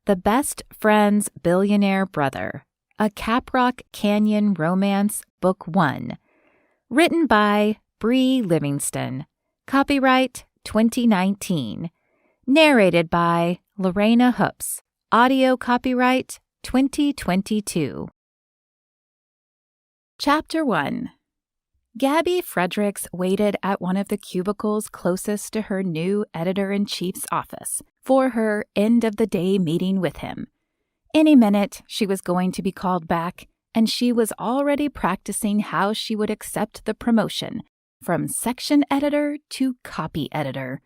The Best Friend's Billionaire Brother, a Caprock Canyon Romance, Book 1. Written by Bree Livingston. Copyright 2019. Narrated by Lorena Hoops. Audio copyright 2022. Chapter 1. Gabby Fredericks waited at one of the cubicles closest to her new editor-in-chief's office for her end-of-the-day meeting with him. Any minute, she was going to be called back, and she was already practicing how she would accept the promotion from section editor to copy editor.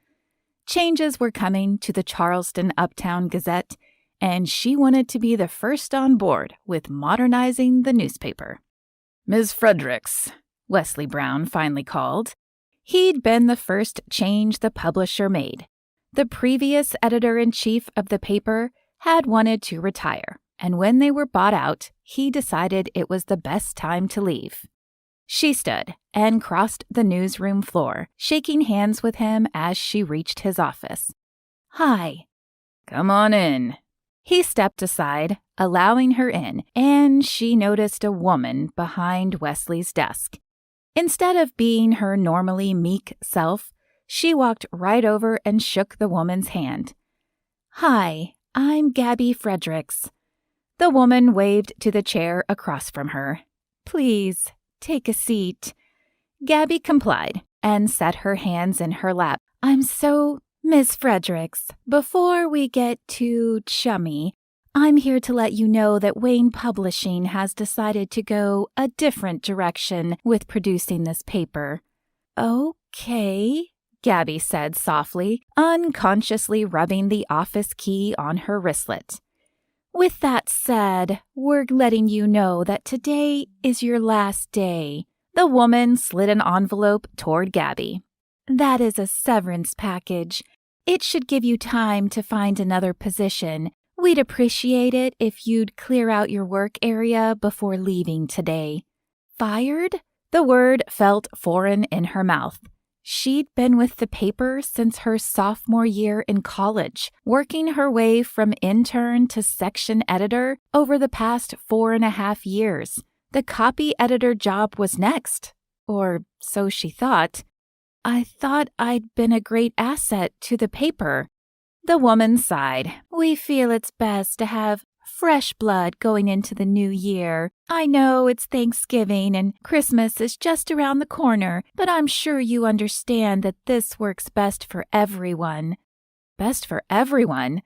Changes were coming to the Charleston Uptown Gazette, and she wanted to be the first on board with modernizing the newspaper. "Ms. Fredericks," Wesley Brown finally called. He'd been the first change the publisher made. The previous editor-in-chief of the paper had wanted to retire, and when they were bought out, he decided it was the best time to leave. She stood and crossed the newsroom floor, shaking hands with him as she reached his office. "Hi." "Come on in." He stepped aside, allowing her in, and she noticed a woman behind Wesley's desk. Instead of being her normally meek self, she walked right over and shook the woman's hand. "Hi, I'm Gabby Fredericks." The woman waved to the chair across from her. "Please, take a seat." Gabby complied and set her hands in her lap. "Miss Fredericks, before we get too chummy, I'm here to let you know that Wayne Publishing has decided to go a different direction with producing this paper." "Okay," Gabby said softly, unconsciously rubbing the office key on her wristlet. "With that said, we're letting you know that today is your last day." The woman slid an envelope toward Gabby. "That is a severance package. It should give you time to find another position. We'd appreciate it if you'd clear out your work area before leaving today." "Fired?" The word felt foreign in her mouth. She'd been with the paper since her sophomore year in college, working her way from intern to section editor over the past 4.5 years. The copy editor job was next, or so she thought. "I thought I'd been a great asset to the paper." The woman sighed. "We feel it's best to have fresh blood going into the new year. I know it's Thanksgiving and Christmas is just around the corner, but I'm sure you understand that this works best for everyone." Best for everyone?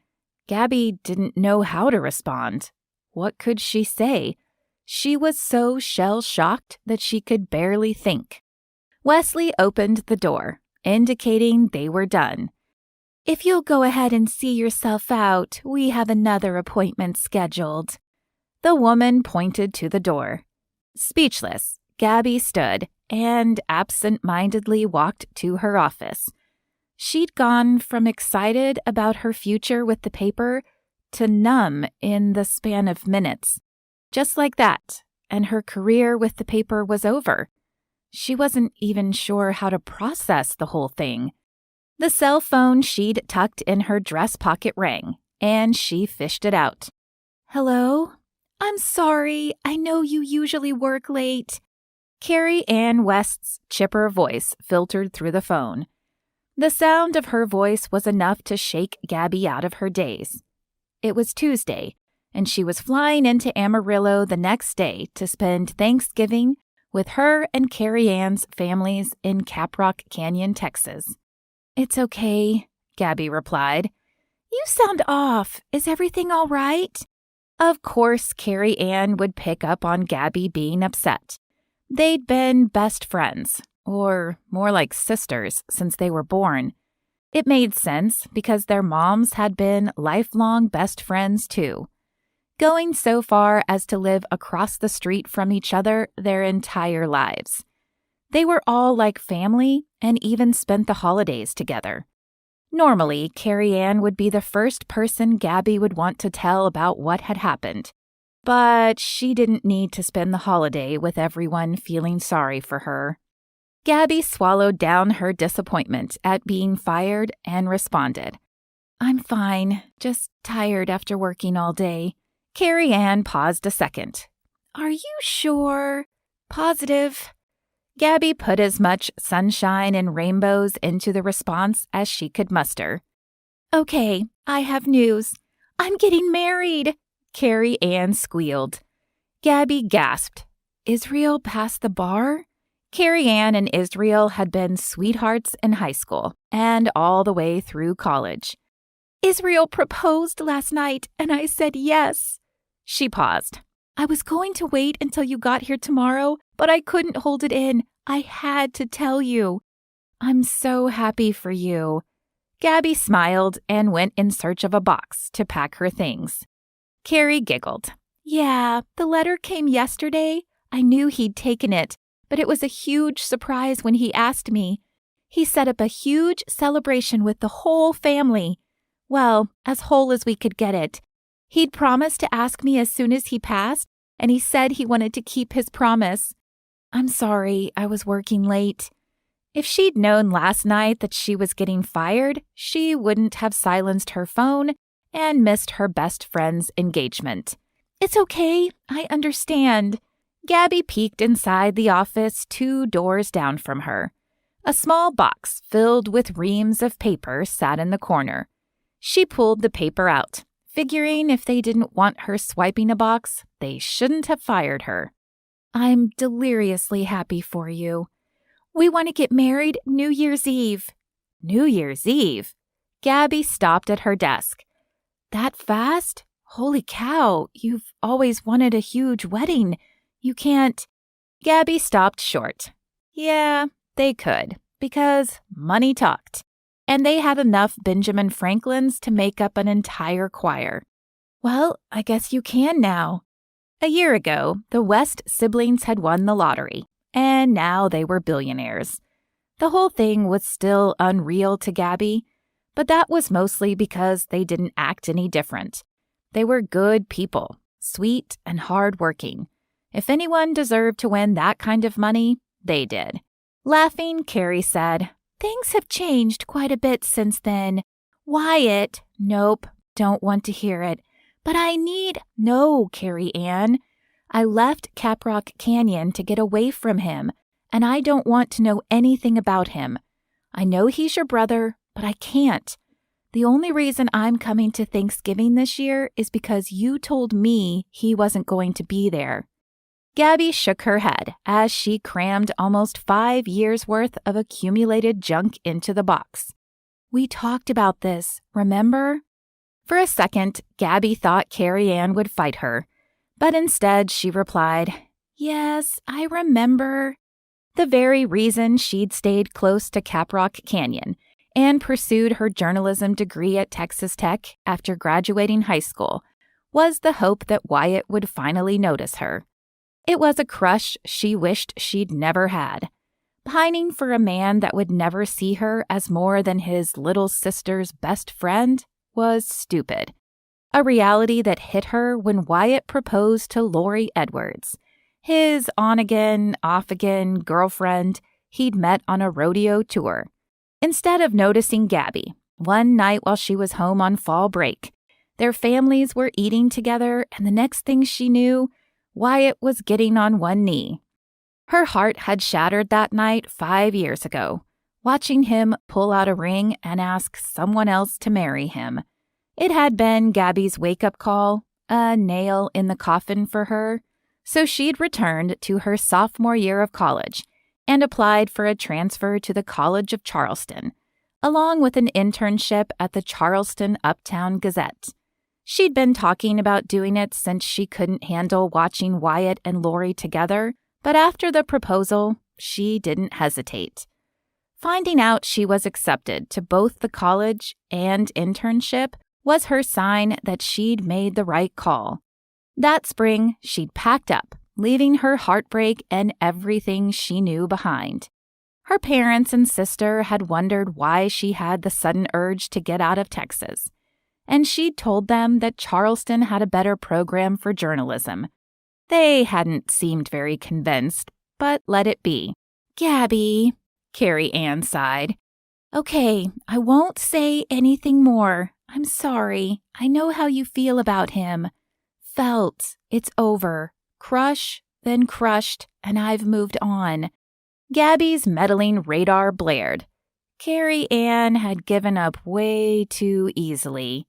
Gabby didn't know how to respond. What could she say? She was so shell-shocked that she could barely think. Wesley opened the door, indicating they were done. "If you'll go ahead and see yourself out, we have another appointment scheduled." The woman pointed to the door. Speechless, Gabby stood and absent-mindedly walked to her office. She'd gone from excited about her future with the paper to numb in the span of minutes. Just like that, and her career with the paper was over. She wasn't even sure how to process the whole thing. The cell phone she'd tucked in her dress pocket rang, and she fished it out. "Hello? I'm sorry, I know you usually work late." Carrie Ann West's chipper voice filtered through the phone. The sound of her voice was enough to shake Gabby out of her daze. It was Tuesday, and she was flying into Amarillo the next day to spend Thanksgiving with her and Carrie Ann's families in Caprock Canyon, Texas. "It's okay," Gabby replied. "You sound off. Is everything all right?" Of course, Carrie Ann would pick up on Gabby being upset. They'd been best friends, or more like sisters, since they were born. It made sense because their moms had been lifelong best friends too, going so far as to live across the street from each other their entire lives. They were all like family and even spent the holidays together. Normally, Carrie Ann would be the first person Gabby would want to tell about what had happened. But she didn't need to spend the holiday with everyone feeling sorry for her. Gabby swallowed down her disappointment at being fired and responded, I'm fine, just tired after working all day. Carrie Ann paused a second. Are you sure? Positive. Gabby put as much sunshine and rainbows into the response as she could muster. Okay, I have news. I'm getting married, Carrie Ann squealed. Gabby gasped. Israel passed the bar? Carrie Ann and Israel had been sweethearts in high school and all the way through college. Israel proposed last night, and I said yes. She paused. I was going to wait until you got here tomorrow, but I couldn't hold it in. I had to tell you. I'm so happy for you. Gabby smiled and went in search of a box to pack her things. Carrie giggled. Yeah, the letter came yesterday. I knew he'd taken it, but it was a huge surprise when he asked me. He set up a huge celebration with the whole family. Well, as whole as we could get it. He'd promised to ask me as soon as he passed, and he said he wanted to keep his promise. I'm sorry, I was working late. If she'd known last night that she was getting fired, she wouldn't have silenced her phone and missed her best friend's engagement. It's okay, I understand. Gabby peeked inside the office 2 doors down from her. A small box filled with reams of paper sat in the corner. She pulled the paper out, figuring if they didn't want her swiping a box, they shouldn't have fired her. I'm deliriously happy for you. We want to get married New Year's Eve. New Year's Eve? Gabby stopped at her desk. That fast? Holy cow, you've always wanted a huge wedding. You can't. Gabby stopped short. Yeah, they could, because money talked. And they had enough Benjamin Franklins to make up an entire choir. Well, I guess you can now. A year ago, the West siblings had won the lottery, and now they were billionaires. The whole thing was still unreal to Gabby, but that was mostly because they didn't act any different. They were good people, sweet and hardworking. If anyone deserved to win that kind of money, they did. Laughing, Carrie said, Things have changed quite a bit since then. Wyatt, nope, don't want to hear it. But no, Carrie Ann. I left Caprock Canyon to get away from him, and I don't want to know anything about him. I know he's your brother, but I can't. The only reason I'm coming to Thanksgiving this year is because you told me he wasn't going to be there. Gabby shook her head as she crammed almost 5 years' worth of accumulated junk into the box. We talked about this, remember? For a second, Gabby thought Carrie Ann would fight her, but instead she replied, Yes, I remember. The very reason she'd stayed close to Caprock Canyon and pursued her journalism degree at Texas Tech after graduating high school was the hope that Wyatt would finally notice her. It was a crush she wished she'd never had. Pining for a man that would never see her as more than his little sister's best friend was stupid. A reality that hit her when Wyatt proposed to Lori Edwards, his on-again, off-again girlfriend he'd met on a rodeo tour. Instead of noticing Gabby, one night while she was home on fall break, their families were eating together, and the next thing she knew, Wyatt was getting on one knee. Her heart had shattered that night 5 years ago, watching him pull out a ring and ask someone else to marry him. It had been Gabby's wake-up call, a nail in the coffin for her, so she'd returned to her sophomore year of college and applied for a transfer to the College of Charleston, along with an internship at the Charleston Uptown Gazette. She'd been talking about doing it since she couldn't handle watching Wyatt and Lori together, but after the proposal, she didn't hesitate. Finding out she was accepted to both the college and internship was her sign that she'd made the right call. That spring, she'd packed up, leaving her heartbreak and everything she knew behind. Her parents and sister had wondered why she had the sudden urge to get out of Texas, and she'd told them that Charleston had a better program for journalism. They hadn't seemed very convinced, but let it be. Gabby, Carrie Ann sighed. Okay, I won't say anything more. I'm sorry. I know how you feel about him. Felt. It's over. Crush, then crushed, and I've moved on. Gabby's meddling radar blared. Carrie Ann had given up way too easily.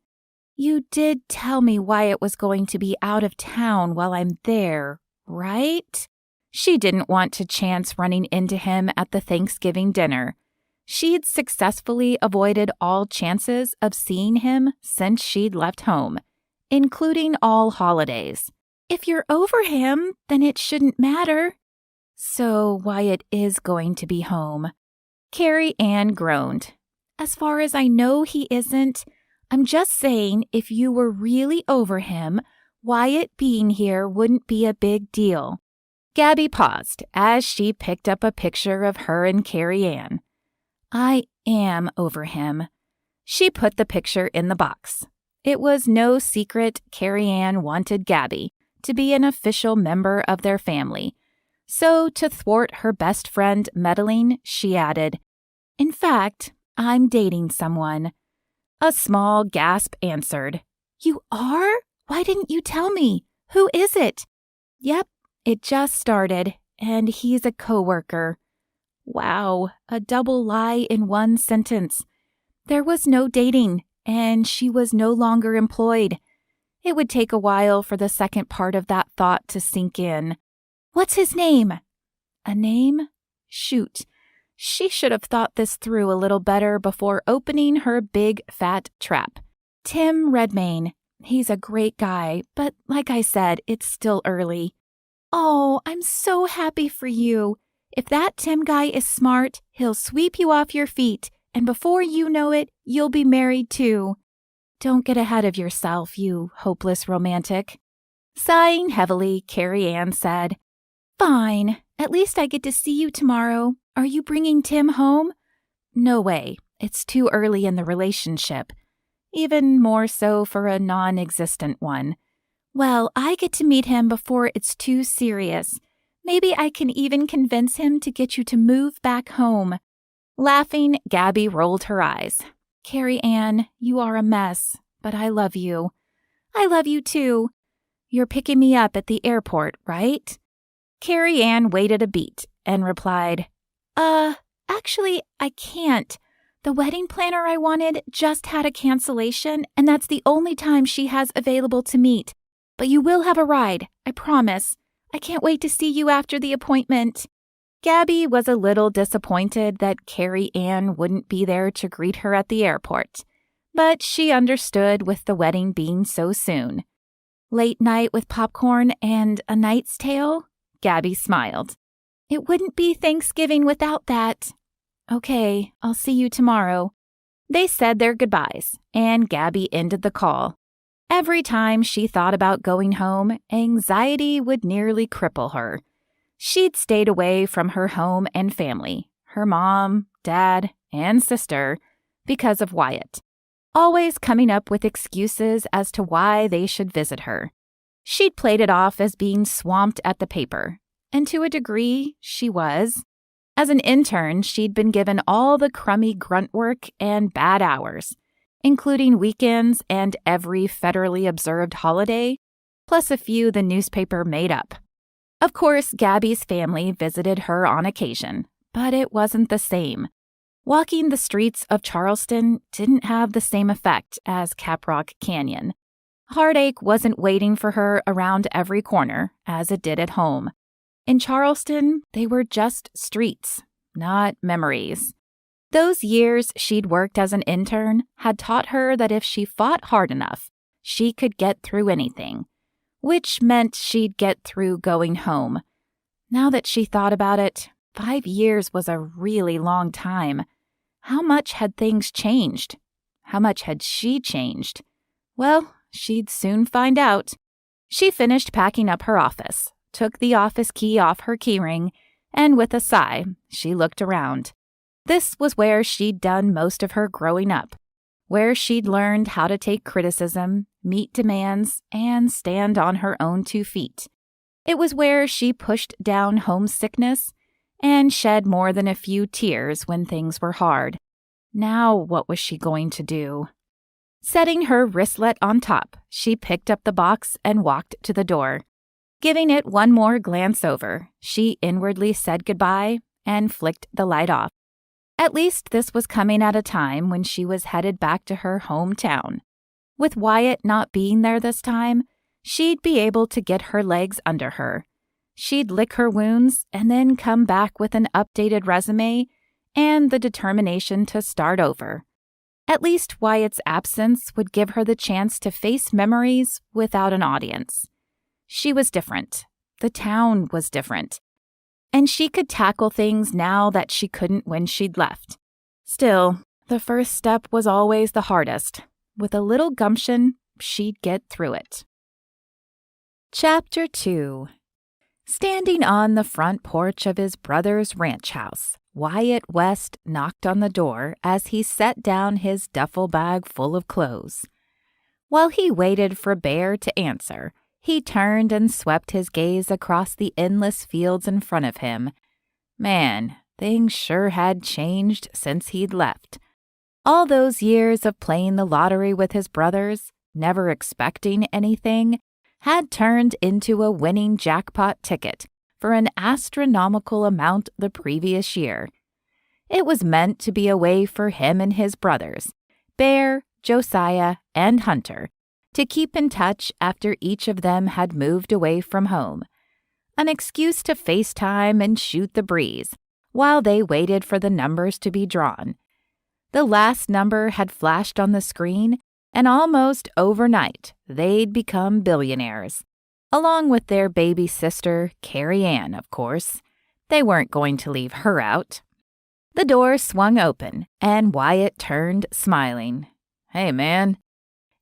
You did tell me Wyatt was going to be out of town while I'm there, right? She didn't want to chance running into him at the Thanksgiving dinner. She'd successfully avoided all chances of seeing him since she'd left home, including all holidays. If you're over him, then it shouldn't matter. So Wyatt is going to be home. Carrie Ann groaned. As far as I know, he isn't. I'm just saying if you were really over him, Wyatt being here wouldn't be a big deal. Gabby paused as she picked up a picture of her and Carrie Ann. I am over him. She put the picture in the box. It was no secret Carrie Ann wanted Gabby to be an official member of their family. So to thwart her best friend meddling, she added, In fact, I'm dating someone. A small gasp answered. You are? Why didn't you tell me? Who is it? Yep, it just started, and he's a coworker. Wow, a double lie in one sentence. There was no dating, and she was no longer employed. It would take a while for the second part of that thought to sink in. What's his name? A name? Shoot. She should have thought this through a little better before opening her big, fat trap. Tim Redmayne. He's a great guy, but like I said, it's still early. Oh, I'm so happy for you. If that Tim guy is smart, he'll sweep you off your feet, and before you know it, you'll be married too. Don't get ahead of yourself, you hopeless romantic. Sighing heavily, Carrie Ann said, Fine. At least I get to see you tomorrow. Are you bringing Tim home? No way. It's too early in the relationship. Even more so for a non-existent one. Well, I get to meet him before it's too serious. Maybe I can even convince him to get you to move back home. Laughing, Gabby rolled her eyes. Carrie Ann, you are a mess, but I love you. I love you too. You're picking me up at the airport, right? Carrie Ann waited a beat and replied, Actually, I can't. The wedding planner I wanted just had a cancellation, and that's the only time she has available to meet. But you will have a ride, I promise. I can't wait to see you after the appointment. Gabby was a little disappointed that Carrie Ann wouldn't be there to greet her at the airport, but she understood with the wedding being so soon. Late night with popcorn and A Knight's Tale? Gabby smiled. It wouldn't be Thanksgiving without that. Okay, I'll see you tomorrow. They said their goodbyes, and Gabby ended the call. Every time she thought about going home, anxiety would nearly cripple her. She'd stayed away from her home and family, her mom, dad, and sister, because of Wyatt, always coming up with excuses as to why they should visit her. She'd played it off as being swamped at the paper, and to a degree, she was. As an intern, she'd been given all the crummy grunt work and bad hours, including weekends and every federally observed holiday, plus a few the newspaper made up. Of course, Gabby's family visited her on occasion, but it wasn't the same. Walking the streets of Charleston didn't have the same effect as Caprock Canyon. Heartache wasn't waiting for her around every corner, as it did at home. In Charleston, they were just streets, not memories. Those years she'd worked as an intern had taught her that if she fought hard enough, she could get through anything, which meant she'd get through going home. Now that she thought about it, 5 years was a really long time. How much had things changed? How much had she changed? Well, she'd soon find out. She finished packing up her office, took the office key off her keyring, and with a sigh, she looked around. This was where she'd done most of her growing up, where she'd learned how to take criticism, meet demands, and stand on her own 2 feet. It was where she pushed down homesickness and shed more than a few tears when things were hard. Now what was she going to do? Setting her wristlet on top, she picked up the box and walked to the door. Giving it one more glance over, she inwardly said goodbye and flicked the light off. At least this was coming at a time when she was headed back to her hometown. With Wyatt not being there this time, she'd be able to get her legs under her. She'd lick her wounds and then come back with an updated resume and the determination to start over. At least Wyatt's absence would give her the chance to face memories without an audience. She was different. The town was different. And she could tackle things now that she couldn't when she'd left. Still, the first step was always the hardest. With a little gumption, she'd get through it. Chapter 2. Standing on the front porch of his brother's ranch house, Wyatt West knocked on the door as he set down his duffel bag full of clothes. While he waited for Bear to answer, he turned and swept his gaze across the endless fields in front of him. Man, things sure had changed since he'd left. All those years of playing the lottery with his brothers, never expecting anything, had turned into a winning jackpot ticket for an astronomical amount the previous year. It was meant to be a way for him and his brothers, Bear, Josiah, and Hunter, to keep in touch after each of them had moved away from home. An excuse to FaceTime and shoot the breeze while they waited for the numbers to be drawn. The last number had flashed on the screen, and almost overnight, they'd become billionaires. Along with their baby sister, Carrie Ann, of course. They weren't going to leave her out. The door swung open, and Wyatt turned, smiling. "Hey, man."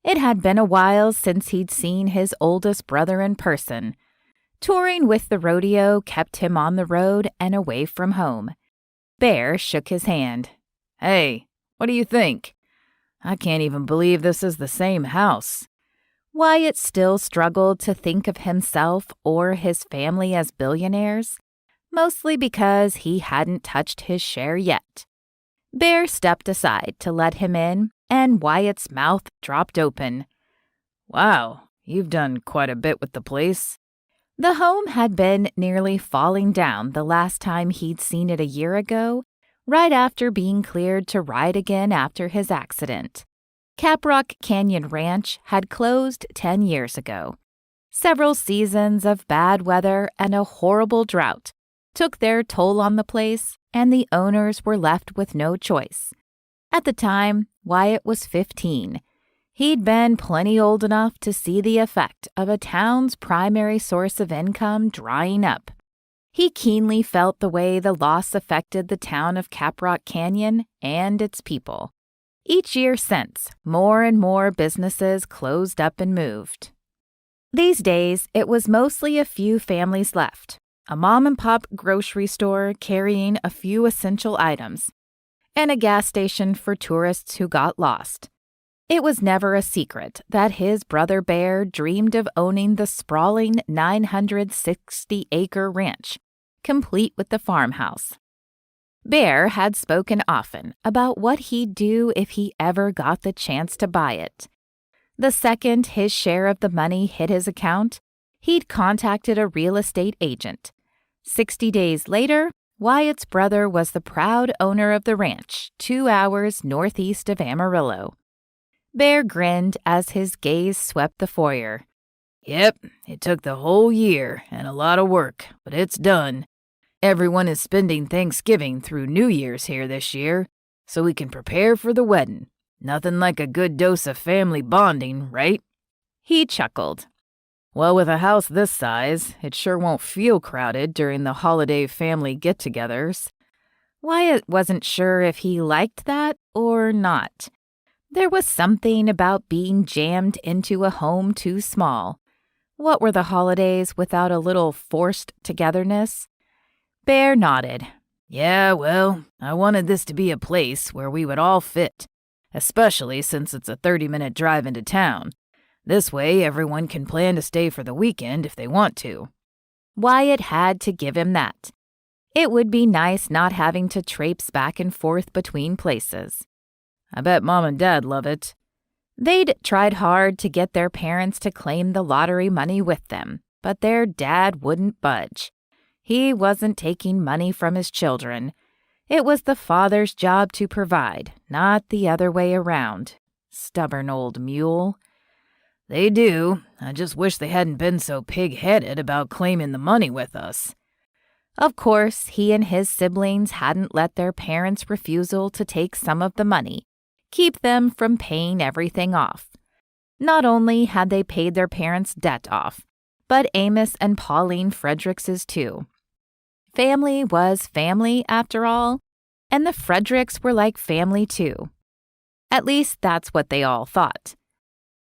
It had been a while since he'd seen his oldest brother in person. Touring with the rodeo kept him on the road and away from home. Bear shook his hand. "Hey, what do you think? I can't even believe this is the same house." Wyatt still struggled to think of himself or his family as billionaires, mostly because he hadn't touched his share yet. Bear stepped aside to let him in, and Wyatt's mouth dropped open. "Wow, you've done quite a bit with the place." The home had been nearly falling down the last time he'd seen it a year ago, right after being cleared to ride again after his accident. Caprock Canyon Ranch had closed 10 years ago. Several seasons of bad weather and a horrible drought took their toll on the place, and the owners were left with no choice. At the time, Wyatt was 15. He'd been plenty old enough to see the effect of a town's primary source of income drying up. He keenly felt the way the loss affected the town of Caprock Canyon and its people. Each year since, more and more businesses closed up and moved. These days, it was mostly a few families left, a mom-and-pop grocery store carrying a few essential items, and a gas station for tourists who got lost. It was never a secret that his brother Bear dreamed of owning the sprawling 960-acre ranch, complete with the farmhouse. Bear had spoken often about what he'd do if he ever got the chance to buy it. The second his share of the money hit his account, he'd contacted a real estate agent. 60 days later, Wyatt's brother was the proud owner of the ranch, 2 hours northeast of Amarillo. Bear grinned as his gaze swept the foyer. "Yep, it took the whole year and a lot of work, but it's done. Everyone is spending Thanksgiving through New Year's here this year, so we can prepare for the wedding. Nothing like a good dose of family bonding, right?" He chuckled. "Well, with a house this size, it sure won't feel crowded during the holiday family get-togethers." Wyatt wasn't sure if he liked that or not. There was something about being jammed into a home too small. What were the holidays without a little forced togetherness? Bear nodded. "Yeah, well, I wanted this to be a place where we would all fit, especially since it's a 30-minute drive into town. This way, everyone can plan to stay for the weekend if they want to." Wyatt had to give him that. It would be nice not having to traipse back and forth between places. "I bet Mom and Dad love it." They'd tried hard to get their parents to claim the lottery money with them, but their dad wouldn't budge. He wasn't taking money from his children. It was the father's job to provide, not the other way around. Stubborn old mule. They do. I just wish they hadn't been so pig-headed about claiming the money with us. Of course, he and his siblings hadn't let their parents' refusal to take some of the money keep them from paying everything off. Not only had they paid their parents' debt off, but Amos and Pauline Fredericks' too. Family was family, after all, and the Fredericks were like family too. At least that's what they all thought.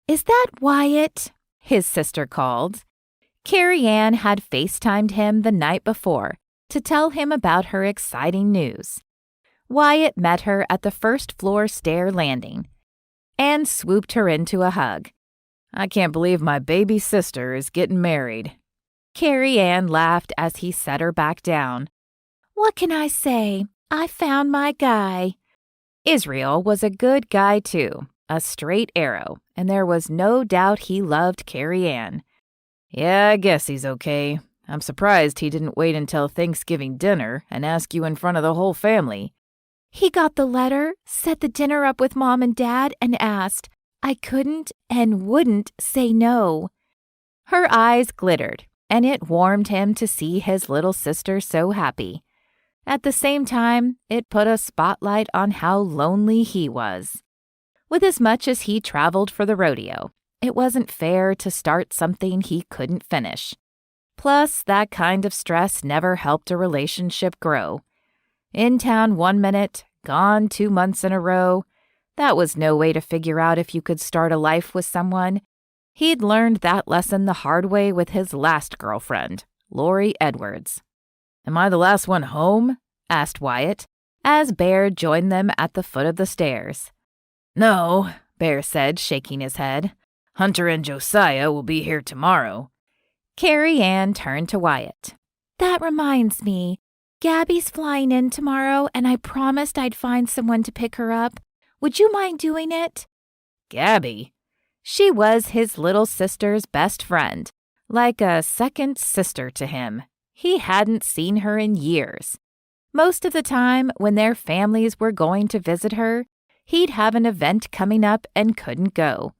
"Is that Wyatt?" his sister called. Carrie Ann had FaceTimed him the night before to tell him about her exciting news. Wyatt met her at the first-floor stair landing and swooped her into a hug. "I can't believe my baby sister is getting married." Carrie Ann laughed as he set her back down. "What can I say? I found my guy." Israel was a good guy, too, a straight arrow, and there was no doubt he loved Carrie Ann. "Yeah, I guess he's okay. I'm surprised he didn't wait until Thanksgiving dinner and ask you in front of the whole family." "He got the letter, set the dinner up with Mom and Dad, and asked. I couldn't and wouldn't say no." Her eyes glittered, and it warmed him to see his little sister so happy. At the same time, it put a spotlight on how lonely he was. With as much as he traveled for the rodeo, it wasn't fair to start something he couldn't finish. Plus, that kind of stress never helped a relationship grow. In town 1 minute, gone 2 months in a row. That was no way to figure out if you could start a life with someone. He'd learned that lesson the hard way with his last girlfriend, Lori Edwards. "Am I the last one home?" asked Wyatt, as Bear joined them at the foot of the stairs. "No," Bear said, shaking his head. "Hunter and Josiah will be here tomorrow." Carrie Ann turned to Wyatt. "That reminds me. Gabby's flying in tomorrow, and I promised I'd find someone to pick her up. Would you mind doing it?" "Gabby?" She was his little sister's best friend, like a second sister to him. He hadn't seen her in years. Most of the time, when their families were going to visit her, he'd have an event coming up and couldn't go.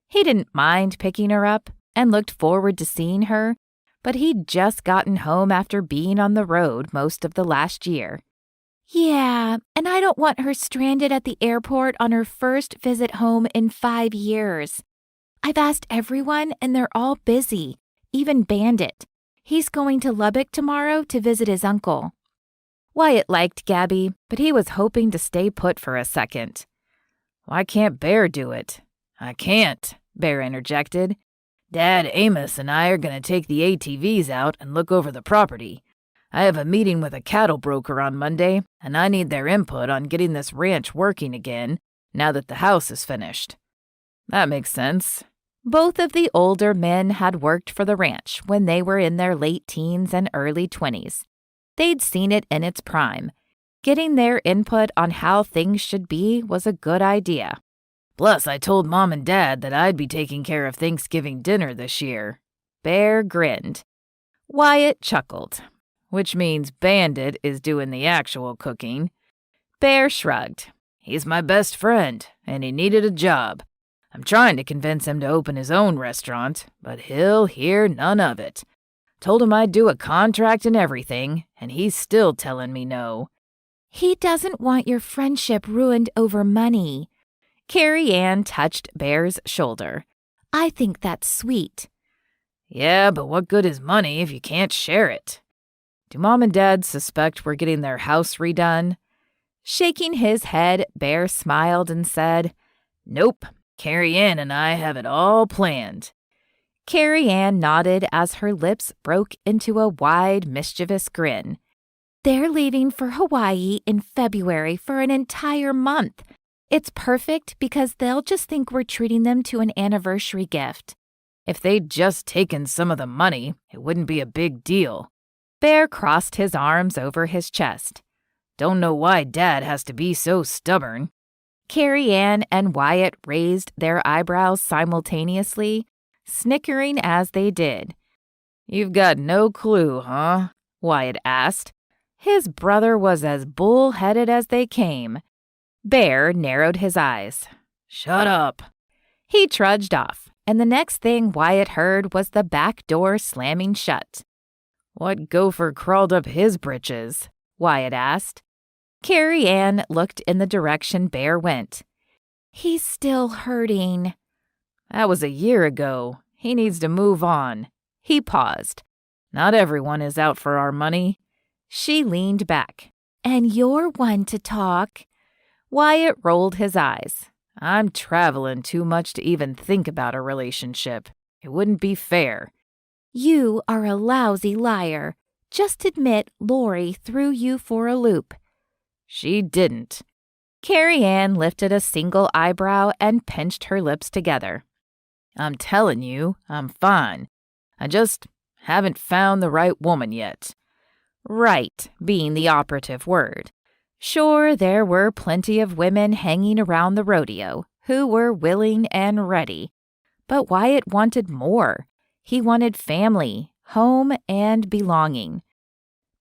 He didn't mind picking her up and looked forward to seeing her, but he'd just gotten home after being on the road most of the last year. "Yeah, and I don't want her stranded at the airport on her first visit home in 5 years. I've asked everyone, and they're all busy, even Bandit. He's going to Lubbock tomorrow to visit his uncle." Wyatt liked Gabby, but he was hoping to stay put for a second. "Why can't Bear do it?" "I can't," Bear interjected. "Dad, Amos, and I are going to take the ATVs out and look over the property. I have a meeting with a cattle broker on Monday, and I need their input on getting this ranch working again now that the house is finished." "That makes sense." Both of the older men had worked for the ranch when they were in their late teens and early 20s. They'd seen it in its prime. Getting their input on how things should be was a good idea. "Plus, I told Mom and Dad that I'd be taking care of Thanksgiving dinner this year." Bear grinned. Wyatt chuckled. "Which means Bandit is doing the actual cooking." Bear shrugged. "He's my best friend, and he needed a job. I'm trying to convince him to open his own restaurant, but he'll hear none of it. Told him I'd do a contract and everything, and he's still telling me no." "He doesn't want your friendship ruined over money." Carrie Ann touched Bear's shoulder. "I think that's sweet." "Yeah, but what good is money if you can't share it?" "Do Mom and Dad suspect we're getting their house redone?" Shaking his head, Bear smiled and said, "Nope. Carrie Ann and I have it all planned." Carrie Ann nodded as her lips broke into a wide, mischievous grin. "They're leaving for Hawaii in February for an entire month. It's perfect because they'll just think we're treating them to an anniversary gift." "If they'd just taken some of the money, it wouldn't be a big deal." Bear crossed his arms over his chest. "Don't know why Dad has to be so stubborn." Carrie Ann and Wyatt raised their eyebrows simultaneously, snickering as they did. "You've got no clue, huh?" Wyatt asked. His brother was as bull-headed as they came. Bear narrowed his eyes. "Shut up." He trudged off, and the next thing Wyatt heard was the back door slamming shut. "What gopher crawled up his britches?" Wyatt asked. Carrie Ann looked in the direction Bear went. "He's still hurting." "That was a year ago. He needs to move on." He paused. "Not everyone is out for our money." She leaned back. "And you're one to talk." Wyatt rolled his eyes. "I'm traveling too much to even think about a relationship. It wouldn't be fair." "You are a lousy liar. Just admit Lori threw you for a loop." "She didn't." Carrie Ann lifted a single eyebrow and pinched her lips together. "I'm telling you, I'm fine. I just haven't found the right woman yet." Right being the operative word. Sure, there were plenty of women hanging around the rodeo who were willing and ready. But Wyatt wanted more. He wanted family, home, and belonging.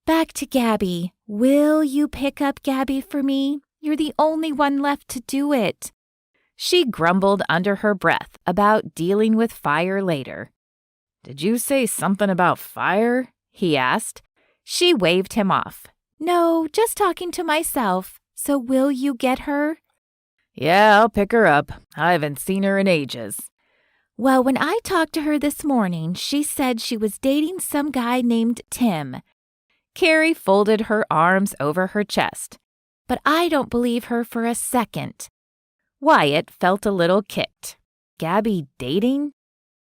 "Back to Gabby. Will you pick up Gabby for me? You're the only one left to do it." She grumbled under her breath about dealing with fire later. "Did you say something about fire?" he asked. She waved him off. "No, just talking to myself. So will you get her?" "Yeah, I'll pick her up. I haven't seen her in ages." "Well, when I talked to her this morning, she said she was dating some guy named Tim." Carrie folded her arms over her chest. "But I don't believe her for a second." Wyatt felt a little kicked. Gabby dating?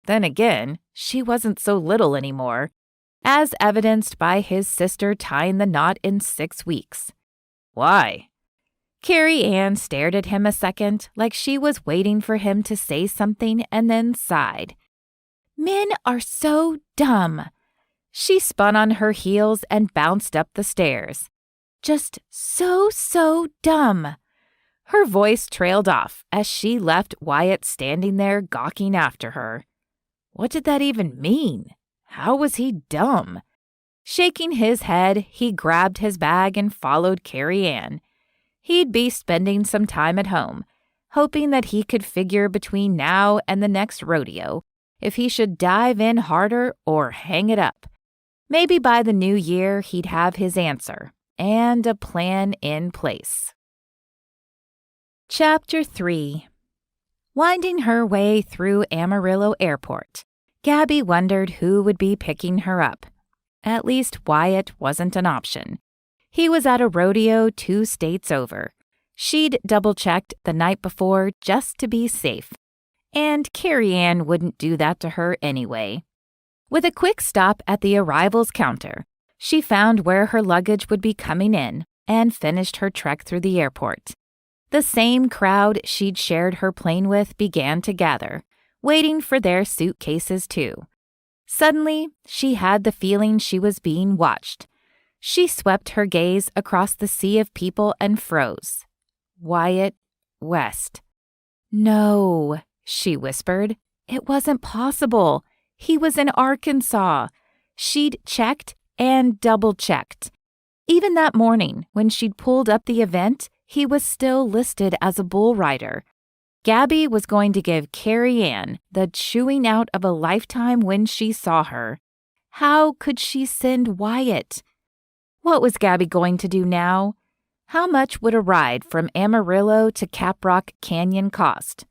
Then again, she wasn't so little anymore, as evidenced by his sister tying the knot in 6 weeks. "Why?" Carrie Ann stared at him a second, like she was waiting for him to say something, and then sighed. "Men are so dumb." She spun on her heels and bounced up the stairs. "Just so dumb." Her voice trailed off as she left Wyatt standing there gawking after her. What did that even mean? How was he dumb? Shaking his head, he grabbed his bag and followed Carrie Ann. He'd be spending some time at home, hoping that he could figure between now and the next rodeo if he should dive in harder or hang it up. Maybe by the new year he'd have his answer and a plan in place. Chapter 3. Winding her way through Amarillo Airport, Gabby wondered who would be picking her up. At least Wyatt wasn't an option. He was at a rodeo 2 states over. She'd double-checked the night before just to be safe. And Carrie Ann wouldn't do that to her anyway. With a quick stop at the arrivals counter, she found where her luggage would be coming in and finished her trek through the airport. The same crowd she'd shared her plane with began to gather, waiting for their suitcases too. Suddenly, she had the feeling she was being watched. She swept her gaze across the sea of people and froze. Wyatt West. "No," she whispered. It wasn't possible. He was in Arkansas. She'd checked and double-checked. Even that morning, when she'd pulled up the event, he was still listed as a bull rider. Gabby was going to give Carrie Ann the chewing out of a lifetime when she saw her. How could she send Wyatt? What was Gabby going to do now? How much would a ride from Amarillo to Caprock Canyon cost?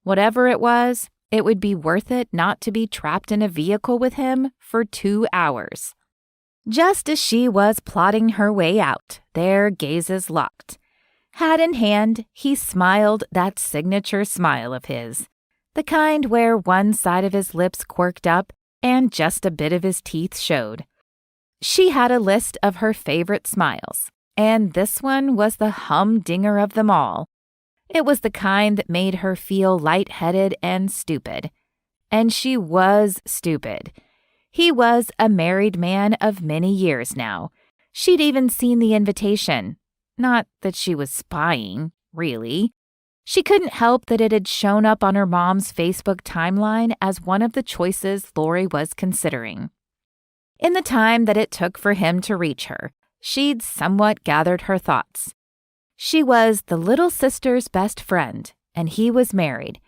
Whatever it was, it would be worth it not to be trapped in a vehicle with him for 2 hours. Just as she was plotting her way out, their gazes locked. Hat in hand, he smiled that signature smile of his, the kind where one side of his lips quirked up and just a bit of his teeth showed. She had a list of her favorite smiles, and this one was the humdinger of them all. It was the kind that made her feel lightheaded and stupid. And she was stupid. He was a married man of many years now. She'd even seen the invitation. Not that she was spying, really. She couldn't help that it had shown up on her mom's Facebook timeline as one of the choices Lori was considering. In the time that it took for him to reach her, she'd somewhat gathered her thoughts. She was the little sister's best friend, and he was married.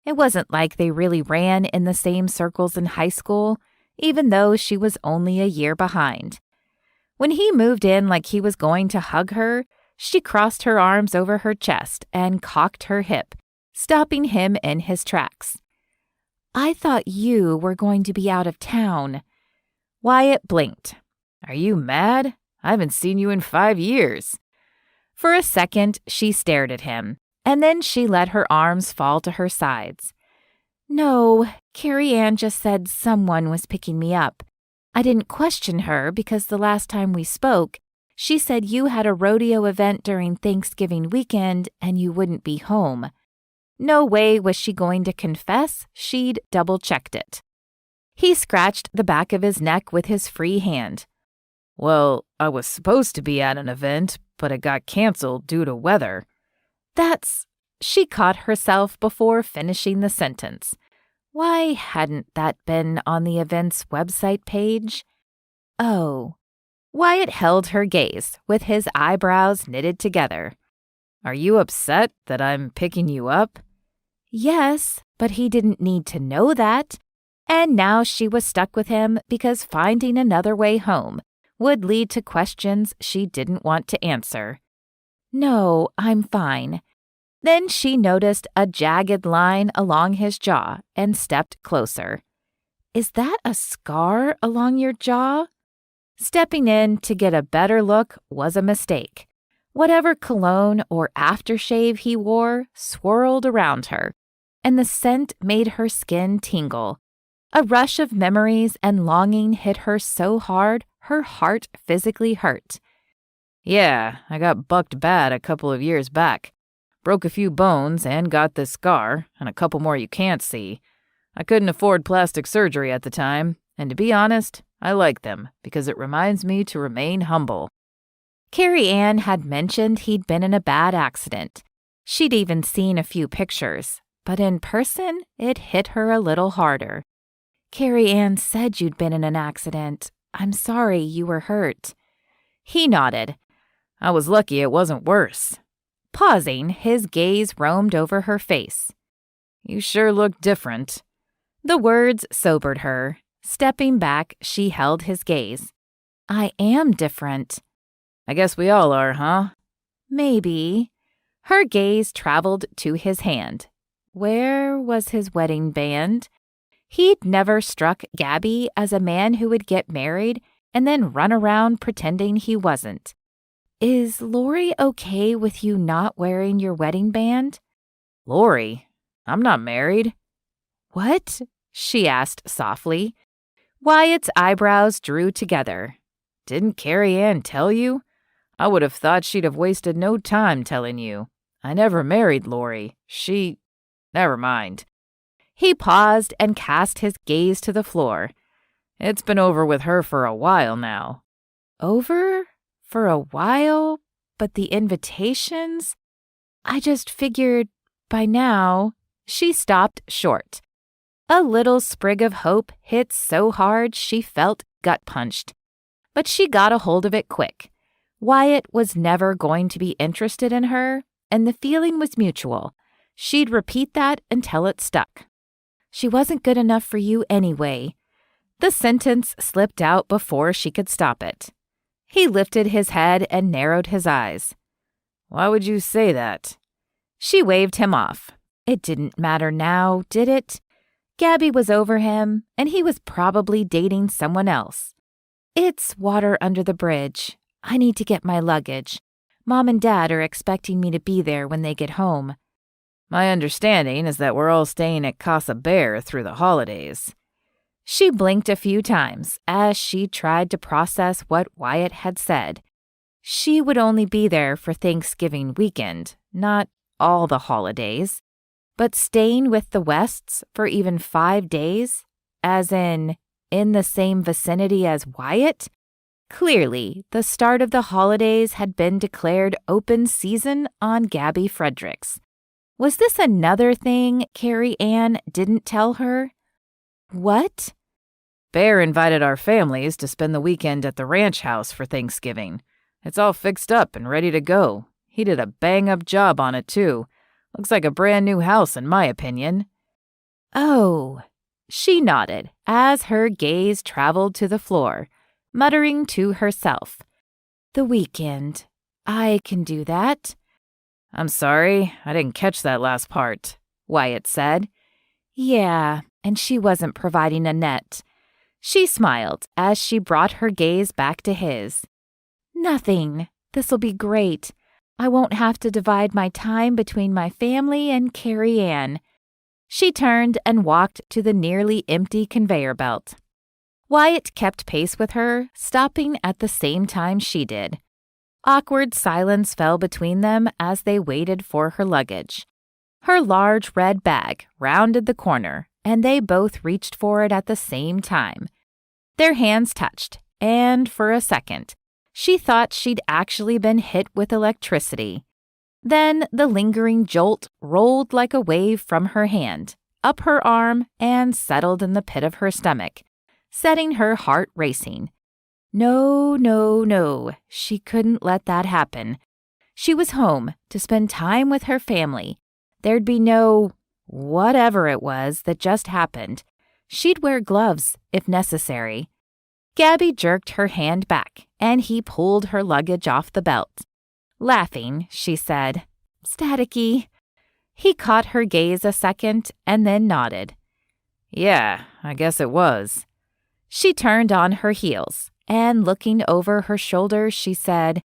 It wasn't like they really ran in the same circles in high school, even though she was only a year behind. When he moved in like he was going to hug her, she crossed her arms over her chest and cocked her hip, stopping him in his tracks. "I thought you were going to be out of town." Wyatt blinked. "Are you mad? I haven't seen you in 5 years." For a second, she stared at him, and then she let her arms fall to her sides. "No, Carrie Ann just said someone was picking me up. I didn't question her because the last time we spoke, she said you had a rodeo event during Thanksgiving weekend and you wouldn't be home." No way was she going to confess she'd double-checked it. He scratched the back of his neck with his free hand. "Well, I was supposed to be at an event, but it got canceled due to weather." She caught herself before finishing the sentence. Why hadn't that been on the event's website page? Oh. Wyatt held her gaze, with his eyebrows knitted together. "Are you upset that I'm picking you up?" Yes, but he didn't need to know that. And now she was stuck with him because finding another way home would lead to questions she didn't want to answer. "No, I'm fine." Then she noticed a jagged line along his jaw and stepped closer. "Is that a scar along your jaw?" Stepping in to get a better look was a mistake. Whatever cologne or aftershave he wore swirled around her, and the scent made her skin tingle. A rush of memories and longing hit her so hard her heart physically hurt. "Yeah, I got bucked bad a couple of years back. Broke a few bones and got this scar, and a couple more you can't see. I couldn't afford plastic surgery at the time, and to be honest, I like them because it reminds me to remain humble." Carrie Ann had mentioned he'd been in a bad accident. She'd even seen a few pictures, but in person, it hit her a little harder. "Carrie Ann said you'd been in an accident. I'm sorry you were hurt." He nodded. "I was lucky it wasn't worse." Pausing, his gaze roamed over her face. "You sure look different." The words sobered her. Stepping back, she held his gaze. "I am different." "I guess we all are, huh?" "Maybe." Her gaze traveled to his hand. Where was his wedding band? He'd never struck Gabby as a man who would get married and then run around pretending he wasn't. "Is Lori okay with you not wearing your wedding band?" "Lori? I'm not married." "What?" she asked softly. Wyatt's eyebrows drew together. "Didn't Carrie Ann tell you? I would have thought she'd have wasted no time telling you. I never married Lori. Never mind." He paused and cast his gaze to the floor. "It's been over with her for a while now." "Over? For a while? But the invitations? I just figured by now." She stopped short. A little sprig of hope hit so hard she felt gut-punched. But she got a hold of it quick. Wyatt was never going to be interested in her, and the feeling was mutual. She'd repeat that until it stuck. "She wasn't good enough for you anyway." The sentence slipped out before she could stop it. He lifted his head and narrowed his eyes. "Why would you say that?" She waved him off. It didn't matter now, did it? Gabby was over him, and he was probably dating someone else. "It's water under the bridge. I need to get my luggage. Mom and Dad are expecting me to be there when they get home." "My understanding is that we're all staying at Casa Bear through the holidays." She blinked a few times as she tried to process what Wyatt had said. She would only be there for Thanksgiving weekend, not all the holidays. But staying with the Wests for even 5 days, as in the same vicinity as Wyatt? Clearly, the start of the holidays had been declared open season on Gabby Fredericks. Was this another thing Carrie Ann didn't tell her? What? Bear invited our families to spend the weekend at the ranch house for Thanksgiving. It's all fixed up and ready to go. He did a bang-up job on it, too. Looks like a brand new house, in my opinion. Oh. She nodded as her gaze traveled to the floor, muttering to herself. The weekend. I can do that. I'm sorry, I didn't catch that last part, Wyatt said. Yeah, and she wasn't providing a net. She smiled as she brought her gaze back to his. Nothing. This'll be great. I won't have to divide my time between my family and Carrie Ann. She turned and walked to the nearly empty conveyor belt. Wyatt kept pace with her, stopping at the same time she did. Awkward silence fell between them as they waited for her luggage. Her large red bag rounded the corner, and they both reached for it at the same time. Their hands touched, and for a second, she thought she'd actually been hit with electricity. Then the lingering jolt rolled like a wave from her hand, up her arm, and settled in the pit of her stomach, setting her heart racing. No, no, no, she couldn't let that happen. She was home to spend time with her family. There'd be no whatever it was that just happened. She'd wear gloves if necessary. Gabby jerked her hand back, and he pulled her luggage off the belt. Laughing, she said, "Staticky." He caught her gaze a second and then nodded. Yeah, I guess it was. She turned on her heels, and looking over her shoulder, she said,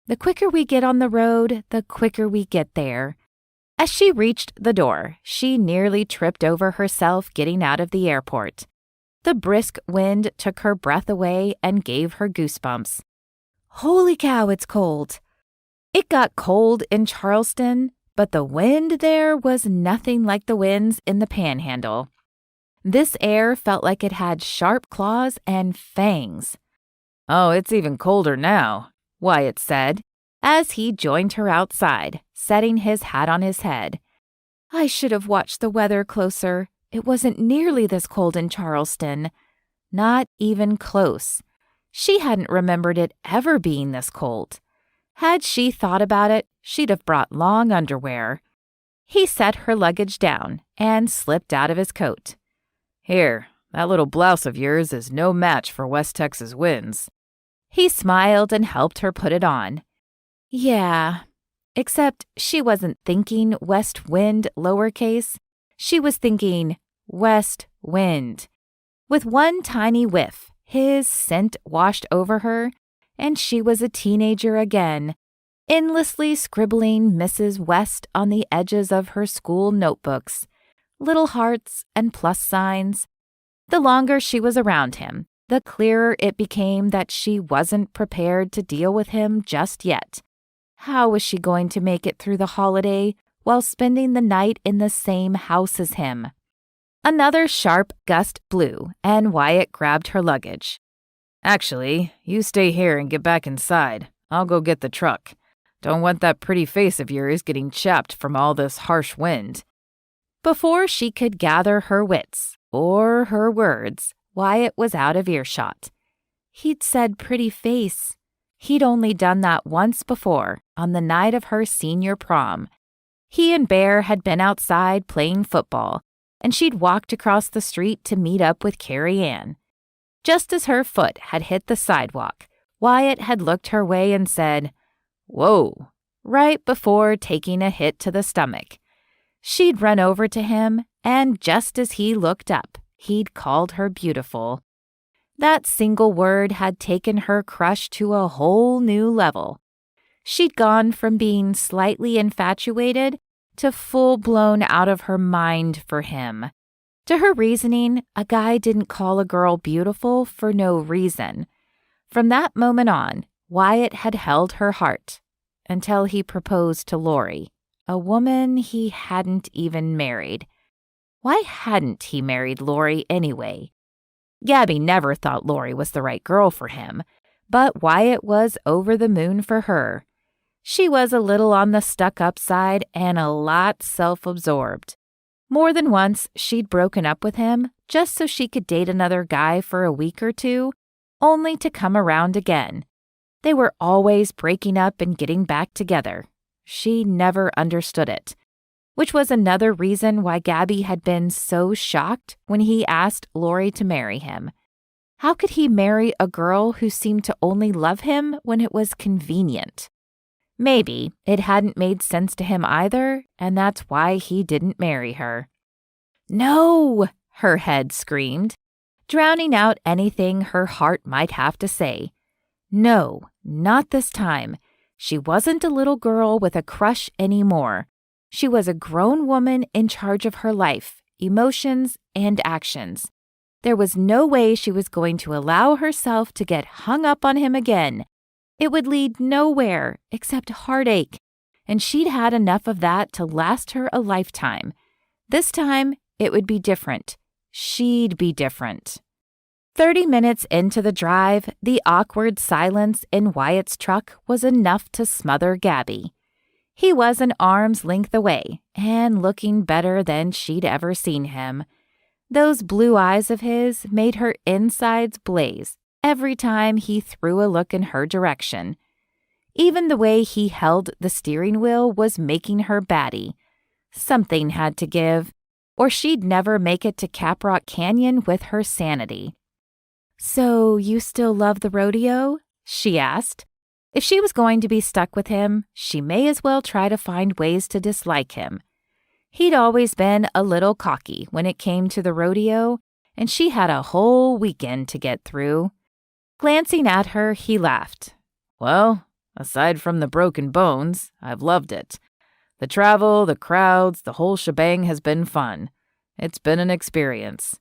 "The quicker we get on the road, the quicker we get there." As she reached the door, she nearly tripped over herself getting out of the airport. The brisk wind took her breath away and gave her goosebumps. Holy cow, it's cold. It got cold in Charleston, but the wind there was nothing like the winds in the Panhandle. This air felt like it had sharp claws and fangs. Oh, it's even colder now, Wyatt said, as he joined her outside, setting his hat on his head. I should have watched the weather closer. It wasn't nearly this cold in Charleston. Not even close. She hadn't remembered it ever being this cold. Had she thought about it, she'd have brought long underwear. He set her luggage down and slipped out of his coat. Here, that little blouse of yours is no match for West Texas winds. He smiled and helped her put it on. Yeah, except she wasn't thinking west wind lowercase. She was thinking west wind. With one tiny whiff, his scent washed over her, and she was a teenager again, endlessly scribbling Mrs. West on the edges of her school notebooks, little hearts and plus signs. The longer she was around him, the clearer it became that she wasn't prepared to deal with him just yet. How was she going to make it through the holiday while spending the night in the same house as him? Another sharp gust blew, and Wyatt grabbed her luggage. Actually, you stay here and get back inside. I'll go get the truck. Don't want that pretty face of yours getting chapped from all this harsh wind. Before she could gather her wits or her words, Wyatt was out of earshot. He'd said pretty face. He'd only done that once before, on the night of her senior prom. He and Bear had been outside playing football, and she'd walked across the street to meet up with Carrie Ann. Just as her foot had hit the sidewalk, Wyatt had looked her way and said, "Whoa," right before taking a hit to the stomach. She'd run over to him, and just as he looked up, he'd called her beautiful. That single word had taken her crush to a whole new level. She'd gone from being slightly infatuated to full-blown out of her mind for him. To her reasoning, a guy didn't call a girl beautiful for no reason. From that moment on, Wyatt had held her heart until he proposed to Lori, a woman he hadn't even married. Why hadn't he married Lori anyway? Gabby never thought Lori was the right girl for him, but Wyatt was over the moon for her. She was a little on the stuck-up side and a lot self-absorbed. More than once, she'd broken up with him just so she could date another guy for a week or two, only to come around again. They were always breaking up and getting back together. She never understood it, which was another reason why Gabby had been so shocked when he asked Lori to marry him. How could he marry a girl who seemed to only love him when it was convenient? Maybe it hadn't made sense to him either, and that's why he didn't marry her. No, her head screamed, drowning out anything her heart might have to say. No, not this time. She wasn't a little girl with a crush anymore. She was a grown woman in charge of her life, emotions, and actions. There was no way she was going to allow herself to get hung up on him again. It would lead nowhere except heartache, and she'd had enough of that to last her a lifetime. This time, it would be different. She'd be different. 30 minutes into the drive, the awkward silence in Wyatt's truck was enough to smother Gabby. He was an arm's length away and looking better than she'd ever seen him. Those blue eyes of his made her insides blaze every time he threw a look in her direction. Even the way he held the steering wheel was making her batty. Something had to give, or she'd never make it to Caprock Canyon with her sanity. "So you still love the rodeo?" she asked. If she was going to be stuck with him, she may as well try to find ways to dislike him. He'd always been a little cocky when it came to the rodeo, and she had a whole weekend to get through. Glancing at her, he laughed. Well, aside from the broken bones, I've loved it. The travel, the crowds, the whole shebang has been fun. It's been an experience.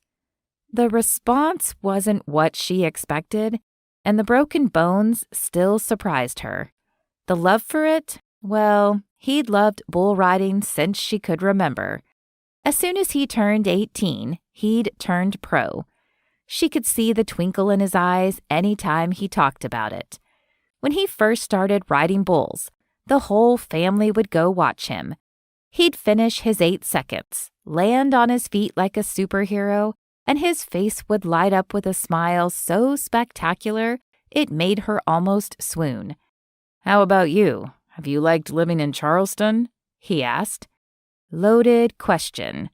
The response wasn't what she expected, and the broken bones still surprised her. The love for it? Well, he'd loved bull riding since she could remember. As soon as he turned 18, he'd turned pro. She could see the twinkle in his eyes any time he talked about it. When he first started riding bulls, the whole family would go watch him. He'd finish his 8 seconds, land on his feet like a superhero, and his face would light up with a smile so spectacular it made her almost swoon. How about you? Have you liked living in Charleston? He asked. Loaded question.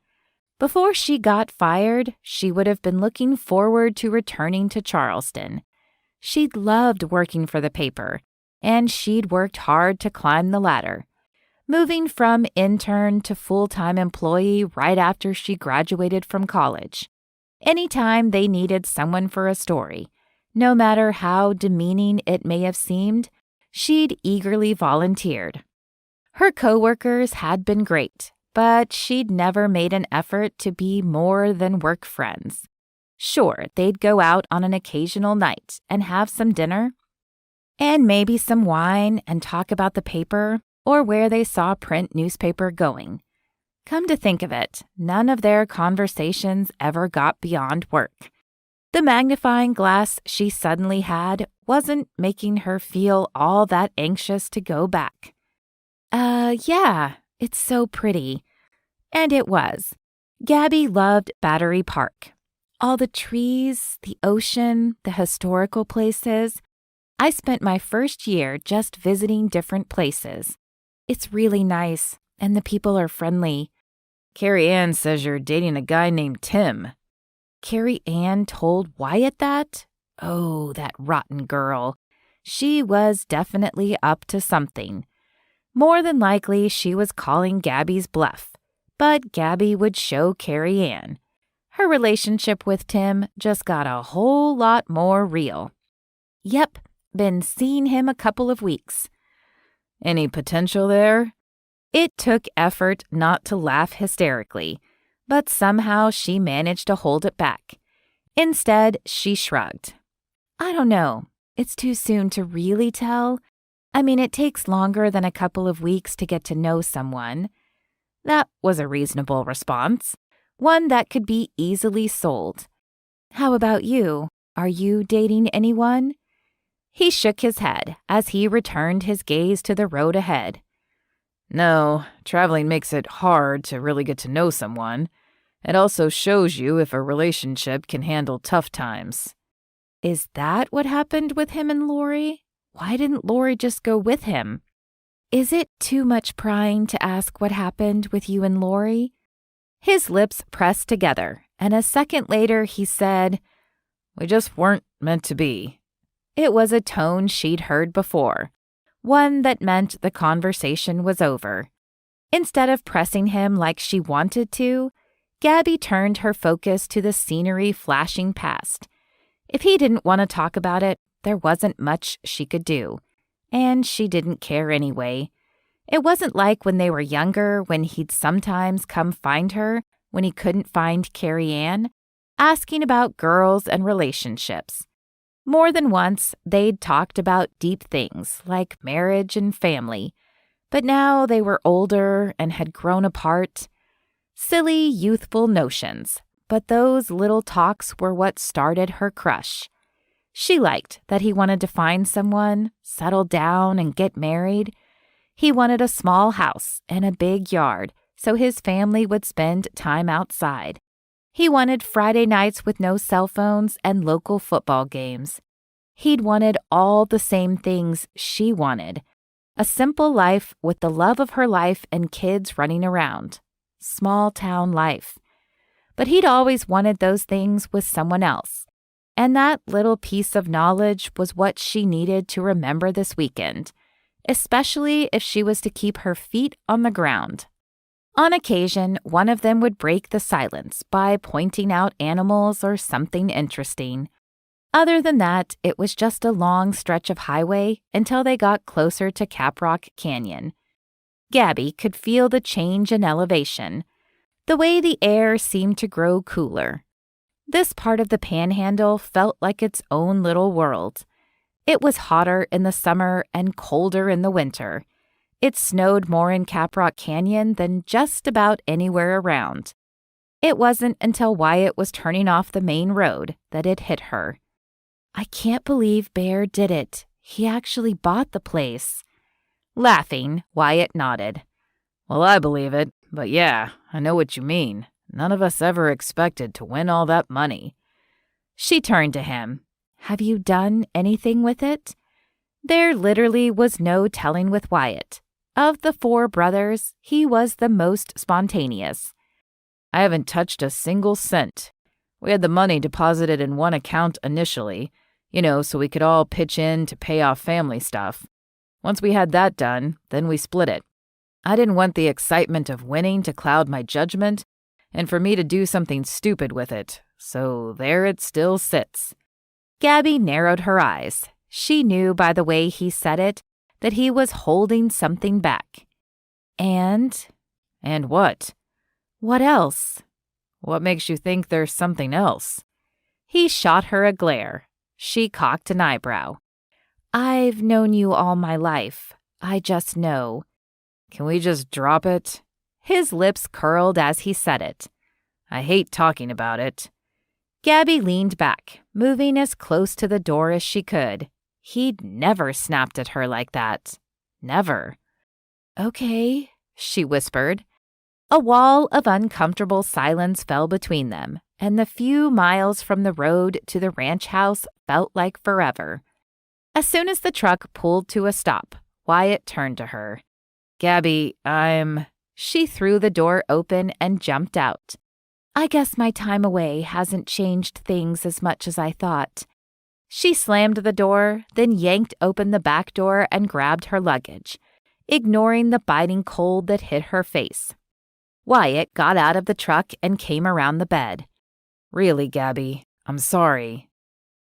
Before she got fired, she would have been looking forward to returning to Charleston. She'd loved working for the paper, and she'd worked hard to climb the ladder. Moving from intern to full-time employee right after she graduated from college. Anytime they needed someone for a story, no matter how demeaning it may have seemed, she'd eagerly volunteered. Her coworkers had been great, but she'd never made an effort to be more than work friends. Sure, they'd go out on an occasional night and have some dinner, and maybe some wine and talk about the paper or where they saw print newspaper going. Come to think of it, none of their conversations ever got beyond work. The magnifying glass she suddenly had wasn't making her feel all that anxious to go back. Yeah, it's so pretty. And it was. Gabby loved Battery Park. All the trees, the ocean, the historical places. I spent my first year just visiting different places. It's really nice, and the people are friendly. Carrie Ann says you're dating a guy named Tim. Carrie Ann told Wyatt that? Oh, that rotten girl. She was definitely up to something. More than likely, she was calling Gabby's bluff, but Gabby would show Carrie Ann. Her relationship with Tim just got a whole lot more real. Yep, been seeing him a couple of weeks. Any potential there? It took effort not to laugh hysterically, but somehow she managed to hold it back. Instead, she shrugged. I don't know. It's too soon to really tell. I mean, it takes longer than a couple of weeks to get to know someone. That was a reasonable response, one that could be easily sold. How about you? Are you dating anyone? He shook his head as he returned his gaze to the road ahead. No, traveling makes it hard to really get to know someone. It also shows you if a relationship can handle tough times. Is that what happened with him and Lori? Why didn't Lori just go with him? Is it too much prying to ask what happened with you and Lori? His lips pressed together, and a second later he said, We just weren't meant to be. It was a tone she'd heard before, one that meant the conversation was over. Instead of pressing him like she wanted to, Gabby turned her focus to the scenery flashing past. If he didn't want to talk about it, there wasn't much she could do. And she didn't care anyway. It wasn't like when they were younger, when he'd sometimes come find her when he couldn't find Carrie Ann, asking about girls and relationships. More than once, they'd talked about deep things like marriage and family. But now they were older and had grown apart. Silly, youthful notions, but those little talks were what started her crush. She liked that he wanted to find someone, settle down, and get married. He wanted a small house and a big yard so his family would spend time outside. He wanted Friday nights with no cell phones and local football games. He'd wanted all the same things she wanted. A simple life with the love of her life and kids running around. Small town life. But he'd always wanted those things with someone else. And that little piece of knowledge was what she needed to remember this weekend, especially if she was to keep her feet on the ground. On occasion, one of them would break the silence by pointing out animals or something interesting. Other than that, it was just a long stretch of highway until they got closer to Caprock Canyon. Gabby could feel the change in elevation, the way the air seemed to grow cooler. This part of the Panhandle felt like its own little world. It was hotter in the summer and colder in the winter. It snowed more in Caprock Canyon than just about anywhere around. It wasn't until Wyatt was turning off the main road that it hit her. I can't believe Bear did it. He actually bought the place. Laughing, Wyatt nodded. Well, I believe it, but yeah, I know what you mean. None of us ever expected to win all that money. She turned to him. Have you done anything with it? There literally was no telling with Wyatt. Of the four brothers, he was the most spontaneous. I haven't touched a single cent. We had the money deposited in one account initially, so we could all pitch in to pay off family stuff. Once we had that done, then we split it. I didn't want the excitement of winning to cloud my judgment, and for me to do something stupid with it, so there it still sits. Gabby narrowed her eyes. She knew by the way he said it that he was holding something back. And what? What else? What makes you think there's something else? He shot her a glare. She cocked an eyebrow. I've known you all my life. I just know. Can we just drop it? His lips curled as he said it. I hate talking about it. Gabby leaned back, moving as close to the door as she could. He'd never snapped at her like that. Never. Okay, she whispered. A wall of uncomfortable silence fell between them, and the few miles from the road to the ranch house felt like forever. As soon as the truck pulled to a stop, Wyatt turned to her. Gabby, She threw the door open and jumped out. I guess my time away hasn't changed things as much as I thought. She slammed the door, then yanked open the back door and grabbed her luggage, ignoring the biting cold that hit her face. Wyatt got out of the truck and came around the bed. Really, Gabby, I'm sorry.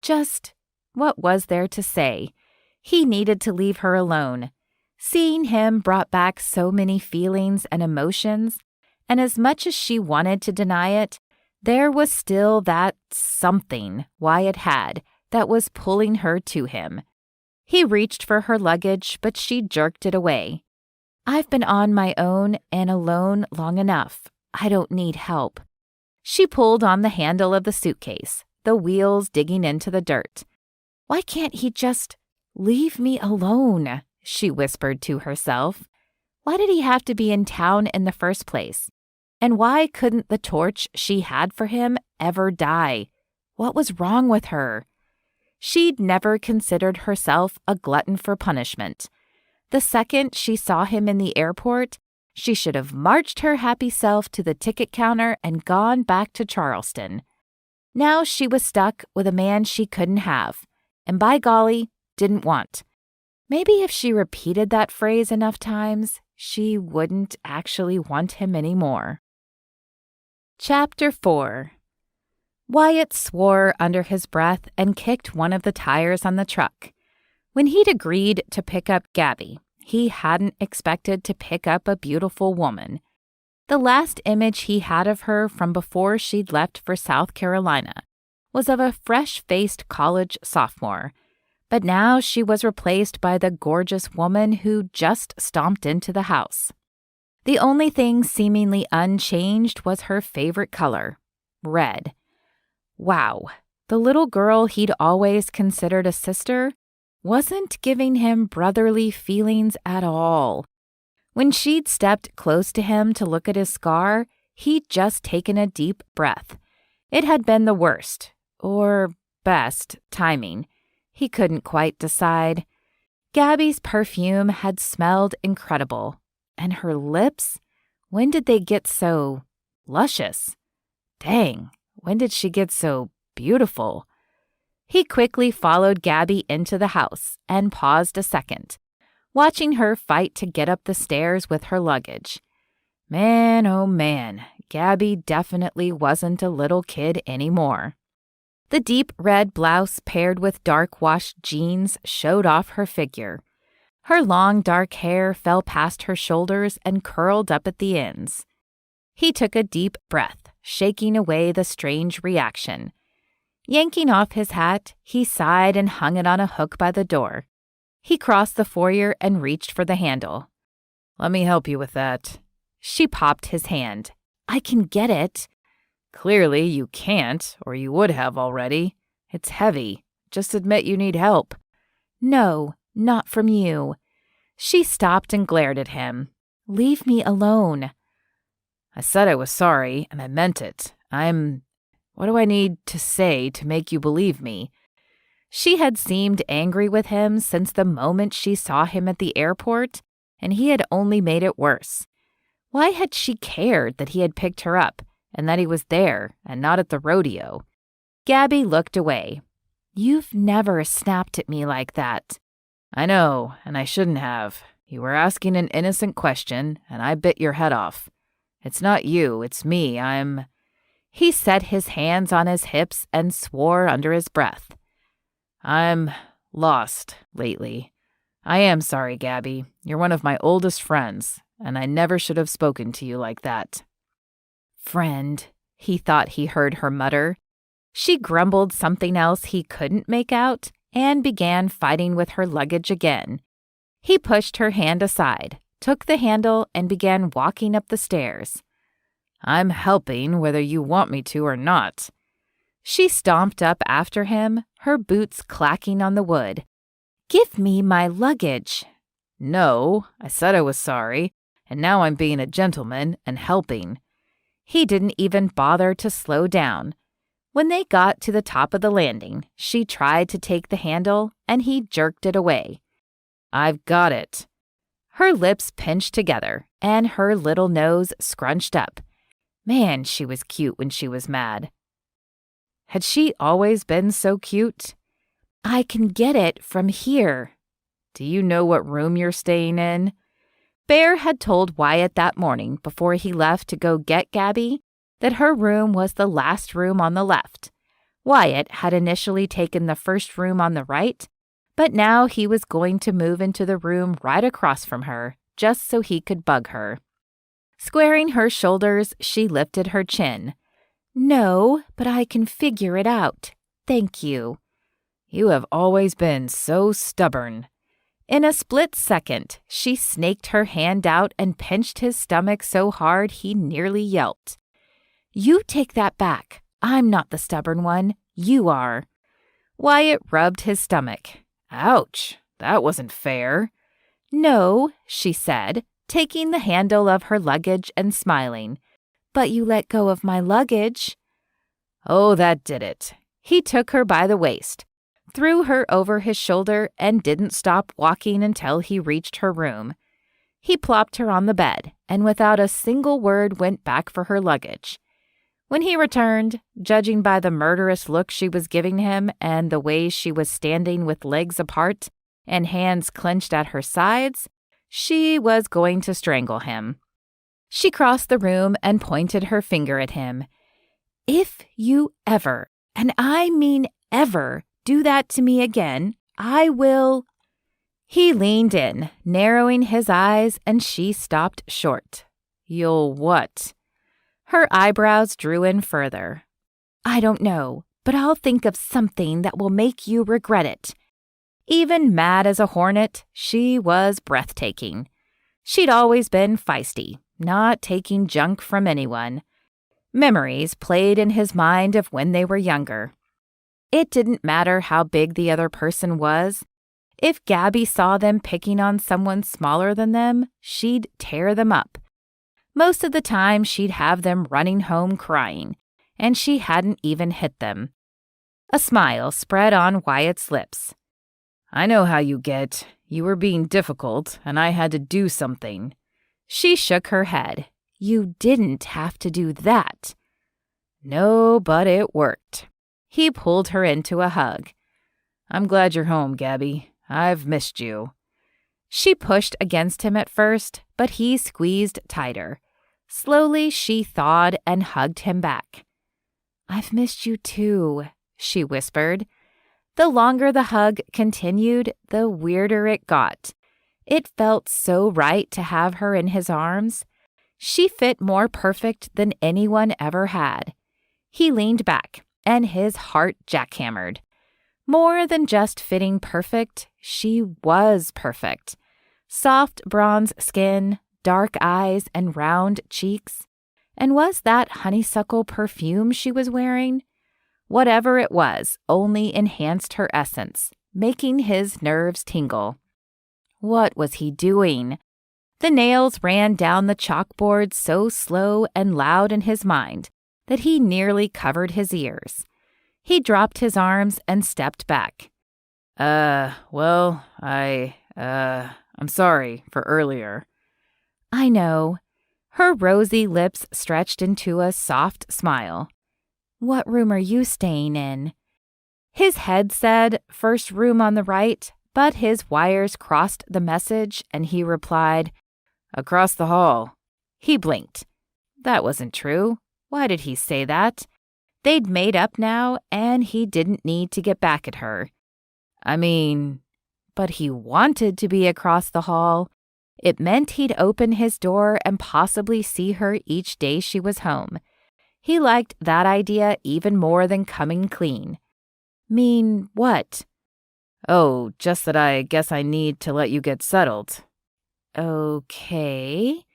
Just, what was there to say? He needed to leave her alone. Seeing him brought back so many feelings and emotions, and as much as she wanted to deny it, there was still that something Wyatt had that was pulling her to him. He reached for her luggage, but she jerked it away. I've been on my own and alone long enough. I don't need help. She pulled on the handle of the suitcase, the wheels digging into the dirt. Why can't he just "Leave me alone," she whispered to herself. Why did he have to be in town in the first place? And why couldn't the torch she had for him ever die? What was wrong with her? She'd never considered herself a glutton for punishment. The second she saw him in the airport, she should have marched her happy self to the ticket counter and gone back to Charleston. Now she was stuck with a man she couldn't have, and by golly, didn't want. Maybe if she repeated that phrase enough times, she wouldn't actually want him anymore. Chapter 4. Wyatt swore under his breath and kicked one of the tires on the truck. When he'd agreed to pick up Gabby, he hadn't expected to pick up a beautiful woman. The last image he had of her from before she'd left for South Carolina was of a fresh-faced college sophomore, but now she was replaced by the gorgeous woman who just stomped into the house. The only thing seemingly unchanged was her favorite color, red. Wow, the little girl he'd always considered a sister wasn't giving him brotherly feelings at all. When she'd stepped close to him to look at his scar, he'd just taken a deep breath. It had been the worst, or best, timing. He couldn't quite decide. Gabby's perfume had smelled incredible. And her lips? When did they get so luscious? Dang, when did she get so beautiful? He quickly followed Gabby into the house and paused a second, watching her fight to get up the stairs with her luggage. Man, oh man, Gabby definitely wasn't a little kid anymore. The deep red blouse paired with dark washed jeans showed off her figure. Her long dark hair fell past her shoulders and curled up at the ends. He took a deep breath, shaking away the strange reaction. Yanking off his hat, he sighed and hung it on a hook by the door. He crossed the foyer and reached for the handle. "Let me help you with that." She popped his hand. "I can get it." "Clearly you can't, or you would have already. It's heavy. Just admit you need help." "No, not from you." She stopped and glared at him. "Leave me alone." "I said I was sorry, and I meant it. What do I need to say to make you believe me?" She had seemed angry with him since the moment she saw him at the airport, and he had only made it worse. Why had she cared that he had picked her up and that he was there and not at the rodeo? Gabby looked away. "You've never snapped at me like that." "I know, and I shouldn't have. You were asking an innocent question, and I bit your head off. It's not you, it's me. He set his hands on his hips and swore under his breath. "I'm lost lately. I am sorry, Gabby. You're one of my oldest friends, and I never should have spoken to you like that." "Friend," he thought he heard her mutter. She grumbled something else he couldn't make out and began fighting with her luggage again. He pushed her hand aside, took the handle, and began walking up the stairs. "I'm helping whether you want me to or not." She stomped up after him, her boots clacking on the wood. "Give me my luggage." "No, I said I was sorry, and now I'm being a gentleman and helping." He didn't even bother to slow down. When they got to the top of the landing, she tried to take the handle, and he jerked it away. "I've got it." Her lips pinched together, and her little nose scrunched up. Man, she was cute when she was mad. Had she always been so cute? "I can get it from here." "Do you know what room you're staying in?" Bear had told Wyatt that morning before he left to go get Gabby that her room was the last room on the left. Wyatt had initially taken the first room on the right, but now he was going to move into the room right across from her, just so he could bug her. Squaring her shoulders, she lifted her chin. "No, but I can figure it out. Thank you." "You have always been so stubborn." In a split second, she snaked her hand out and pinched his stomach so hard he nearly yelped. "You take that back. I'm not the stubborn one. You are." Wyatt rubbed his stomach. "Ouch, That wasn't fair. No, she said, taking the handle of her luggage and smiling. But you let go of my luggage. Oh, that did it. He took her by the waist, threw her over his shoulder, and didn't stop walking until he reached her room. He plopped her on the bed, and without a single word went back for her luggage. When he returned, judging by the murderous look she was giving him and the way she was standing with legs apart and hands clenched at her sides, she was going to strangle him. She crossed the room and pointed her finger at him. If you ever, and I mean ever, do that to me again, I will... He leaned in, narrowing his eyes, and she stopped short. You'll what? Her eyebrows drew in further. I don't know, but I'll think of something that will make you regret it. Even mad as a hornet, she was breathtaking. She'd always been feisty, not taking junk from anyone. Memories played in his mind of when they were younger. It didn't matter how big the other person was. If Gabby saw them picking on someone smaller than them, she'd tear them up. Most of the time, she'd have them running home crying, and she hadn't even hit them. A smile spread on Wyatt's lips. I know how you get. You were being difficult, and I had to do something. She shook her head. You didn't have to do that. No, but it worked. He pulled her into a hug. I'm glad you're home, Gabby. I've missed you. She pushed against him at first, but he squeezed tighter. Slowly, she thawed and hugged him back. I've missed you too, she whispered. The longer the hug continued, the weirder it got. It felt so right to have her in his arms. She fit more perfect than anyone ever had. He leaned back, and his heart jackhammered. More than just fitting perfect, she was perfect. Soft bronze skin, dark eyes, and round cheeks. And was that honeysuckle perfume she was wearing? Whatever it was only enhanced her essence, making his nerves tingle. What was he doing? The nails ran down the chalkboard so slow and loud in his mind that he nearly covered his ears. He dropped his arms and stepped back. I'm sorry for earlier. I know. Her rosy lips stretched into a soft smile. What room are you staying in? His head said, first room on the right, but his wires crossed the message and he replied, across the hall. He blinked. That wasn't true. Why did he say that? They'd made up now, and he didn't need to get back at her. But he wanted to be across the hall. It meant he'd open his door and possibly see her each day she was home. He liked that idea even more than coming clean. Mean what? Oh, just that I guess I need to let you get settled. Okay.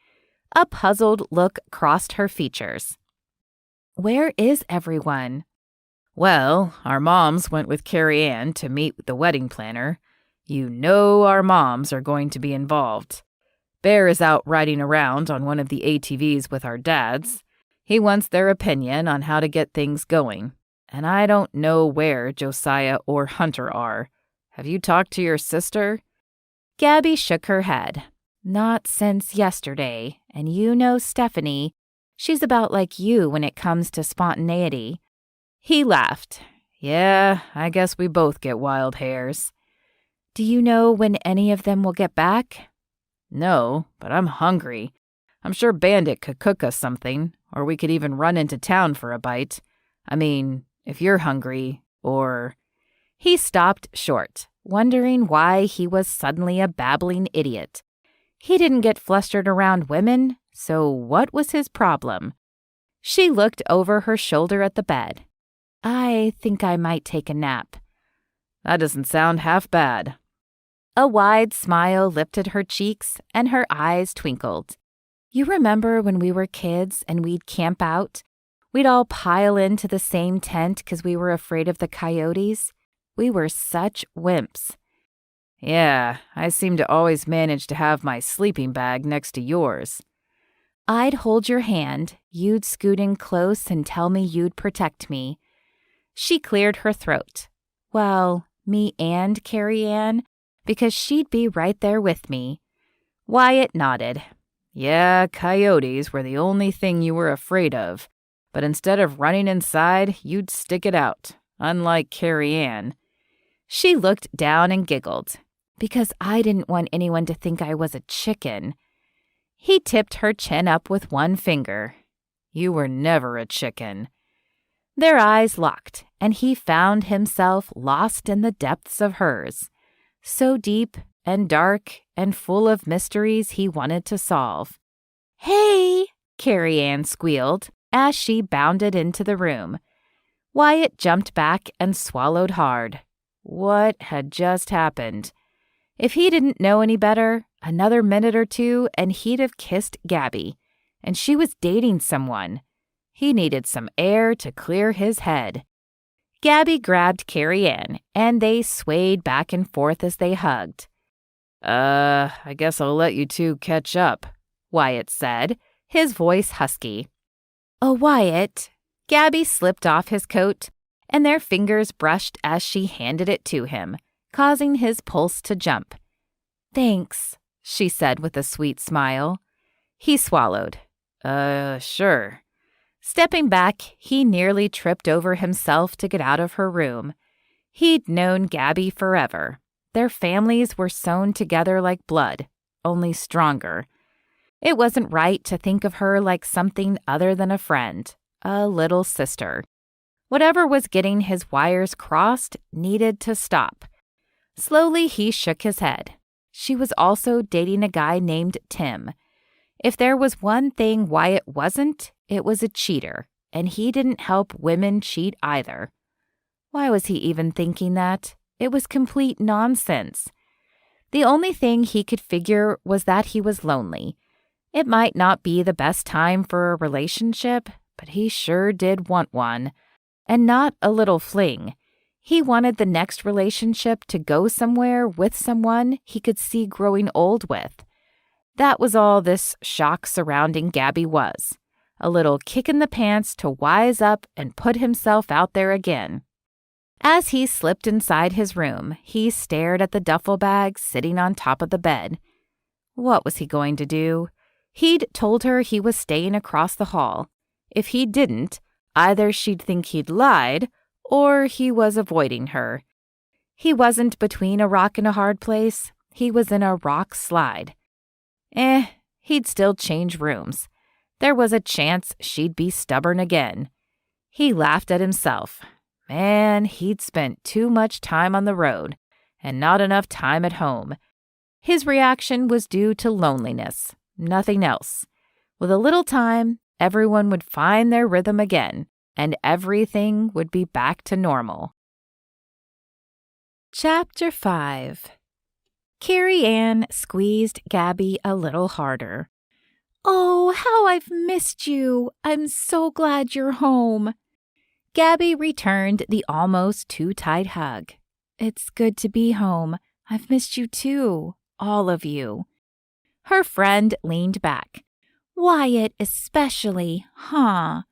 A puzzled look crossed her features. Where is everyone? Well, our moms went with Carrie Ann to meet the wedding planner. You know our moms are going to be involved. Bear is out riding around on one of the ATVs with our dads. He wants their opinion on how to get things going. And I don't know where Josiah or Hunter are. Have you talked to your sister? Gabby shook her head. Not since yesterday, and you know Stephanie. She's about like you when it comes to spontaneity. He laughed. Yeah, I guess we both get wild hairs. Do you know when any of them will get back? No, but I'm hungry. I'm sure Bandit could cook us something, or we could even run into town for a bite. If you're hungry, or... He stopped short, wondering why he was suddenly a babbling idiot. He didn't get flustered around women, so what was his problem? She looked over her shoulder at the bed. I think I might take a nap. That doesn't sound half bad. A wide smile lifted her cheeks and her eyes twinkled. You remember when we were kids and we'd camp out? We'd all pile into the same tent because we were afraid of the coyotes. We were such wimps. Yeah, I seem to always manage to have my sleeping bag next to yours. I'd hold your hand, you'd scoot in close and tell me you'd protect me. She cleared her throat. Well, me and Carrie Ann, because she'd be right there with me. Wyatt nodded. Yeah, coyotes were the only thing you were afraid of, but instead of running inside, you'd stick it out, unlike Carrie Ann. She looked down and giggled, because I didn't want anyone to think I was a chicken. He tipped her chin up with one finger. You were never a chicken. Their eyes locked, and he found himself lost in the depths of hers, so deep and dark and full of mysteries he wanted to solve. "Hey!" Carrie Ann squealed as she bounded into the room. Wyatt jumped back and swallowed hard. What had just happened? If he didn't know any better, another minute or two and he'd have kissed Gabby, and she was dating someone. He needed some air to clear his head. Gabby grabbed Carrie Ann, and they swayed back and forth as they hugged. I guess I'll let you two catch up, Wyatt said, his voice husky. "Oh, Wyatt." Gabby slipped off his coat, and their fingers brushed as she handed it to him, causing his pulse to jump. "Thanks," she said with a sweet smile. He swallowed. Sure." Stepping back, he nearly tripped over himself to get out of her room. He'd known Gabby forever. Their families were sewn together like blood, only stronger. It wasn't right to think of her like something other than a friend, a little sister. Whatever was getting his wires crossed needed to stop. Slowly, he shook his head. She was also dating a guy named Tim. If there was one thing Wyatt wasn't, it was a cheater, and he didn't help women cheat either. Why was he even thinking that? It was complete nonsense. The only thing he could figure was that he was lonely. It might not be the best time for a relationship, but he sure did want one. And not a little fling. He wanted the next relationship to go somewhere with someone he could see growing old with. That was all this shock surrounding Gabby was. A little kick in the pants to wise up and put himself out there again. As he slipped inside his room, he stared at the duffel bag sitting on top of the bed. What was he going to do? He'd told her he was staying across the hall. If he didn't, either she'd think he'd lied, or he was avoiding her. He wasn't between a rock and a hard place. He was in a rock slide. He'd still change rooms. There was a chance she'd be stubborn again. He laughed at himself. Man, he'd spent too much time on the road, and not enough time at home. His reaction was due to loneliness, nothing else. With a little time, everyone would find their rhythm again, and everything would be back to normal. Chapter 5. Carrie Ann squeezed Gabby a little harder. "Oh, how I've missed you! I'm so glad you're home." Gabby returned the almost too tight hug. "It's good to be home. I've missed you too, all of you." Her friend leaned back. "Wyatt especially, huh?"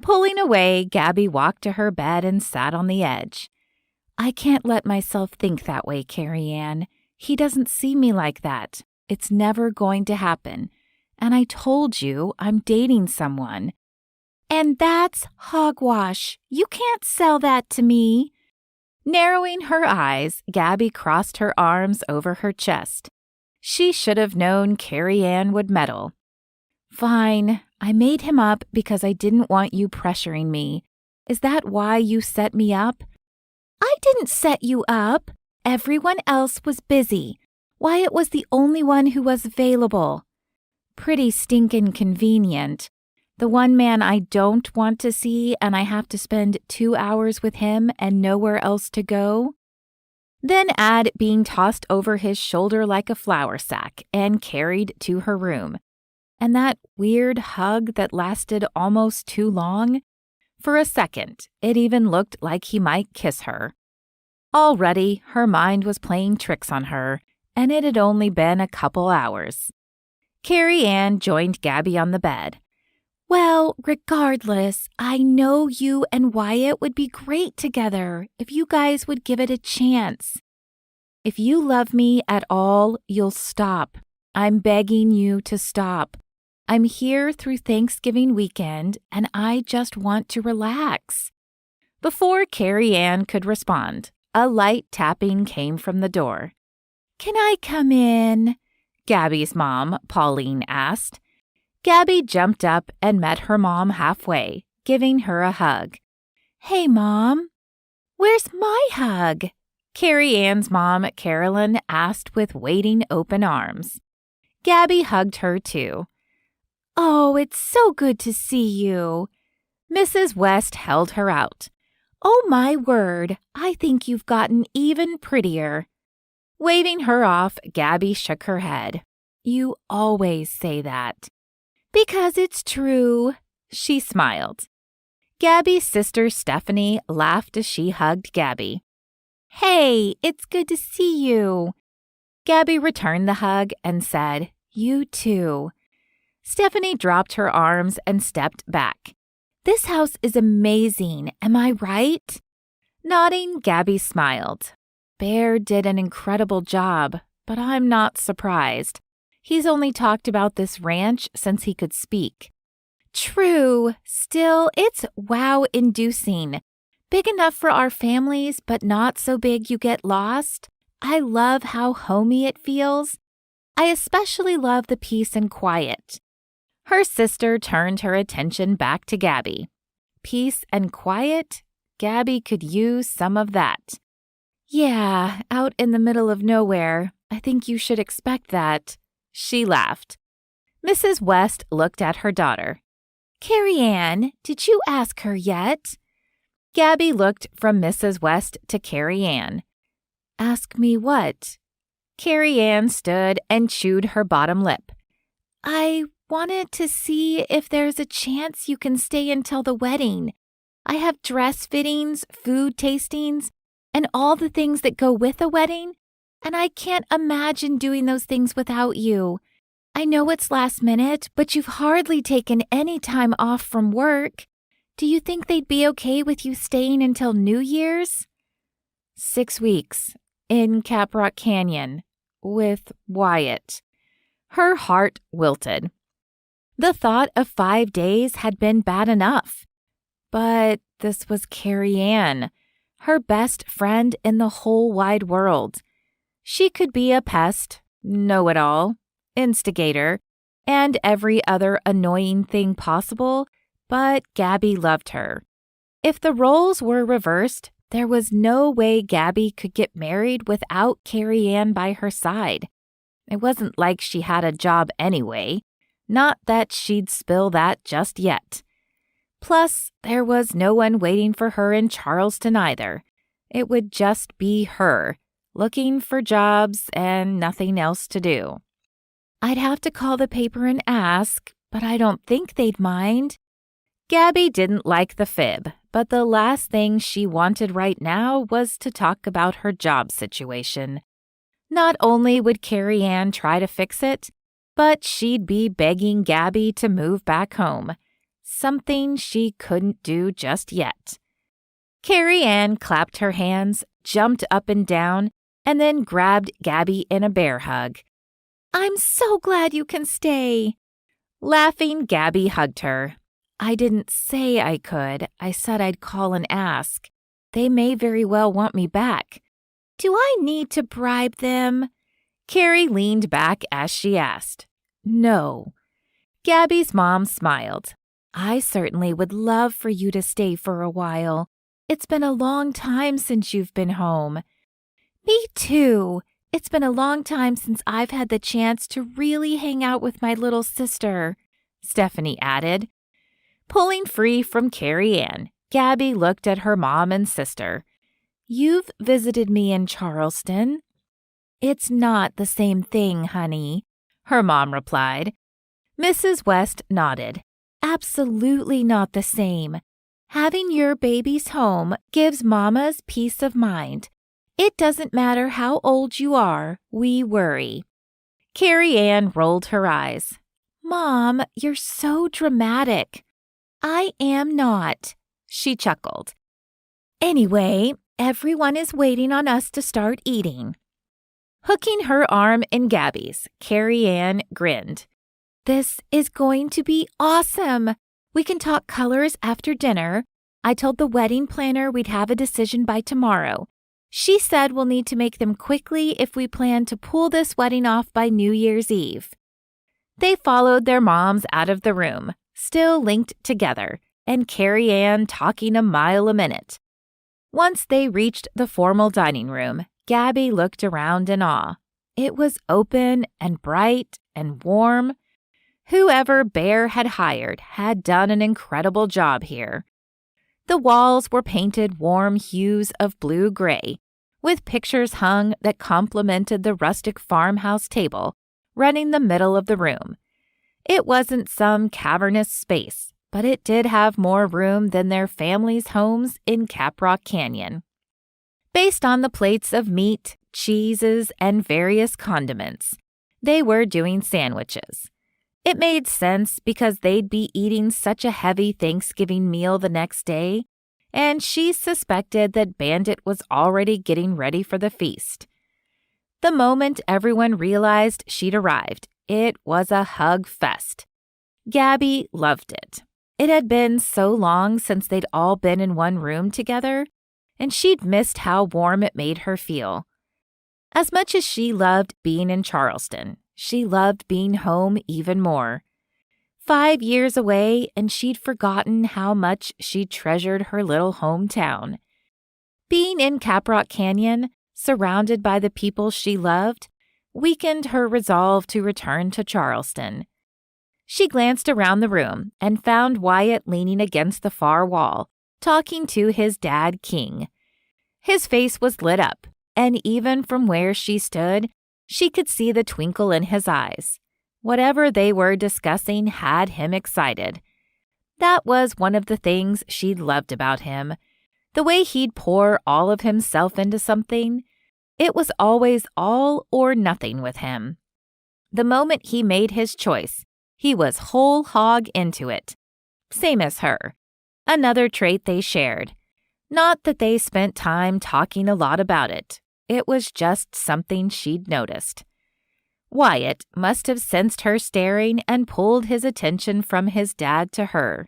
Pulling away, Gabby walked to her bed and sat on the edge. "I can't let myself think that way, Carrie Ann. He doesn't see me like that. It's never going to happen. And I told you I'm dating someone." "And that's hogwash. You can't sell that to me." Narrowing her eyes, Gabby crossed her arms over her chest. She should have known Carrie Ann would meddle. "Fine. I made him up because I didn't want you pressuring me. Is that why you set me up?" "I didn't set you up. Everyone else was busy. Wyatt was the only one who was available." "Pretty stinkin' convenient. The one man I don't want to see, and I have to spend 2 hours with him and nowhere else to go." Then add being tossed over his shoulder like a flour sack and carried to her room. And that weird hug that lasted almost too long. For a second, it even looked like he might kiss her. Already, her mind was playing tricks on her, and it had only been a couple hours. Carrie Ann joined Gabby on the bed. Well, regardless, I know you and Wyatt would be great together if you guys would give it a chance. If you love me at all, you'll stop. I'm begging you to stop. I'm here through Thanksgiving weekend, and I just want to relax. Before Carrie Ann could respond, a light tapping came from the door. Can I come in? Gabby's mom, Pauline, asked. Gabby jumped up and met her mom halfway, giving her a hug. Hey, Mom. Where's my hug? Carrie Ann's mom, Carolyn, asked with waiting open arms. Gabby hugged her too. Oh, it's so good to see you. Mrs. West held her out. Oh, my word, I think you've gotten even prettier. Waving her off, Gabby shook her head. You always say that. Because it's true, she smiled. Gabby's sister Stephanie laughed as she hugged Gabby. Hey, it's good to see you. Gabby returned the hug and said, You too. Stephanie dropped her arms and stepped back. This house is amazing, am I right? Nodding, Gabby smiled. Bear did an incredible job, but I'm not surprised. He's only talked about this ranch since he could speak. True. Still, it's wow-inducing. Big enough for our families, but not so big you get lost. I love how homey it feels. I especially love the peace and quiet. Her sister turned her attention back to Gabby. Peace and quiet? Gabby could use some of that. Yeah, out in the middle of nowhere. I think you should expect that. She laughed. Mrs. West looked at her daughter. Carrie Ann, did you ask her yet? Gabby looked from Mrs. West to Carrie Ann. Ask me what? Carrie Ann stood and chewed her bottom lip. I wanted to see if there's a chance you can stay until the wedding. I have dress fittings, food tastings, and all the things that go with a wedding, and I can't imagine doing those things without you. I know it's last minute, but you've hardly taken any time off from work. Do you think they'd be okay with you staying until New Year's? 6 weeks in Caprock Canyon with Wyatt. Her heart wilted. The thought of 5 days had been bad enough. But this was Carrie Ann, her best friend in the whole wide world. She could be a pest, know-it-all, instigator, and every other annoying thing possible, but Gabby loved her. If the roles were reversed, there was no way Gabby could get married without Carrie Ann by her side. It wasn't like she had a job anyway. Not that she'd spill that just yet. Plus, there was no one waiting for her in Charleston either. It would just be her, looking for jobs and nothing else to do. I'd have to call the paper and ask, but I don't think they'd mind. Gabby didn't like the fib, but the last thing she wanted right now was to talk about her job situation. Not only would Carrie Ann try to fix it, but she'd be begging Gabby to move back home, something she couldn't do just yet. Carrie Ann clapped her hands, jumped up and down, and then grabbed Gabby in a bear hug. I'm so glad you can stay. Laughing, Gabby hugged her. I didn't say I could. I said I'd call and ask. They may very well want me back. Do I need to bribe them? Carrie leaned back as she asked. No. Gabby's mom smiled. I certainly would love for you to stay for a while. It's been a long time since you've been home. Me too. It's been a long time since I've had the chance to really hang out with my little sister, Stephanie added. Pulling free from Carrie Ann, Gabby looked at her mom and sister. You've visited me in Charleston. It's not the same thing, honey, her mom replied. Mrs. West nodded. Absolutely not the same. Having your babies home gives mamas peace of mind. It doesn't matter how old you are, we worry. Carrie Ann rolled her eyes. Mom, you're so dramatic. I am not, she chuckled. Anyway, everyone is waiting on us to start eating. Hooking her arm in Gabby's, Carrie Ann grinned. This is going to be awesome. We can talk colors after dinner. I told the wedding planner we'd have a decision by tomorrow. She said we'll need to make them quickly if we plan to pull this wedding off by New Year's Eve. They followed their moms out of the room, still linked together, and Carrie Ann talking a mile a minute. Once they reached the formal dining room, Gabby looked around in awe. It was open and bright and warm. Whoever Bear had hired had done an incredible job here. The walls were painted warm hues of blue-gray, with pictures hung that complemented the rustic farmhouse table running the middle of the room. It wasn't some cavernous space, but it did have more room than their families' homes in Caprock Canyon. Based on the plates of meat, cheeses, and various condiments, they were doing sandwiches. It made sense because they'd be eating such a heavy Thanksgiving meal the next day, and she suspected that Bandit was already getting ready for the feast. The moment everyone realized she'd arrived, it was a hug fest. Gabby loved it. It had been so long since they'd all been in one room together, and she'd missed how warm it made her feel. As much as she loved being in Charleston, she loved being home even more. 5 years away, and she'd forgotten how much she treasured her little hometown. Being in Caprock Canyon, surrounded by the people she loved, weakened her resolve to return to Charleston. She glanced around the room and found Wyatt leaning against the far wall, talking to his dad, King. His face was lit up, and even from where she stood, she could see the twinkle in his eyes. Whatever they were discussing had him excited. That was one of the things she'd loved about him. The way he'd pour all of himself into something. It was always all or nothing with him. The moment he made his choice, he was whole hog into it. Same as her. Another trait they shared. Not that they spent time talking a lot about it. It was just something she'd noticed. Wyatt must have sensed her staring and pulled his attention from his dad to her.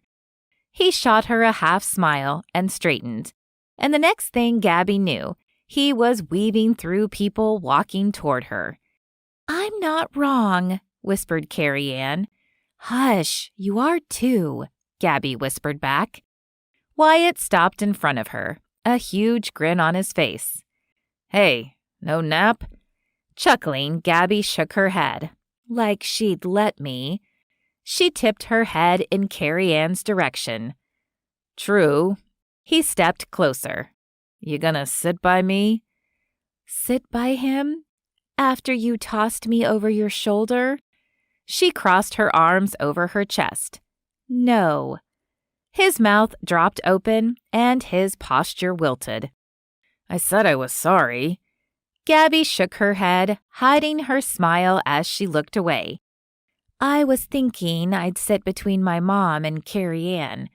He shot her a half smile and straightened, and the next thing Gabby knew, he was weaving through people walking toward her. "I'm not wrong," whispered Carrie Ann. "Hush, you are too," Gabby whispered back. Wyatt stopped in front of her, a huge grin on his face. "Hey, no nap?" Chuckling, Gabby shook her head. Like she'd let me. She tipped her head in Carrie Ann's direction. "True." He stepped closer. "You gonna sit by me?" "Sit by him? After you tossed me over your shoulder?" She crossed her arms over her chest. "No." His mouth dropped open, and his posture wilted. "I said I was sorry." Gabby shook her head, hiding her smile as she looked away. "I was thinking I'd sit between my mom and Carrie Ann.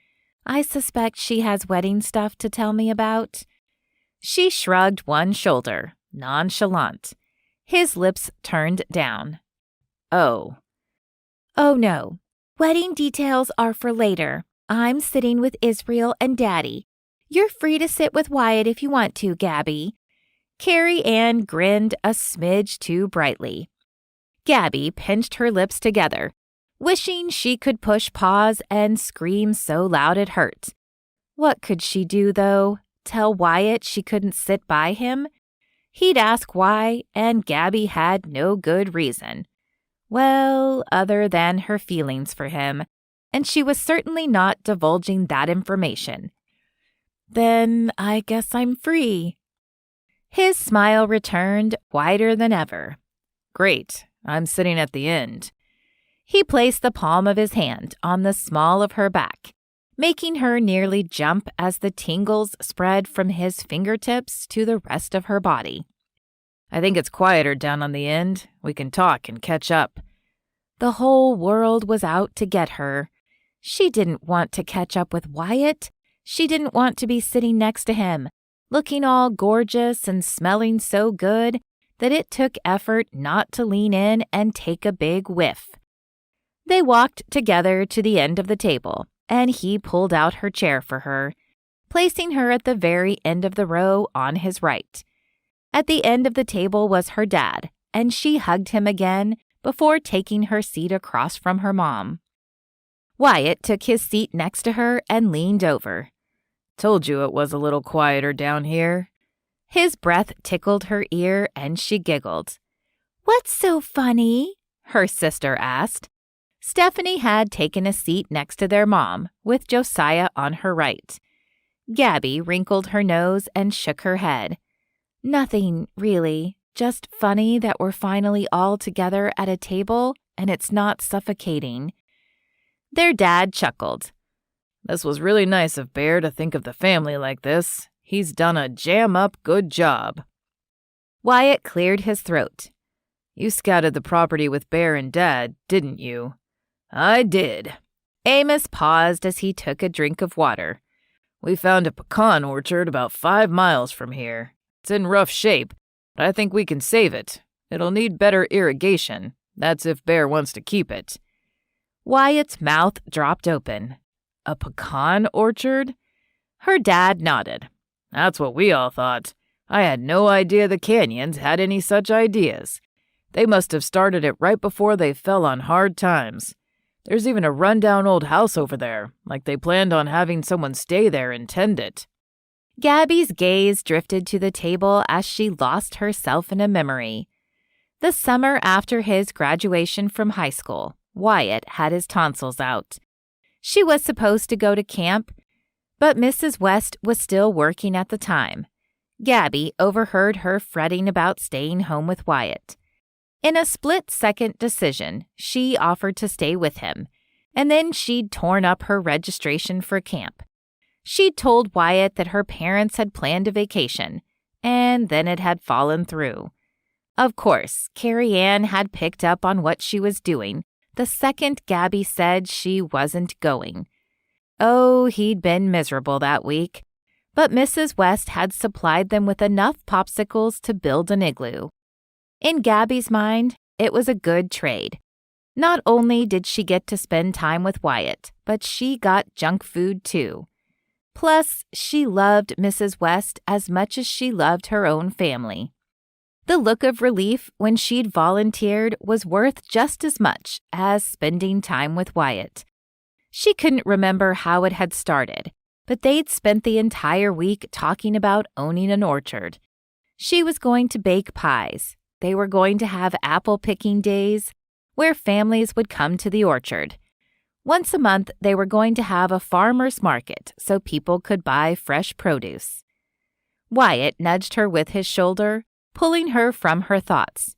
I suspect she has wedding stuff to tell me about." She shrugged one shoulder, nonchalant. His lips turned down. "Oh." "Oh, no. Wedding details are for later. I'm sitting with Israel and Daddy. You're free to sit with Wyatt if you want to, Gabby." Carrie Ann grinned a smidge too brightly. Gabby pinched her lips together, wishing she could push pause and scream so loud it hurt. What could she do, though? Tell Wyatt she couldn't sit by him? He'd ask why, and Gabby had no good reason. Well, other than her feelings for him, and she was certainly not divulging that information. "Then I guess I'm free." His smile returned, wider than ever. "Great, I'm sitting at the end." He placed the palm of his hand on the small of her back, making her nearly jump as the tingles spread from his fingertips to the rest of her body. I think it's quieter down on the end. We can talk and catch up. The whole world was out to get her. She didn't want to catch up with Wyatt. She didn't want to be sitting next to him, looking all gorgeous and smelling so good that it took effort not to lean in and take a big whiff. They walked together to the end of the table, and he pulled out her chair for her, placing her at the very end of the row on his right. At the end of the table was her dad, and she hugged him again before taking her seat across from her mom. Wyatt took his seat next to her and leaned over. Told you it was a little quieter down here. His breath tickled her ear and she giggled. "What's so funny?" her sister asked. Stephanie had taken a seat next to their mom, with Josiah on her right. Gabby wrinkled her nose and shook her head. "Nothing, really. Just funny that we're finally all together at a table and it's not suffocating." Their dad chuckled. This was really nice of Bear to think of the family like this. He's done a jam-up good job. Wyatt cleared his throat. You scouted the property with Bear and Dad, didn't you? I did. Amos paused as he took a drink of water. We found a pecan orchard about 5 miles from here. It's in rough shape, but I think we can save it. It'll need better irrigation. That's if Bear wants to keep it. Wyatt's mouth dropped open. A pecan orchard? Her dad nodded. That's what we all thought. I had no idea the Canyons had any such ideas. They must have started it right before they fell on hard times. There's even a rundown old house over there, like they planned on having someone stay there and tend it. Gabby's gaze drifted to the table as she lost herself in a memory. The summer after his graduation from high school, Wyatt had his tonsils out. She was supposed to go to camp, but Mrs. West was still working at the time. Gabby overheard her fretting about staying home with Wyatt. In a split-second decision, she offered to stay with him, and then she'd torn up her registration for camp. She'd told Wyatt that her parents had planned a vacation, and then it had fallen through. Of course, Carrie Ann had picked up on what she was doing the second Gabby said she wasn't going. Oh, he'd been miserable that week, but Mrs. West had supplied them with enough popsicles to build an igloo. In Gabby's mind, it was a good trade. Not only did she get to spend time with Wyatt, but she got junk food too. Plus, she loved Mrs. West as much as she loved her own family. The look of relief when she'd volunteered was worth just as much as spending time with Wyatt. She couldn't remember how it had started, but they'd spent the entire week talking about owning an orchard. She was going to bake pies. They were going to have apple picking days, where families would come to the orchard. Once a month, they were going to have a farmer's market so people could buy fresh produce. Wyatt nudged her with his shoulder, pulling her from her thoughts.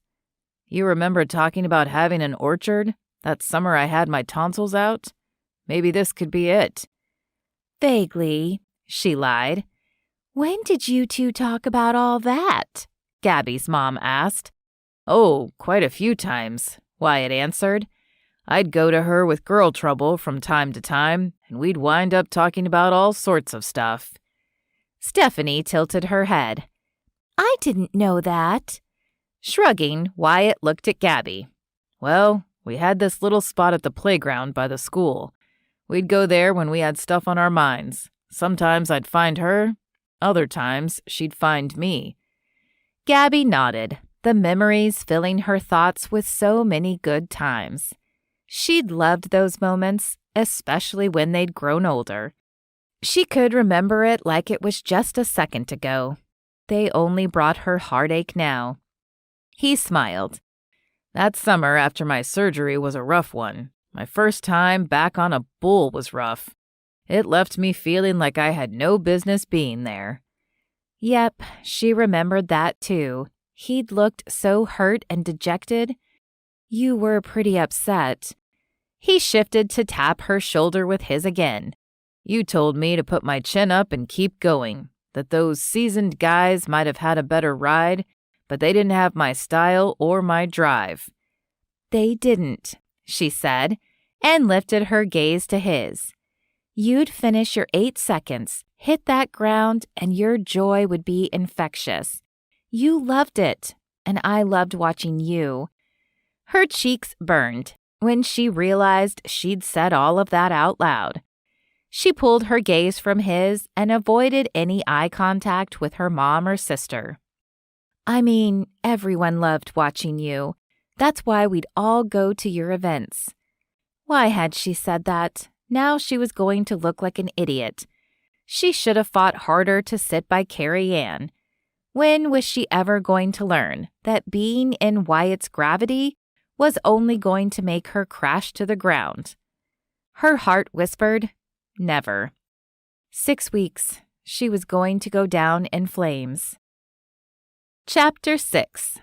You remember talking about having an orchard? That summer I had my tonsils out? Maybe this could be it. Vaguely, she lied. When did you two talk about all that? Gabby's mom asked. Oh, quite a few times, Wyatt answered. I'd go to her with girl trouble from time to time, and we'd wind up talking about all sorts of stuff. Stephanie tilted her head. I didn't know that. Shrugging, Wyatt looked at Gabby. Well, we had this little spot at the playground by the school. We'd go there when we had stuff on our minds. Sometimes I'd find her. Other times, she'd find me. Gabby nodded, the memories filling her thoughts with so many good times. She'd loved those moments, especially when they'd grown older. She could remember it like it was just a second ago. They only brought her heartache now. He smiled. That summer after my surgery was a rough one. My first time back on a bull was rough. It left me feeling like I had no business being there. Yep, she remembered that too. He'd looked so hurt and dejected. You were pretty upset. He shifted to tap her shoulder with his again. You told me to put my chin up and keep going, that those seasoned guys might have had a better ride, but they didn't have my style or my drive." "They didn't," she said, and lifted her gaze to his. "You'd finish your 8 seconds, hit that ground, and your joy would be infectious. You loved it, and I loved watching you." Her cheeks burned when she realized she'd said all of that out loud. She pulled her gaze from his and avoided any eye contact with her mom or sister. "I mean, everyone loved watching you. That's why we'd all go to your events." Why had she said that? Now she was going to look like an idiot. She should have fought harder to sit by Carrie Ann. When was she ever going to learn that being in Wyatt's gravity was only going to make her crash to the ground? Her heart whispered, never. 6 weeks, she was going to go down in flames. Chapter 6.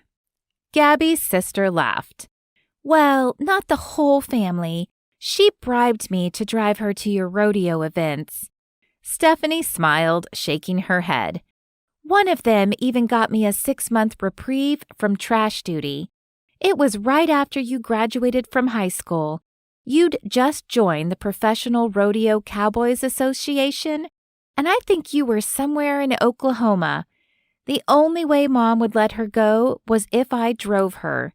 Gabby's sister laughed. "Well, not the whole family. She bribed me to drive her to your rodeo events." Stephanie smiled, shaking her head. "One of them even got me a 6-month reprieve from trash duty. It was right after you graduated from high school. You'd just joined the Professional Rodeo Cowboys Association, and I think you were somewhere in Oklahoma. The only way Mom would let her go was if I drove her.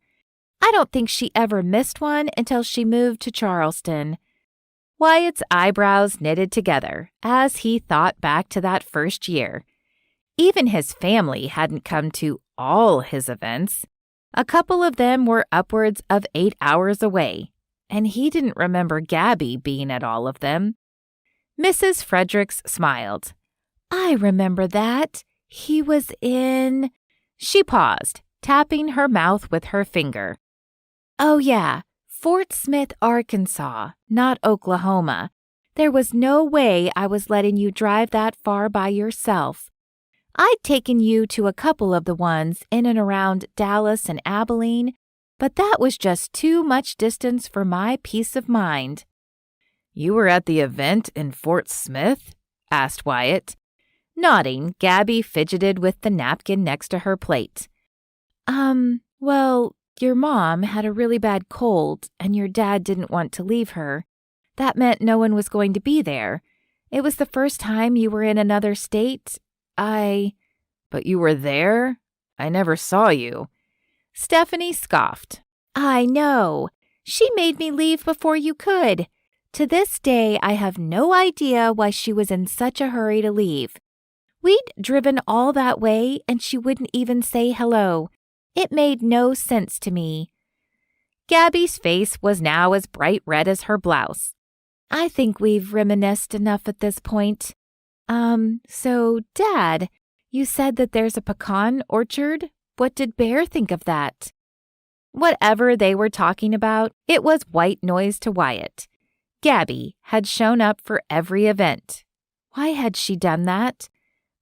I don't think she ever missed one until she moved to Charleston." Wyatt's eyebrows knitted together as he thought back to that first year. Even his family hadn't come to all his events. A couple of them were upwards of 8 hours away, and he didn't remember Gabby being at all of them. Mrs. Fredericks smiled. "I remember that. He was in—" She paused, tapping her mouth with her finger. "Oh yeah, Fort Smith, Arkansas, not Oklahoma. There was no way I was letting you drive that far by yourself. I'd taken you to a couple of the ones in and around Dallas and Abilene, but that was just too much distance for my peace of mind." "You were at the event in Fort Smith?" asked Wyatt. Nodding, Gabby fidgeted with the napkin next to her plate. Well, your mom had a really bad cold, and your dad didn't want to leave her. That meant no one was going to be there. It was the first time you were in another state. But you were there? I never saw you." Stephanie scoffed. "I know. She made me leave before you could. To this day, I have no idea why she was in such a hurry to leave. We'd driven all that way, and she wouldn't even say hello. It made no sense to me." Gabby's face was now as bright red as her blouse. "I think we've reminisced enough at this point. So, Dad, you said that there's a pecan orchard. What did Bear think of that?" Whatever they were talking about, it was white noise to Wyatt. Gabby had shown up for every event. Why had she done that?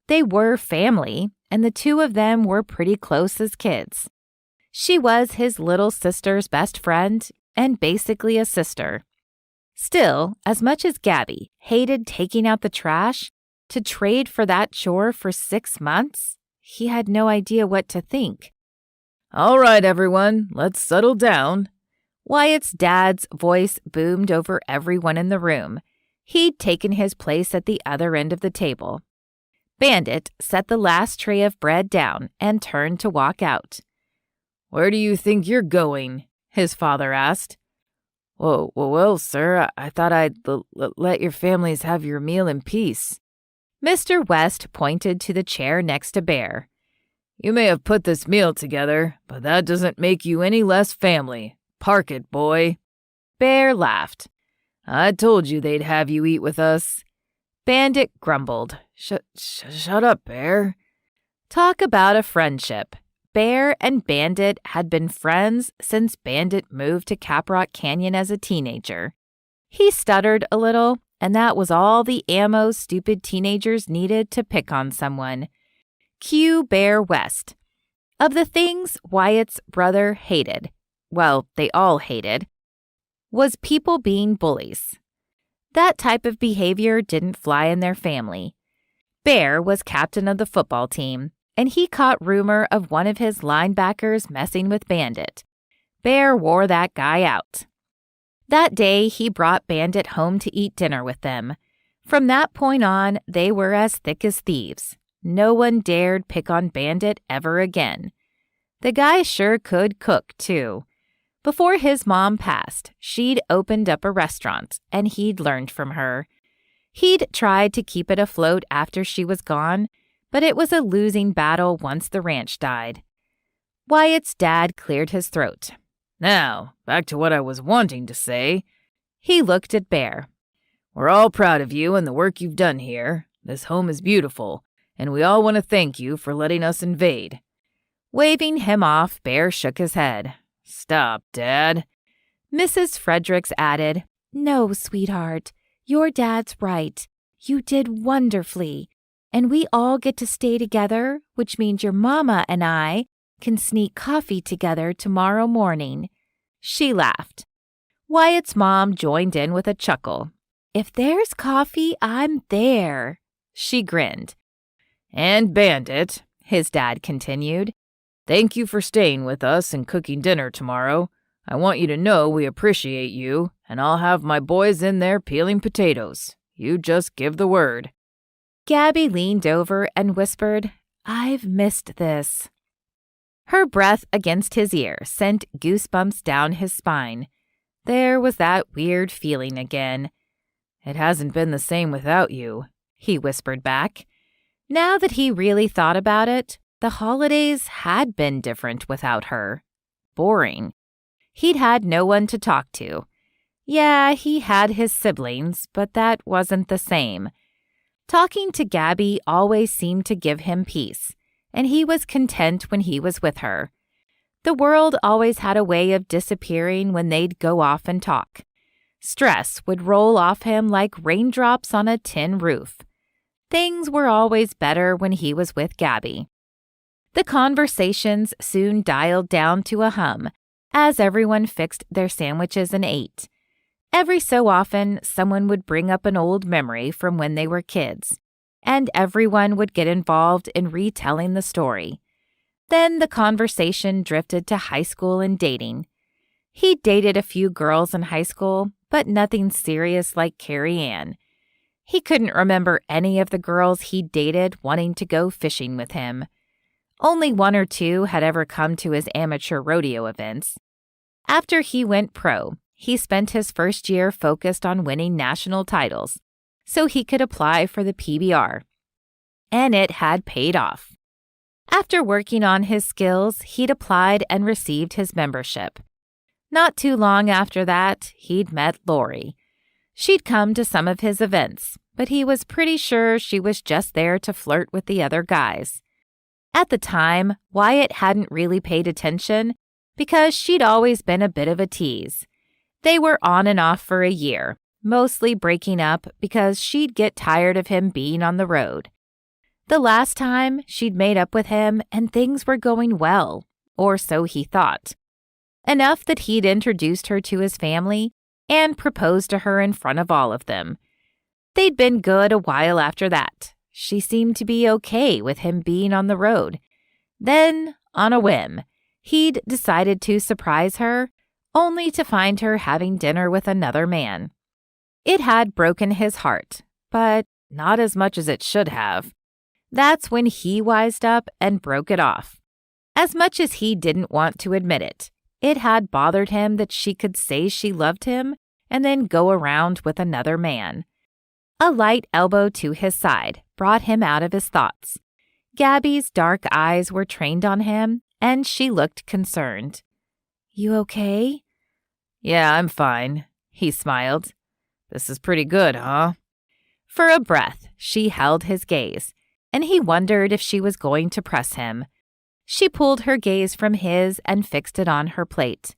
They were family, and the two of them were pretty close as kids. She was his little sister's best friend and basically a sister. Still, as much as Gabby hated taking out the trash, to trade for that chore for 6 months, he had no idea what to think. "All right, everyone, let's settle down." Wyatt's dad's voice boomed over everyone in the room. He'd taken his place at the other end of the table. Bandit set the last tray of bread down and turned to walk out. "Where do you think you're going?" his father asked. Well, sir, I thought I'd let your families have your meal in peace." Mr. West pointed to the chair next to Bear. "You may have put this meal together, but that doesn't make you any less family. Park it, boy." Bear laughed. "I told you they'd have you eat with us." Bandit grumbled. Shut up, Bear." Talk about a friendship. Bear and Bandit had been friends since Bandit moved to Caprock Canyon as a teenager. He stuttered a little, and that was all the ammo stupid teenagers needed to pick on someone. Cue Bear West. Of the things Wyatt's brother hated, well, they all hated, was people being bullies. That type of behavior didn't fly in their family. Bear was captain of the football team, and he caught rumor of one of his linebackers messing with Bandit. Bear wore that guy out. That day, he brought Bandit home to eat dinner with them. From that point on, they were as thick as thieves. No one dared pick on Bandit ever again. The guy sure could cook, too. Before his mom passed, she'd opened up a restaurant, and he'd learned from her. He'd tried to keep it afloat after she was gone, but it was a losing battle once the ranch died. Wyatt's dad cleared his throat. Now, back to what I was wanting to say. He looked at Bear. We're all proud of you and the work you've done here. This home is beautiful, and we all want to thank you for letting us invade. Waving him off, Bear shook his head. Stop, Dad. Mrs. Fredericks added, No, sweetheart, your dad's right. You did wonderfully. And we all get to stay together, which means your mama and I can sneak coffee together tomorrow morning. She laughed. Wyatt's mom joined in with a chuckle. If there's coffee, I'm there. She grinned. And Bandit, his dad continued, thank you for staying with us and cooking dinner tomorrow. I want you to know we appreciate you, and I'll have my boys in there peeling potatoes. You just give the word. Gabby leaned over and whispered, I've missed this. Her breath against his ear sent goosebumps down his spine. There was that weird feeling again. It hasn't been the same without you, he whispered back. Now that he really thought about it, the holidays had been different without her. Boring. He'd had no one to talk to. Yeah, he had his siblings, but that wasn't the same. Talking to Gabby always seemed to give him peace, and he was content when he was with her. The world always had a way of disappearing when they'd go off and talk. Stress would roll off him like raindrops on a tin roof. Things were always better when he was with Gabby. The conversations soon dialed down to a hum as everyone fixed their sandwiches and ate. Every so often, someone would bring up an old memory from when they were kids, and everyone would get involved in retelling the story. Then the conversation drifted to high school and dating. He dated a few girls in high school, but nothing serious like Carrie Ann. He couldn't remember any of the girls he'd dated wanting to go fishing with him. Only one or two had ever come to his amateur rodeo events. After he went pro, he spent his first year focused on winning national titles, so he could apply for the PBR. And it had paid off. After working on his skills, he'd applied and received his membership. Not too long after that, he'd met Lori. She'd come to some of his events, but he was pretty sure she was just there to flirt with the other guys. At the time, Wyatt hadn't really paid attention because she'd always been a bit of a tease. They were on and off for a year, mostly breaking up because she'd get tired of him being on the road. The last time, she'd made up with him and things were going well, or so he thought. Enough that he'd introduced her to his family and proposed to her in front of all of them. They'd been good a while after that. She seemed to be okay with him being on the road. Then, on a whim, he'd decided to surprise her, only to find her having dinner with another man. It had broken his heart, but not as much as it should have. That's when he wised up and broke it off. As much as he didn't want to admit it, it had bothered him that she could say she loved him and then go around with another man. A light elbow to his side brought him out of his thoughts. Gabby's dark eyes were trained on him, and she looked concerned. "You okay?" "Yeah, I'm fine," he smiled. "This is pretty good, huh?" For a breath, she held his gaze, and he wondered if she was going to press him. She pulled her gaze from his and fixed it on her plate.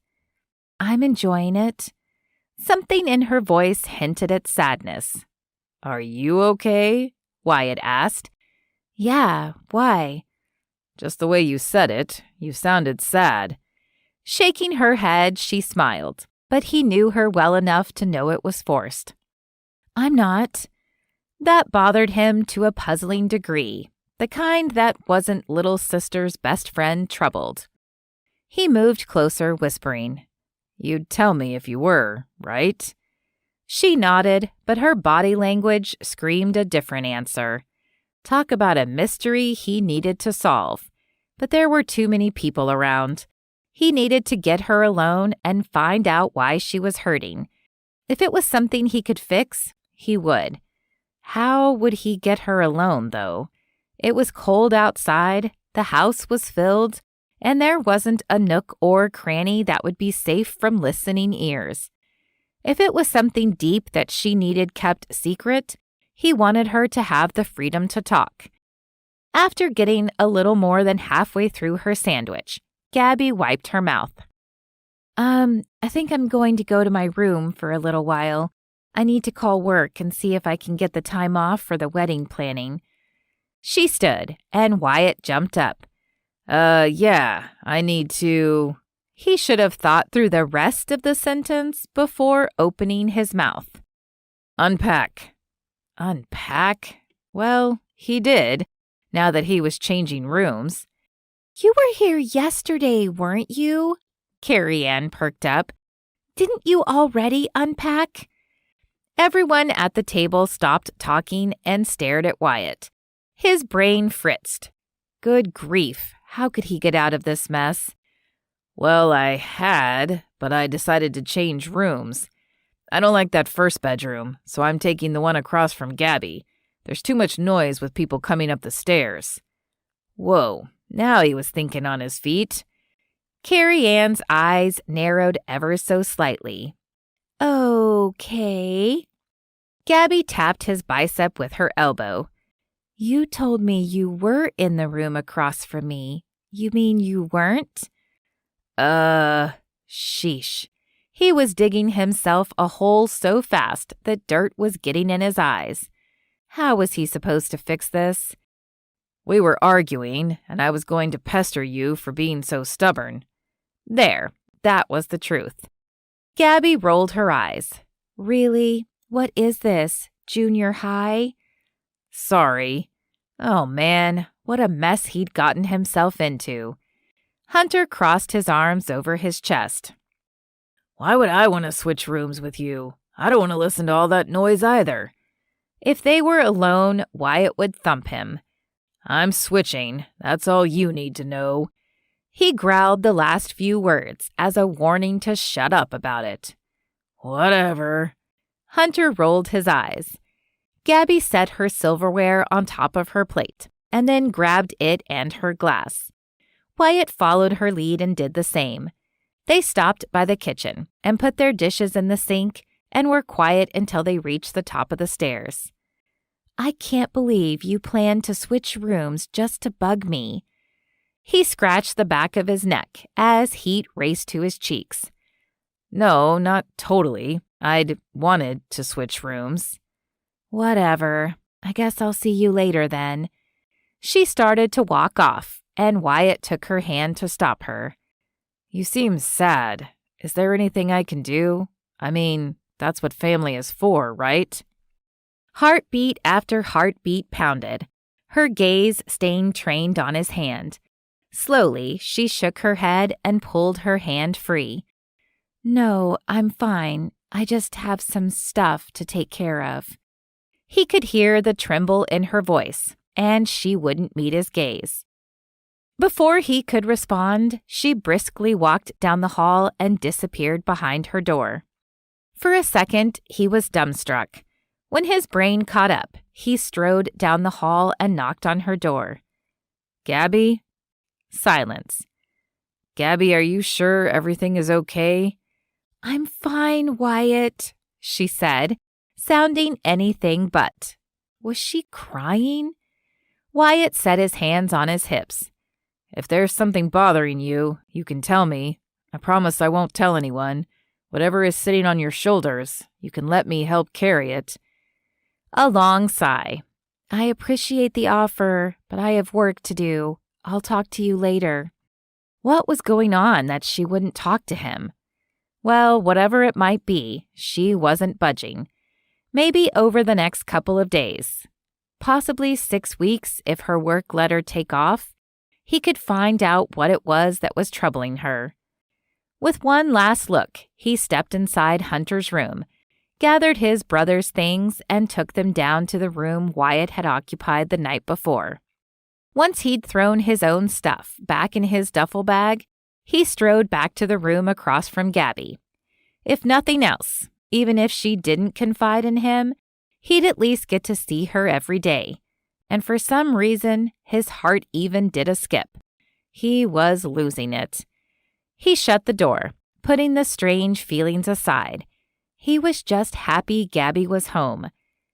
"I'm enjoying it." Something in her voice hinted at sadness. "Are you okay?" Wyatt asked. "Yeah, why?" "Just the way you said it, you sounded sad." Shaking her head, she smiled, but he knew her well enough to know it was forced. I'm not. That bothered him to a puzzling degree, the kind that wasn't little sister's best friend troubled. He moved closer, whispering, You'd tell me if you were, right? She nodded, but her body language screamed a different answer. Talk about a mystery he needed to solve. But there were too many people around. He needed to get her alone and find out why she was hurting. If it was something he could fix, he would. How would he get her alone, though? It was cold outside, the house was filled, and there wasn't a nook or cranny that would be safe from listening ears. If it was something deep that she needed kept secret, he wanted her to have the freedom to talk. After getting a little more than halfway through her sandwich, Gabby wiped her mouth. I think I'm going to go to my room for a little while. I need to call work and see if I can get the time off for the wedding planning. She stood, and Wyatt jumped up. Yeah, I need to... He should have thought through the rest of the sentence before opening his mouth. Unpack. Unpack? Well, he did, now that he was changing rooms. You were here yesterday, weren't you? Carrie Ann perked up. Didn't you already unpack? Everyone at the table stopped talking and stared at Wyatt. His brain fritzed. Good grief, how could he get out of this mess? Well, I had, but I decided to change rooms. I don't like that first bedroom, so I'm taking the one across from Gabby. There's too much noise with people coming up the stairs. Whoa, now he was thinking on his feet. Carrie Ann's eyes narrowed ever so slightly. Okay. Gabby tapped his bicep with her elbow. You told me you were in the room across from me. You mean you weren't? Sheesh. He was digging himself a hole so fast that dirt was getting in his eyes. How was he supposed to fix this? We were arguing, and I was going to pester you for being so stubborn. There, that was the truth. Gabby rolled her eyes. Really? What is this? Junior high? Sorry. Oh man, what a mess he'd gotten himself into. Hunter crossed his arms over his chest. Why would I want to switch rooms with you? I don't want to listen to all that noise either. If they were alone, Wyatt would thump him. I'm switching. That's all you need to know. He growled the last few words as a warning to shut up about it. Whatever. Hunter rolled his eyes. Gabby set her silverware on top of her plate and then grabbed it and her glass. Wyatt followed her lead and did the same. They stopped by the kitchen and put their dishes in the sink and were quiet until they reached the top of the stairs. I can't believe you planned to switch rooms just to bug me. He scratched the back of his neck as heat raced to his cheeks. No, not totally. I'd wanted to switch rooms. Whatever. I guess I'll see you later then. She started to walk off, and Wyatt took her hand to stop her. You seem sad. Is there anything I can do? I mean, that's what family is for, right? Heartbeat after heartbeat pounded, her gaze staying trained on his hand. Slowly, she shook her head and pulled her hand free. No, I'm fine. I just have some stuff to take care of. He could hear the tremble in her voice, and she wouldn't meet his gaze. Before he could respond, she briskly walked down the hall and disappeared behind her door. For a second, he was dumbstruck. When his brain caught up, he strode down the hall and knocked on her door. Gabby? Silence. Gabby, are you sure everything is okay? I'm fine, Wyatt, she said, sounding anything but. Was she crying? Wyatt set his hands on his hips. If there's something bothering you, you can tell me. I promise I won't tell anyone. Whatever is sitting on your shoulders, you can let me help carry it. A long sigh. I appreciate the offer, but I have work to do. I'll talk to you later. What was going on that she wouldn't talk to him? Well, whatever it might be, she wasn't budging. Maybe over the next couple of days. Possibly 6 weeks if her work let her take off. He could find out what it was that was troubling her. With one last look, he stepped inside Hunter's room, gathered his brother's things, and took them down to the room Wyatt had occupied the night before. Once he'd thrown his own stuff back in his duffel bag, he strode back to the room across from Gabby. If nothing else, even if she didn't confide in him, he'd at least get to see her every day. And for some reason, his heart even did a skip. He was losing it. He shut the door, putting the strange feelings aside. He was just happy Gabby was home.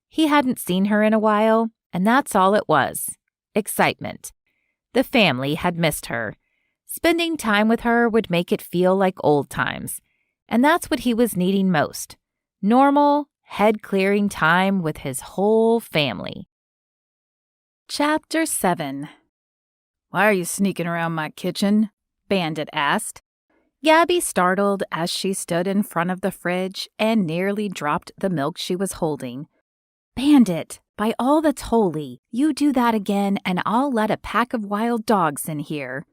He hadn't seen her in a while, and that's all it was. Excitement. The family had missed her. Spending time with her would make it feel like old times, and that's what he was needing most. Normal, head-clearing time with his whole family. Chapter 7. "Why are you sneaking around my kitchen?" Bandit asked. Gabby startled as she stood in front of the fridge and nearly dropped the milk she was holding. "Bandit, by all that's holy, you do that again and I'll let a pack of wild dogs in here."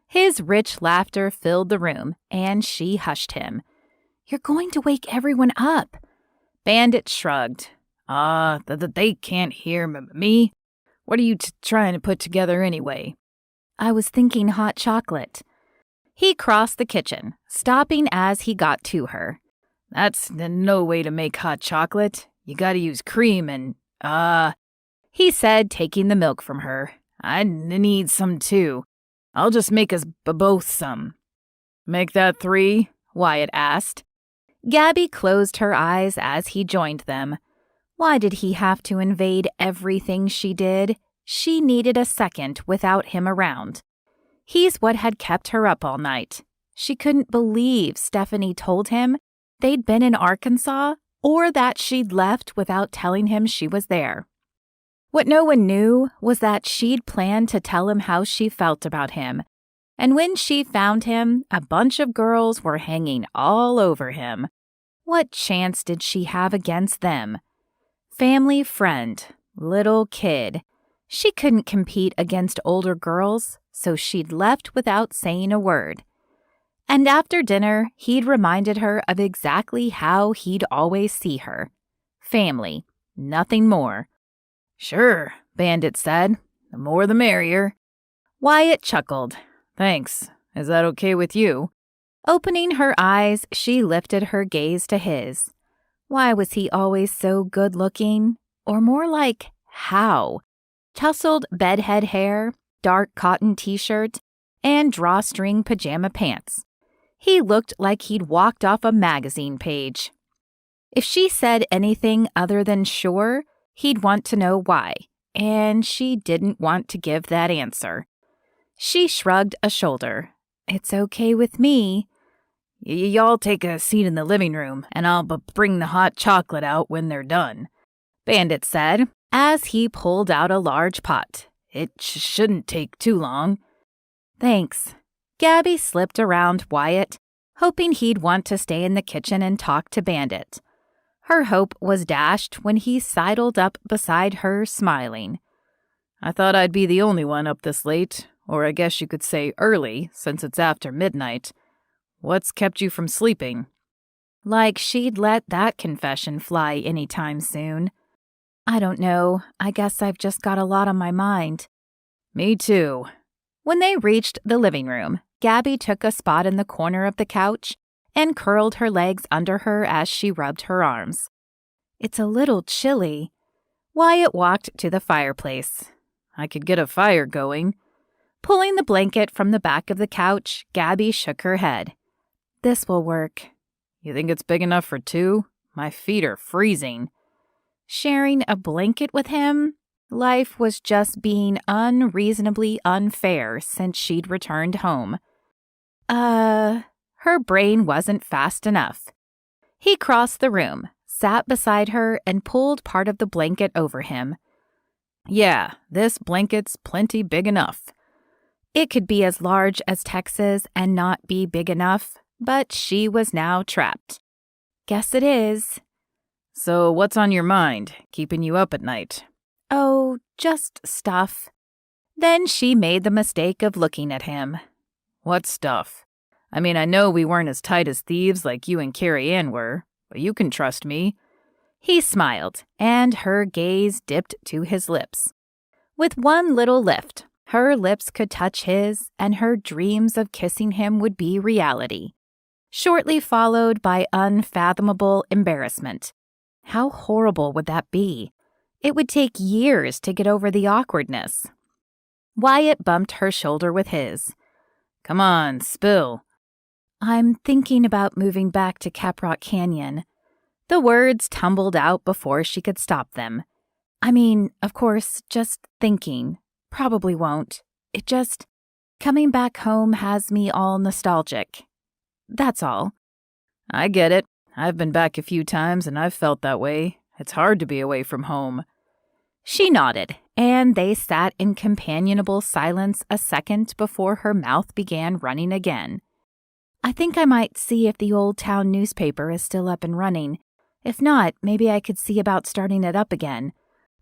His rich laughter filled the room, and she hushed him. "You're going to wake everyone up." Bandit shrugged. They can't hear me. What are you trying to put together anyway?" "I was thinking hot chocolate." He crossed the kitchen, stopping as he got to her. "That's no way to make hot chocolate. You gotta use cream and, he said, taking the milk from her. "I need some too. I'll just make us both some." "Make that 3? Wyatt asked. Gabby closed her eyes as he joined them. Why did he have to invade everything she did? She needed a second without him around. He's what had kept her up all night. She couldn't believe Stephanie told him they'd been in Arkansas, or that she'd left without telling him she was there. What no one knew was that she'd planned to tell him how she felt about him, and when she found him, a bunch of girls were hanging all over him. What chance did she have against them? Family friend, little kid. She couldn't compete against older girls, so she'd left without saying a word. And after dinner, he'd reminded her of exactly how he'd always see her. Family, nothing more. "Sure," Bandit said. "The more the merrier." Wyatt chuckled. "Thanks. Is that okay with you?" Opening her eyes, she lifted her gaze to his. Why was he always so good-looking? Or more like, how? Tousled bedhead hair, dark cotton t-shirt, and drawstring pajama pants. He looked like he'd walked off a magazine page. If she said anything other than sure, he'd want to know why, and she didn't want to give that answer. She shrugged a shoulder. "It's okay with me." "Y'all take a seat in the living room, and I'll bring the hot chocolate out when they're done," Bandit said, as he pulled out a large pot. "It shouldn't take too long." "Thanks." Gabby slipped around Wyatt, hoping he'd want to stay in the kitchen and talk to Bandit. Her hope was dashed when he sidled up beside her, smiling. "I thought I'd be the only one up this late, or I guess you could say early, since it's after midnight. What's kept you from sleeping?" Like she'd let that confession fly any time soon. "I don't know. I guess I've just got a lot on my mind." "Me too." When they reached the living room, Gabby took a spot in the corner of the couch and curled her legs under her as she rubbed her arms. "It's a little chilly." Wyatt walked to the fireplace. "I could get a fire going." Pulling the blanket from the back of the couch, Gabby shook her head. "This will work." "You think it's big enough for 2? My feet are freezing." Sharing a blanket with him? Life was just being unreasonably unfair since she'd returned home. Her brain wasn't fast enough. He crossed the room, sat beside her, and pulled part of the blanket over him. "Yeah, this blanket's plenty big enough." It could be as large as Texas and not be big enough, but she was now trapped. "Guess it is." So what's on your mind, keeping you up at night? Oh, just stuff. Then she made the mistake of looking at him. What stuff? I mean, I know we weren't as tight as thieves like you and Carrie Ann were, but you can trust me. He smiled, and her gaze dipped to his lips. With one little lift, her lips could touch his, and her dreams of kissing him would be reality, shortly followed by unfathomable embarrassment. How horrible would that be? It would take years to get over the awkwardness. Wyatt bumped her shoulder with his. Come on, spill. I'm thinking about moving back to Caprock Canyon. The words tumbled out before she could stop them. I mean, of course, just thinking. Probably won't. Coming back home has me all nostalgic. That's all. I get it. I've been back a few times and I've felt that way. It's hard to be away from home. She nodded, and they sat in companionable silence a second before her mouth began running again. I think I might see if the old town newspaper is still up and running. If not, maybe I could see about starting it up again.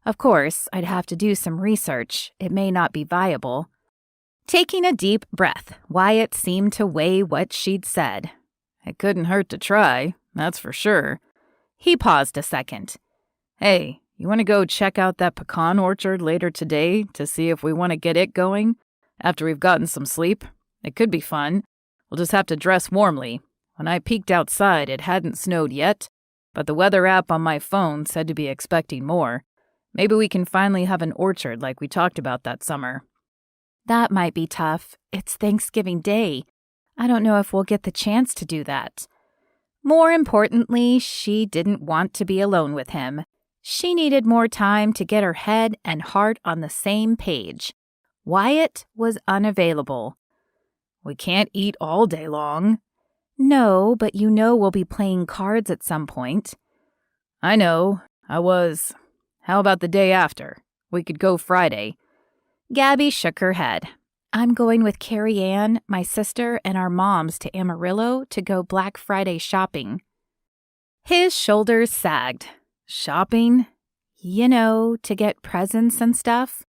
Of course, I'd have to do some research. It may not be viable. Taking a deep breath, Wyatt seemed to weigh what she'd said. It couldn't hurt to try, that's for sure. He paused a second. Hey, you want to go check out that pecan orchard later today to see if we want to get it going after we've gotten some sleep? It could be fun. We'll just have to dress warmly. When I peeked outside, it hadn't snowed yet, but the weather app on my phone said to be expecting more. Maybe we can finally have an orchard like we talked about that summer. That might be tough. It's Thanksgiving Day. I don't know if we'll get the chance to do that. More importantly, she didn't want to be alone with him. She needed more time to get her head and heart on the same page. Wyatt was unavailable. We can't eat all day long. No, but you know we'll be playing cards at some point. I know. How about the day after? We could go Friday. Gabby shook her head. I'm going with Carrie Ann, my sister, and our moms to Amarillo to go Black Friday shopping. His shoulders sagged. Shopping? You know, to get presents and stuff.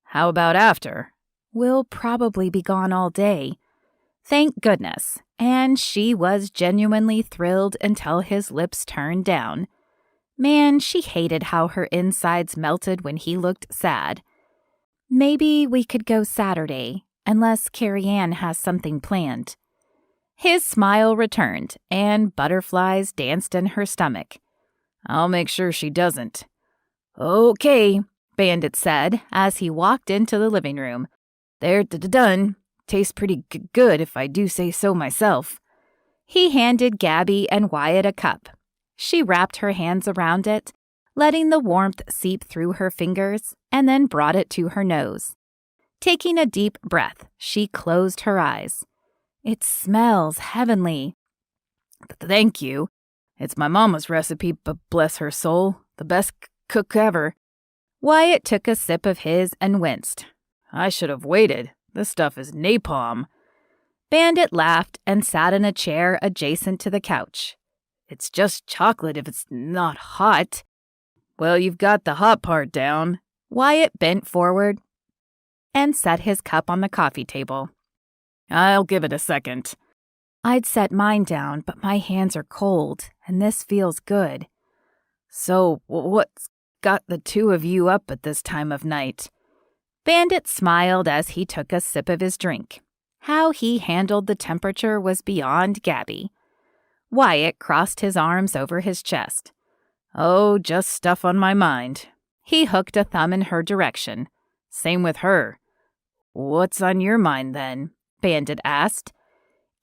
How about after? We'll probably be gone all day. Thank goodness. And she was genuinely thrilled until his lips turned down. Man, she hated how her insides melted when he looked sad. Maybe we could go Saturday, unless Carrie Ann has something planned. His smile returned, and butterflies danced in her stomach. I'll make sure she doesn't. Okay, Bandit said as he walked into the living room. They're done. Tastes pretty good if I do say so myself. He handed Gabby and Wyatt a cup. She wrapped her hands around it, letting the warmth seep through her fingers, and then brought it to her nose. Taking a deep breath, she closed her eyes. It smells heavenly. Thank you. It's my mama's recipe, but bless her soul, the best cook ever. Wyatt took a sip of his and winced. I should have waited. This stuff is napalm. Bandit laughed and sat in a chair adjacent to the couch. It's just chocolate if it's not hot. Well, you've got the hot part down. Wyatt bent forward and set his cup on the coffee table. I'll give it a second. I'd set mine down, but my hands are cold, and this feels good. So, what's got the two of you up at this time of night? Bandit smiled as he took a sip of his drink. How he handled the temperature was beyond Gabby. Wyatt crossed his arms over his chest. Oh, just stuff on my mind. He hooked a thumb in her direction. Same with her. What's on your mind, then? Bandit asked.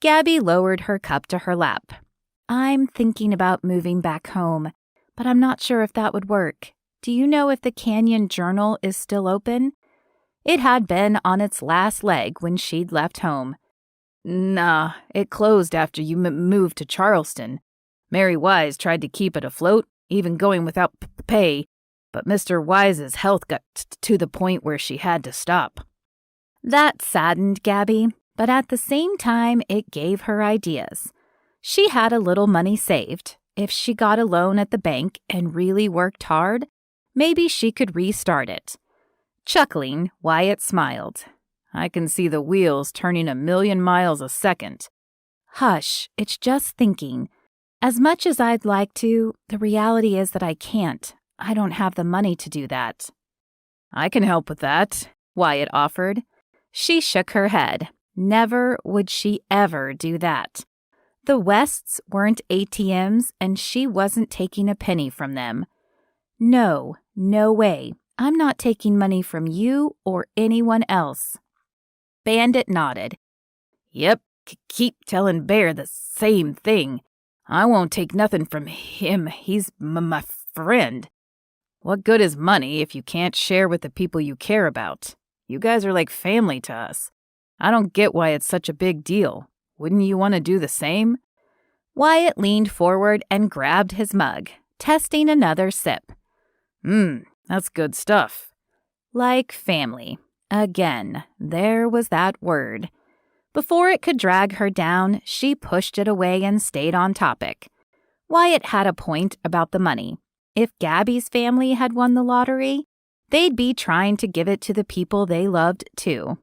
Gabby lowered her cup to her lap. I'm thinking about moving back home, but I'm not sure if that would work. Do you know if the Canyon Journal is still open? It had been on its last leg when she'd left home. Nah, it closed after you moved to Charleston. Mary Wise tried to keep it afloat, even going without pay, but Mr. Wise's health got to the point where she had to stop. That saddened Gabby, but at the same time it gave her ideas. She had a little money saved. if she got a loan at the bank and really worked hard, maybe she could restart it. Chuckling, Wyatt smiled. I can see the wheels turning 1,000,000 miles a second. Hush, it's just thinking. As much as I'd like to, the reality is that I can't. I don't have the money to do that. I can help with that, Wyatt offered. She shook her head. Never would she ever do that. The Wests weren't ATMs, and she wasn't taking a penny from them. No way. I'm not taking money from you or anyone else. Bandit nodded. Yep, keep telling Bear the same thing. I won't take nothing from him. He's my friend. What good is money if you can't share with the people you care about? You guys are like family to us. I don't get why it's such a big deal. Wouldn't you want to do the same? Wyatt leaned forward and grabbed his mug, testing another sip. That's good stuff. Like family. Again, there was that word. Before it could drag her down, she pushed it away and stayed on topic. Wyatt had a point about the money. If Gabby's family had won the lottery, they'd be trying to give it to the people they loved too.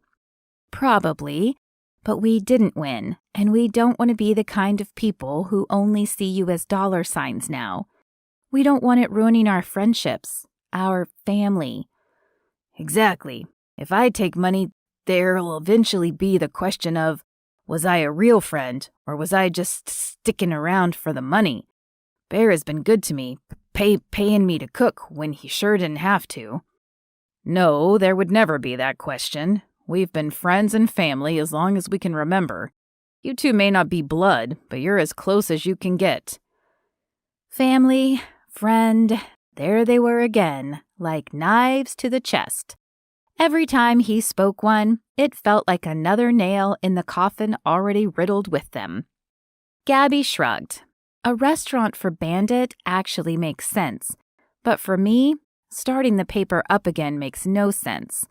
Probably, but we didn't win, and we don't want to be the kind of people who only see you as dollar signs now. We don't want it ruining our friendships, our family. Exactly. If I take money, there'll eventually be the question of, was I a real friend, or was I just sticking around for the money? Bear has been good to me, paying me to cook when he sure didn't have to. No, there would never be that question. We've been friends and family as long as we can remember. You two may not be blood, but you're as close as you can get. Family, friend, there they were again, like knives to the chest. Every time he spoke one, it felt like another nail in the coffin already riddled with them. Gabby shrugged. A restaurant for Bandit actually makes sense, but for me, starting the paper up again makes no sense,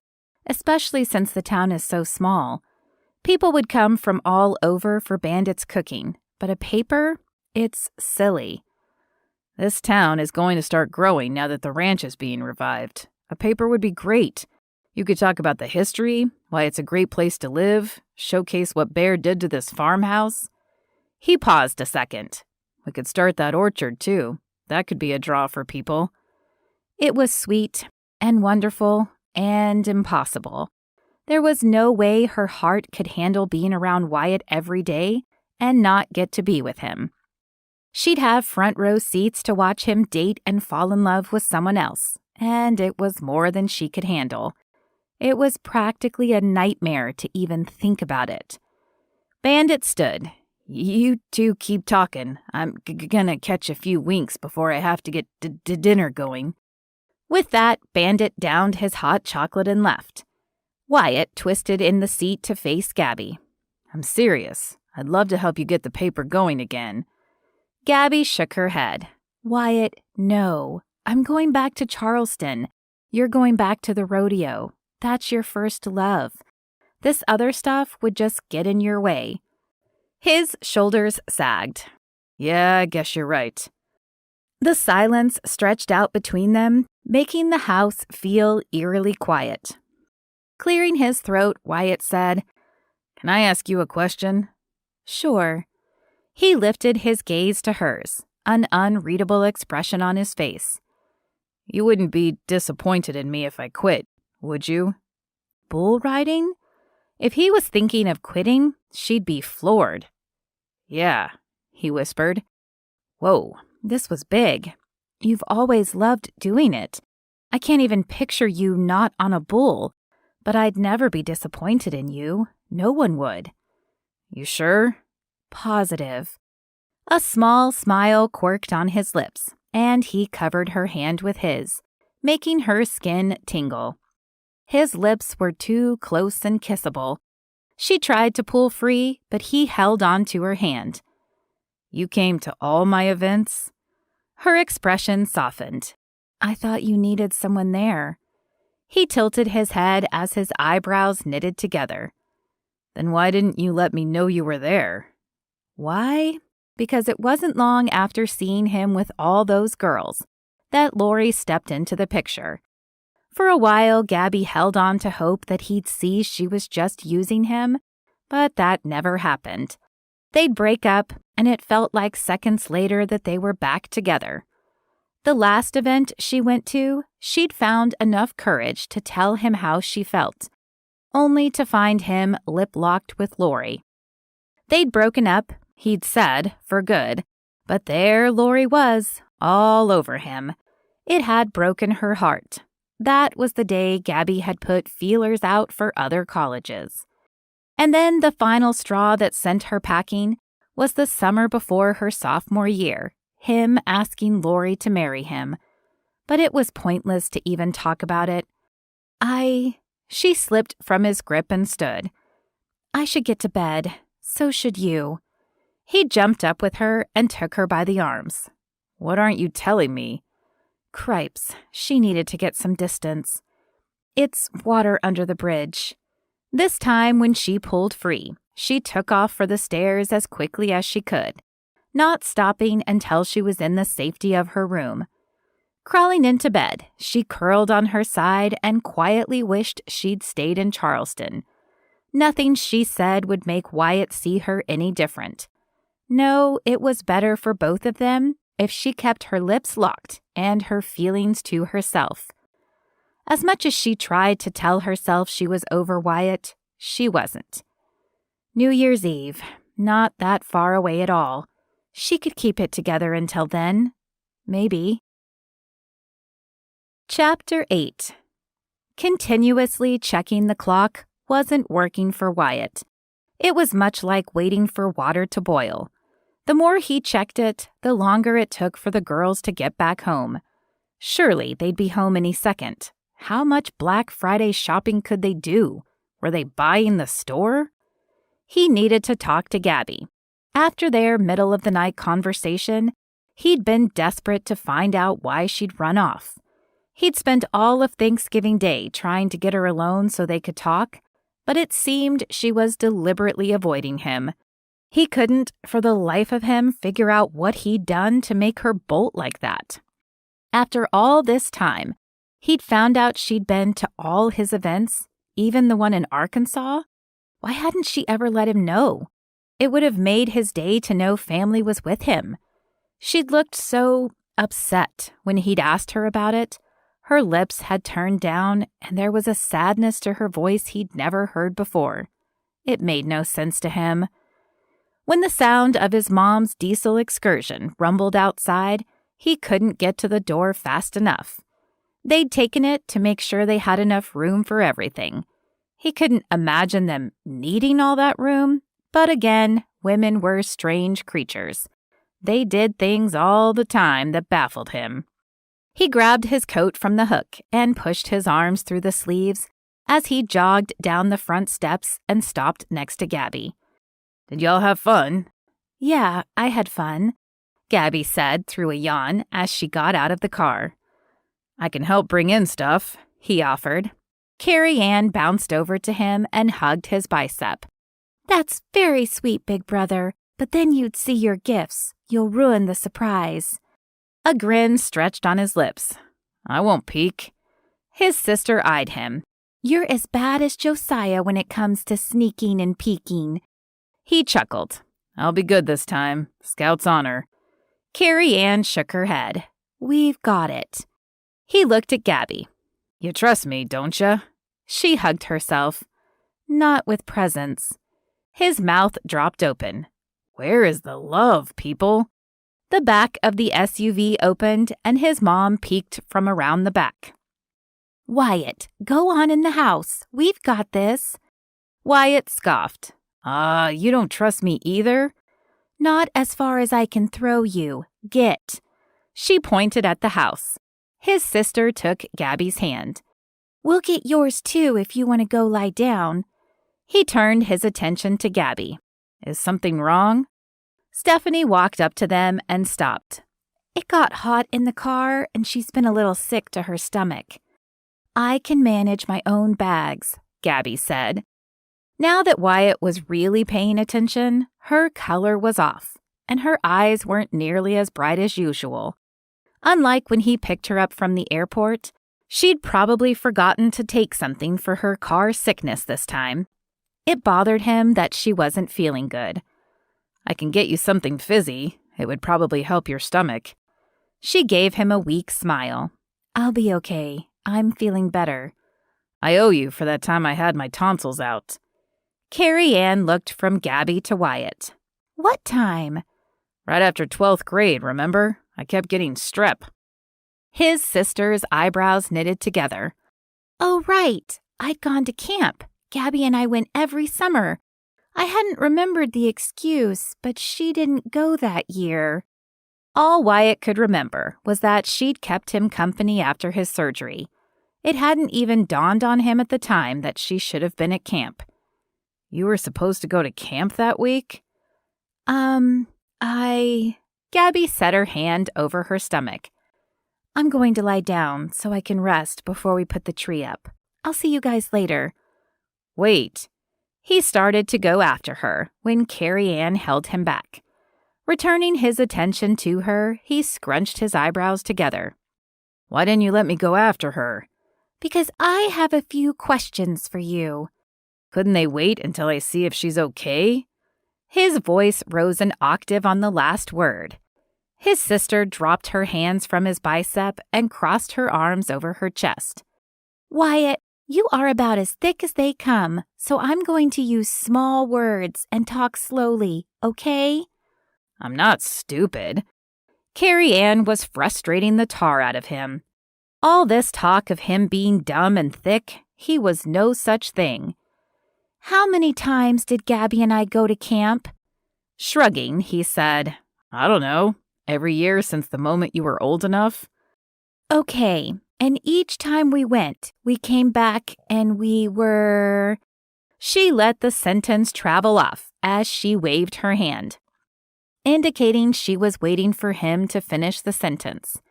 especially since the town is so small. People would come from all over for Bandit's cooking, but a paper? It's silly. This town is going to start growing now that the ranch is being revived. A paper would be great. You could talk about the history, why it's a great place to live, showcase what Bear did to this farmhouse. He paused a second. We could start that orchard, too. That could be a draw for people. It was sweet and wonderful and impossible. There was no way her heart could handle being around Wyatt every day and not get to be with him. She'd have front row seats to watch him date and fall in love with someone else, and it was more than she could handle. It was practically a nightmare to even think about it. Bandit stood. You two keep talking. I'm gonna catch a few winks before I have to get dinner going. With that, Bandit downed his hot chocolate and left. Wyatt twisted in the seat to face Gabby. I'm serious. I'd love to help you get the paper going again. Gabby shook her head. Wyatt, no. I'm going back to Charleston. You're going back to the rodeo. That's your first love. This other stuff would just get in your way. His shoulders sagged. Yeah, I guess you're right. The silence stretched out between them, making the house feel eerily quiet. Clearing his throat, Wyatt said, Can I ask you a question? Sure. He lifted his gaze to hers, an unreadable expression on his face. You wouldn't be disappointed in me if I quit, would you? Bull riding? If he was thinking of quitting, she'd be floored. Yeah, he whispered. Whoa, this was big. You've always loved doing it. I can't even picture you not on a bull, but I'd never be disappointed in you. No one would. You sure? Positive. A small smile quirked on his lips, and he covered her hand with his, making her skin tingle. His lips were too close and kissable. She tried to pull free, but he held on to her hand. You came to all my events? Her expression softened. I thought you needed someone there. He tilted his head as his eyebrows knitted together. Then why didn't you let me know you were there? Why? because it wasn't long after seeing him with all those girls that Lori stepped into the picture. For a while, Gabby held on to hope that he'd see she was just using him, but that never happened. They'd break up, and it felt like seconds later that they were back together. The last event she went to, she'd found enough courage to tell him how she felt, only to find him lip-locked with Lori. They'd broken up, he'd said, for good, but there Lori was, all over him. It had broken her heart. That was the day Gabby had put feelers out for other colleges. And then the final straw that sent her packing was the summer before her sophomore year, him asking Lori to marry him. But it was pointless to even talk about it. She slipped from his grip and stood. I should get to bed. So should you. He jumped up with her and took her by the arms. What aren't you telling me? Cripes, she needed to get some distance. It's water under the bridge. This time when she pulled free, she took off for the stairs as quickly as she could, not stopping until she was in the safety of her room. Crawling into bed, she curled on her side and quietly wished she'd stayed in Charleston. Nothing she said would make Wyatt see her any different. No, it was better for both of them if she kept her lips locked and her feelings to herself. As much as she tried to tell herself she was over Wyatt, she wasn't. New Year's Eve, not that far away at all. She could keep it together until then. Maybe. Chapter 8. Continuously checking the clock wasn't working for Wyatt. It was much like waiting for water to boil. The more he checked it, the longer it took for the girls to get back home. Surely they'd be home any second. How much Black Friday shopping could they do? Were they buying the store? He needed to talk to Gabby. After their middle-of-the-night conversation, he'd been desperate to find out why she'd run off. He'd spent all of Thanksgiving Day trying to get her alone so they could talk, but it seemed she was deliberately avoiding him. He couldn't, for the life of him, figure out what he'd done to make her bolt like that. After all this time, he'd found out she'd been to all his events, even the one in Arkansas. Why hadn't she ever let him know? It would have made his day to know family was with him. She'd looked so upset when he'd asked her about it. Her lips had turned down, and there was a sadness to her voice he'd never heard before. It made no sense to him. When the sound of his mom's diesel excursion rumbled outside, he couldn't get to the door fast enough. They'd taken it to make sure they had enough room for everything. He couldn't imagine them needing all that room, but again, women were strange creatures. They did things all the time that baffled him. He grabbed his coat from the hook and pushed his arms through the sleeves as he jogged down the front steps and stopped next to Gabby. Did y'all have fun? Yeah, I had fun, Gabby said through a yawn as she got out of the car. I can help bring in stuff, he offered. Carrie Ann bounced over to him and hugged his bicep. That's very sweet, big brother, but then you'd see your gifts. You'll ruin the surprise. A grin stretched on his lips. I won't peek. His sister eyed him. You're as bad as Josiah when it comes to sneaking and peeking. He chuckled. I'll be good this time. Scout's honor. Carrie Ann shook her head. We've got it. He looked at Gabby. You trust me, don't ya? She hugged herself. Not with presents. His mouth dropped open. Where is the love, people? The back of the SUV opened and his mom peeked from around the back. Wyatt, go on in the house. We've got this. Wyatt scoffed. You don't trust me either? Not as far as I can throw you. Get. She pointed at the house. His sister took Gabby's hand. We'll get yours too if you want to go lie down. He turned his attention to Gabby. Is something wrong? Stephanie walked up to them and stopped. It got hot in the car and she's been a little sick to her stomach. I can manage my own bags, Gabby said. Now that Wyatt was really paying attention, her color was off. and her eyes weren't nearly as bright as usual. Unlike when he picked her up from the airport, she'd probably forgotten to take something for her car sickness this time. It bothered him that she wasn't feeling good. I can get you something fizzy. It would probably help your stomach. She gave him a weak smile. I'll be okay. I'm feeling better. I owe you for that time I had my tonsils out. Carrie Ann looked from Gabby to Wyatt. What time? Right after 12th grade, remember? I kept getting strep. His sister's eyebrows knitted together. Oh, right. I'd gone to camp. Gabby and I went every summer. I hadn't remembered the excuse, but she didn't go that year. All Wyatt could remember was that she'd kept him company after his surgery. It hadn't even dawned on him at the time that she should have been at camp. You were supposed to go to camp that week? Gabby set her hand over her stomach. I'm going to lie down so I can rest before we put the tree up. I'll see you guys later. Wait. He started to go after her when Carrie Ann held him back. Returning his attention to her, he scrunched his eyebrows together. Why didn't you let me go after her? Because I have a few questions for you. Couldn't they wait until I see if she's okay? His voice rose an octave on the last word. His sister dropped her hands from his bicep and crossed her arms over her chest. Wyatt, you are about as thick as they come, so I'm going to use small words and talk slowly, okay? I'm not stupid. Carrie Ann was frustrating the tar out of him. All this talk of him being dumb and thick, he was no such thing. How many times did Gabby and I go to camp? Shrugging, he said, I don't know. Every year since the moment you were old enough? Okay, and each time we went, we came back and we were... She let the sentence travel off as she waved her hand, indicating she was waiting for him to finish the sentence.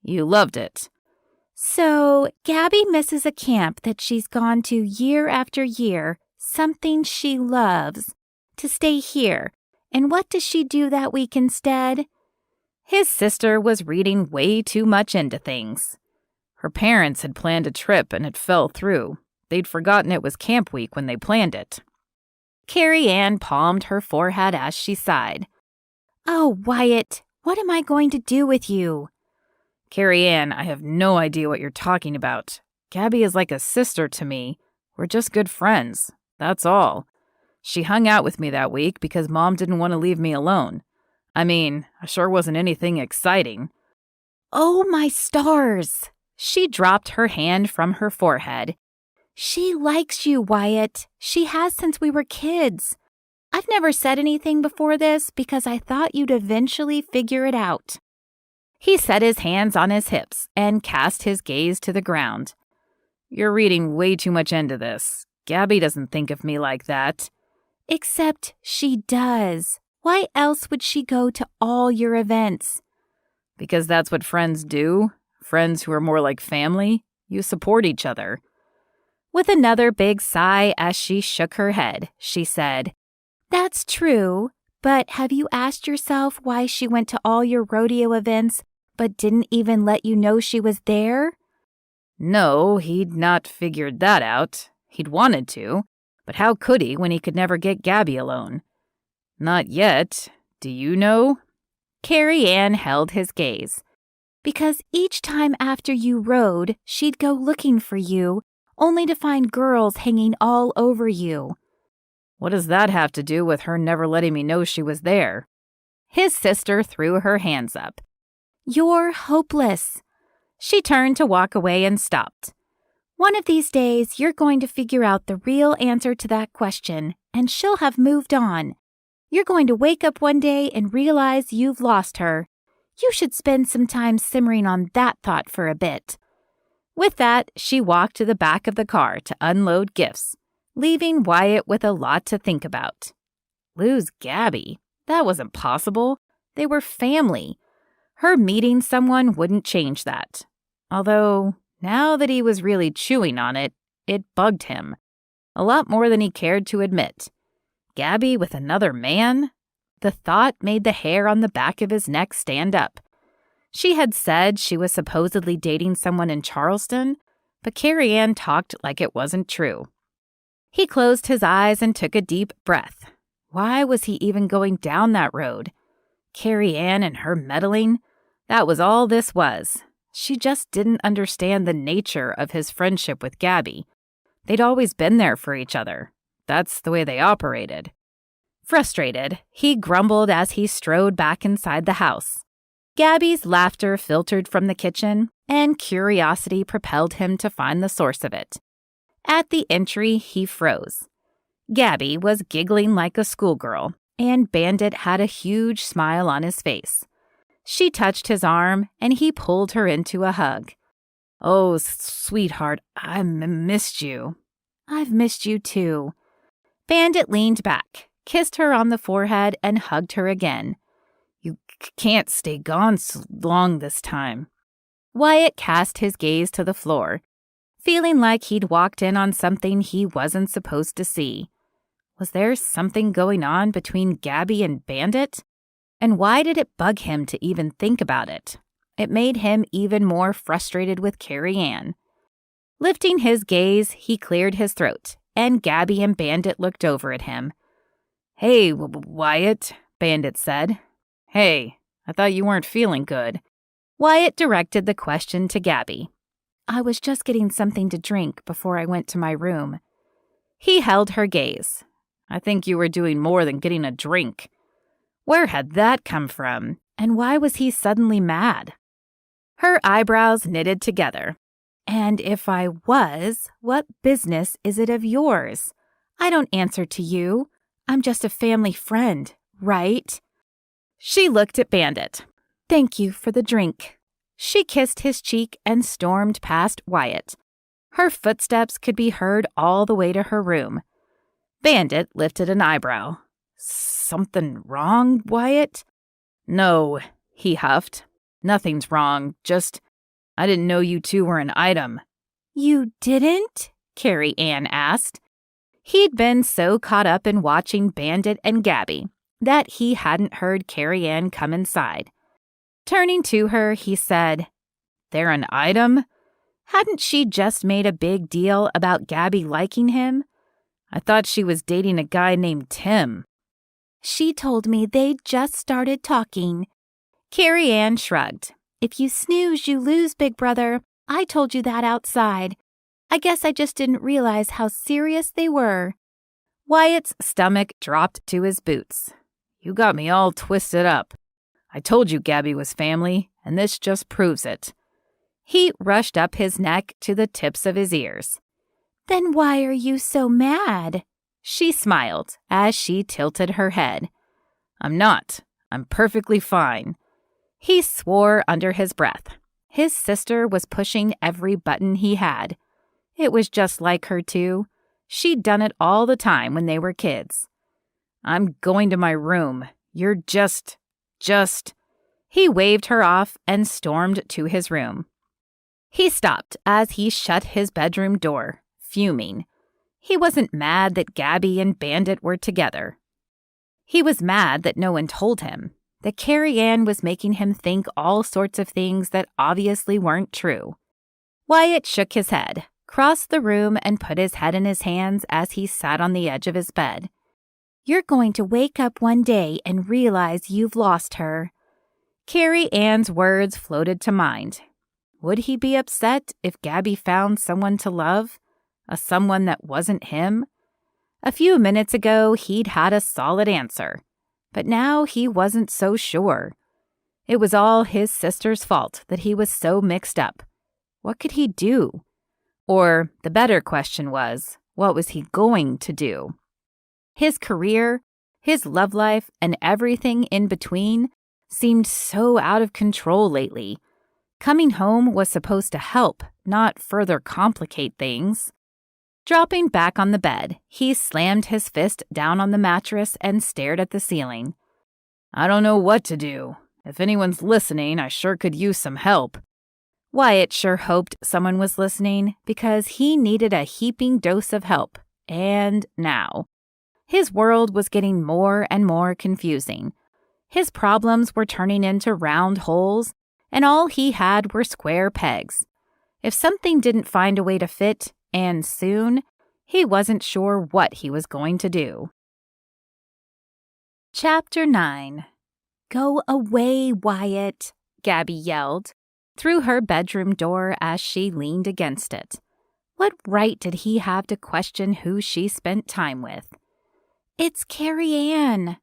You loved it. So, Gabby misses a camp that she's gone to year after year, something she loves, to stay here. And what does she do that week instead? His sister was reading way too much into things. Her parents had planned a trip and it fell through. They'd forgotten it was camp week when they planned it. Carrie Ann palmed her forehead as she sighed. Oh, Wyatt, what am I going to do with you? Carrie Ann, I have no idea what you're talking about. Gabby is like a sister to me. We're just good friends. That's all. She hung out with me that week because Mom didn't want to leave me alone. I mean, I sure wasn't anything exciting. Oh, my stars! She dropped her hand from her forehead. She likes you, Wyatt. She has since we were kids. I've never said anything before this because I thought you'd eventually figure it out. He set his hands on his hips and cast his gaze to the ground. You're reading way too much into this. Gabby doesn't think of me like that. Except she does. Why else would she go to all your events? Because that's what friends do. Friends who are more like family. You support each other. With another big sigh as she shook her head, she said, That's true, but have you asked yourself why she went to all your rodeo events but didn't even let you know she was there? No, he'd not figured that out. He'd wanted to, but how could he when he could never get Gabby alone? Not yet. Do you know? Carrie Ann held his gaze. Because each time after you rode, she'd go looking for you, only to find girls hanging all over you. What does that have to do with her never letting me know she was there? His sister threw her hands up. You're hopeless. She turned to walk away and stopped. One of these days, you're going to figure out the real answer to that question, and she'll have moved on. You're going to wake up one day and realize you've lost her. You should spend some time simmering on that thought for a bit. With that, she walked to the back of the car to unload gifts, leaving Wyatt with a lot to think about. Lose Gabby? That wasn't possible. They were family. Her meeting someone wouldn't change that. Although, now that he was really chewing on it, it bugged him. A lot more than he cared to admit. Gabby with another man? The thought made the hair on the back of his neck stand up. She had said she was supposedly dating someone in Charleston, but Carrie Ann talked like it wasn't true. He closed his eyes and took a deep breath. Why was he even going down that road? Carrie Ann and her meddling? That was all this was. She just didn't understand the nature of his friendship with Gabby. They'd always been there for each other. That's the way they operated. Frustrated, he grumbled as he strode back inside the house. Gabby's laughter filtered from the kitchen, and curiosity propelled him to find the source of it. At the entry, he froze. Gabby was giggling like a schoolgirl, and Bandit had a huge smile on his face. She touched his arm, and he pulled her into a hug. "Oh, sweetheart, I missed you." "I've missed you too." Bandit leaned back, kissed her on the forehead, and hugged her again. "You can't stay gone so long this time." Wyatt cast his gaze to the floor, feeling like he'd walked in on something he wasn't supposed to see. Was there something going on between Gabby and Bandit? And why did it bug him to even think about it? It made him even more frustrated with Carrie Ann. Lifting his gaze, he cleared his throat, and Gabby and Bandit looked over at him. "Hey, Wyatt," Bandit said. "Hey, I thought you weren't feeling good." Wyatt directed the question to Gabby. "I was just getting something to drink before I went to my room." He held her gaze. "I think you were doing more than getting a drink." Where had that come from, and why was he suddenly mad? Her eyebrows knitted together. "And if I was, what business is it of yours? I don't answer to you. I'm just a family friend, right?" She looked at Bandit. "Thank you for the drink." She kissed his cheek and stormed past Wyatt. Her footsteps could be heard all the way to her room. Bandit lifted an eyebrow. "Something wrong, Wyatt?" "No," he huffed. "Nothing's wrong, just I didn't know you two were an item." "You didn't?" Carrie Ann asked. He'd been so caught up in watching Bandit and Gabby that he hadn't heard Carrie Ann come inside. Turning to her, he said, "They're an item?" Hadn't she just made a big deal about Gabby liking him? I thought she was dating a guy named Tim. "She told me they'd just started talking." Carrie Ann shrugged. "If you snooze, you lose, big brother. I told you that outside. I guess I just didn't realize how serious they were." Wyatt's stomach dropped to his boots. "You got me all twisted up. I told you Gabby was family, and this just proves it." He rushed up his neck to the tips of his ears. "Then why are you so mad?" She smiled as she tilted her head. "I'm not. I'm perfectly fine." He swore under his breath. His sister was pushing every button he had. It was just like her, too. She'd done it all the time when they were kids. "I'm going to my room. You're just... He waved her off and stormed to his room. He stopped as he shut his bedroom door, fuming. He wasn't mad that Gabby and Bandit were together. He was mad that no one told him, that Carrie Ann was making him think all sorts of things that obviously weren't true. Wyatt shook his head, crossed the room, and put his head in his hands as he sat on the edge of his bed. "You're going to wake up one day and realize you've lost her." Carrie Ann's words floated to mind. Would he be upset if Gabby found someone to love? A someone that wasn't him? A few minutes ago, he'd had a solid answer, but now he wasn't so sure. It was all his sister's fault that he was so mixed up. What could he do? Or, the better question was, what was he going to do? His career, his love life, and everything in between seemed so out of control lately. Coming home was supposed to help, not further complicate things. Dropping back on the bed, he slammed his fist down on the mattress and stared at the ceiling. "I don't know what to do. If anyone's listening, I sure could use some help." Wyatt sure hoped someone was listening because he needed a heaping dose of help, and now. His world was getting more and more confusing. His problems were turning into round holes, and all he had were square pegs. If something didn't find a way to fit, and soon, he wasn't sure what he was going to do. Chapter 9. "Go away, Wyatt," Gabby yelled through her bedroom door as she leaned against it. What right did he have to question who she spent time with? It's Carrie.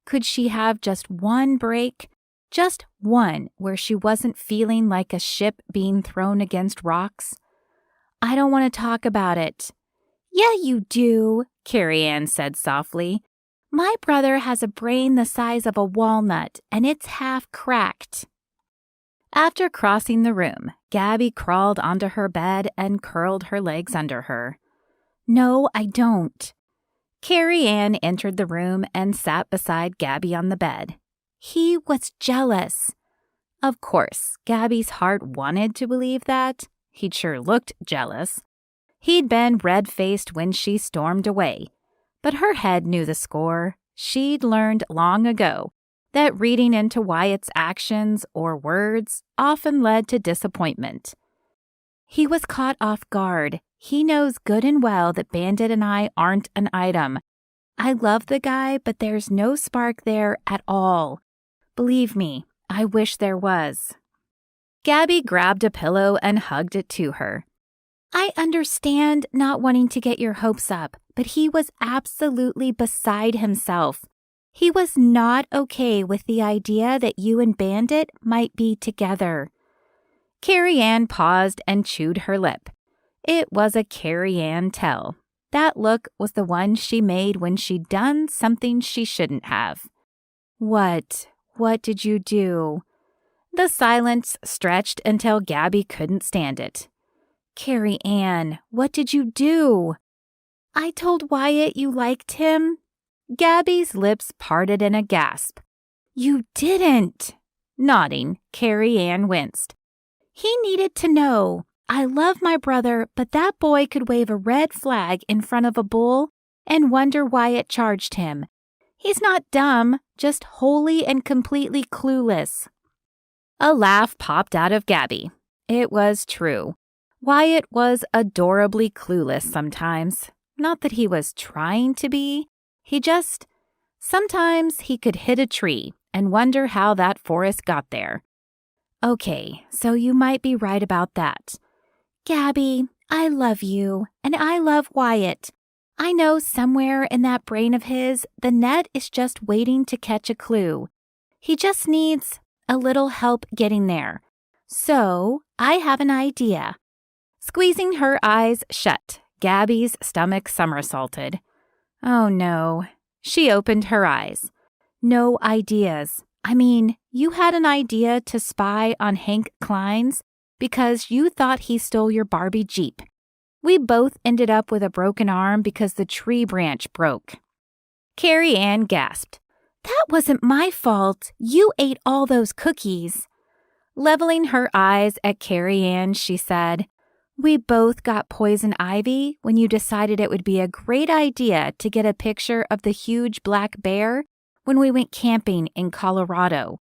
Could she have just one break? Just one where she wasn't feeling like a ship being thrown against rocks? I don't want to talk about it. Yeah, you do, Carrie said softly. My brother has a brain the size of a walnut, and it's half cracked. After crossing the room, Gabby crawled onto her bed and curled her legs under her. No, I don't. Carrie entered the room and sat beside Gabby on the bed. He was jealous. Of course, Gabby's heart wanted to believe that. He'd sure looked jealous. He'd been red-faced when she stormed away. But her head knew the score. She'd learned long ago that reading into Wyatt's actions or words often led to disappointment. He was caught off guard. He knows good and well that Bandit and I aren't an item. I love the guy, but there's no spark there at all. Believe me, I wish there was. Gabby grabbed a pillow and hugged it to her. I understand not wanting to get your hopes up, but he was absolutely beside himself. He was not okay with the idea that you and Bandit might be together. Carrie paused and chewed her lip. It was a Carrie tell. That look was the one she made when she'd done something she shouldn't have. What? What did you do? The silence stretched until Gabby couldn't stand it. Carrie, what did you do? I told Wyatt you liked him. Gabby's lips parted in a gasp. You didn't. Nodding, Carrie winced. He needed to know. I love my brother, but that boy could wave a red flag in front of a bull and wonder why it charged him. He's not dumb, just wholly and completely clueless. A laugh popped out of Gabby. It was true. Wyatt was adorably clueless sometimes. Not that he was trying to be. Sometimes he could hit a tree and wonder how that forest got there. Okay, so you might be right about that. Gabby, I love you, and I love Wyatt. I know somewhere in that brain of his, the net is just waiting to catch a clue. He just needs a little help getting there. So, I have an idea. Squeezing her eyes shut, Gabby's stomach somersaulted. Oh no. She opened her eyes. No ideas. I mean, you had an idea to spy on Hank Klein's because you thought he stole your Barbie Jeep. We both ended up with a broken arm because the tree branch broke. Carrie gasped. That wasn't my fault. You ate all those cookies. Leveling her eyes at Carrie she said, We both got poison ivy when you decided it would be a great idea to get a picture of the huge black bear when we went camping in Colorado.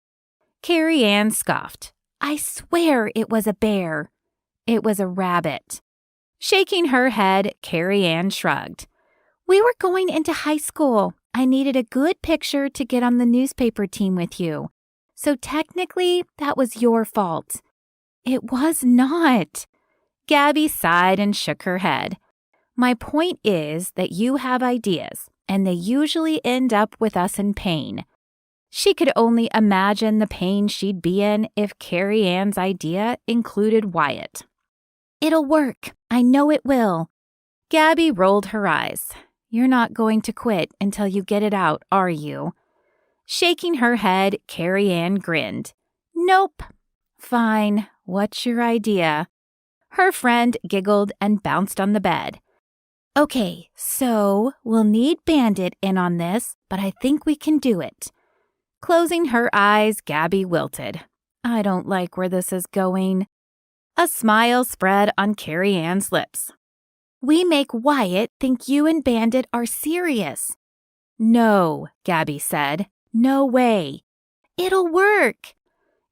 Carrie scoffed. I swear it was a bear. It was a rabbit. Shaking her head, Carrie shrugged. We were going into high school. I needed a good picture to get on the newspaper team with you. So technically, that was your fault. It was not. Gabby sighed and shook her head. My point is that you have ideas, and they usually end up with us in pain. She could only imagine the pain she'd be in if Carrie idea included Wyatt. It'll work. I know it will. Gabby rolled her eyes. You're not going to quit until you get it out, are you? Shaking her head, Carrie grinned. Nope. Fine. What's your idea? Her friend giggled and bounced on the bed. Okay, so we'll need Bandit in on this, but I think we can do it. Closing her eyes, Gabby wilted. I don't like where this is going. A smile spread on Carrie lips. We make Wyatt think you and Bandit are serious. "No," Gabby said. "No way." "It'll work."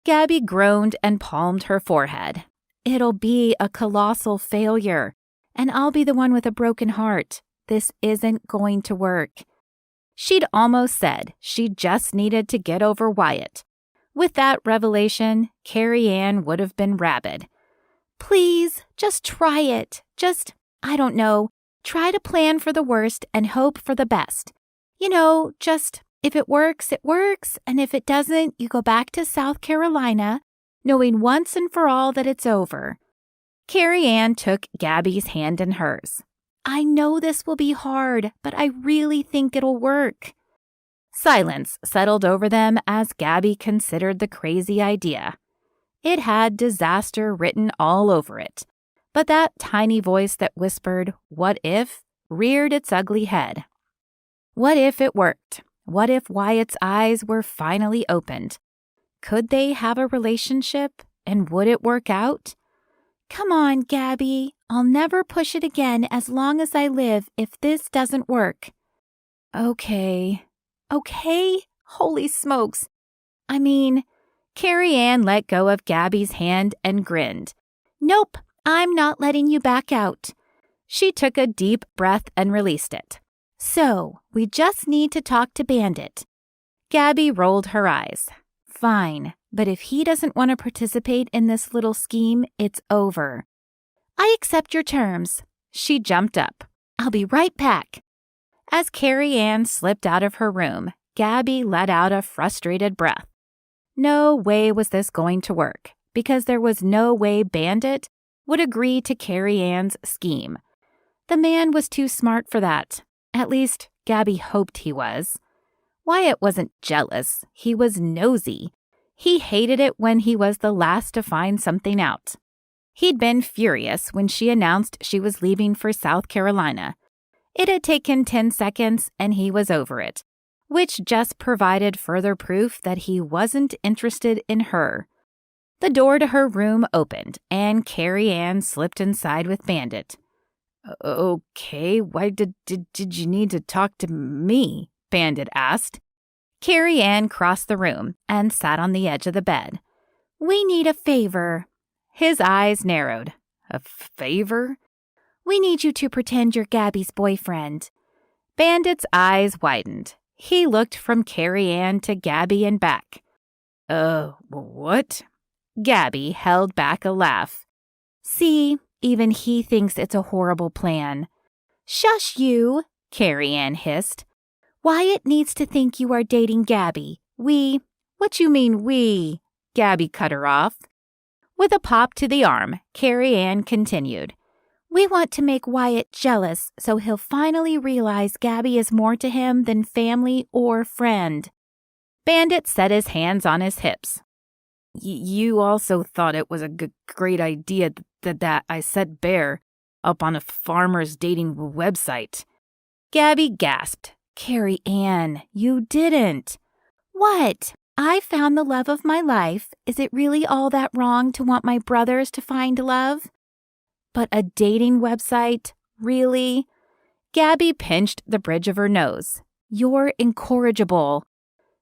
Gabby groaned and palmed her forehead. "It'll be a colossal failure, and I'll be the one with a broken heart. This isn't going to work." She'd almost said she just needed to get over Wyatt. With that revelation, Carrie Ann would have been rabid. "Please, just try it. I don't know, try to plan for the worst and hope for the best. Just if it works, it works, and if it doesn't, you go back to South Carolina, knowing once and for all that it's over." Carrie Ann took Gabby's hand in hers. "I know this will be hard, but I really think it'll work." Silence settled over them as Gabby considered the crazy idea. It had disaster written all over it, but that tiny voice that whispered, "What if?" reared its ugly head. What if it worked? What if Wyatt's eyes were finally opened? Could they have a relationship, and would it work out? "Come on, Gabby. I'll never push it again as long as I live if this doesn't work." "Okay." "Okay? Holy smokes. Carrie Ann let go of Gabby's hand and grinned. "Nope, I'm not letting you back out." She took a deep breath and released it. "So, we just need to talk to Bandit." Gabby rolled her eyes. "Fine, but if he doesn't want to participate in this little scheme, it's over." "I accept your terms." She jumped up. "I'll be right back." As Carrie Ann slipped out of her room, Gabby let out a frustrated breath. No way was this going to work, because there was no way Bandit would agree to Carrie Ann's scheme. The man was too smart for that. At least, Gabby hoped he was. Wyatt wasn't jealous. He was nosy. He hated it when he was the last to find something out. He'd been furious when she announced she was leaving for South Carolina. It had taken 10 seconds and he was over it, which just provided further proof that he wasn't interested in her. The door to her room opened and Carrie Ann slipped inside with Bandit. "Okay, why did you need to talk to me?" Bandit asked. Carrie Ann crossed the room and sat on the edge of the bed. "We need a favor." His eyes narrowed. "A favor?" "We need you to pretend you're Gabby's boyfriend." Bandit's eyes widened. He looked from Carrie Ann to Gabby and back. What?" Gabby held back a laugh. "See, even he thinks it's a horrible plan." "Shush you," Carrie Ann hissed. "Wyatt needs to think you are dating Gabby. What you mean we?" Gabby cut her off. With a pop to the arm, Carrie Ann continued. "We want to make Wyatt jealous so he'll finally realize Gabby is more to him than family or friend." Bandit set his hands on his hips. You also thought it was a great idea that I set Bear up on a farmer's dating website." Gabby gasped. "Carrie Ann, you didn't." "What? I found the love of my life. Is it really all that wrong to want my brothers to find love?" "But a dating website? Really?" Gabby pinched the bridge of her nose. "You're incorrigible."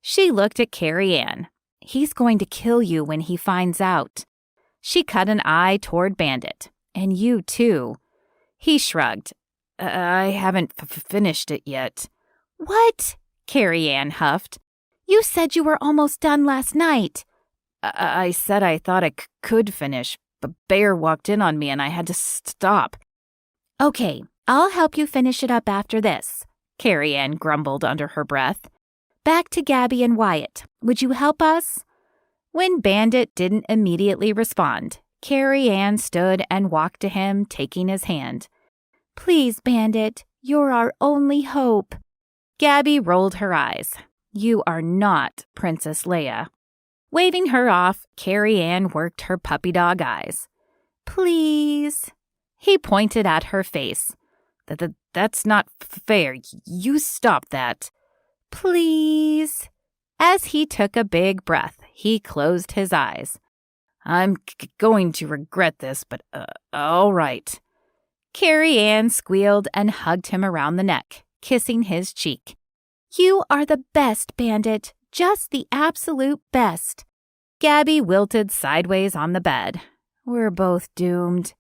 She looked at Carrie Ann. "He's going to kill you when he finds out." She cut an eye toward Bandit. "And you, too." He shrugged. I haven't finished it yet." "What?" Carrie Ann huffed. "You said you were almost done last night." I said I thought I could finish, but Bear walked in on me and I had to stop." "Okay, I'll help you finish it up after this," Carrie Ann grumbled under her breath. "Back to Gabby and Wyatt. Would you help us?" When Bandit didn't immediately respond, Carrie Ann stood and walked to him, taking his hand. "Please, Bandit, you're our only hope." Gabby rolled her eyes. "You are not Princess Leia." Waving her off, Carrie Ann worked her puppy dog eyes. "Please." He pointed at her face. That's not fair. You stop that." "Please." As he took a big breath, he closed his eyes. "I'm going to regret this, but all right." Carrie Ann squealed and hugged him around the neck, kissing his cheek. "You are the best, Bandit, just the absolute best." Gabby wilted sideways on the bed. "We're both doomed."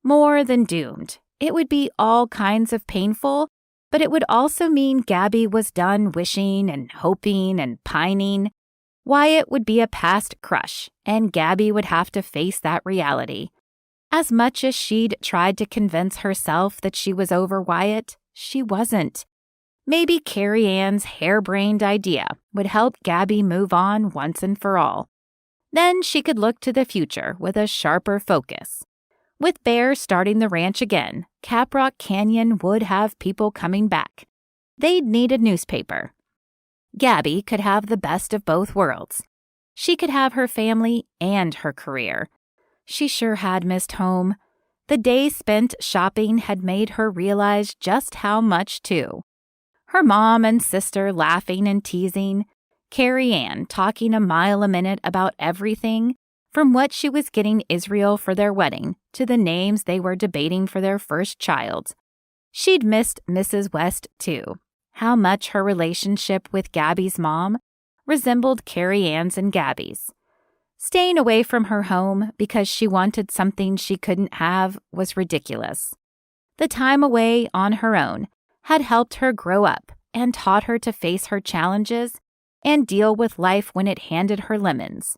More than doomed. It would be all kinds of painful, but it would also mean Gabby was done wishing and hoping and pining. Wyatt would be a past crush, and Gabby would have to face that reality. As much as she'd tried to convince herself that she was over Wyatt, she wasn't. Maybe Carrie Ann's harebrained idea would help Gabby move on once and for all. Then she could look to the future with a sharper focus. With Bear starting the ranch again, Caprock Canyon would have people coming back. They'd need a newspaper. Gabby could have the best of both worlds. She could have her family and her career. She sure had missed home. The day spent shopping had made her realize just how much, too. Her mom and sister laughing and teasing, Carrie Ann talking a mile a minute about everything, from what she was getting Israel for their wedding to the names they were debating for their first child. She'd missed Mrs. West, too. How much her relationship with Gabby's mom resembled Carrie Ann's and Gabby's. Staying away from her home because she wanted something she couldn't have was ridiculous. The time away on her own had helped her grow up and taught her to face her challenges and deal with life when it handed her lemons.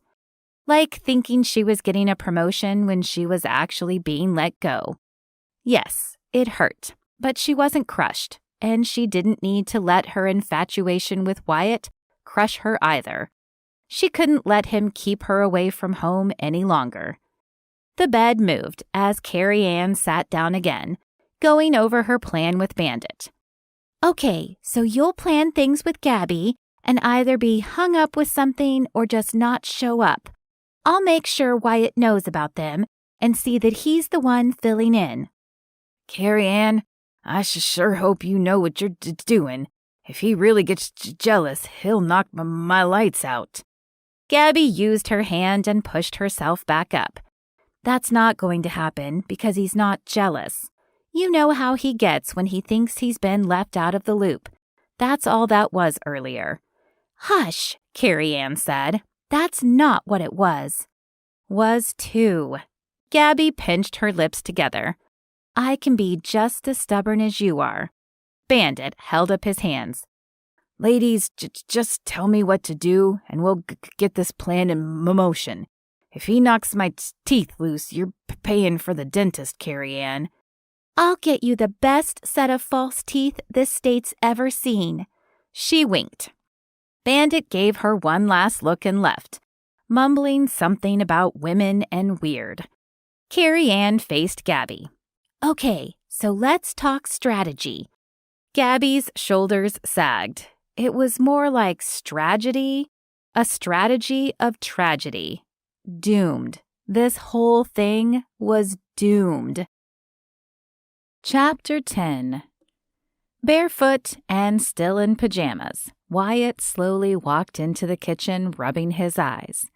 Like thinking she was getting a promotion when she was actually being let go. Yes, it hurt, but she wasn't crushed, and she didn't need to let her infatuation with Wyatt crush her either. She couldn't let him keep her away from home any longer. The bed moved as Carrie Ann sat down again, going over her plan with Bandit. "Okay, so you'll plan things with Gabby and either be hung up with something or just not show up. I'll make sure Wyatt knows about them and see that he's the one filling in." Carrie Ann, I sure hope you know what you're doing. If he really gets jealous, he'll knock my lights out. Gabby used her hand and pushed herself back up. "That's not going to happen because he's not jealous. You know how he gets when he thinks he's been left out of the loop. That's all that was earlier." "Hush," Carrie Ann said. "That's not what it was." "Was too." Gabby pinched her lips together. "I can be just as stubborn as you are." Bandit held up his hands. "Ladies, just tell me what to do, and we'll get this plan in motion. If he knocks my teeth loose, you're paying for the dentist, Carrie Ann." "I'll get you the best set of false teeth this state's ever seen." She winked. Bandit gave her one last look and left, mumbling something about women and weird. Carrie Ann faced Gabby. "Okay, so let's talk strategy." Gabby's shoulders sagged. It was more like stragedy, a strategy of tragedy. Doomed. This whole thing was doomed. Chapter 10. Barefoot and still in pajamas, Wyatt slowly walked into the kitchen, rubbing his eyes.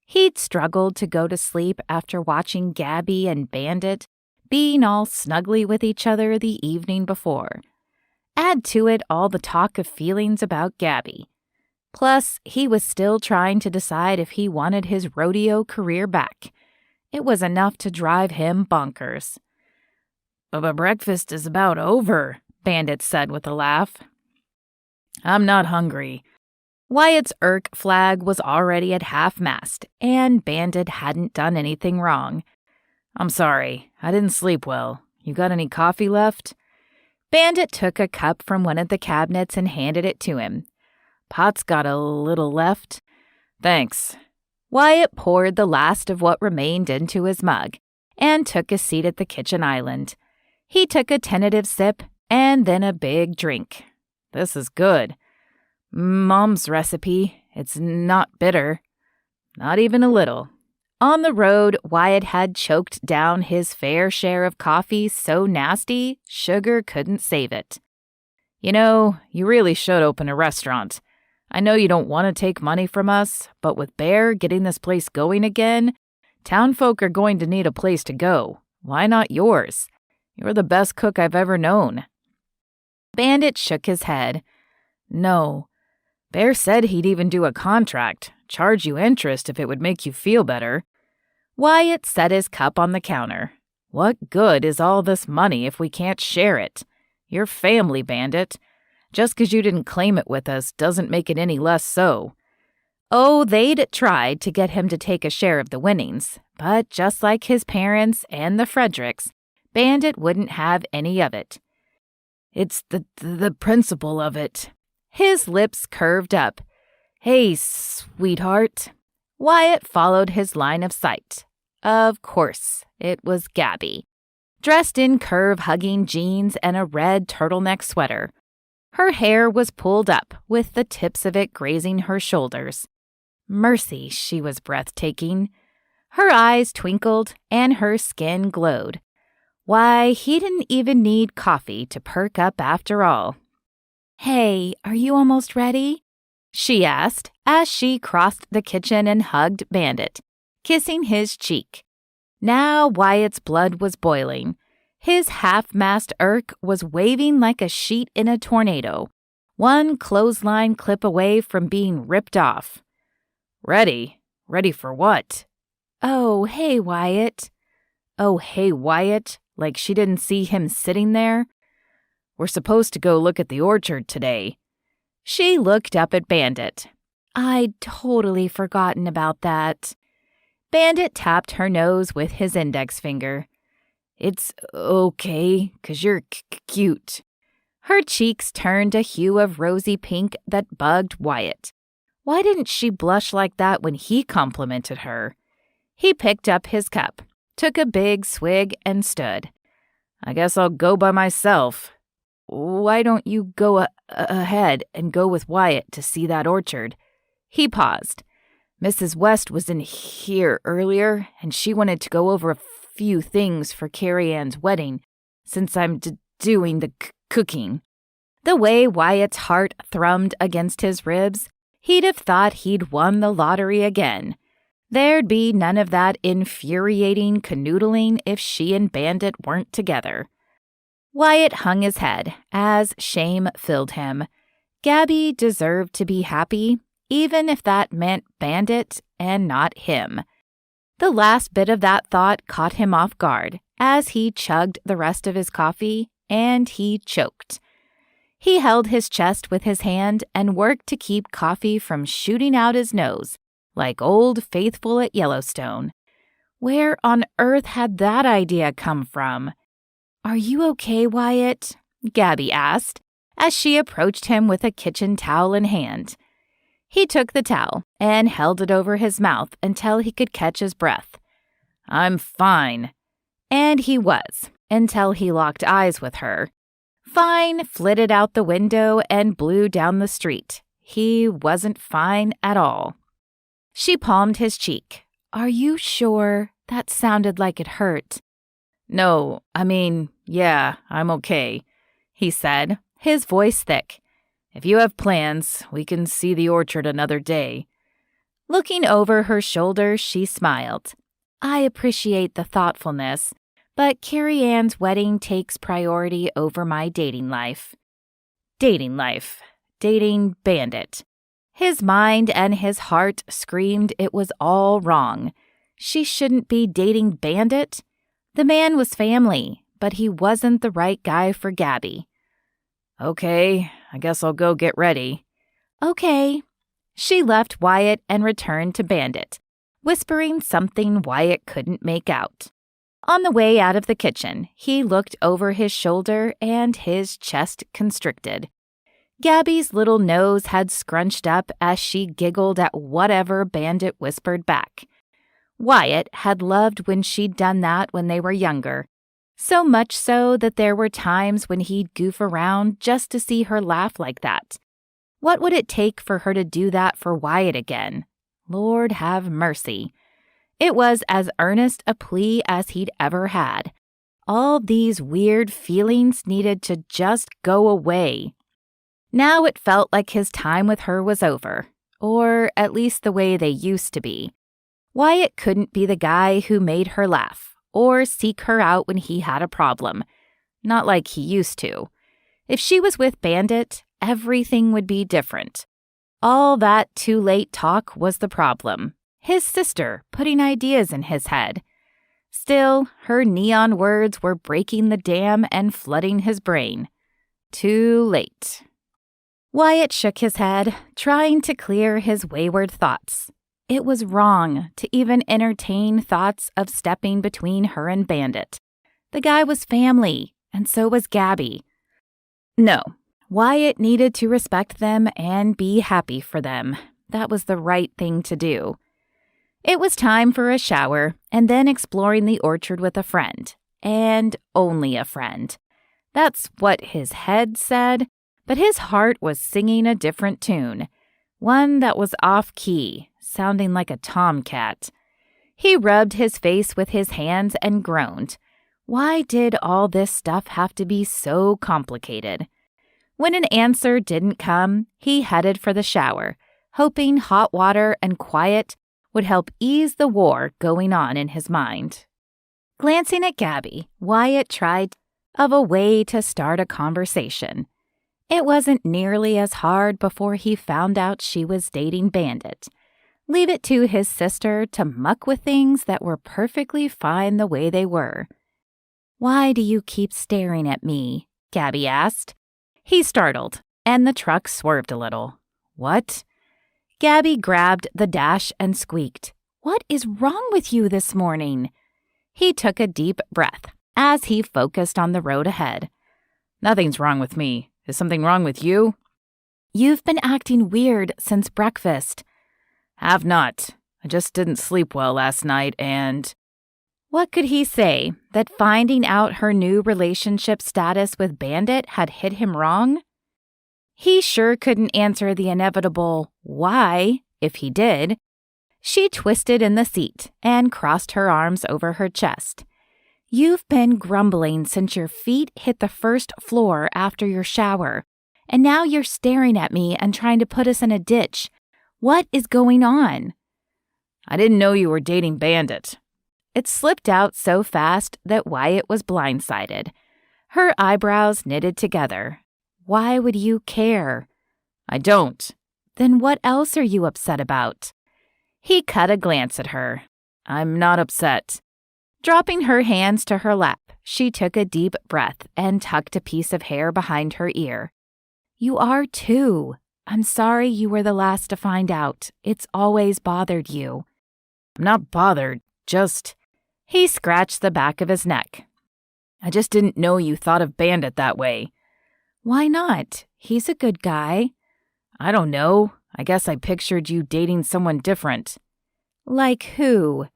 He'd struggled to go to sleep after watching Gabby and Bandit being all snuggly with each other the evening before. Add to it all the talk of feelings about Gabby. Plus, he was still trying to decide if he wanted his rodeo career back. It was enough to drive him bonkers. "But breakfast is about over," Bandit said with a laugh. "I'm not hungry." Wyatt's irk flag was already at half-mast, and Bandit hadn't done anything wrong. "I'm sorry, I didn't sleep well. You got any coffee left?" Bandit took a cup from one of the cabinets and handed it to him. "Pot's got a little left." "Thanks." Wyatt poured the last of what remained into his mug and took a seat at the kitchen island. He took a tentative sip and then a big drink. "This is good. Mom's recipe. It's not bitter. Not even a little." On the road, Wyatt had choked down his fair share of coffee so nasty, sugar couldn't save it. "You know, you really should open a restaurant. I know you don't want to take money from us, but with Bear getting this place going again, townfolk are going to need a place to go. Why not yours? You're the best cook I've ever known." Bandit shook his head. No. Bear said he'd even do a contract, charge you interest if it would make you feel better. Wyatt set his cup on the counter. What good is all this money if we can't share it? You're family, Bandit. Just 'cause you didn't claim it with us doesn't make it any less so. Oh, they'd tried to get him to take a share of the winnings, but just like his parents and the Fredericks, Bandit wouldn't have any of it. It's the principle of it. His lips curved up. Hey, sweetheart. Wyatt followed his line of sight. Of course, it was Gabby, dressed in curve-hugging jeans and a red turtleneck sweater. Her hair was pulled up, with the tips of it grazing her shoulders. Mercy, she was breathtaking. Her eyes twinkled, and her skin glowed. Why, he didn't even need coffee to perk up after all. "Hey, are you almost ready?" she asked as she crossed the kitchen and hugged Bandit, kissing his cheek. Now Wyatt's blood was boiling. His half-mast Irk was waving like a sheet in a tornado, one clothesline clip away from being ripped off. Ready? Ready for what? Oh, hey, Wyatt. Oh, hey, Wyatt, like she didn't see him sitting there? We're supposed to go look at the orchard today. She looked up at Bandit. I'd totally forgotten about that. Bandit tapped her nose with his index finger. It's okay, 'cause you're cute. Her cheeks turned a hue of rosy pink that bugged Wyatt. Why didn't she blush like that when he complimented her? He picked up his cup, took a big swig, and stood. I guess I'll go by myself. Why don't you go ahead and go with Wyatt to see that orchard? He paused. Mrs. West was in here earlier, and she wanted to go over a few things for Carrie Ann's wedding, since I'm doing the cooking. The way Wyatt's heart thrummed against his ribs, he'd have thought he'd won the lottery again. There'd be none of that infuriating canoodling if she and Bandit weren't together. Wyatt hung his head as shame filled him. Gabby deserved to be happy, even if that meant Bandit and not him. The last bit of that thought caught him off guard as he chugged the rest of his coffee, and he choked. He held his chest with his hand and worked to keep coffee from shooting out his nose, like Old Faithful at Yellowstone. Where on earth had that idea come from? Are you okay, Wyatt? Gabby asked, as she approached him with a kitchen towel in hand. He took the towel and held it over his mouth until he could catch his breath. I'm fine. And he was, until he locked eyes with her. Fine flitted out the window and blew down the street. He wasn't fine at all. She palmed his cheek. Are you sure? That sounded like it hurt. No, yeah, I'm okay, he said, his voice thick. If you have plans, we can see the orchard another day. Looking over her shoulder, she smiled. I appreciate the thoughtfulness, but Carrie Ann's wedding takes priority over my dating life. Dating Bandit. His mind and his heart screamed it was all wrong. She shouldn't be dating Bandit. The man was family, but he wasn't the right guy for Gabby. Okay, I guess I'll go get ready. Okay. She left Wyatt and returned to Bandit, whispering something Wyatt couldn't make out. On the way out of the kitchen, he looked over his shoulder and his chest constricted. Gabby's little nose had scrunched up as she giggled at whatever Bandit whispered back. Wyatt had loved when she'd done that when they were younger, so much so that there were times when he'd goof around just to see her laugh like that. What would it take for her to do that for Wyatt again? Lord have mercy. It was as earnest a plea as he'd ever had. All these weird feelings needed to just go away. Now it felt like his time with her was over, or at least the way they used to be. Wyatt couldn't be the guy who made her laugh or seek her out when he had a problem. Not like he used to. If she was with Bandit, everything would be different. All that too late talk was the problem. His sister putting ideas in his head. Still, her neon words were breaking the dam and flooding his brain. Too late. Wyatt shook his head, trying to clear his wayward thoughts. It was wrong to even entertain thoughts of stepping between her and Bandit. The guy was family, and so was Gabby. No, Wyatt needed to respect them and be happy for them. That was the right thing to do. It was time for a shower and then exploring the orchard with a friend. And only a friend. That's what his head said, but his heart was singing a different tune. One that was off-key, sounding like a tomcat. He rubbed his face with his hands and groaned. Why did all this stuff have to be so complicated? When an answer didn't come, he headed for the shower, hoping hot water and quiet would help ease the war going on in his mind. Glancing at Gabby, Wyatt tried of a way to start a conversation. It wasn't nearly as hard before he found out she was dating Bandit. Leave it to his sister to muck with things that were perfectly fine the way they were. "Why do you keep staring at me?" Gabby asked. He startled, and the truck swerved a little. "What?" Gabby grabbed the dash and squeaked. "What is wrong with you this morning?" He took a deep breath as he focused on the road ahead. "Nothing's wrong with me. Is something wrong with you?" "You've been acting weird since breakfast." "Have not. I just didn't sleep well last night and—" What could he say? That finding out her new relationship status with Bandit had hit him wrong? He sure couldn't answer the inevitable why if he did. She twisted in the seat and crossed her arms over her chest. "You've been grumbling since your feet hit the first floor after your shower, and now you're staring at me and trying to put us in a ditch. What is going on?" "I didn't know you were dating Bandit." It slipped out so fast that Wyatt was blindsided. Her eyebrows knitted together. "Why would you care?" "I don't." "Then what else are you upset about?" He cut a glance at her. "I'm not upset." Dropping her hands to her lap, she took a deep breath and tucked a piece of hair behind her ear. "You are too. I'm sorry you were the last to find out. It's always bothered you." "I'm not bothered, just—" He scratched the back of his neck. "I just didn't know you thought of Bandit that way." "Why not? He's a good guy." "I don't know. I guess I pictured you dating someone different." "Like who?"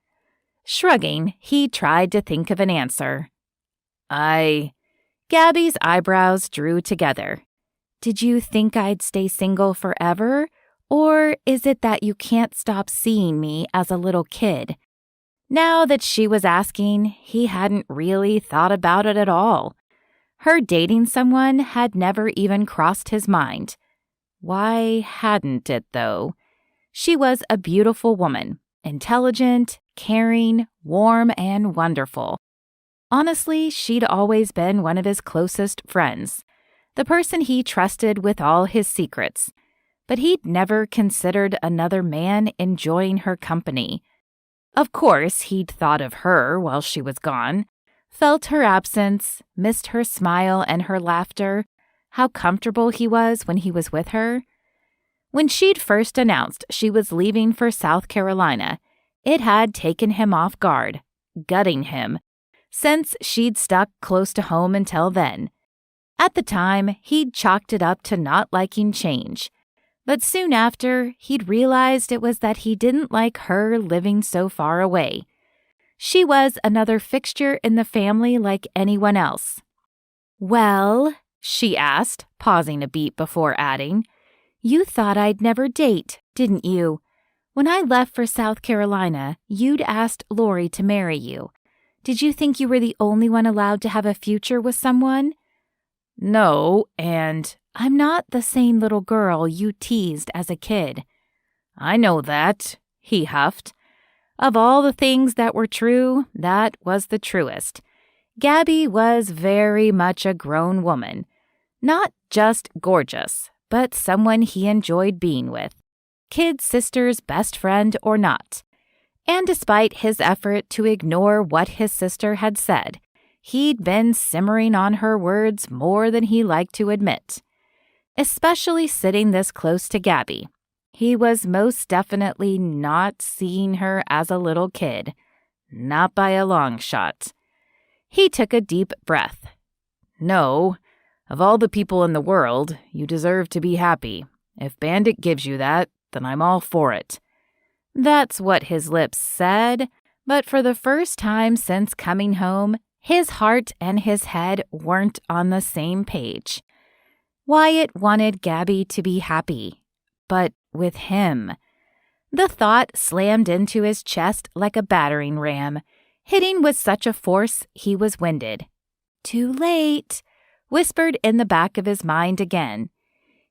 Shrugging, he tried to think of an answer. Gabby's eyebrows drew together. "Did you think I'd stay single forever? Or is it that you can't stop seeing me as a little kid?" Now that she was asking, he hadn't really thought about it at all. Her dating someone had never even crossed his mind. Why hadn't it, though? She was a beautiful woman, intelligent, caring, warm, and wonderful. Honestly, she'd always been one of his closest friends, the person he trusted with all his secrets. But he'd never considered another man enjoying her company. Of course, he'd thought of her while she was gone, felt her absence, missed her smile and her laughter, how comfortable he was when he was with her. When she'd first announced she was leaving for South Carolina, it had taken him off guard, gutting him, since she'd stuck close to home until then. At the time, he'd chalked it up to not liking change. But soon after, he'd realized it was that he didn't like her living so far away. She was another fixture in the family like anyone else. "Well," she asked, pausing a beat before adding, "you thought I'd never date, didn't you? When I left for South Carolina, you'd asked Lori to marry you. Did you think you were the only one allowed to have a future with someone?" "No, and—" "I'm not the same little girl you teased as a kid." "I know that," he huffed. Of all the things that were true, that was the truest. Gabby was very much a grown woman. Not just gorgeous, but someone he enjoyed being with, kid sister's best friend or not. And despite his effort to ignore what his sister had said, he'd been simmering on her words more than he liked to admit. Especially sitting this close to Gabby. He was most definitely not seeing her as a little kid. Not by a long shot. He took a deep breath. No, of all the people in the world, you deserve to be happy. If Bandit gives you that, then I'm all for it. That's what his lips said, but for the first time since coming home, his heart and his head weren't on the same page. Wyatt wanted Gabby to be happy, but with him. The thought slammed into his chest like a battering ram, hitting with such a force he was winded. Too late, whispered in the back of his mind again.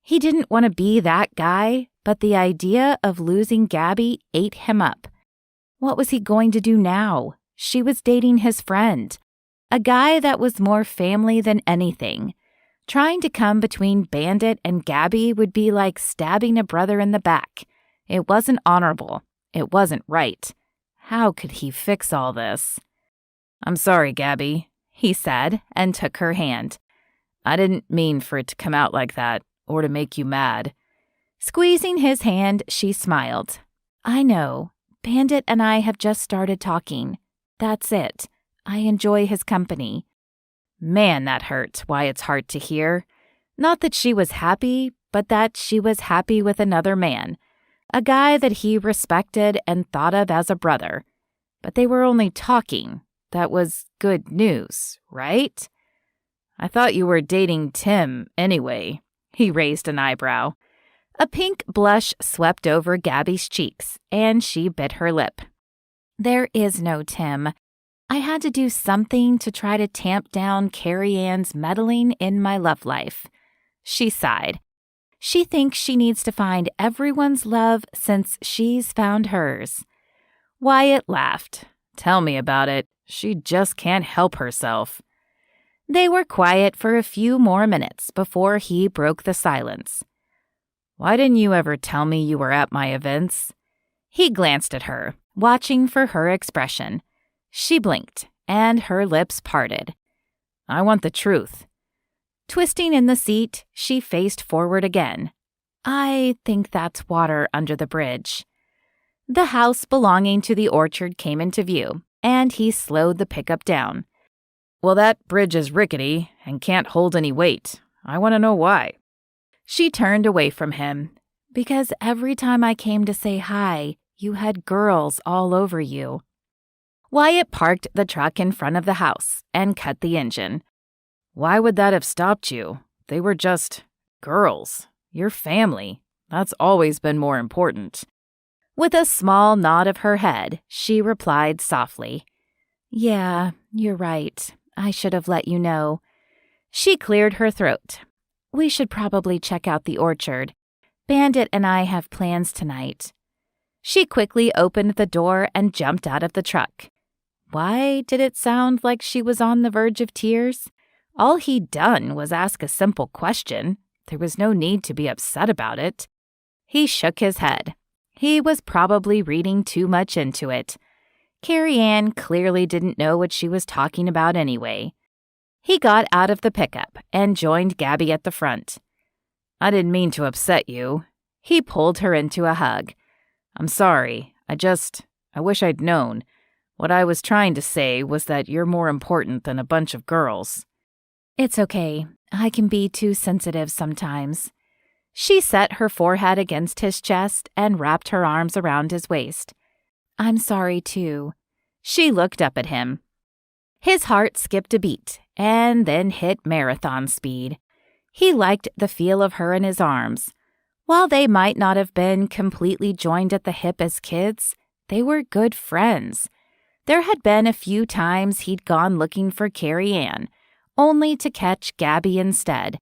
He didn't want to be that guy, but the idea of losing Gabby ate him up. What was he going to do now? She was dating his friend, a guy that was more family than anything. Trying to come between Bandit and Gabby would be like stabbing a brother in the back. It wasn't honorable. It wasn't right. How could he fix all this? I'm sorry, Gabby, he said, and took her hand. I didn't mean for it to come out like that, or to make you mad. Squeezing his hand, she smiled. I know. Bandit and I have just started talking. That's it. I enjoy his company. Man, that hurt Wyatt's heart to hear. Not that she was happy, but that she was happy with another man, a guy that he respected and thought of as a brother. But they were only talking. That was good news, right? I thought you were dating Tim anyway. He raised an eyebrow. A pink blush swept over Gabby's cheeks, and she bit her lip. There is no Tim. I had to do something to try to tamp down Carrie Ann's meddling in my love life. She sighed. She thinks she needs to find everyone's love since she's found hers. Wyatt laughed. Tell me about it. She just can't help herself. They were quiet for a few more minutes before he broke the silence. Why didn't you ever tell me you were at my events? He glanced at her, watching for her expression. She blinked, and her lips parted. I want the truth. Twisting in the seat, she faced forward again. I think that's water under the bridge. The house belonging to the orchard came into view, and he slowed the pickup down. Well, that bridge is rickety and can't hold any weight. I want to know why. She turned away from him. Because every time I came to say hi, you had girls all over you. Wyatt parked the truck in front of the house and cut the engine. Why would that have stopped you? They were just girls. Your family. That's always been more important. With a small nod of her head, she replied softly. Yeah, you're right. I should have let you know. She cleared her throat. We should probably check out the orchard. Bandit and I have plans tonight. She quickly opened the door and jumped out of the truck. Why did it sound like she was on the verge of tears? All he'd done was ask a simple question. There was no need to be upset about it. He shook his head. He was probably reading too much into it. Carrie Ann clearly didn't know what she was talking about anyway. He got out of the pickup and joined Gabby at the front. I didn't mean to upset you. He pulled her into a hug. I'm sorry. I wish I'd known. What I was trying to say was that you're more important than a bunch of girls. It's okay. I can be too sensitive sometimes. She set her forehead against his chest and wrapped her arms around his waist. I'm sorry, too. She looked up at him. His heart skipped a beat and then hit marathon speed. He liked the feel of her in his arms. While they might not have been completely joined at the hip as kids, they were good friends. There had been a few times he'd gone looking for Carrie Ann, only to catch Gabby instead.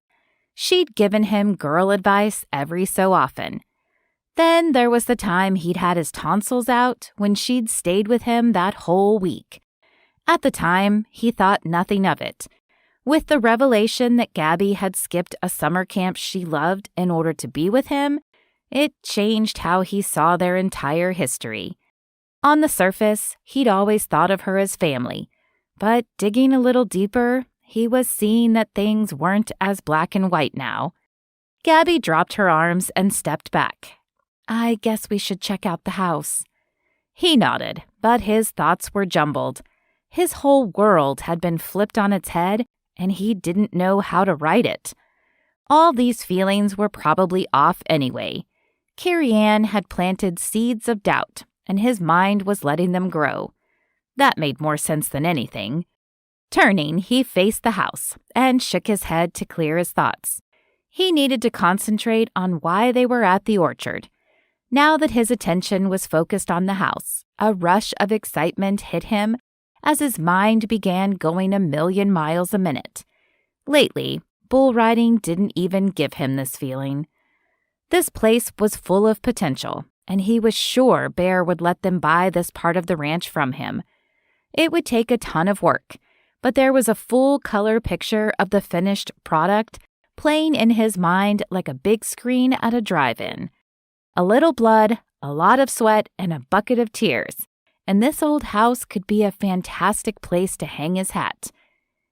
She'd given him girl advice every so often. Then there was the time he'd had his tonsils out when she'd stayed with him that whole week. At the time, he thought nothing of it. With the revelation that Gabby had skipped a summer camp she loved in order to be with him, it changed how he saw their entire history. On the surface, he'd always thought of her as family, but digging a little deeper, he was seeing that things weren't as black and white now. Gabby dropped her arms and stepped back. "I guess we should check out the house." He nodded, but his thoughts were jumbled. His whole world had been flipped on its head, and he didn't know how to right it. All these feelings were probably off anyway. Carrie Ann had planted seeds of doubt, and his mind was letting them grow. That made more sense than anything. Turning, he faced the house and shook his head to clear his thoughts. He needed to concentrate on why they were at the orchard. Now that his attention was focused on the house, a rush of excitement hit him as his mind began going 1,000,000 miles a minute. Lately, bull riding didn't even give him this feeling. This place was full of potential, and he was sure Bear would let them buy this part of the ranch from him. It would take a ton of work, but there was a full-color picture of the finished product playing in his mind like a big screen at a drive-in. A little blood, a lot of sweat, and a bucket of tears, and this old house could be a fantastic place to hang his hat.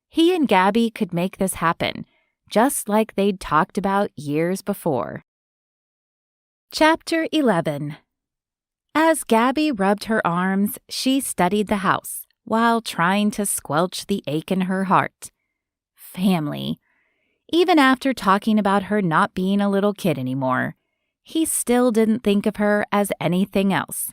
He and Gabby could make this happen, just like they'd talked about years before. Chapter 11. As Gabby rubbed her arms, she studied the house while trying to squelch the ache in her heart. Family. Even after talking about her not being a little kid anymore, he still didn't think of her as anything else.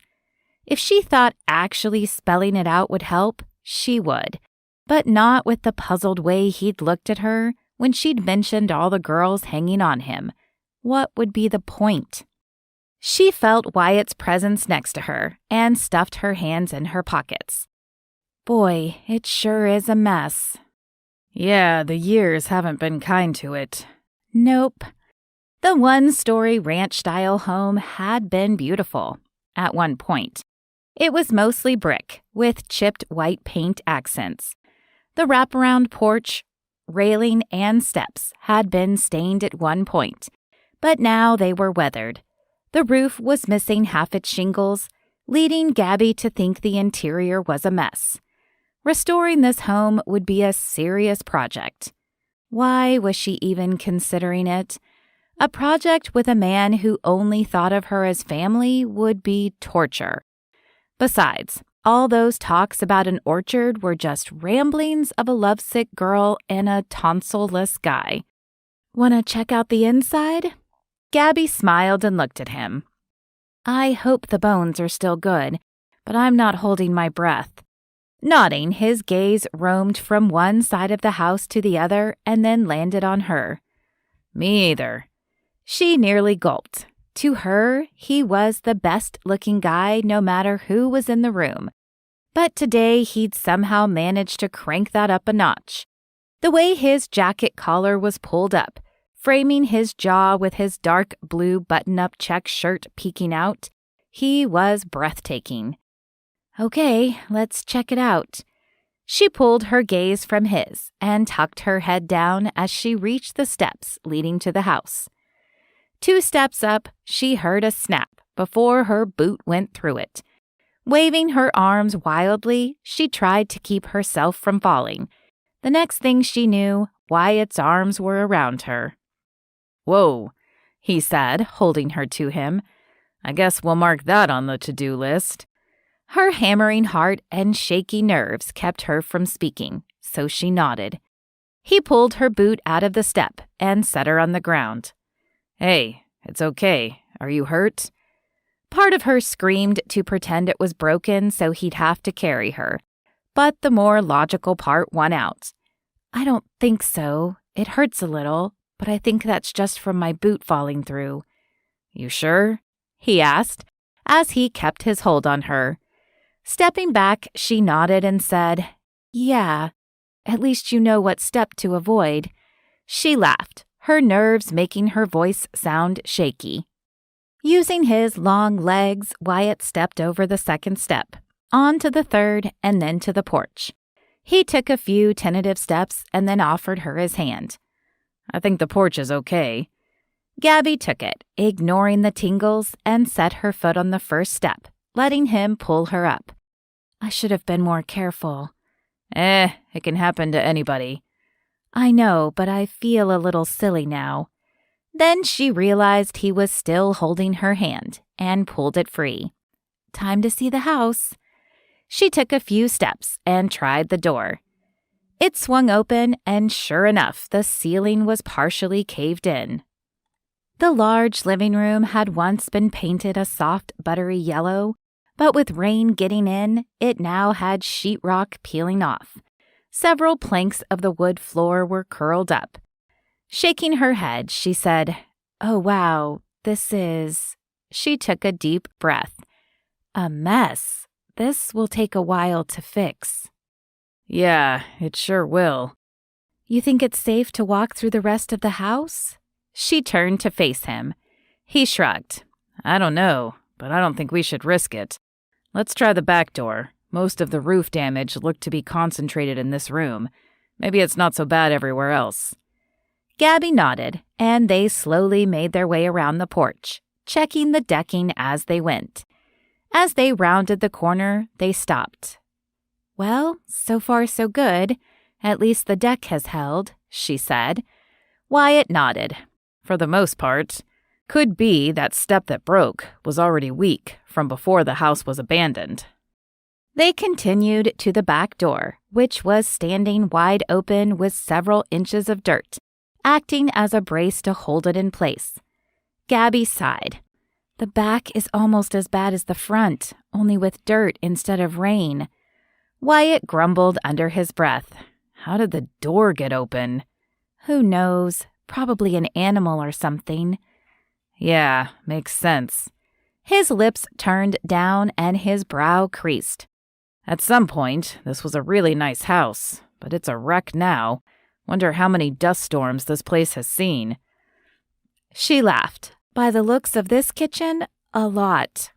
If she thought actually spelling it out would help, she would, but not with the puzzled way he'd looked at her when she'd mentioned all the girls hanging on him. What would be the point? She felt Wyatt's presence next to her and stuffed her hands in her pockets. Boy, it sure is a mess. Yeah, the years haven't been kind to it. Nope. The one-story ranch-style home had been beautiful at one point. It was mostly brick with chipped white paint accents. The wraparound porch, railing, and steps had been stained at one point, but now they were weathered. The roof was missing half its shingles, leading Gabby to think the interior was a mess. Restoring this home would be a serious project. Why was she even considering it? A project with a man who only thought of her as family would be torture. Besides, all those talks about an orchard were just ramblings of a lovesick girl and a tonsil-less guy. "Want to check out the inside?" Gabby smiled and looked at him. "I hope the bones are still good, but I'm not holding my breath." Nodding, his gaze roamed from one side of the house to the other and then landed on her. Me either. She nearly gulped. To her, he was the best-looking guy no matter who was in the room. But today he'd somehow managed to crank that up a notch. The way his jacket collar was pulled up, framing his jaw with his dark blue button-up check shirt peeking out, he was breathtaking. "Okay, let's check it out." She pulled her gaze from his and tucked her head down as she reached the steps leading to the house. 2 steps up, she heard a snap before her boot went through it. Waving her arms wildly, she tried to keep herself from falling. The next thing she knew, Wyatt's arms were around her. "Whoa," he said, holding her to him. "I guess we'll mark that on the to-do list." Her hammering heart and shaky nerves kept her from speaking, so she nodded. He pulled her boot out of the step and set her on the ground. "Hey, it's okay. Are you hurt?" Part of her screamed to pretend it was broken so he'd have to carry her, but the more logical part won out. "I don't think so. It hurts a little, but I think that's just from my boot falling through." "You sure?" he asked, as he kept his hold on her. Stepping back, she nodded and said, "Yeah, at least you know what step to avoid." She laughed, her nerves making her voice sound shaky. Using his long legs, Wyatt stepped over the second step, onto the third, and then to the porch. He took a few tentative steps and then offered her his hand. I think the porch is okay. Gabby took it, ignoring the tingles, and set her foot on the first step, letting him pull her up. I should have been more careful. It can happen to anybody. I know, but I feel a little silly now. Then she realized he was still holding her hand and pulled it free. Time to see the house. She took a few steps and tried the door. It swung open, and sure enough, the ceiling was partially caved in. The large living room had once been painted a soft, buttery yellow, but with rain getting in, it now had sheetrock peeling off. Several planks of the wood floor were curled up. Shaking her head, she said, "Oh, wow, this is..." She took a deep breath. "A mess. This will take a while to fix." Yeah, it sure will. You think it's safe to walk through the rest of the house? She turned to face him. He shrugged. I don't know, but I don't think we should risk it. Let's try the back door. Most of the roof damage looked to be concentrated in this room. Maybe it's not so bad everywhere else. Gabby nodded, and they slowly made their way around the porch, checking the decking as they went. As they rounded the corner, they stopped. Well, so far so good. At least the deck has held, she said. Wyatt nodded. For the most part. Could be that step that broke was already weak from before the house was abandoned. They continued to the back door, which was standing wide open with several inches of dirt, acting as a brace to hold it in place. Gabby sighed. The back is almost as bad as the front, only with dirt instead of rain. Wyatt grumbled under his breath. How did the door get open? Who knows? Probably an animal or something. Yeah, makes sense. His lips turned down and his brow creased. At some point, this was a really nice house, but it's a wreck now. Wonder how many dust storms this place has seen. She laughed. By the looks of this kitchen, a lot.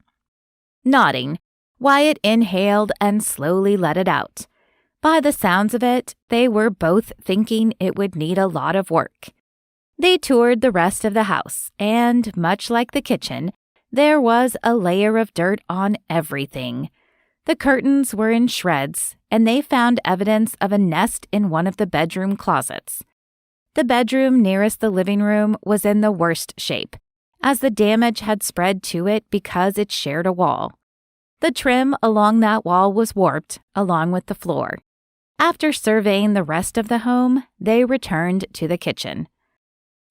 Nodding, Wyatt inhaled and slowly let it out. By the sounds of it, they were both thinking it would need a lot of work. They toured the rest of the house, and much like the kitchen, there was a layer of dirt on everything. The curtains were in shreds, and they found evidence of a nest in one of the bedroom closets. The bedroom nearest the living room was in the worst shape, as the damage had spread to it because it shared a wall. The trim along that wall was warped, along with the floor. After surveying the rest of the home, they returned to the kitchen.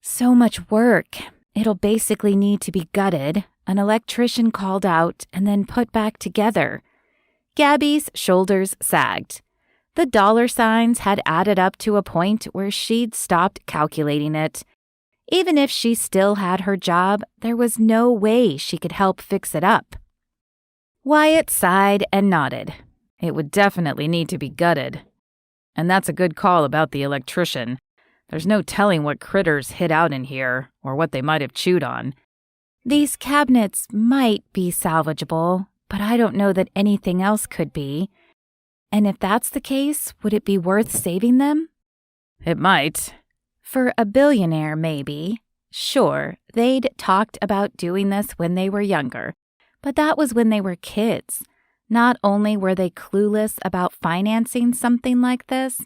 So much work. It'll basically need to be gutted, an electrician called out, and then put back together. Gabby's shoulders sagged. The dollar signs had added up to a point where she'd stopped calculating it. Even if she still had her job, there was no way she could help fix it up. Wyatt sighed and nodded. It would definitely need to be gutted. And that's a good call about the electrician. There's no telling what critters hid out in here, or what they might have chewed on. These cabinets might be salvageable, but I don't know that anything else could be. And if that's the case, would it be worth saving them? It might. For a billionaire, maybe. Sure, they'd talked about doing this when they were younger, but that was when they were kids. Not only were they clueless about financing something like this,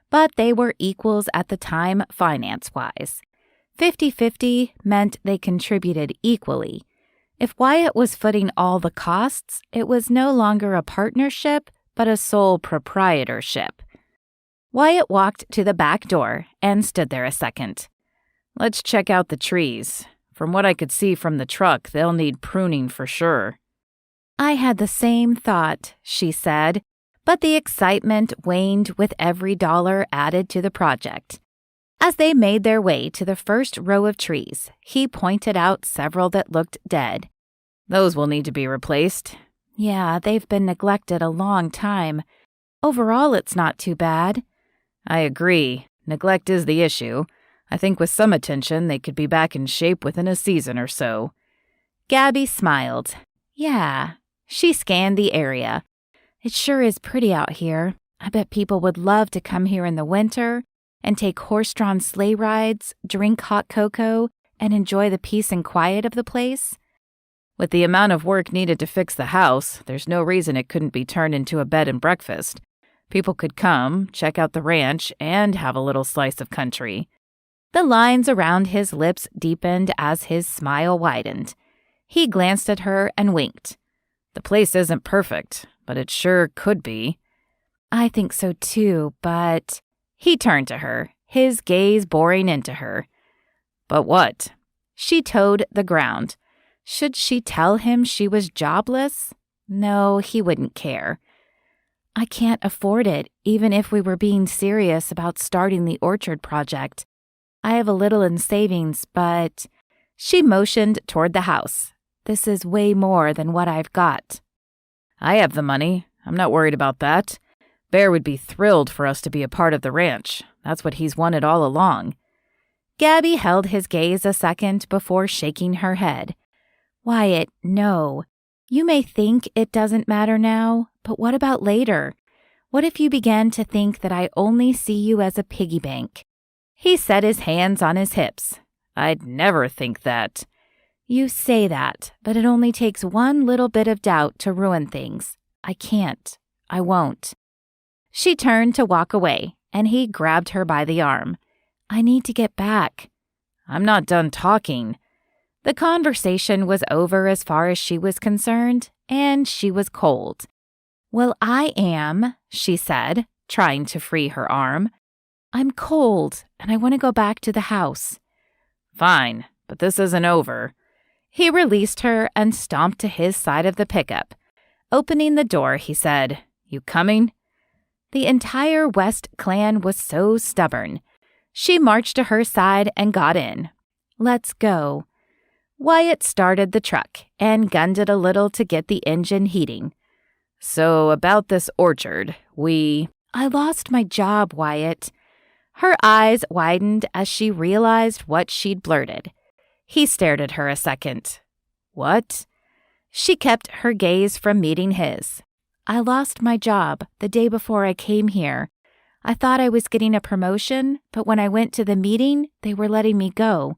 but they were equals at the time finance-wise. 50-50 meant they contributed equally. If Wyatt was footing all the costs, it was no longer a partnership, but a sole proprietorship. Wyatt walked to the back door and stood there a second. Let's check out the trees. From what I could see from the truck, they'll need pruning for sure. I had the same thought, she said, but the excitement waned with every dollar added to the project. As they made their way to the first row of trees, he pointed out several that looked dead. Those will need to be replaced. Yeah, they've been neglected a long time. Overall, it's not too bad. I agree. Neglect is the issue. I think with some attention, they could be back in shape within a season or so. Gabby smiled. Yeah. She scanned the area. It sure is pretty out here. I bet people would love to come here in the winter and take horse-drawn sleigh rides, drink hot cocoa, and enjoy the peace and quiet of the place. With the amount of work needed to fix the house, there's no reason it couldn't be turned into a bed and breakfast. People could come, check out the ranch, and have a little slice of country. The lines around his lips deepened as his smile widened. He glanced at her and winked. The place isn't perfect, but it sure could be. I think so too, but... He turned to her, his gaze boring into her. But what? She toed the ground. Should she tell him she was jobless? No, he wouldn't care. I can't afford it, even if we were being serious about starting the orchard project. I have a little in savings, but... She motioned toward the house. This is way more than what I've got. I have the money. I'm not worried about that. Bear would be thrilled for us to be a part of the ranch. That's what he's wanted all along. Gabby held his gaze a second before shaking her head. Wyatt, no. You may think it doesn't matter now, but what about later? What if you began to think that I only see you as a piggy bank? He set his hands on his hips. I'd never think that. You say that, but it only takes one little bit of doubt to ruin things. I can't. I won't. She turned to walk away, and he grabbed her by the arm. I need to get back. I'm not done talking. The conversation was over as far as she was concerned, and she was cold. Well, I am, she said, trying to free her arm. I'm cold, and I want to go back to the house. Fine, but this isn't over. He released her and stomped to his side of the pickup. Opening the door, he said, You coming? The entire West clan was so stubborn. She marched to her side and got in. Let's go. Wyatt started the truck and gunned it a little to get the engine heating. So about this orchard, I lost my job, Wyatt. Her eyes widened as she realized what she'd blurted. He stared at her a second. What? She kept her gaze from meeting his. I lost my job the day before I came here. I thought I was getting a promotion, but when I went to the meeting, they were letting me go.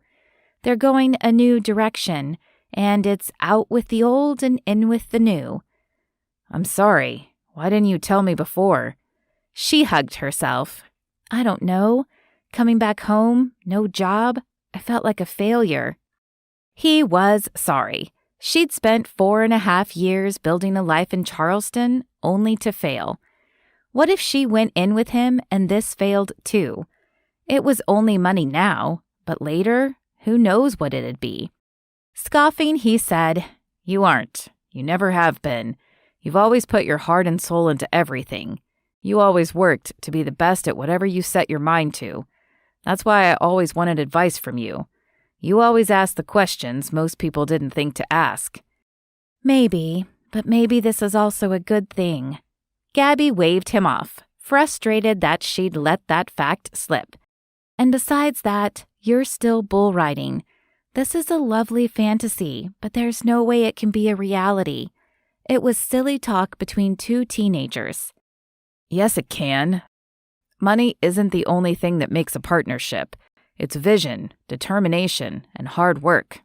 They're going a new direction, and it's out with the old and in with the new. I'm sorry. Why didn't you tell me before? She hugged herself. I don't know. Coming back home, no job, I felt like a failure. He was sorry. She'd spent 4.5 years building a life in Charleston, only to fail. What if she went in with him and this failed too? It was only money now, but later, who knows what it'd be. Scoffing, he said, You aren't. You never have been. You've always put your heart and soul into everything. You always worked to be the best at whatever you set your mind to. That's why I always wanted advice from you. You always asked the questions most people didn't think to ask. Maybe, but maybe this is also a good thing. Gabby waved him off, frustrated that she'd let that fact slip. And besides that, you're still bull riding. This is a lovely fantasy, but there's no way it can be a reality. It was silly talk between two teenagers. Yes, it can. Money isn't the only thing that makes a partnership. It's vision, determination, and hard work.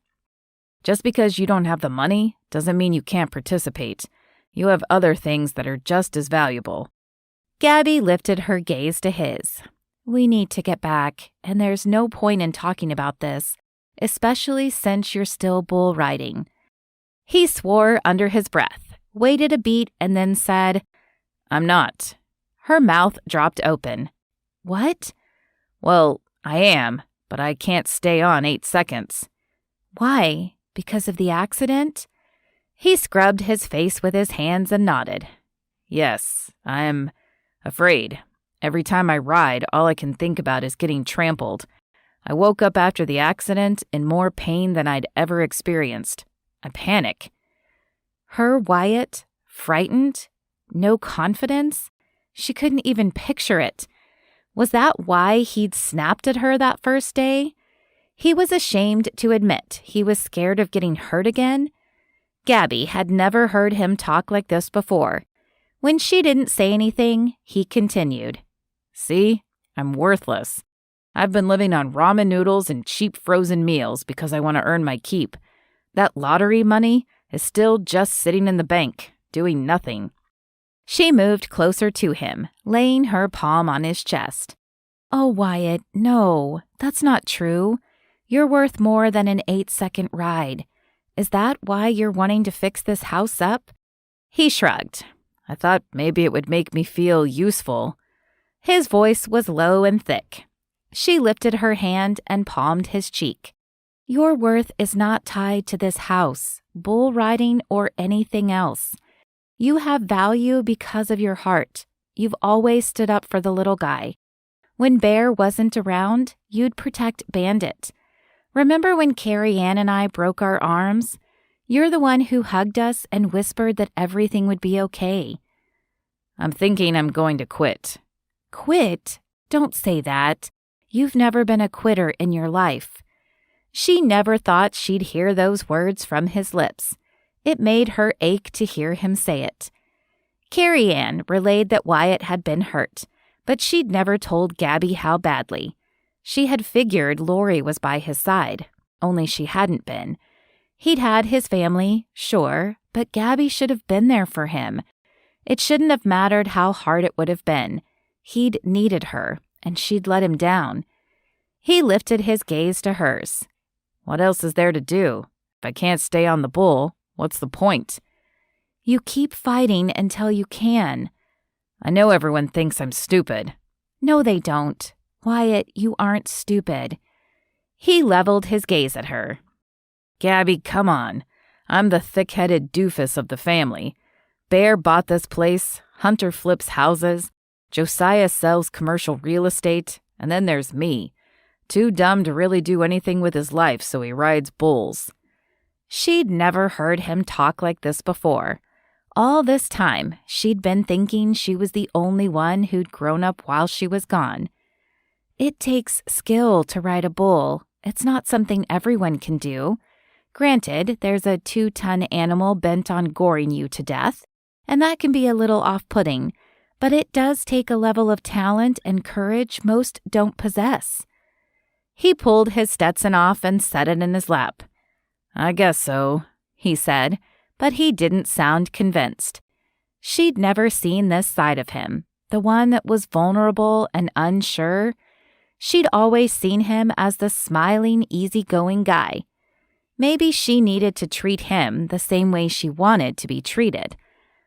Just because you don't have the money doesn't mean you can't participate. You have other things that are just as valuable. Gabby lifted her gaze to his. We need to get back, and there's no point in talking about this, especially since you're still bull riding. He swore under his breath, waited a beat, and then said, I'm not. Her mouth dropped open. What? Well, I am, but I can't stay on 8 seconds. Why? Because of the accident? He scrubbed his face with his hands and nodded. Yes, I'm afraid. Every time I ride, all I can think about is getting trampled. I woke up after the accident in more pain than I'd ever experienced. I panic. Her Wyatt? Frightened? No confidence? She couldn't even picture it. Was that why he'd snapped at her that first day? He was ashamed to admit he was scared of getting hurt again. Gabby had never heard him talk like this before. When she didn't say anything, he continued. See, I'm worthless. I've been living on ramen noodles and cheap frozen meals because I want to earn my keep. That lottery money is still just sitting in the bank, doing nothing. She moved closer to him, laying her palm on his chest. Oh, Wyatt, no, that's not true. You're worth more than an 8-second ride. Is that why you're wanting to fix this house up? He shrugged. I thought maybe it would make me feel useful. His voice was low and thick. She lifted her hand and palmed his cheek. Your worth is not tied to this house, bull riding, or anything else. You have value because of your heart. You've always stood up for the little guy. When Bear wasn't around, you'd protect Bandit. Remember when Carrie Ann and I broke our arms? You're the one who hugged us and whispered that everything would be okay. I'm thinking I'm going to quit. Quit? Don't say that. You've never been a quitter in your life. She never thought she'd hear those words from his lips. It made her ache to hear him say it. Carrie Ann relayed that Wyatt had been hurt, but she'd never told Gabby how badly. She had figured Lori was by his side, only she hadn't been. He'd had his family, sure, but Gabby should have been there for him. It shouldn't have mattered how hard it would have been. He'd needed her, and she'd let him down. He lifted his gaze to hers. What else is there to do? If I can't stay on the bull, what's the point? You keep fighting until you can. I know everyone thinks I'm stupid. No, they don't. Wyatt, you aren't stupid. He leveled his gaze at her. Gabby, come on. I'm the thick-headed doofus of the family. Bear bought this place, Hunter flips houses, Josiah sells commercial real estate, and then there's me. Too dumb to really do anything with his life, so he rides bulls. She'd never heard him talk like this before. All this time, she'd been thinking she was the only one who'd grown up while she was gone. It takes skill to ride a bull. It's not something everyone can do. Granted, there's a 2-ton animal bent on goring you to death, and that can be a little off-putting, but it does take a level of talent and courage most don't possess. He pulled his Stetson off and set it in his lap. I guess so, he said, but he didn't sound convinced. She'd never seen this side of him, the one that was vulnerable and unsure. She'd always seen him as the smiling, easygoing guy. Maybe she needed to treat him the same way she wanted to be treated.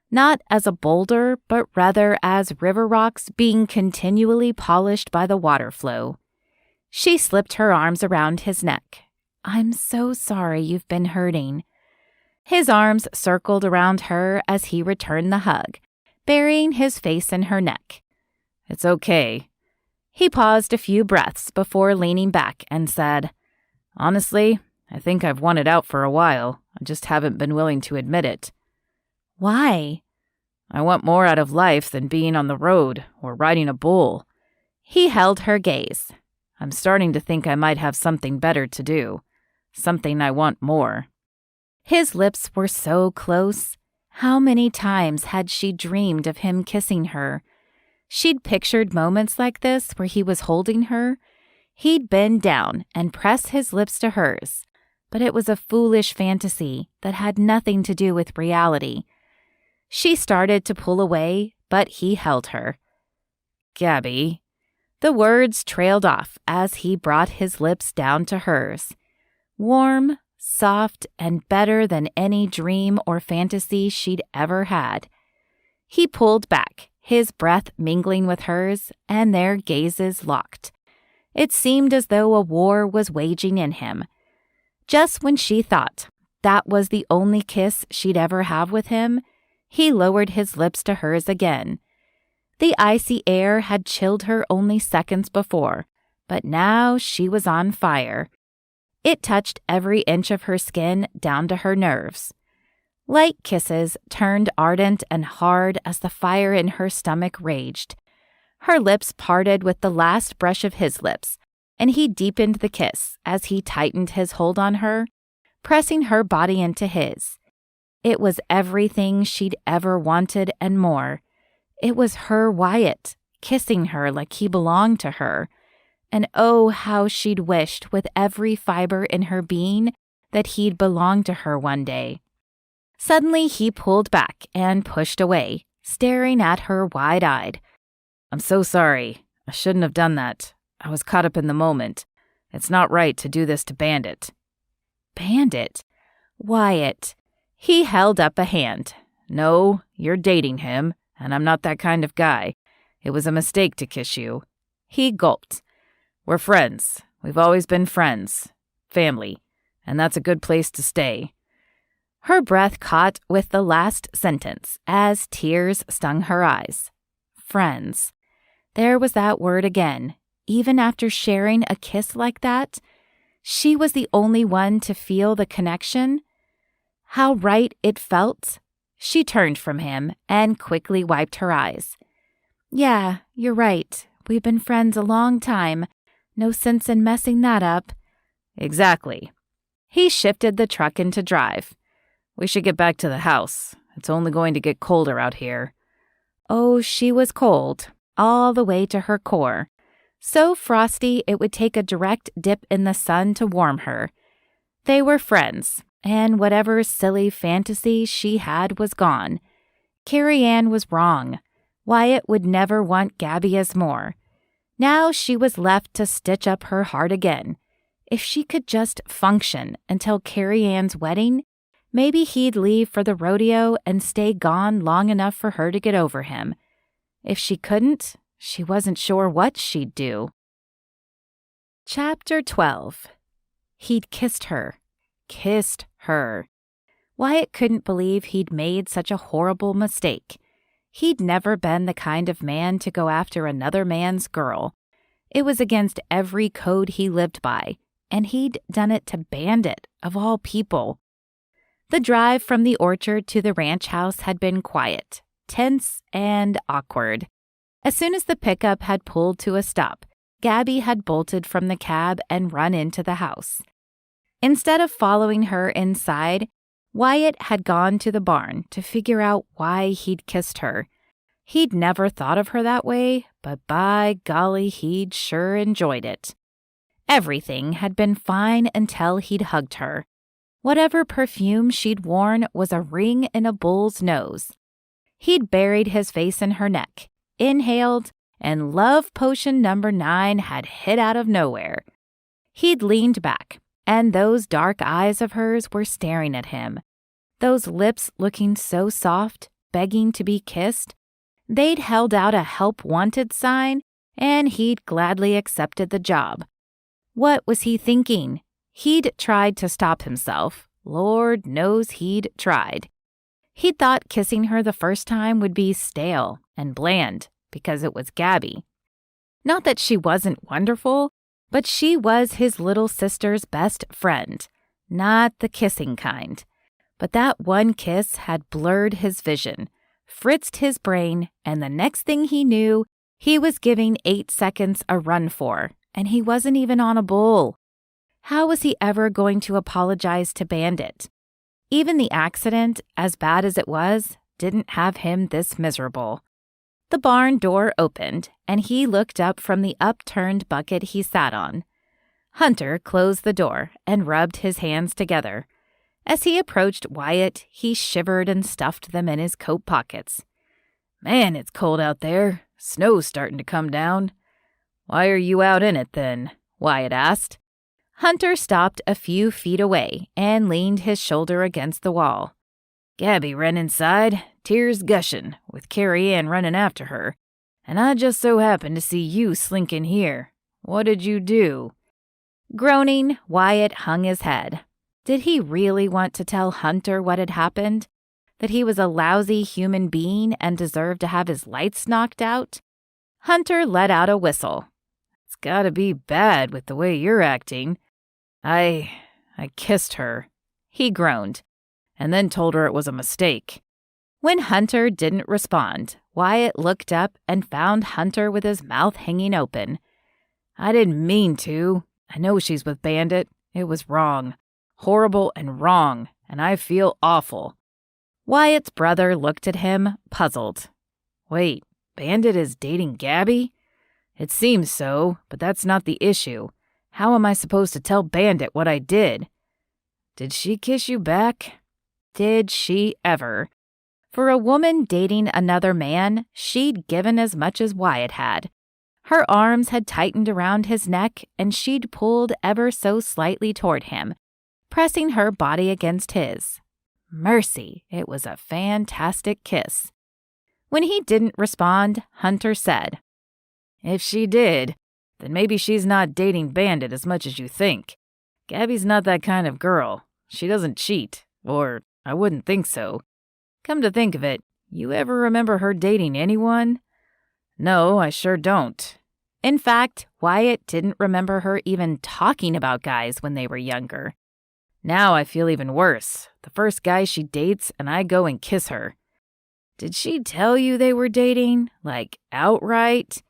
Not as a boulder, but rather as river rocks being continually polished by the water flow. She slipped her arms around his neck. I'm so sorry you've been hurting. His arms circled around her as he returned the hug, burying his face in her neck. It's okay. He paused a few breaths before leaning back and said, Honestly, I think I've wanted out for a while. I just haven't been willing to admit it. Why? I want more out of life than being on the road or riding a bull. He held her gaze. I'm starting to think I might have something better to do. Something I want more. His lips were so close. How many times had she dreamed of him kissing her? She'd pictured moments like this where he was holding her. He'd bend down and press his lips to hers, but it was a foolish fantasy that had nothing to do with reality. She started to pull away, but he held her. Gabby. The words trailed off as he brought his lips down to hers. Warm, soft, and better than any dream or fantasy she'd ever had. He pulled back, his breath mingling with hers, and their gazes locked. It seemed as though a war was waging in him. Just when she thought that was the only kiss she'd ever have with him, he lowered his lips to hers again. The icy air had chilled her only seconds before, but now she was on fire. It touched every inch of her skin down to her nerves. Light kisses turned ardent and hard as the fire in her stomach raged. Her lips parted with the last brush of his lips, and he deepened the kiss as he tightened his hold on her, pressing her body into his. It was everything she'd ever wanted and more. It was her Wyatt, kissing her like he belonged to her. And oh, how she'd wished with every fiber in her being that he'd belong to her one day. Suddenly he pulled back and pushed away, staring at her wide-eyed. I'm so sorry. I shouldn't have done that. I was caught up in the moment. It's not right to do this to Bandit. Bandit? Wyatt. He held up a hand. No, you're dating him, and I'm not that kind of guy. It was a mistake to kiss you. He gulped. We're friends. We've always been friends. Family. And that's a good place to stay. Her breath caught with the last sentence as tears stung her eyes. Friends. There was that word again. Even after sharing a kiss like that, she was the only one to feel the connection. How right it felt. She turned from him and quickly wiped her eyes. Yeah, you're right. We've been friends a long time. No sense in messing that up. Exactly. He shifted the truck into drive. We should get back to the house. It's only going to get colder out here. Oh, she was cold, all the way to her core. So frosty it would take a direct dip in the sun to warm her. They were friends, and whatever silly fantasy she had was gone. Carrie Ann was wrong. Wyatt would never want Gabby as more. Now she was left to stitch up her heart again. If she could just function until Carrie Ann's wedding, maybe he'd leave for the rodeo and stay gone long enough for her to get over him. If she couldn't, she wasn't sure what she'd do. Chapter 12. He'd kissed her. Kissed her. Wyatt couldn't believe he'd made such a horrible mistake. He'd never been the kind of man to go after another man's girl. It was against every code he lived by, and he'd done it to Bandit, of all people. The drive from the orchard to the ranch house had been quiet, tense, and awkward. As soon as the pickup had pulled to a stop, Gabby had bolted from the cab and run into the house. Instead of following her inside, Wyatt had gone to the barn to figure out why he'd kissed her. He'd never thought of her that way, but by golly, he'd sure enjoyed it. Everything had been fine until he'd hugged her. Whatever perfume she'd worn was a ring in a bull's nose. He'd buried his face in her neck, inhaled, and love potion number 9 had hit out of nowhere. He'd leaned back, and those dark eyes of hers were staring at him. Those lips looking so soft, begging to be kissed. They'd held out a help-wanted sign, and he'd gladly accepted the job. What was he thinking? He'd tried to stop himself. Lord knows he'd tried. He'd thought kissing her the first time would be stale and bland because it was Gabby. Not that she wasn't wonderful, but she was his little sister's best friend, not the kissing kind. But that one kiss had blurred his vision, fritzed his brain, and the next thing he knew, he was giving 8 seconds a run for, and he wasn't even on a bull. How was he ever going to apologize to Bandit? Even the accident, as bad as it was, didn't have him this miserable. The barn door opened, and he looked up from the upturned bucket he sat on. Hunter closed the door and rubbed his hands together. As he approached Wyatt, he shivered and stuffed them in his coat pockets. Man, it's cold out there. Snow's starting to come down. Why are you out in it then? Wyatt asked. Hunter stopped a few feet away and leaned his shoulder against the wall. Gabby ran inside, tears gushing, with Carrie Ann running after her. And I just so happened to see you slinking here. What did you do? Groaning, Wyatt hung his head. Did he really want to tell Hunter what had happened? That he was a lousy human being and deserved to have his lights knocked out? Hunter let out a whistle. It's gotta be bad with the way you're acting. I kissed her, he groaned, and then told her it was a mistake. When Hunter didn't respond, Wyatt looked up and found Hunter with his mouth hanging open. I didn't mean to. I know she's with Bandit. It was wrong. Horrible and wrong, and I feel awful. Wyatt's brother looked at him, puzzled. Wait, Bandit is dating Gabby? It seems so, but that's not the issue. How am I supposed to tell Bandit what I did? Did she kiss you back? Did she ever? For a woman dating another man, she'd given as much as Wyatt had. Her arms had tightened around his neck, and she'd pulled ever so slightly toward him, pressing her body against his. Mercy, it was a fantastic kiss. When he didn't respond, Hunter said, If she did, then maybe she's not dating Bandit as much as you think. Gabby's not that kind of girl. She doesn't cheat, or I wouldn't think so. Come to think of it, you ever remember her dating anyone? No, I sure don't. In fact, Wyatt didn't remember her even talking about guys when they were younger. Now I feel even worse. The first guy she dates and I go and kiss her. Did she tell you they were dating? Like, outright?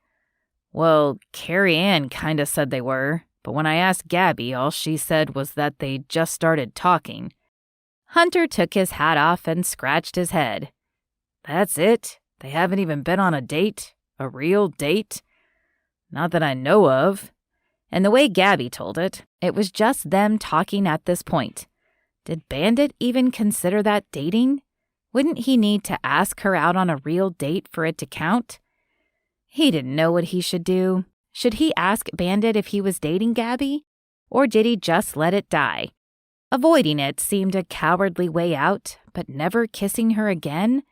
Well, Carrie Ann kinda said they were, but when I asked Gabby, all she said was that they just started talking. Hunter took his hat off and scratched his head. That's it? They haven't even been on a date? A real date? Not that I know of. And the way Gabby told it, it was just them talking at this point. Did Bandit even consider that dating? Wouldn't he need to ask her out on a real date for it to count? He didn't know what he should do. Should he ask Bandit if he was dating Gabby? Or did he just let it die? Avoiding it seemed a cowardly way out, but never kissing her again?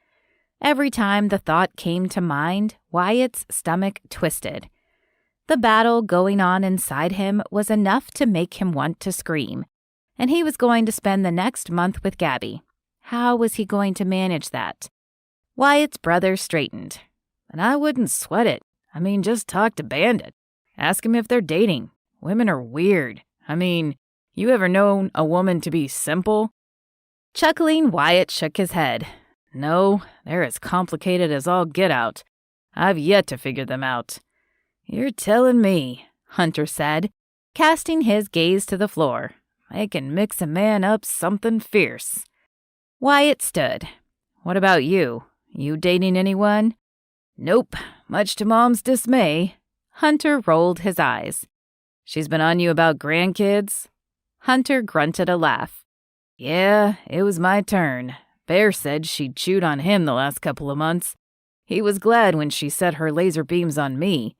Every time the thought came to mind, Wyatt's stomach twisted. The battle going on inside him was enough to make him want to scream, and he was going to spend the next month with Gabby. How was he going to manage that? Wyatt's brother straightened. And I wouldn't sweat it. I mean, just talk to Bandit. Ask him if they're dating. Women are weird. I mean, you ever known a woman to be simple? Chuckling, Wyatt shook his head. No, they're as complicated as all get out. I've yet to figure them out. You're telling me, Hunter said, casting his gaze to the floor. They can mix a man up something fierce. Wyatt stood. What about you? You dating anyone? Nope, much to Mom's dismay. Hunter rolled his eyes. She's been on you about grandkids? Hunter grunted a laugh. Yeah, it was my turn. Bear said she'd chewed on him the last couple of months. He was glad when she set her laser beams on me.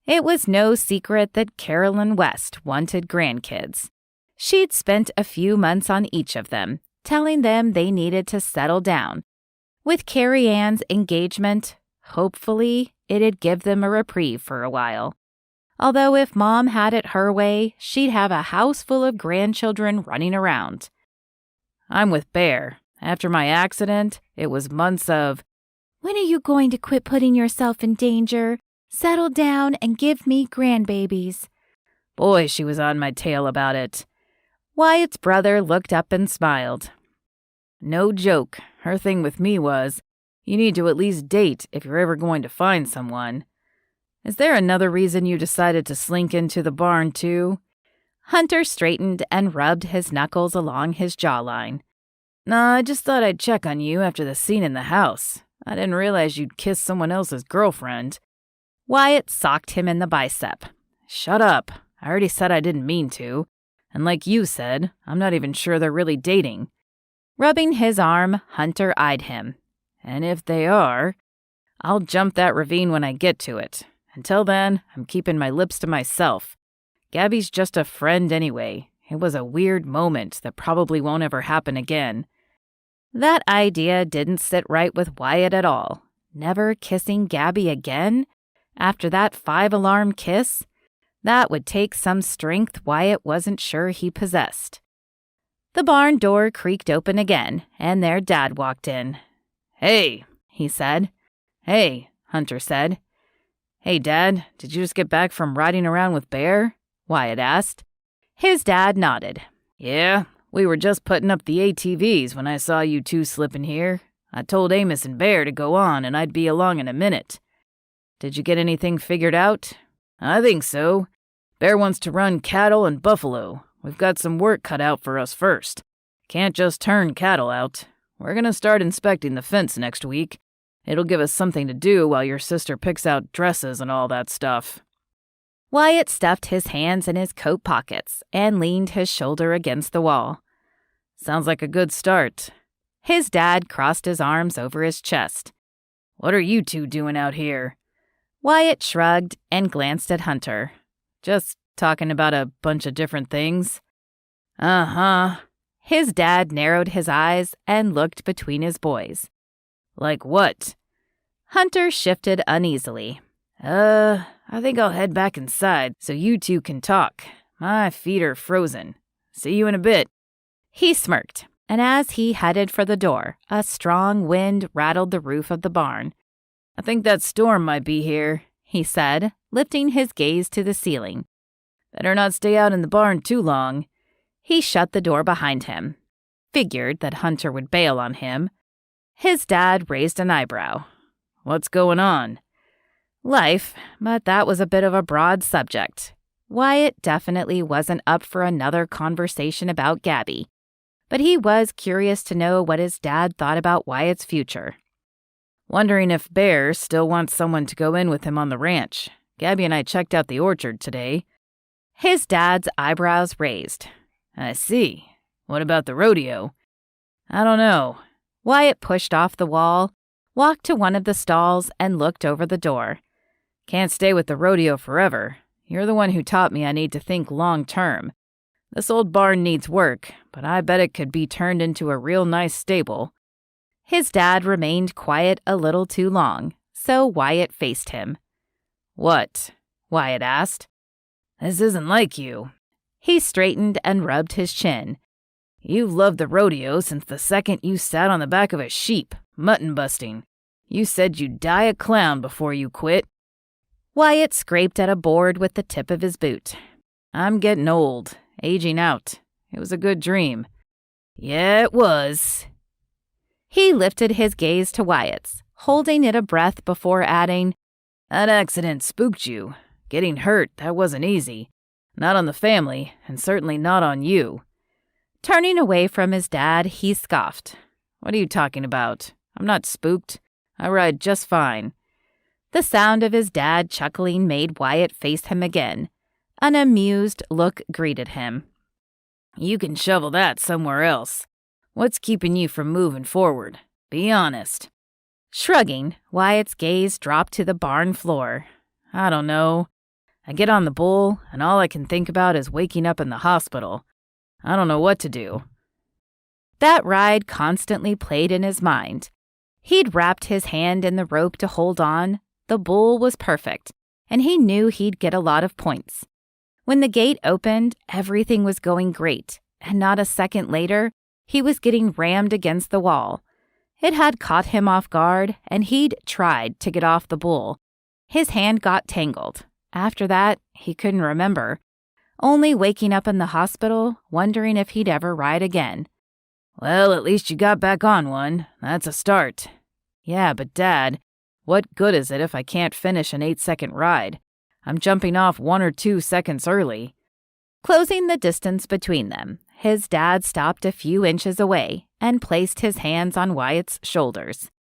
It was no secret that Carolyn West wanted grandkids. She'd spent a few months on each of them, telling them they needed to settle down. With Carrie Ann's engagement, hopefully, it'd give them a reprieve for a while. Although if Mom had it her way, she'd have a house full of grandchildren running around. I'm with Bear. After my accident, it was months of, "When are you going to quit putting yourself in danger? Settle down and give me grandbabies." Boy, she was on my tail about it. Wyatt's brother looked up and smiled. No joke. Her thing with me was, you need to at least date if you're ever going to find someone. Is there another reason you decided to slink into the barn, too? Hunter straightened and rubbed his knuckles along his jawline. Nah, I just thought I'd check on you after the scene in the house. I didn't realize you'd kiss someone else's girlfriend. Wyatt socked him in the bicep. Shut up. I already said I didn't mean to. And like you said, I'm not even sure they're really dating. Rubbing his arm, Hunter eyed him. And if they are, I'll jump that ravine when I get to it. Until then, I'm keeping my lips to myself. Gabby's just a friend anyway. It was a weird moment that probably won't ever happen again. That idea didn't sit right with Wyatt at all. Never kissing Gabby again? After that 5-alarm kiss? That would take some strength Wyatt wasn't sure he possessed. The barn door creaked open again, and their dad walked in. "Hey," he said. "Hey," Hunter said. "Hey, Dad, did you just get back from riding around with Bear?" Wyatt asked. His dad nodded. "Yeah, we were just putting up the ATVs when I saw you two slipping here. I told Amos and Bear to go on, and I'd be along in a minute. Did you get anything figured out?" "I think so. Bear wants to run cattle and buffalo. We've got some work cut out for us first. Can't just turn cattle out. We're gonna start inspecting the fence next week. It'll give us something to do while your sister picks out dresses and all that stuff." Wyatt stuffed his hands in his coat pockets and leaned his shoulder against the wall. "Sounds like a good start." His dad crossed his arms over his chest. "What are you two doing out here?" Wyatt shrugged and glanced at Hunter. "Just talking about a bunch of different things." "Uh-huh." His dad narrowed his eyes and looked between his boys. "Like what?" Hunter shifted uneasily. I think I'll head back inside so you two can talk. My feet are frozen. See you in a bit." He smirked, and as he headed for the door, a strong wind rattled the roof of the barn. "I think that storm might be here," he said, lifting his gaze to the ceiling. "Better not stay out in the barn too long." He shut the door behind him. Figured that Hunter would bail on him. His dad raised an eyebrow. "What's going on?" "Life," but that was a bit of a broad subject. Wyatt definitely wasn't up for another conversation about Gabby, but he was curious to know what his dad thought about Wyatt's future. "Wondering if Bear still wants someone to go in with him on the ranch. Gabby and I checked out the orchard today." His dad's eyebrows raised. "I see. What about the rodeo?" "I don't know." Wyatt pushed off the wall, walked to one of the stalls, and looked over the door. "Can't stay with the rodeo forever. You're the one who taught me I need to think long term. This old barn needs work, but I bet it could be turned into a real nice stable." His dad remained quiet a little too long, so Wyatt faced him. "What?" Wyatt asked. "This isn't like you." He straightened and rubbed his chin. "You've loved the rodeo since the second you sat on the back of a sheep, mutton busting. You said you'd die a clown before you quit." Wyatt scraped at a board with the tip of his boot. "I'm getting old, aging out. It was a good dream." "Yeah, it was." He lifted his gaze to Wyatt's, holding it a breath before adding, "That accident spooked you. Getting hurt, that wasn't easy. Not on the family, and certainly not on you." Turning away from his dad, he scoffed. "What are you talking about? I'm not spooked. I ride just fine." The sound of his dad chuckling made Wyatt face him again. An amused look greeted him. "You can shovel that somewhere else. What's keeping you from moving forward? Be honest." Shrugging, Wyatt's gaze dropped to the barn floor. "I don't know. I get on the bull, and all I can think about is waking up in the hospital. I don't know what to do." That ride constantly played in his mind. He'd wrapped his hand in the rope to hold on. The bull was perfect, and he knew he'd get a lot of points. When the gate opened, everything was going great, and not a second later, he was getting rammed against the wall. It had caught him off guard, and he'd tried to get off the bull. His hand got tangled. After that, he couldn't remember, only waking up in the hospital, wondering if he'd ever ride again. "Well, at least you got back on one. That's a start." "Yeah, but Dad, what good is it if I can't finish an 8-second ride? I'm jumping off 1 or 2 seconds early." Closing the distance between them, his dad stopped a few inches away and placed his hands on Wyatt's shoulders.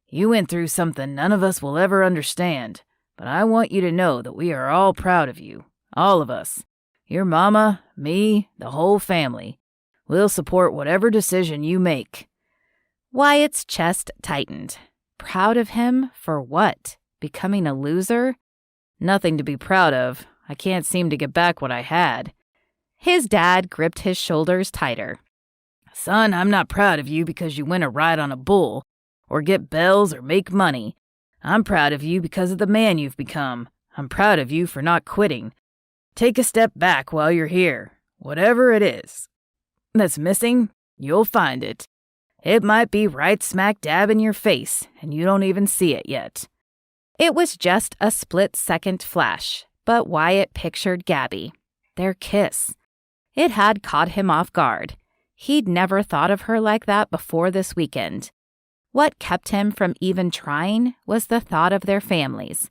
"You went through something none of us will ever understand, but I want you to know that we are all proud of you, all of us. Your mama, me, the whole family. We'll support whatever decision you make." Wyatt's chest tightened. Proud of him for what? Becoming a loser? "Nothing to be proud of. I can't seem to get back what I had." His dad gripped his shoulders tighter. "Son, I'm not proud of you because you win a ride on a bull, or get bells, or make money. I'm proud of you because of the man you've become. I'm proud of you for not quitting. Take a step back while you're here. Whatever it is that's missing, you'll find it. It might be right smack dab in your face, and you don't even see it yet." It was just a split-second flash, but Wyatt pictured Gabby. Their kiss. It had caught him off guard. He'd never thought of her like that before this weekend. What kept him from even trying was the thought of their families.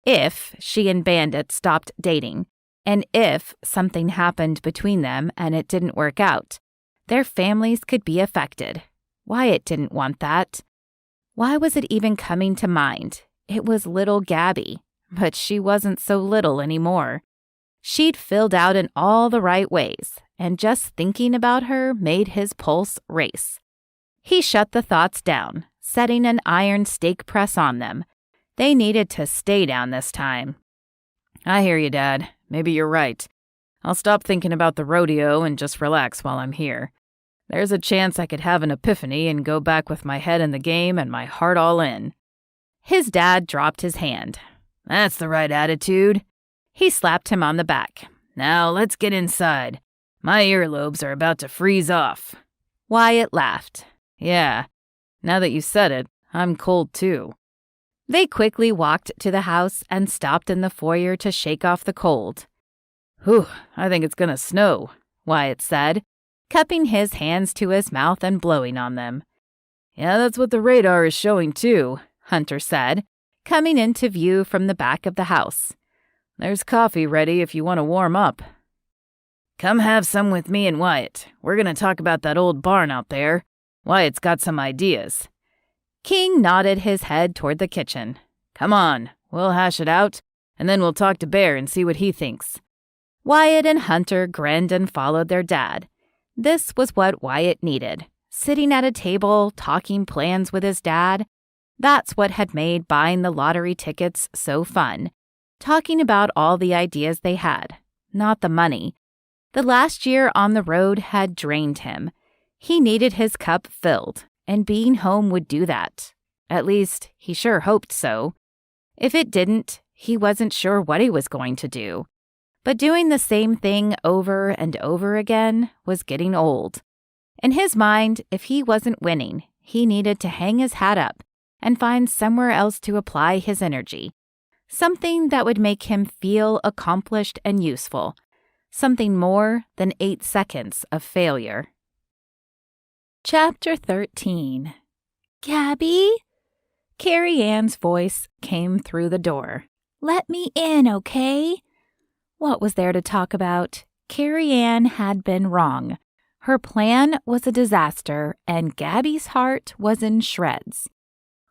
If she and Bandit stopped dating, and if something happened between them and it didn't work out, their families could be affected. Wyatt didn't want that. Why was it even coming to mind? It was little Gabby, but she wasn't so little anymore. She'd filled out in all the right ways, and just thinking about her made his pulse race. He shut the thoughts down, setting an iron stake press on them. They needed to stay down this time. I hear you, Dad. Maybe you're right. I'll stop thinking about the rodeo and just relax while I'm here. There's a chance I could have an epiphany and go back with my head in the game and my heart all in. His dad dropped his hand. That's the right attitude. He slapped him on the back. Now let's get inside. My earlobes are about to freeze off. Wyatt laughed. Yeah, now that you said it, I'm cold too. They quickly walked to the house and stopped in the foyer to shake off the cold. Whew, I think it's gonna snow, Wyatt said, cupping his hands to his mouth and blowing on them. Yeah, that's what the radar is showing too, Hunter said, coming into view from the back of the house. There's coffee ready if you want to warm up. Come have some with me and Wyatt. We're gonna talk about that old barn out there. Wyatt's got some ideas. King nodded his head toward the kitchen. Come on, we'll hash it out, and then we'll talk to Bear and see what he thinks. Wyatt and Hunter grinned and followed their dad. This was what Wyatt needed. Sitting at a table, talking plans with his dad. That's what had made buying the lottery tickets so fun. Talking about all the ideas they had, not the money. The last year on the road had drained him. He needed his cup filled, and being home would do that. At least, he sure hoped so. If it didn't, he wasn't sure what he was going to do. But doing the same thing over and over again was getting old. In his mind, if he wasn't winning, he needed to hang his hat up and find somewhere else to apply his energy. Something that would make him feel accomplished and useful. Something more than 8 seconds of failure. Chapter 13. Gabby? Carrie Ann's voice came through the door. Let me in, okay? What was there to talk about? Carrie Ann had been wrong. Her plan was a disaster, and Gabby's heart was in shreds.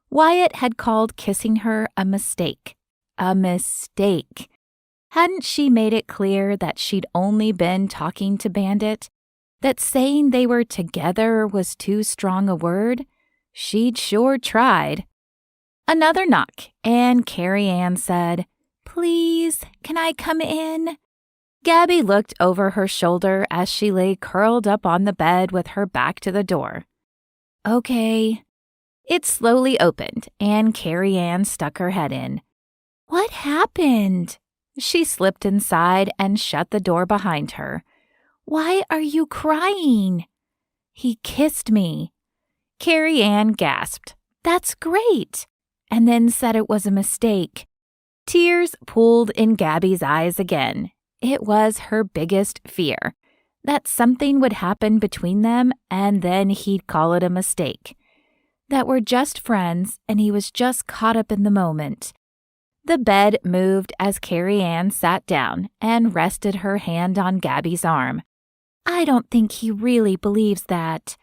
Wyatt had called kissing her a mistake. A mistake. Hadn't she made it clear that she'd only been talking to Bandit? That saying they were together was too strong a word? She'd sure tried. Another knock, and Carrie Ann said, Please, can I come in? Gabby looked over her shoulder as she lay curled up on the bed with her back to the door. Okay. It slowly opened, and Carrie Ann stuck her head in. What happened? She slipped inside and shut the door behind her. Why are you crying? He kissed me. Carrie Ann gasped. That's great. And then said it was a mistake. Tears pooled in Gabby's eyes again. It was her biggest fear, that something would happen between them and then he'd call it a mistake. That we're just friends and he was just caught up in the moment. The bed moved as Carrie Ann sat down and rested her hand on Gabby's arm. I don't think he really believes that.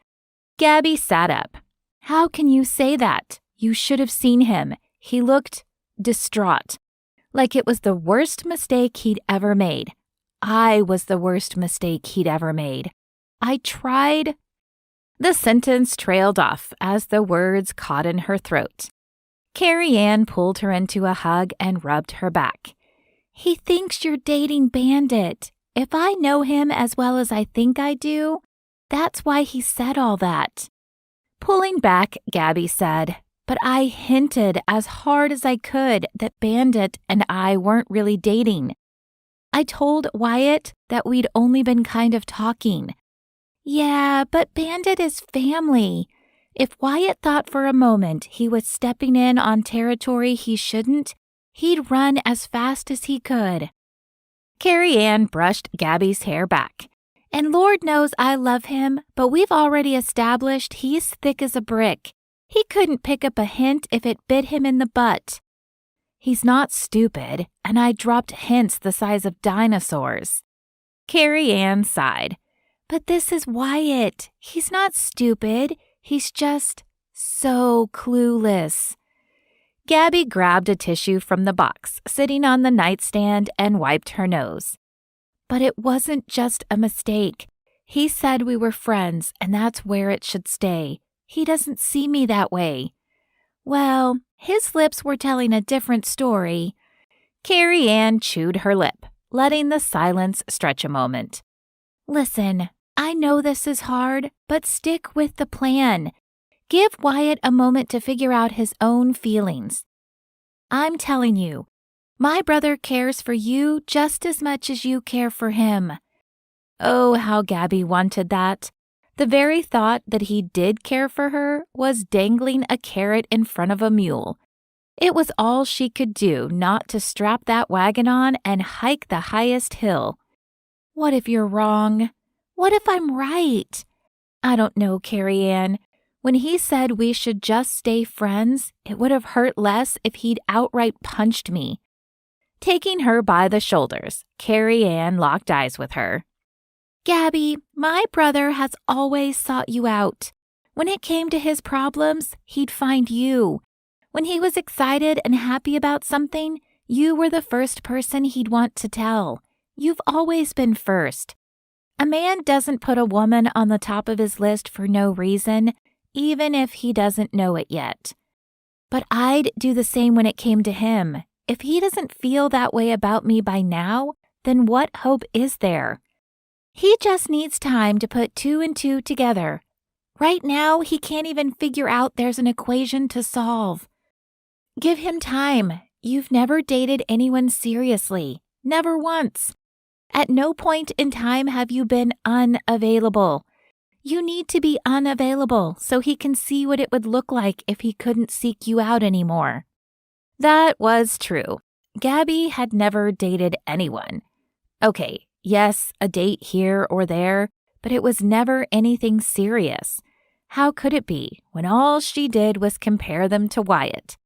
Gabby sat up. How can you say that? You should have seen him. He looked distraught. Like it was the worst mistake he'd ever made. I was the worst mistake he'd ever made. I tried. The sentence trailed off as the words caught in her throat. Carrie Ann pulled her into a hug and rubbed her back. He thinks you're dating Bandit. If I know him as well as I think I do, that's why he said all that. Pulling back, Gabby said, but I hinted as hard as I could that Bandit and I weren't really dating. I told Wyatt that we'd only been kind of talking. Yeah, but Bandit is family. If Wyatt thought for a moment he was stepping in on territory he shouldn't, he'd run as fast as he could. Carrie Ann brushed Gabby's hair back. And Lord knows I love him, but we've already established he's thick as a brick. He couldn't pick up a hint if it bit him in the butt. He's not stupid, and I dropped hints the size of dinosaurs. Carrie Ann sighed. But this is Wyatt. He's not stupid. He's just so clueless. Gabby grabbed a tissue from the box sitting on the nightstand and wiped her nose. But it wasn't just a mistake. He said we were friends, and that's where it should stay. He doesn't see me that way. Well, his lips were telling a different story. Carrie Ann chewed her lip, letting the silence stretch a moment. Listen, I know this is hard, but stick with the plan. Give Wyatt a moment to figure out his own feelings. I'm telling you, my brother cares for you just as much as you care for him. Oh, how Gabby wanted that. The very thought that he did care for her was dangling a carrot in front of a mule. It was all she could do not to strap that wagon on and hike the highest hill. What if you're wrong? What if I'm right? I don't know, Carrie Ann. When he said we should just stay friends, it would have hurt less if he'd outright punched me. Taking her by the shoulders, Carrie Ann locked eyes with her. Gabby, my brother has always sought you out. When it came to his problems, he'd find you. When he was excited and happy about something, you were the first person he'd want to tell. You've always been first. A man doesn't put a woman on the top of his list for no reason, even if he doesn't know it yet. But I'd do the same when it came to him. If he doesn't feel that way about me by now, then what hope is there? He just needs time to put 2 and 2 together. Right now, he can't even figure out there's an equation to solve. Give him time. You've never dated anyone seriously. Never once. At no point in time have you been unavailable. You need to be unavailable so he can see what it would look like if he couldn't seek you out anymore. That was true. Gabby had never dated anyone. Okay, yes, a date here or there, but it was never anything serious. How could it be when all she did was compare them to Wyatt?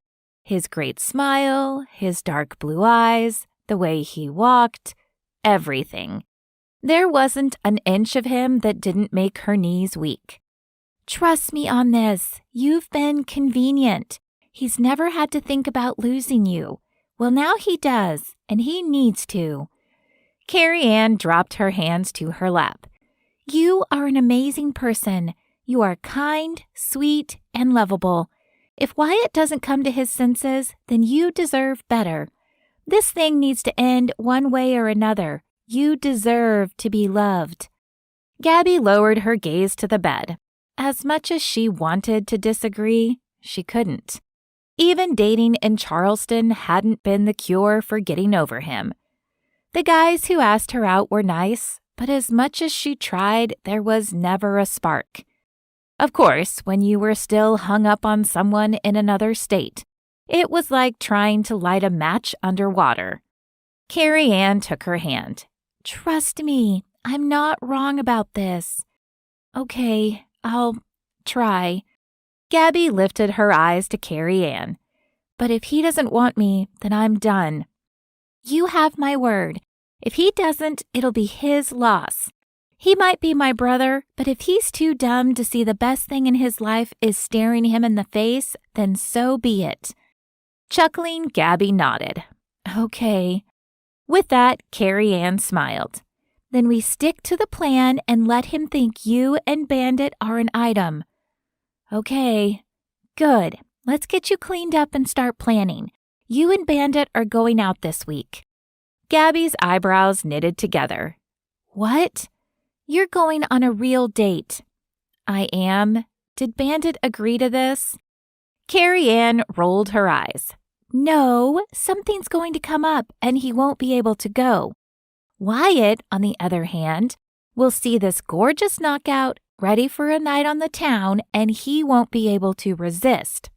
His great smile, his dark blue eyes, the way he walked, everything. There wasn't an inch of him that didn't make her knees weak. Trust me on this. You've been convenient. He's never had to think about losing you. Well, now he does, and he needs to. Carrie Ann dropped her hands to her lap. You are an amazing person. You are kind, sweet, and lovable. If Wyatt doesn't come to his senses, then you deserve better. This thing needs to end one way or another. You deserve to be loved. Gabby lowered her gaze to the bed. As much as she wanted to disagree, she couldn't. Even dating in Charleston hadn't been the cure for getting over him. The guys who asked her out were nice, but as much as she tried, there was never a spark. Of course, when you were still hung up on someone in another state, it was like trying to light a match underwater. Carrie Ann took her hand. Trust me, I'm not wrong about this. Okay, I'll try. Gabby lifted her eyes to Carrie Ann. But if he doesn't want me, then I'm done. You have my word. If he doesn't, it'll be his loss. He might be my brother, but if he's too dumb to see the best thing in his life is staring him in the face, then so be it. Chuckling, Gabby nodded. Okay. With that, Carrie Ann smiled. Then we stick to the plan and let him think you and Bandit are an item. Okay. Good. Let's get you cleaned up and start planning. You and Bandit are going out this week. Gabby's eyebrows knitted together. What? You're going on a real date. I am. Did Bandit agree to this? Carrie Ann rolled her eyes. No, something's going to come up and he won't be able to go. Wyatt, on the other hand, will see this gorgeous knockout ready for a night on the town and he won't be able to resist.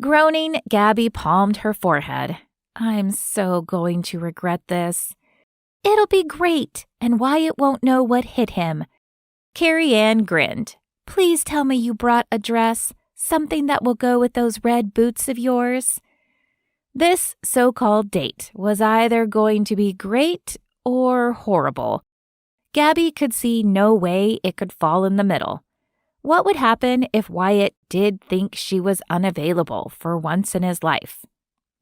Groaning, Gabby palmed her forehead. I'm so going to regret this. It'll be great, and Wyatt won't know what hit him. Carrie Ann grinned. Please tell me you brought a dress, something that will go with those red boots of yours. This so-called date was either going to be great or horrible. Gabby could see no way it could fall in the middle. What would happen if Wyatt did think she was unavailable for once in his life?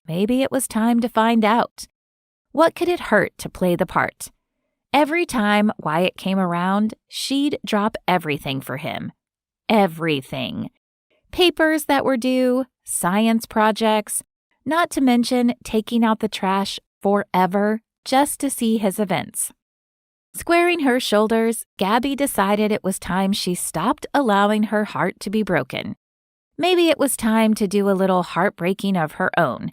Maybe it was time to find out. What could it hurt to play the part? Every time Wyatt came around, she'd drop everything for him. Everything. Papers that were due, science projects, not to mention taking out the trash forever just to see his events. Squaring her shoulders, Gabby decided it was time she stopped allowing her heart to be broken. Maybe it was time to do a little heartbreaking of her own.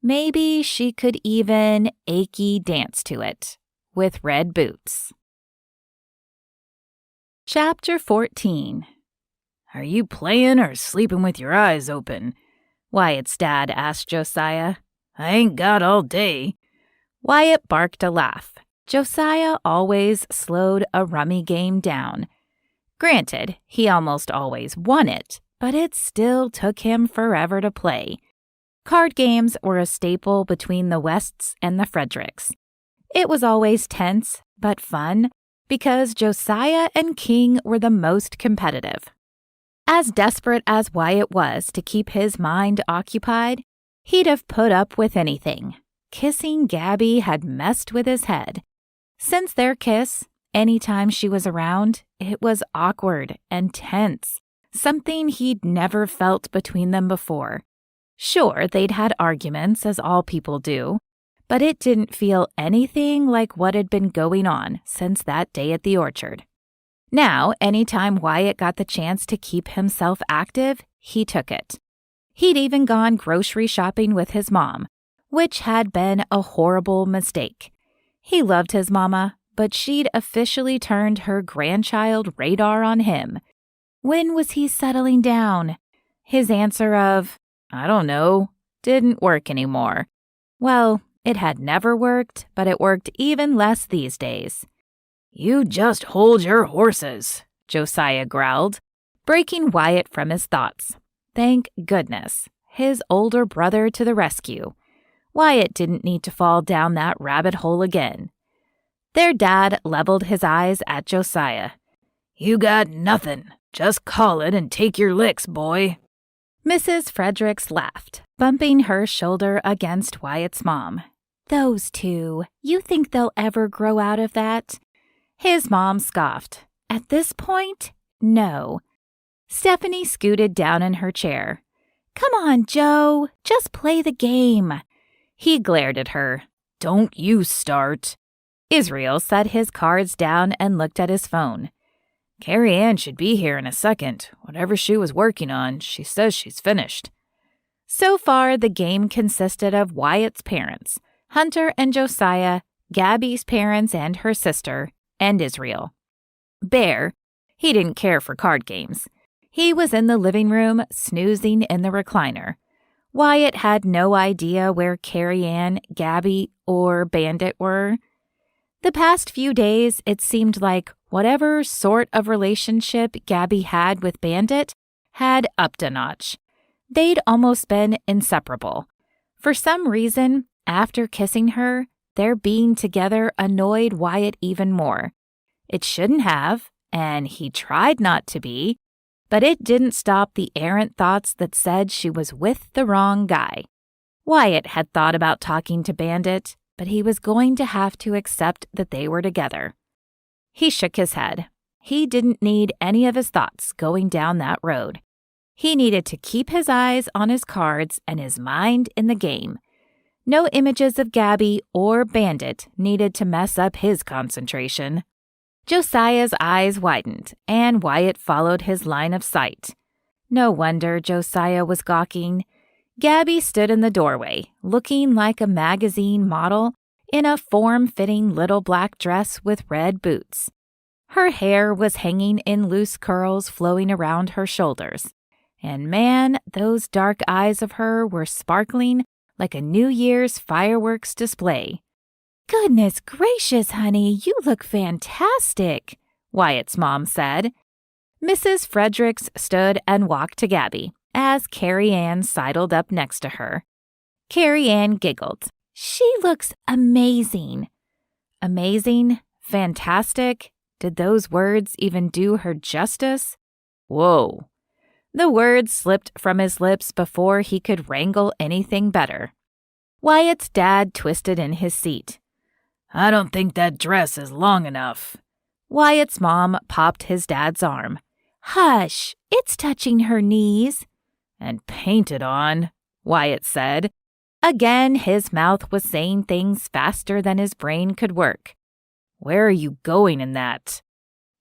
Maybe she could even achy dance to it, with red boots. Chapter 14. Are you playing or sleeping with your eyes open? Wyatt's dad asked Josiah. I ain't got all day. Wyatt barked a laugh. Josiah always slowed a rummy game down. Granted, he almost always won it, but it still took him forever to play. Card games were a staple between the Wests and the Fredericks. It was always tense, but fun, because Josiah and King were the most competitive. As desperate as Wyatt was to keep his mind occupied, he'd have put up with anything. Kissing Gabby had messed with his head. Since their kiss, anytime she was around, it was awkward and tense, something he'd never felt between them before. Sure, they'd had arguments, as all people do, but it didn't feel anything like what had been going on since that day at the orchard. Now, anytime Wyatt got the chance to keep himself active, he took it. He'd even gone grocery shopping with his mom, which had been a horrible mistake. He loved his mama, but she'd officially turned her grandchild radar on him. When was he settling down? His answer of, I don't know, didn't work anymore. Well, it had never worked, but it worked even less these days. You just hold your horses, Josiah growled, breaking Wyatt from his thoughts. Thank goodness. His older brother to the rescue. Wyatt didn't need to fall down that rabbit hole again. Their dad leveled his eyes at Josiah. You got nothing. Just call it and take your licks, boy. Mrs. Fredericks laughed, bumping her shoulder against Wyatt's mom. Those two, you think they'll ever grow out of that? His mom scoffed. At this point, no. Stephanie scooted down in her chair. Come on, Joe, just play the game. He glared at her. Don't you start. Israel set his cards down and looked at his phone. Carrie Ann should be here in a second. Whatever she was working on, she says she's finished. So far, the game consisted of Wyatt's parents, Hunter and Josiah, Gabby's parents and her sister, and Israel. Bear, he didn't care for card games. He was in the living room, snoozing in the recliner. Wyatt had no idea where Carrie Ann, Gabby, or Bandit were. The past few days, it seemed like whatever sort of relationship Gabby had with Bandit had upped a notch. They'd almost been inseparable. For some reason, after kissing her, their being together annoyed Wyatt even more. It shouldn't have, and he tried not to be, but it didn't stop the errant thoughts that said she was with the wrong guy. Wyatt had thought about talking to Bandit, but he was going to have to accept that they were together. He shook his head. He didn't need any of his thoughts going down that road. He needed to keep his eyes on his cards and his mind in the game. No images of Gabby or Bandit needed to mess up his concentration. Josiah's eyes widened, and Wyatt followed his line of sight. No wonder Josiah was gawking. Gabby stood in the doorway, looking like a magazine model in a form-fitting little black dress with red boots. Her hair was hanging in loose curls flowing around her shoulders. And man, those dark eyes of her were sparkling like a New Year's fireworks display. Goodness gracious, honey, you look fantastic, Wyatt's mom said. Mrs. Fredericks stood and walked to Gabby as Carrie Ann sidled up next to her. Carrie Ann giggled. She looks amazing. Amazing? Fantastic? Did those words even do her justice? Whoa. The words slipped from his lips before he could wrangle anything better. Wyatt's dad twisted in his seat. I don't think that dress is long enough. Wyatt's mom popped his dad's arm. Hush, it's touching her knees. And painted on, Wyatt said. Again, his mouth was saying things faster than his brain could work. Where are you going in that?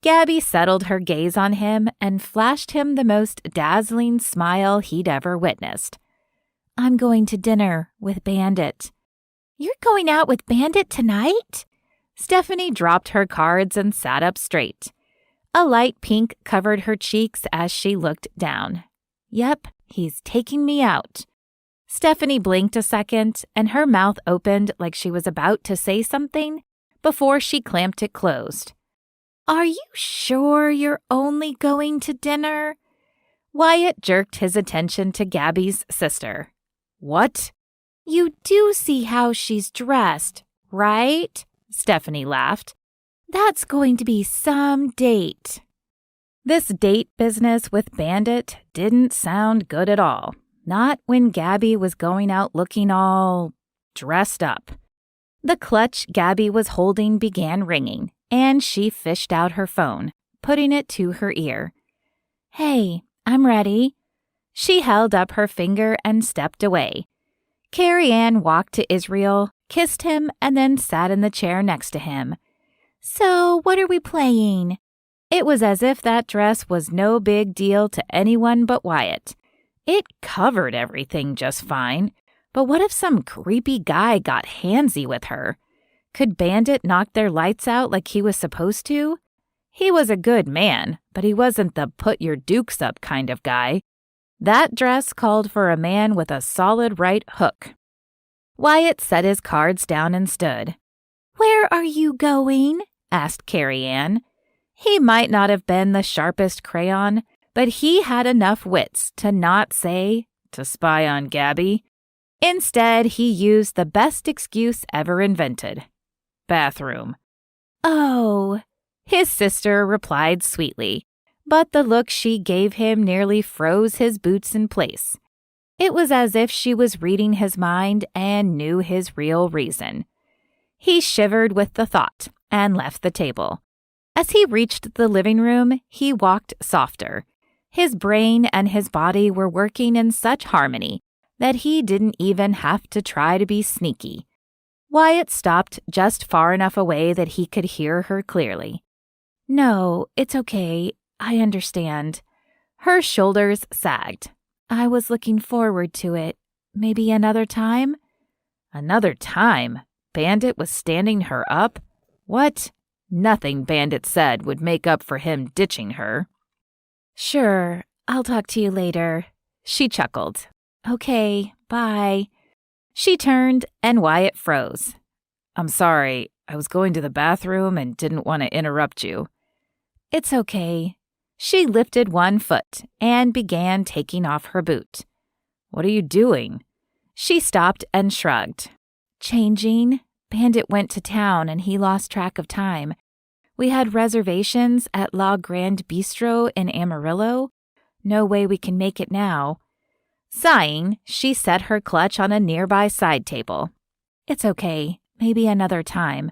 Gabby settled her gaze on him and flashed him the most dazzling smile he'd ever witnessed. I'm going to dinner with Bandit. You're going out with Bandit tonight? Stephanie dropped her cards and sat up straight. A light pink covered her cheeks as she looked down. Yep, he's taking me out. Stephanie blinked a second, and her mouth opened like she was about to say something before she clamped it closed. Are you sure you're only going to dinner? Wyatt jerked his attention to Gabby's sister. What? You do see how she's dressed, right? Stephanie laughed. That's going to be some date. This date business with Bandit didn't sound good at all. Not when Gabby was going out looking all dressed up. The clutch Gabby was holding began ringing, and she fished out her phone, putting it to her ear. Hey, I'm ready. She held up her finger and stepped away. Carrie Ann walked to Israel, kissed him, and then sat in the chair next to him. So, what are we playing? It was as if that dress was no big deal to anyone but Wyatt. It covered everything just fine, but what if some creepy guy got handsy with her? Could Bandit knock their lights out like he was supposed to? He was a good man, but he wasn't the put your dukes up kind of guy. That dress called for a man with a solid right hook. Wyatt set his cards down and stood. Where are you going? Asked Carrie Ann. He might not have been the sharpest crayon, but he had enough wits to not say, to spy on Gabby. Instead, he used the best excuse ever invented. Bathroom. Oh, his sister replied sweetly, but the look she gave him nearly froze his boots in place. It was as if she was reading his mind and knew his real reason. He shivered with the thought and left the table. As he reached the living room, he walked softer. His brain and his body were working in such harmony that he didn't even have to try to be sneaky. Wyatt stopped just far enough away that he could hear her clearly. No, it's okay. I understand. Her shoulders sagged. I was looking forward to it. Maybe another time? Another time? Bandit was standing her up? What? Nothing Bandit said would make up for him ditching her. Sure, I'll talk to you later. She chuckled. Okay, bye. She turned and Wyatt froze. I'm sorry, I was going to the bathroom and didn't want to interrupt you. It's okay. She lifted one foot and began taking off her boot. What are you doing? She stopped and shrugged. Changing. Bandit went to town and he lost track of time. We had reservations at La Grande Bistro in Amarillo. No way we can make it now. Sighing, she set her clutch on a nearby side table. It's okay. Maybe another time.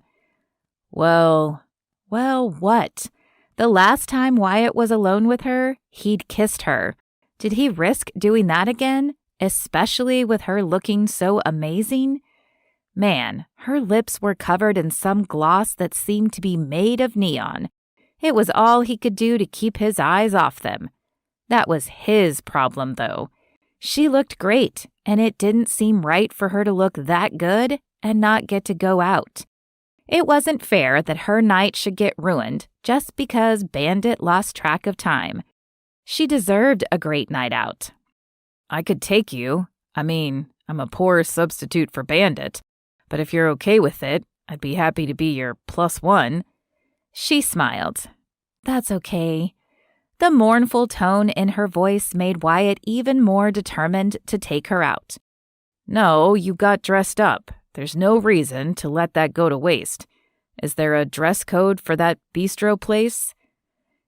Well, what? The last time Wyatt was alone with her, he'd kissed her. Did he risk doing that again, especially with her looking so amazing? Man, her lips were covered in some gloss that seemed to be made of neon. It was all he could do to keep his eyes off them. That was his problem, though. She looked great, and it didn't seem right for her to look that good and not get to go out. It wasn't fair that her night should get ruined just because Bandit lost track of time. She deserved a great night out. I could take you. I'm a poor substitute for Bandit. But if you're okay with it, I'd be happy to be your +1. She smiled. That's okay. The mournful tone in her voice made Wyatt even more determined to take her out. No, you got dressed up. There's no reason to let that go to waste. Is there a dress code for that bistro place?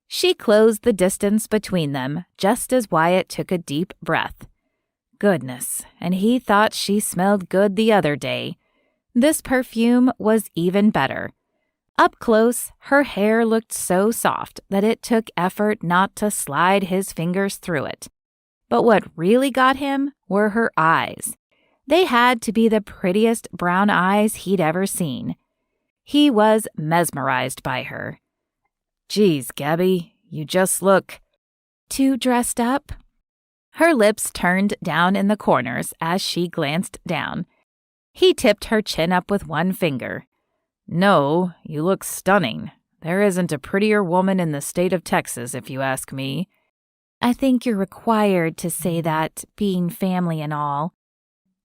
She closed the distance between them just as Wyatt took a deep breath. Goodness, and he thought she smelled good the other day. This perfume was even better. Up close, her hair looked so soft that it took effort not to slide his fingers through it. But what really got him were her eyes. They had to be the prettiest brown eyes he'd ever seen. He was mesmerized by her. Geez, Gabby, you just look... Too dressed up? Her lips turned down in the corners as she glanced down. He tipped her chin up with one finger. No, you look stunning. There isn't a prettier woman in the state of Texas, if you ask me. I think you're required to say that, being family and all.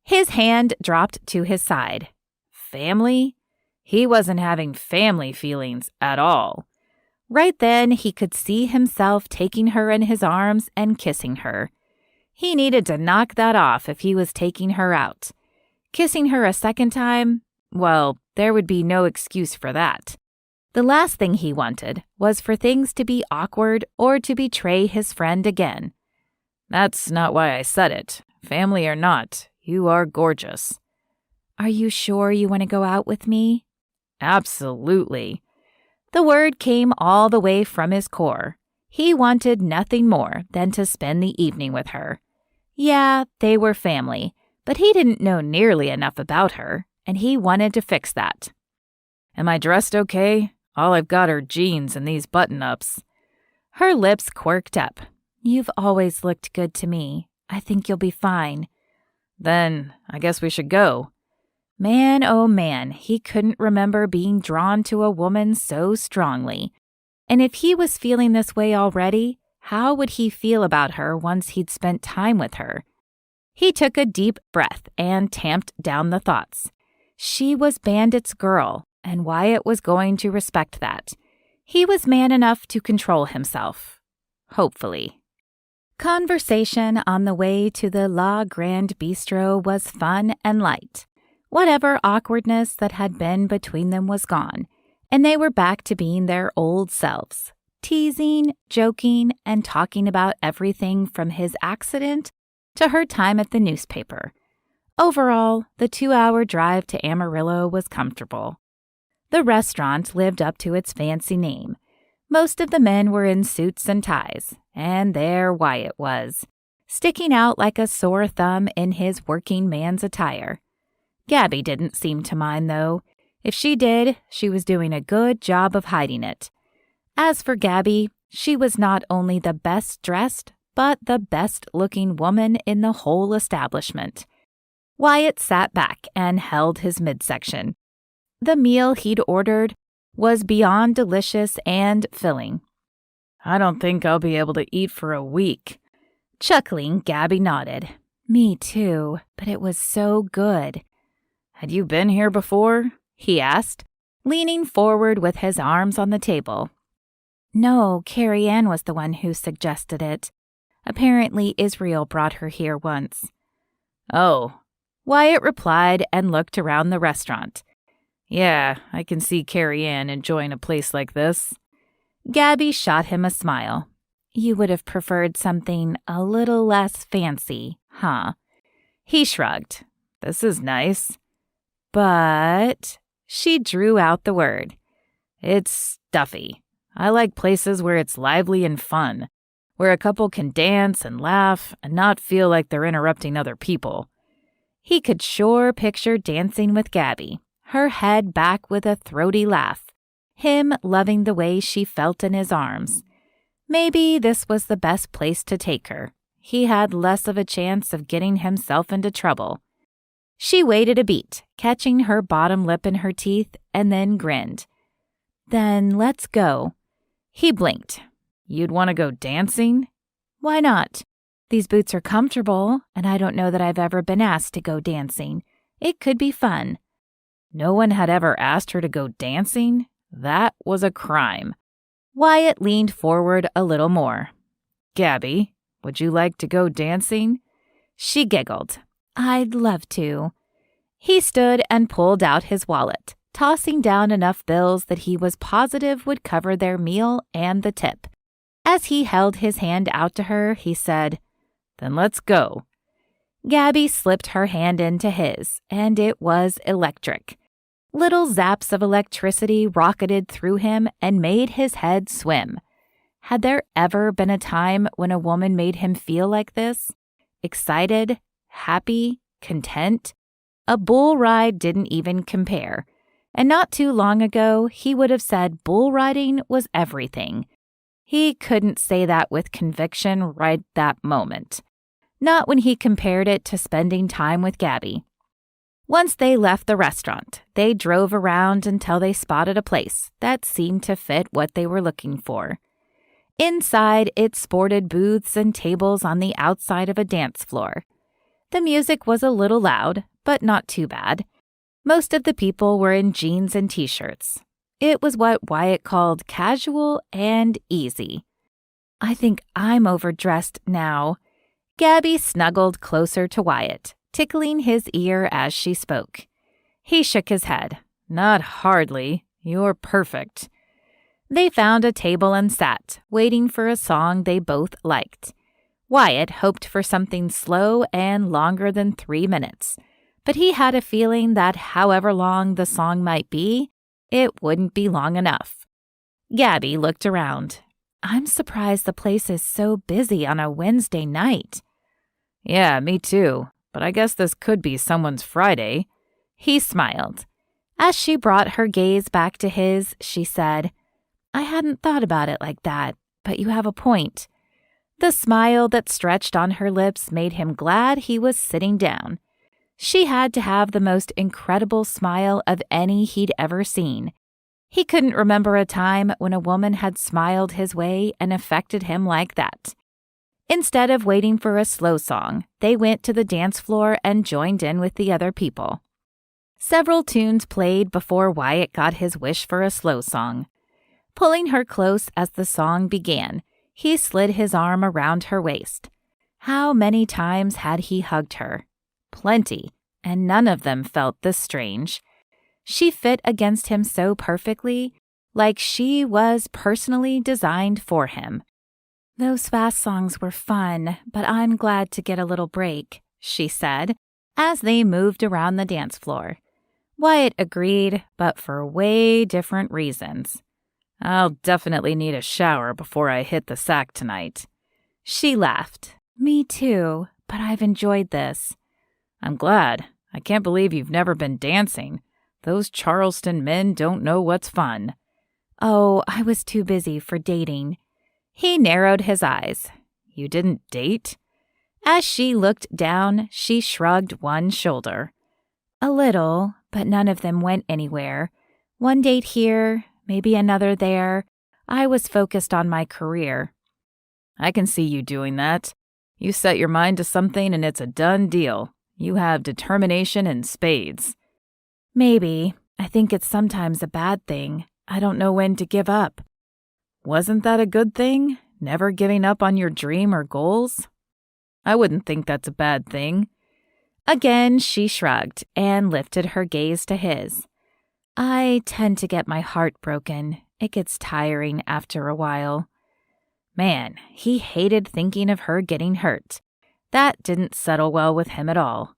His hand dropped to his side. Family? He wasn't having family feelings at all. Right then, he could see himself taking her in his arms and kissing her. He needed to knock that off if he was taking her out. Kissing her a second time? Well, there would be no excuse for that. The last thing he wanted was for things to be awkward or to betray his friend again. That's not why I said it. Family or not, you are gorgeous. Are you sure you want to go out with me? Absolutely. The word came all the way from his core. He wanted nothing more than to spend the evening with her. Yeah, they were family, but he didn't know nearly enough about her, and he wanted to fix that. Am I dressed okay? All I've got are jeans and these button-ups. Her lips quirked up. You've always looked good to me. I think you'll be fine. Then I guess we should go. Man, oh man, he couldn't remember being drawn to a woman so strongly. And if he was feeling this way already, how would he feel about her once he'd spent time with her? He took a deep breath and tamped down the thoughts. She was Bandit's girl, and Wyatt was going to respect that. He was man enough to control himself. Hopefully. Conversation on the way to the La Grande Bistro was fun and light. Whatever awkwardness that had been between them was gone, and they were back to being their old selves, teasing, joking, and talking about everything from his accident to her time at the newspaper. Overall, the 2-hour drive to Amarillo was comfortable. The restaurant lived up to its fancy name. Most of the men were in suits and ties, and there Wyatt was, sticking out like a sore thumb in his working man's attire. Gabby didn't seem to mind, though. If she did, she was doing a good job of hiding it. As for Gabby, she was not only the best dressed, but the best-looking woman in the whole establishment. Wyatt sat back and held his midsection. The meal he'd ordered was beyond delicious and filling. I don't think I'll be able to eat for a week. Chuckling, Gabby nodded. Me too, but it was so good. Had you been here before? He asked, leaning forward with his arms on the table. No, Carrie Ann was the one who suggested it. Apparently Israel brought her here once. Oh, Wyatt replied and looked around the restaurant. Yeah, I can see Carrie Ann enjoying a place like this. Gabby shot him a smile. You would have preferred something a little less fancy, huh? He shrugged. This is nice. But she drew out the word. It's stuffy. I like places where it's lively and fun, where a couple can dance and laugh and not feel like they're interrupting other people. He could sure picture dancing with Gabby, her head back with a throaty laugh, him loving the way she felt in his arms. Maybe this was the best place to take her. He had less of a chance of getting himself into trouble. She waited a beat, catching her bottom lip in her teeth, and then grinned. Then let's go. He blinked. You'd want to go dancing? Why not? These boots are comfortable, and I don't know that I've ever been asked to go dancing. It could be fun. No one had ever asked her to go dancing? That was a crime. Wyatt leaned forward a little more. Gabby, would you like to go dancing? She giggled. I'd love to. He stood and pulled out his wallet, tossing down enough bills that he was positive would cover their meal and the tip. As he held his hand out to her, he said, "Then let's go." Gabby slipped her hand into his, and it was electric. Little zaps of electricity rocketed through him and made his head swim. Had there ever been a time when a woman made him feel like this? Excited, happy, content? A bull ride didn't even compare. And not too long ago, he would have said bull riding was everything. He couldn't say that with conviction right that moment. Not when he compared it to spending time with Gabby. Once they left the restaurant, they drove around until they spotted a place that seemed to fit what they were looking for. Inside, it sported booths and tables on the outside of a dance floor. The music was a little loud, but not too bad. Most of the people were in jeans and t-shirts. It was what Wyatt called casual and easy. "I think I'm overdressed now." Gabby snuggled closer to Wyatt, tickling his ear as she spoke. He shook his head. "Not hardly. You're perfect." They found a table and sat, waiting for a song they both liked. Wyatt hoped for something slow and longer than 3 minutes, but he had a feeling that however long the song might be, it wouldn't be long enough. Gabby looked around. "I'm surprised the place is so busy on a Wednesday night." "Yeah, me too. But I guess this could be someone's Friday." He smiled. As she brought her gaze back to his, she said, "I hadn't thought about it like that, but you have a point." The smile that stretched on her lips made him glad he was sitting down. She had to have the most incredible smile of any he'd ever seen. He couldn't remember a time when a woman had smiled his way and affected him like that. Instead of waiting for a slow song, they went to the dance floor and joined in with the other people. Several tunes played before Wyatt got his wish for a slow song. Pulling her close as the song began, he slid his arm around her waist. How many times had he hugged her? Plenty, and none of them felt this strange. She fit against him so perfectly, like she was personally designed for him. "Those fast songs were fun, but I'm glad to get a little break," she said, as they moved around the dance floor. Wyatt agreed, but for way different reasons. "I'll definitely need a shower before I hit the sack tonight." She laughed. "Me too, but I've enjoyed this." "I'm glad. I can't believe you've never been dancing. Those Charleston men don't know what's fun." "Oh, I was too busy for dating." He narrowed his eyes. "You didn't date?" As she looked down, she shrugged one shoulder. "A little, but none of them went anywhere. One date here, maybe another there. I was focused on my career." "I can see you doing that. You set your mind to something and it's a done deal. You have determination in spades." "Maybe. I think it's sometimes a bad thing. I don't know when to give up." "Wasn't that a good thing? Never giving up on your dream or goals?" "I wouldn't think that's a bad thing." Again, she shrugged and lifted her gaze to his. "I tend to get my heart broken. It gets tiring after a while." Man, he hated thinking of her getting hurt. That didn't settle well with him at all.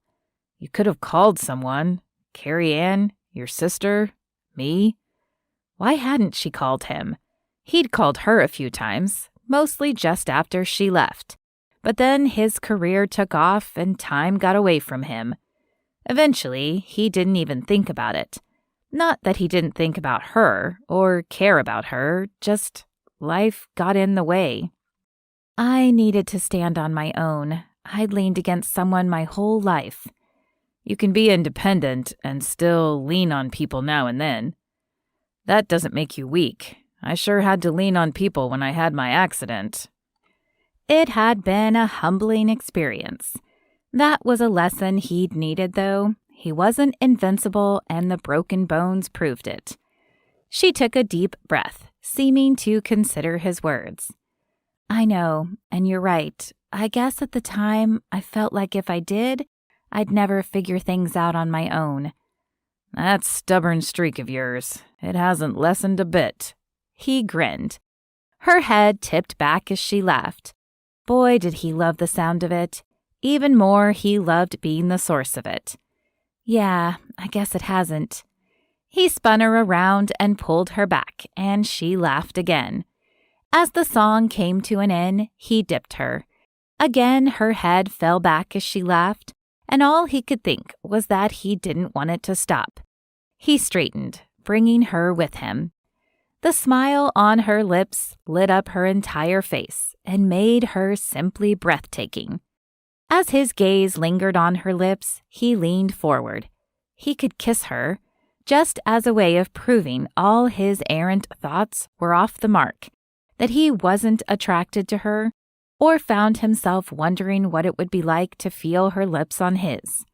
"You could have called someone. Carrie Ann, your sister, me." Why hadn't she called him? He'd called her a few times, mostly just after she left. But then his career took off and time got away from him. Eventually, he didn't even think about it. Not that he didn't think about her or care about her, just life got in the way. "I needed to stand on my own. I'd leaned against someone my whole life." "You can be independent and still lean on people now and then. That doesn't make you weak. I sure had to lean on people when I had my accident." It had been a humbling experience. That was a lesson he'd needed, though. He wasn't invincible, and the broken bones proved it. She took a deep breath, seeming to consider his words. "I know, and you're right. I guess at the time, I felt like if I did, I'd never figure things out on my own." "That stubborn streak of yours, it hasn't lessened a bit." He grinned. Her head tipped back as she laughed. Boy, did he love the sound of it. Even more, he loved being the source of it. Yeah, I guess it hasn't. He spun her around and pulled her back, and she laughed again. As the song came to an end, he dipped her. Again, her head fell back as she laughed, and all he could think was that he didn't want it to stop. He straightened, bringing her with him. The smile on her lips lit up her entire face and made her simply breathtaking. As his gaze lingered on her lips, he leaned forward. He could kiss her, just as a way of proving all his errant thoughts were off the mark, that he wasn't attracted to her, or found himself wondering what it would be like to feel her lips on his.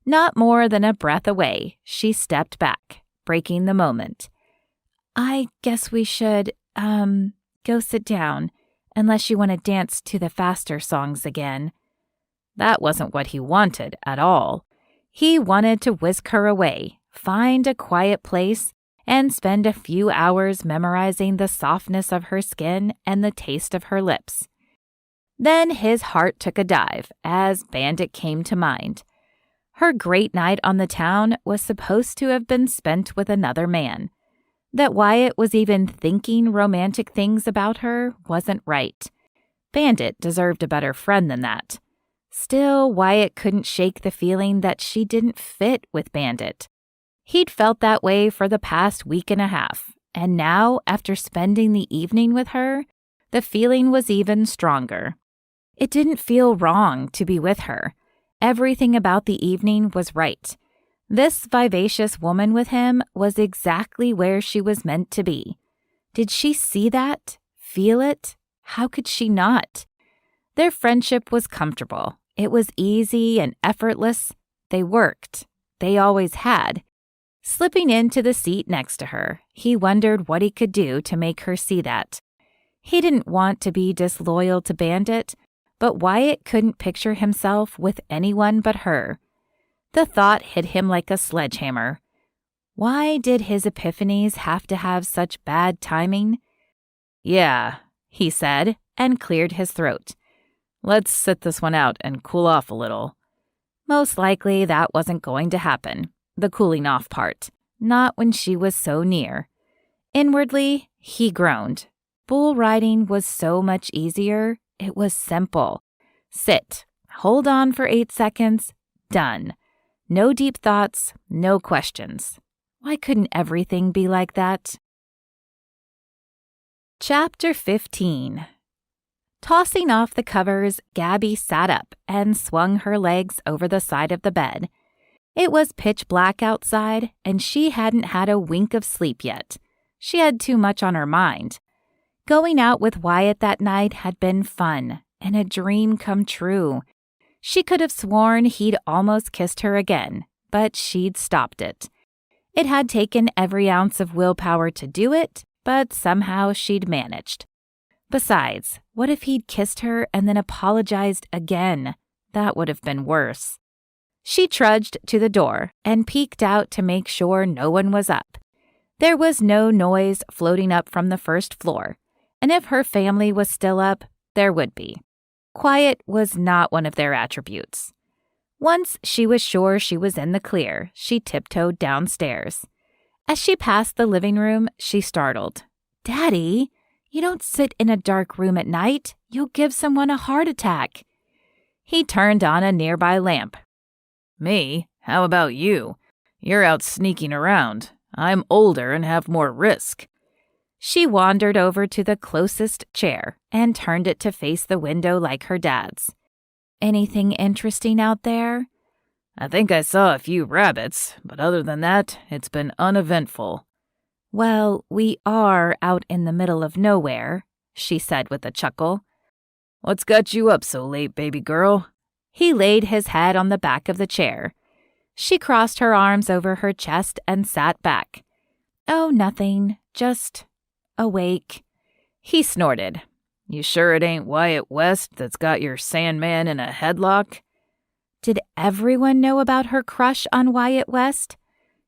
Not more than a breath away, she stepped back, breaking the moment. I guess we should, go sit down, unless you want to dance to the faster songs again. That wasn't what he wanted at all. He wanted to whisk her away, find a quiet place, and spend a few hours memorizing the softness of her skin and the taste of her lips. Then his heart took a dive as Bandit came to mind. Her great night on the town was supposed to have been spent with another man. That Wyatt was even thinking romantic things about her wasn't right. Bandit deserved a better friend than that. Still, Wyatt couldn't shake the feeling that she didn't fit with Bandit. He'd felt that way for the past week and a half, and now, after spending the evening with her, the feeling was even stronger. It didn't feel wrong to be with her. Everything about the evening was right. This vivacious woman with him was exactly where she was meant to be. Did she see that? Feel it? How could she not? Their friendship was comfortable. It was easy and effortless. They worked. They always had. Slipping into the seat next to her, he wondered what he could do to make her see that. He didn't want to be disloyal to Bandit, but Wyatt couldn't picture himself with anyone but her. The thought hit him like a sledgehammer. Why did his epiphanies have to have such bad timing? Yeah, he said, and cleared his throat. Let's sit this one out and cool off a little. Most likely that wasn't going to happen, the cooling off part, not when she was so near. Inwardly, he groaned. Bull riding was so much easier. It was simple. Sit, hold on for 8 seconds, done. No deep thoughts, no questions. Why couldn't everything be like that? Chapter 15. Tossing off the covers, Gabby sat up and swung her legs over the side of the bed. It was pitch black outside, and she hadn't had a wink of sleep yet. She had too much on her mind. Going out with Wyatt that night had been fun and a dream come true. She could have sworn he'd almost kissed her again, but she'd stopped it. It had taken every ounce of willpower to do it, but somehow she'd managed. Besides, what if he'd kissed her and then apologized again? That would have been worse. She trudged to the door and peeked out to make sure no one was up. There was no noise floating up from the first floor, and if her family was still up, there would be. Quiet was not one of their attributes. Once she was sure she was in the clear, she tiptoed downstairs. As she passed the living room, she startled. "Daddy, you don't sit in a dark room at night. You'll give someone a heart attack." He turned on a nearby lamp. Me? How about you? You're out sneaking around. I'm older and have more risk. She wandered over to the closest chair and turned it to face the window like her dad's. "Anything interesting out there?" I think I saw a few rabbits, but other than that, it's been uneventful. "Well, we are out in the middle of nowhere," she said with a chuckle. What's got you up so late, baby girl? He laid his head on the back of the chair. She crossed her arms over her chest and sat back. "Oh, nothing. Just awake." He snorted. You sure it ain't Wyatt West that's got your Sandman in a headlock? Did everyone know about her crush on Wyatt West?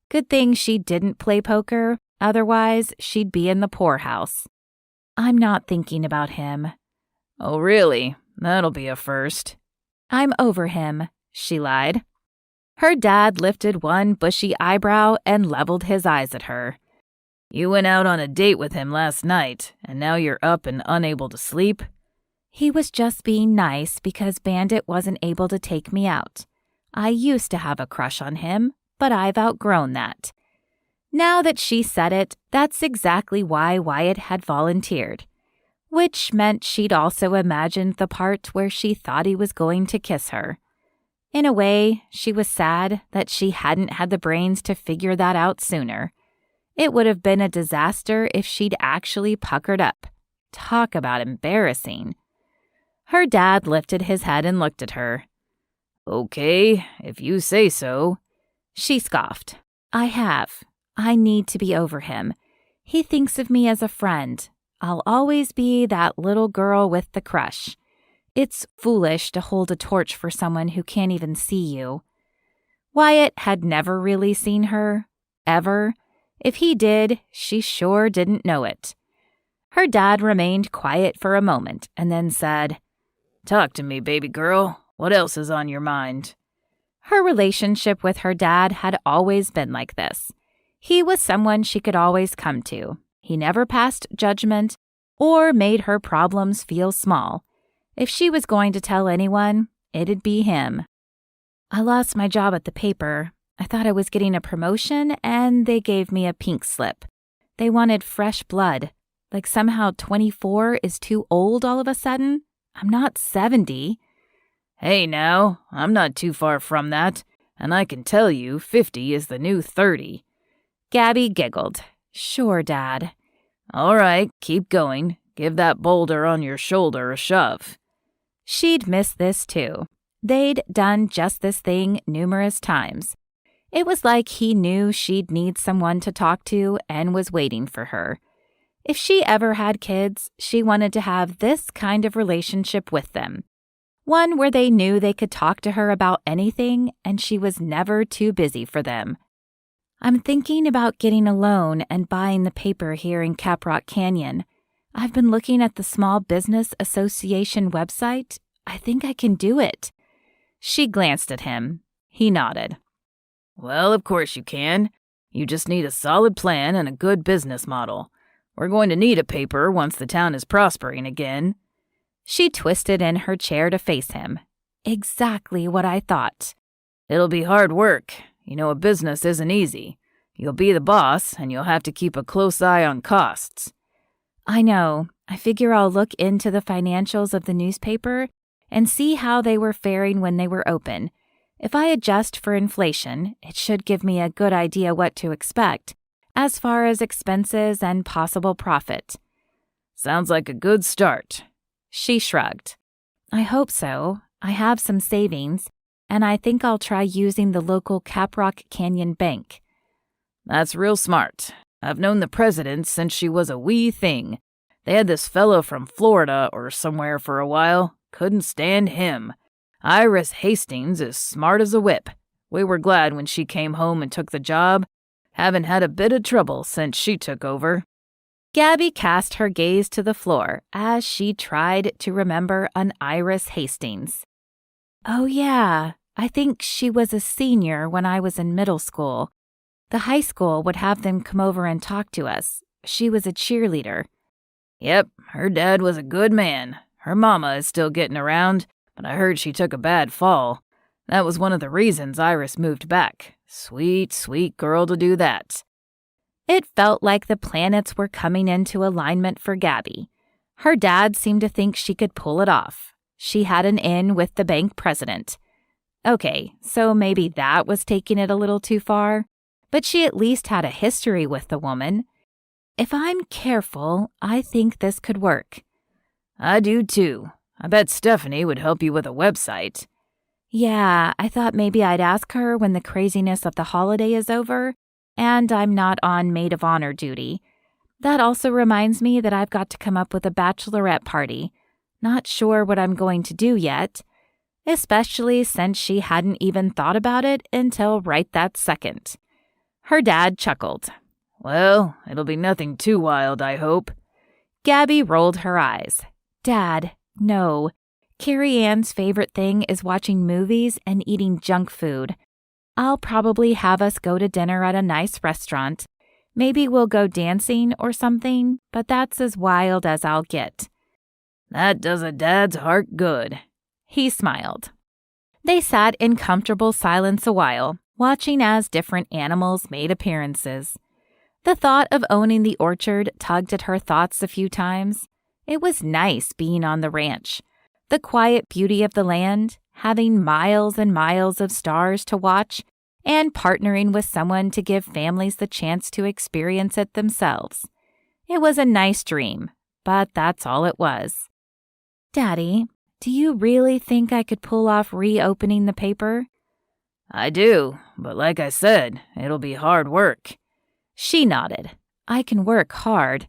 Good thing she didn't play poker, otherwise she'd be in the poorhouse. I'm not thinking about him. Oh, really? That'll be a first. I'm over him, she lied. Her dad lifted one bushy eyebrow and leveled his eyes at her. You went out on a date with him last night, and now you're up and unable to sleep? He was just being nice because Bandit wasn't able to take me out. I used to have a crush on him, but I've outgrown that. Now that she said it, that's exactly why Wyatt had volunteered, which meant she'd also imagined the part where she thought he was going to kiss her. In a way, she was sad that she hadn't had the brains to figure that out sooner. It would have been a disaster if she'd actually puckered up. Talk about embarrassing. Her dad lifted his head and looked at her. Okay, if you say so. She scoffed. I have. I need to be over him. He thinks of me as a friend. I'll always be that little girl with the crush. It's foolish to hold a torch for someone who can't even see you. Wyatt had never really seen her, ever. If he did, she sure didn't know it. Her dad remained quiet for a moment and then said, Talk to me, baby girl. What else is on your mind? Her relationship with her dad had always been like this. He was someone she could always come to. He never passed judgment or made her problems feel small. If she was going to tell anyone, it'd be him. I lost my job at the paper. I thought I was getting a promotion, and they gave me a pink slip. They wanted fresh blood. Like somehow 24 is too old all of a sudden. I'm not 70. Hey now, I'm not too far from that, and I can tell you 50 is the new 30. Gabby giggled. Sure, Dad. All right, keep going. Give that boulder on your shoulder a shove. She'd missed this too. They'd done just this thing numerous times. It was like he knew she'd need someone to talk to and was waiting for her. If she ever had kids, she wanted to have this kind of relationship with them. One where they knew they could talk to her about anything and she was never too busy for them. I'm thinking about getting a loan and buying the paper here in Caprock Canyon. I've been looking at the Small Business Association website. I think I can do it. She glanced at him. He nodded. Well, of course you can. You just need a solid plan and a good business model. We're going to need a paper once the town is prospering again. She twisted in her chair to face him. Exactly what I thought. It'll be hard work. You know, a business isn't easy. You'll be the boss, and you'll have to keep a close eye on costs. I know. I figure I'll look into the financials of the newspaper and see how they were faring when they were open. If I adjust for inflation, it should give me a good idea what to expect, as far as expenses and possible profit. Sounds like a good start. She shrugged. I hope so. I have some savings, and I think I'll try using the local Caprock Canyon Bank. That's real smart. I've known the president since she was a wee thing. They had this fellow from Florida or somewhere for a while. Couldn't stand him. Iris Hastings is smart as a whip. We were glad when she came home and took the job. Haven't had a bit of trouble since she took over. Gabby cast her gaze to the floor as she tried to remember an Iris Hastings. Oh yeah, I think she was a senior when I was in middle school. The high school would have them come over and talk to us. She was a cheerleader. Yep, her dad was a good man. Her mama is still getting around, but I heard she took a bad fall. That was one of the reasons Iris moved back. Sweet, sweet girl to do that. It felt like the planets were coming into alignment for Gabby. Her dad seemed to think she could pull it off. She had an in with the bank president. Okay, so maybe that was taking it a little too far, but she at least had a history with the woman. If I'm careful, I think this could work. I do too. I bet Stephanie would help you with a website. Yeah, I thought maybe I'd ask her when the craziness of the holiday is over, and I'm not on maid of honor duty. That also reminds me that I've got to come up with a bachelorette party. Not sure what I'm going to do yet, especially since she hadn't even thought about it until right that second. Her dad chuckled. Well, it'll be nothing too wild, I hope. Gabby rolled her eyes. Dad, no. Carrie Ann's favorite thing is watching movies and eating junk food. I'll probably have us go to dinner at a nice restaurant. Maybe we'll go dancing or something, but that's as wild as I'll get. That does a dad's heart good. He smiled. They sat in comfortable silence a while, watching as different animals made appearances. The thought of owning the orchard tugged at her thoughts a few times. It was nice being on the ranch. The quiet beauty of the land, having miles and miles of stars to watch, and partnering with someone to give families the chance to experience it themselves. It was a nice dream, but that's all it was. Daddy, do you really think I could pull off reopening the paper? I do, but like I said, it'll be hard work. She nodded. I can work hard.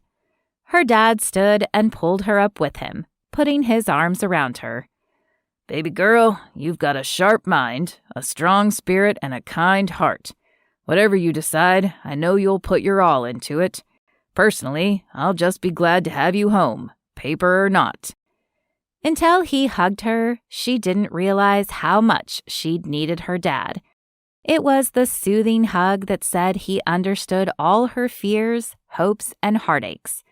Her dad stood and pulled her up with him, putting his arms around her. Baby girl, you've got a sharp mind, a strong spirit, and a kind heart. Whatever you decide, I know you'll put your all into it. Personally, I'll just be glad to have you home, paper or not. Until he hugged her, she didn't realize how much she'd needed her dad. It was the soothing hug that said he understood all her fears, hopes, and heartaches.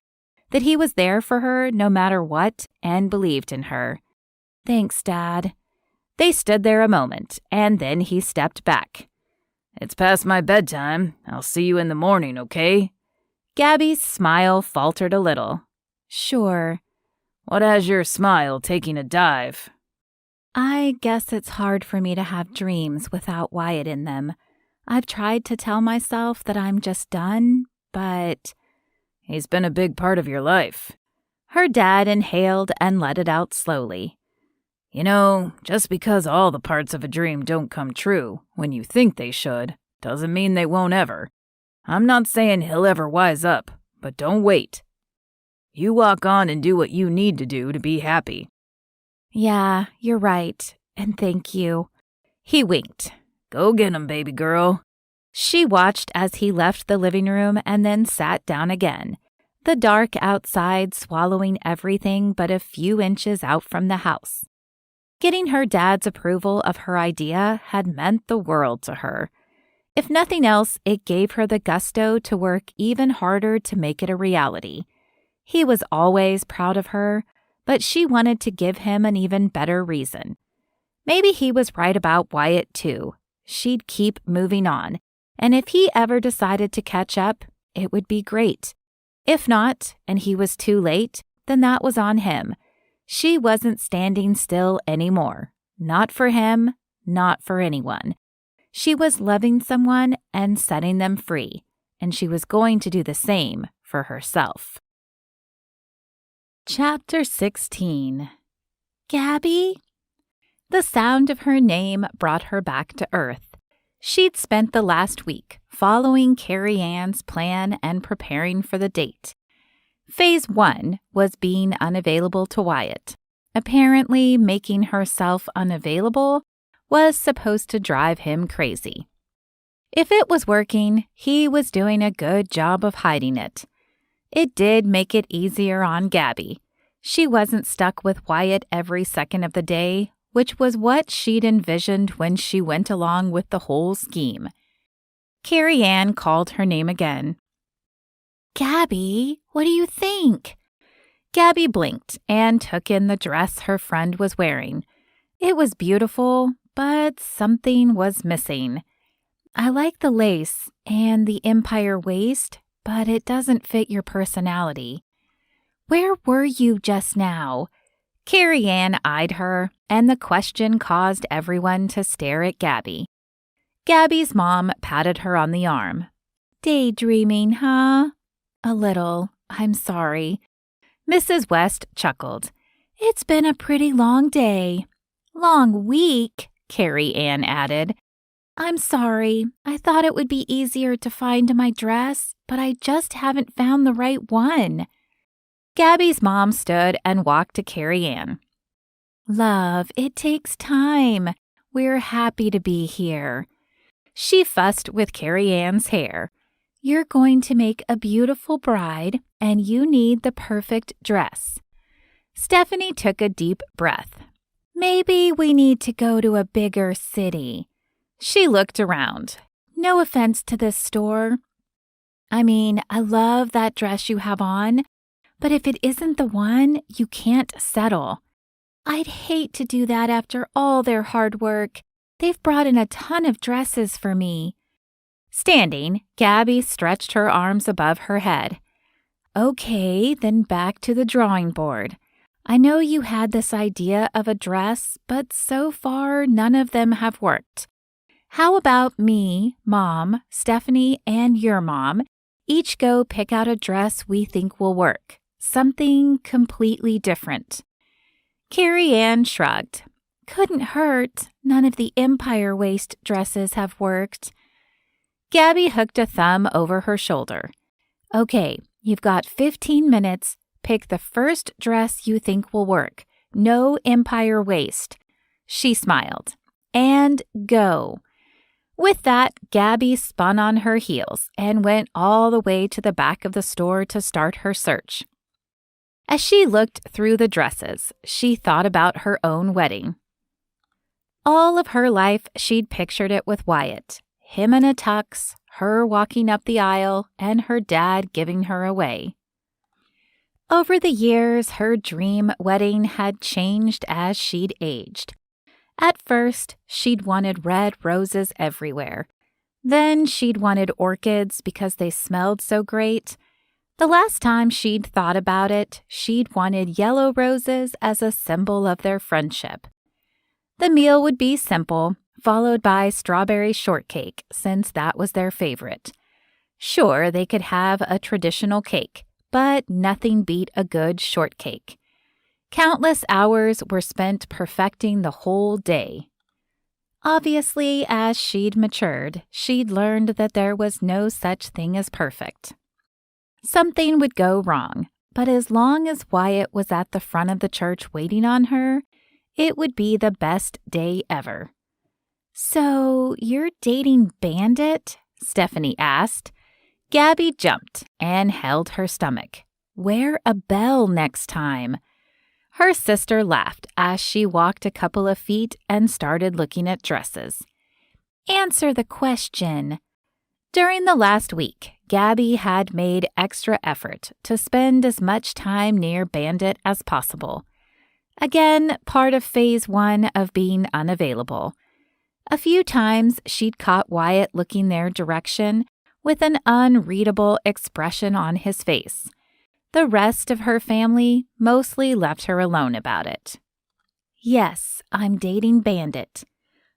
That he was there for her no matter what and believed in her. Thanks, Dad. They stood there a moment, and then he stepped back. It's past my bedtime. I'll see you in the morning, okay? Gabby's smile faltered a little. Sure. What has your smile taking a dive? I guess it's hard for me to have dreams without Wyatt in them. I've tried to tell myself that I'm just done, but... He's been a big part of your life. Her dad inhaled and let it out slowly. You know, just because all the parts of a dream don't come true when you think they should, doesn't mean they won't ever. I'm not saying he'll ever wise up, but don't wait. You walk on and do what you need to do to be happy. Yeah, you're right, and thank you. He winked. Go get him, baby girl. She watched as he left the living room and then sat down again, the dark outside swallowing everything but a few inches out from the house. Getting her dad's approval of her idea had meant the world to her. If nothing else, it gave her the gusto to work even harder to make it a reality. He was always proud of her, but she wanted to give him an even better reason. Maybe he was right about Wyatt, too. She'd keep moving on, and if he ever decided to catch up, it would be great. If not, and he was too late, then that was on him. She wasn't standing still anymore. Not for him, not for anyone. She was loving someone and setting them free, and she was going to do the same for herself. Chapter 16. Gabby? The sound of her name brought her back to earth. She'd spent the last week following Carrie Ann's plan and preparing for the date. Phase 1 was being unavailable to Wyatt. Apparently, making herself unavailable was supposed to drive him crazy. If it was working, he was doing a good job of hiding it. It did make it easier on Gabby. She wasn't stuck with Wyatt every second of the day, which was what she'd envisioned when she went along with the whole scheme. Carrie Ann called her name again. Gabby, what do you think? Gabby blinked and took in the dress her friend was wearing. It was beautiful, but something was missing. I like the lace and the empire waist, but it doesn't fit your personality. Where were you just now? Carrie Ann eyed her, and the question caused everyone to stare at Gabby. Gabby's mom patted her on the arm. Daydreaming, huh? A little. I'm sorry. Mrs. West chuckled. It's been a pretty long day. Long week, Carrie Ann added. I'm sorry. I thought it would be easier to find my dress, but I just haven't found the right one. Gabby's mom stood and walked to Carrie Ann. Love, it takes time. We're happy to be here. She fussed with Carrie Ann's hair. You're going to make a beautiful bride, and you need the perfect dress." Stephanie took a deep breath. "Maybe we need to go to a bigger city." She looked around. "No offense to this store. I love that dress you have on, but if it isn't the one, you can't settle. I'd hate to do that after all their hard work. They've brought in a ton of dresses for me." Standing, Gabby stretched her arms above her head. "Okay, then back to the drawing board. I know you had this idea of a dress, but so far none of them have worked. How about me, Mom, Stephanie, and your mom each go pick out a dress we think will work? Something completely different." Carrie Ann shrugged. "Couldn't hurt. None of the Empire waist dresses have worked." Gabby hooked a thumb over her shoulder. "Okay, you've got 15 minutes. Pick the first dress you think will work. No Empire waist." She smiled. "And go." With that, Gabby spun on her heels and went all the way to the back of the store to start her search. As she looked through the dresses, she thought about her own wedding. All of her life, she'd pictured it with Wyatt. Him in a tux, her walking up the aisle, and her dad giving her away. Over the years, her dream wedding had changed as she'd aged. At first, she'd wanted red roses everywhere. Then she'd wanted orchids because they smelled so great. The last time she'd thought about it, she'd wanted yellow roses as a symbol of their friendship. The meal would be simple, followed by strawberry shortcake, since that was their favorite. Sure, they could have a traditional cake, but nothing beat a good shortcake. Countless hours were spent perfecting the whole day. Obviously, as she'd matured, she'd learned that there was no such thing as perfect. Something would go wrong, but as long as Wyatt was at the front of the church waiting on her, it would be the best day ever. "So, you're dating Bandit?" Stephanie asked. Gabby jumped and held her stomach. "Wear a bell next time." Her sister laughed as she walked a couple of feet and started looking at dresses. "Answer the question." During the last week, Gabby had made extra effort to spend as much time near Bandit as possible. Again, part of phase 1 of being unavailable. A few times she'd caught Wyatt looking their direction with an unreadable expression on his face. The rest of her family mostly left her alone about it. "Yes, I'm dating Bandit."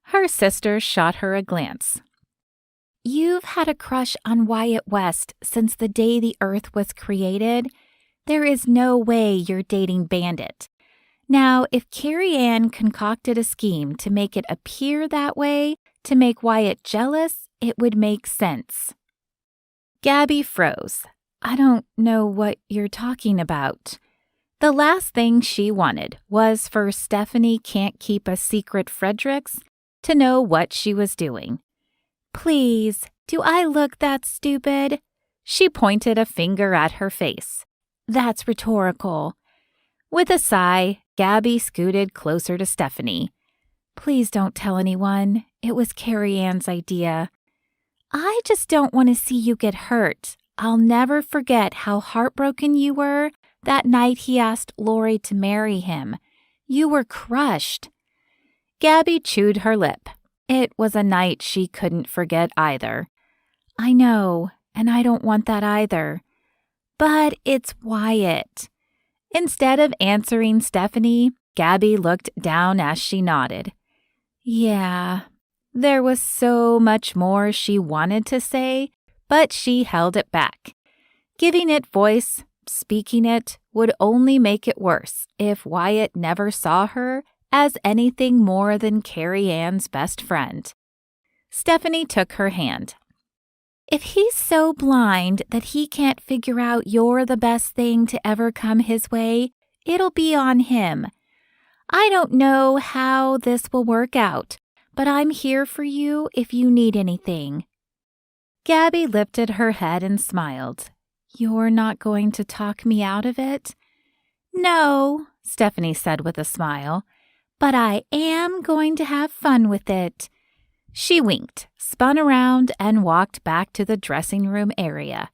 Her sister shot her a glance. "You've had a crush on Wyatt West since the day the Earth was created. There is no way you're dating Bandit. Now, if Carrie Ann concocted a scheme to make it appear that way, to make Wyatt jealous, it would make sense." Gabby froze. "I don't know what you're talking about." The last thing she wanted was for Stephanie Can't Keep a Secret Fredericks to know what she was doing. "Please, do I look that stupid?" She pointed a finger at her face. "That's rhetorical." With a sigh, Gabby scooted closer to Stephanie. "Please don't tell anyone. It was Carrie Ann's idea. I just don't want to see you get hurt. I'll never forget how heartbroken you were that night he asked Lori to marry him. You were crushed." Gabby chewed her lip. It was a night she couldn't forget either. "I know, and I don't want that either. But it's Wyatt." Instead of answering Stephanie, Gabby looked down as she nodded. Yeah, there was so much more she wanted to say, but she held it back. Giving it voice, speaking it, would only make it worse if Wyatt never saw her as anything more than Carrie Ann's best friend. Stephanie took her hand. "If he's so blind that he can't figure out you're the best thing to ever come his way, it'll be on him. I don't know how this will work out, but I'm here for you if you need anything." Gabby lifted her head and smiled. You're not going to talk me out of it? No, Stephanie said with a smile, but I am going to have fun with it. She winked, spun around, and walked back to the dressing room area.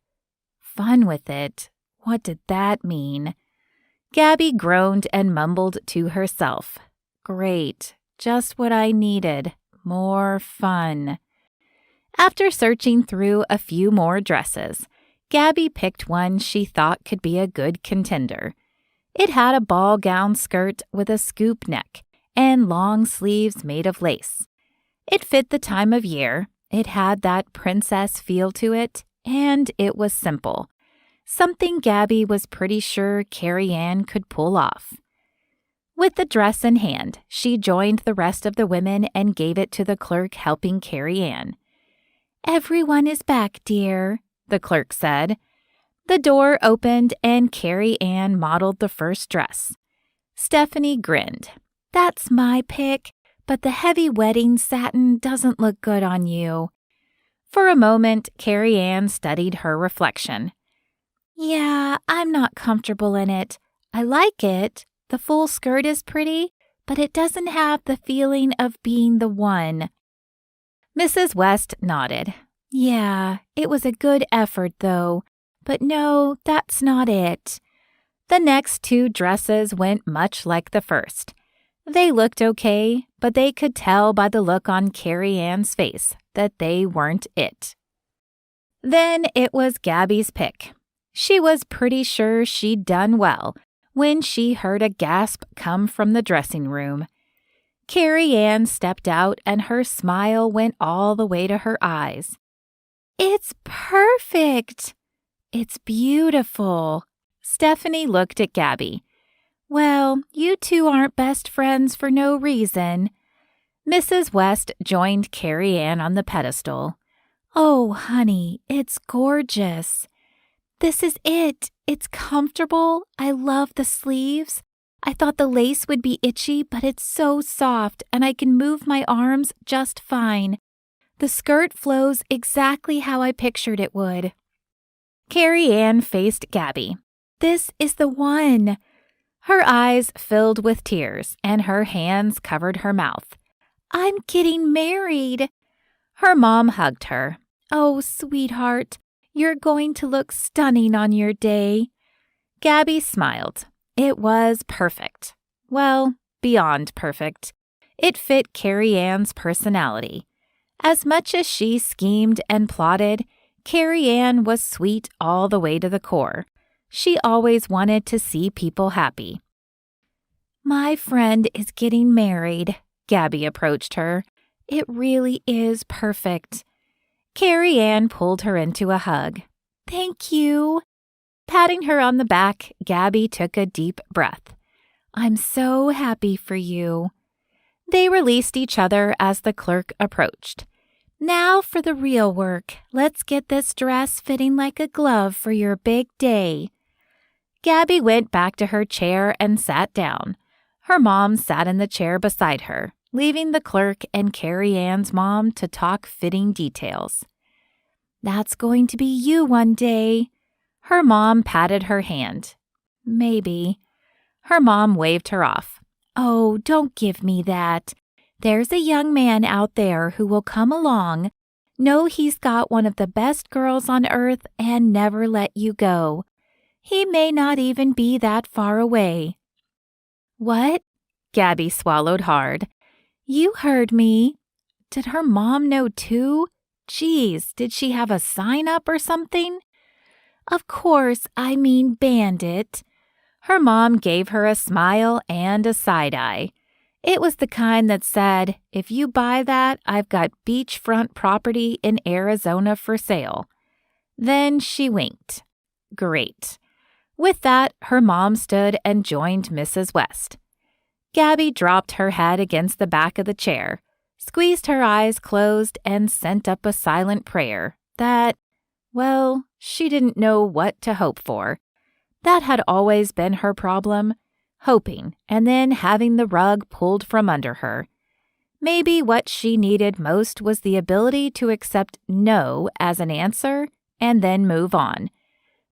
Fun with it? What did that mean? Gabby groaned and mumbled to herself. Great, just what I needed. More fun. After searching through a few more dresses, Gabby picked one she thought could be a good contender. It had a ball gown skirt with a scoop neck and long sleeves made of lace. It fit the time of year, it had that princess feel to it, and it was simple. Something Gabby was pretty sure Carrie Ann could pull off. With the dress in hand, she joined the rest of the women and gave it to the clerk helping Carrie Ann. Everyone is back, dear, the clerk said. The door opened and Carrie Ann modeled the first dress. Stephanie grinned. That's my pick, but the heavy wedding satin doesn't look good on you. For a moment, Carrie Ann studied her reflection. Yeah, I'm not comfortable in it. I like it. The full skirt is pretty, but it doesn't have the feeling of being the one. Mrs. West nodded. Yeah, it was a good effort, though. But no, that's not it. The next two dresses went much like the first. They looked okay, but they could tell by the look on Carrie Ann's face that they weren't it. Then it was Gabby's pick. She was pretty sure she'd done well when she heard a gasp come from the dressing room. Carrie Ann stepped out and her smile went all the way to her eyes. It's perfect! It's beautiful. Stephanie looked at Gabby. Well, you two aren't best friends for no reason. Mrs. West joined Carrie Ann on the pedestal. Oh, honey, it's gorgeous. This is it. It's comfortable. I love the sleeves. I thought the lace would be itchy, but it's so soft and I can move my arms just fine. The skirt flows exactly how I pictured it would. Carrie Ann faced Gabby. This is the one. Her eyes filled with tears and her hands covered her mouth. I'm getting married. Her mom hugged her. Oh, sweetheart, you're going to look stunning on your day. Gabby smiled. It was perfect. Well, beyond perfect. It fit Carrie Ann's personality. As much as she schemed and plotted, Carrie Ann was sweet all the way to the core. She always wanted to see people happy. My friend is getting married, Gabby approached her. It really is perfect. Carrie Ann pulled her into a hug. Thank you. Patting her on the back, Gabby took a deep breath. I'm so happy for you. They released each other as the clerk approached. Now for the real work. Let's get this dress fitting like a glove for your big day. Gabby went back to her chair and sat down. Her mom sat in the chair beside her, leaving the clerk and Carrie Ann's mom to talk fitting details. That's going to be you one day. Her mom patted her hand. Maybe. Her mom waved her off. Oh, don't give me that. There's a young man out there who will come along, know he's got one of the best girls on earth, and never let you go. He may not even be that far away. What? Gabby swallowed hard. You heard me. Did her mom know too? Geez, did she have a sign up or something? Of course, I mean Bandit. Her mom gave her a smile and a side eye. It was the kind that said, if you buy that, I've got beachfront property in Arizona for sale. Then she winked. Great. With that, her mom stood and joined Mrs. West. Gabby dropped her head against the back of the chair, squeezed her eyes closed, and sent up a silent prayer that, well, she didn't know what to hope for. That had always been her problem. Hoping, and then having the rug pulled from under her. Maybe what she needed most was the ability to accept no as an answer and then move on.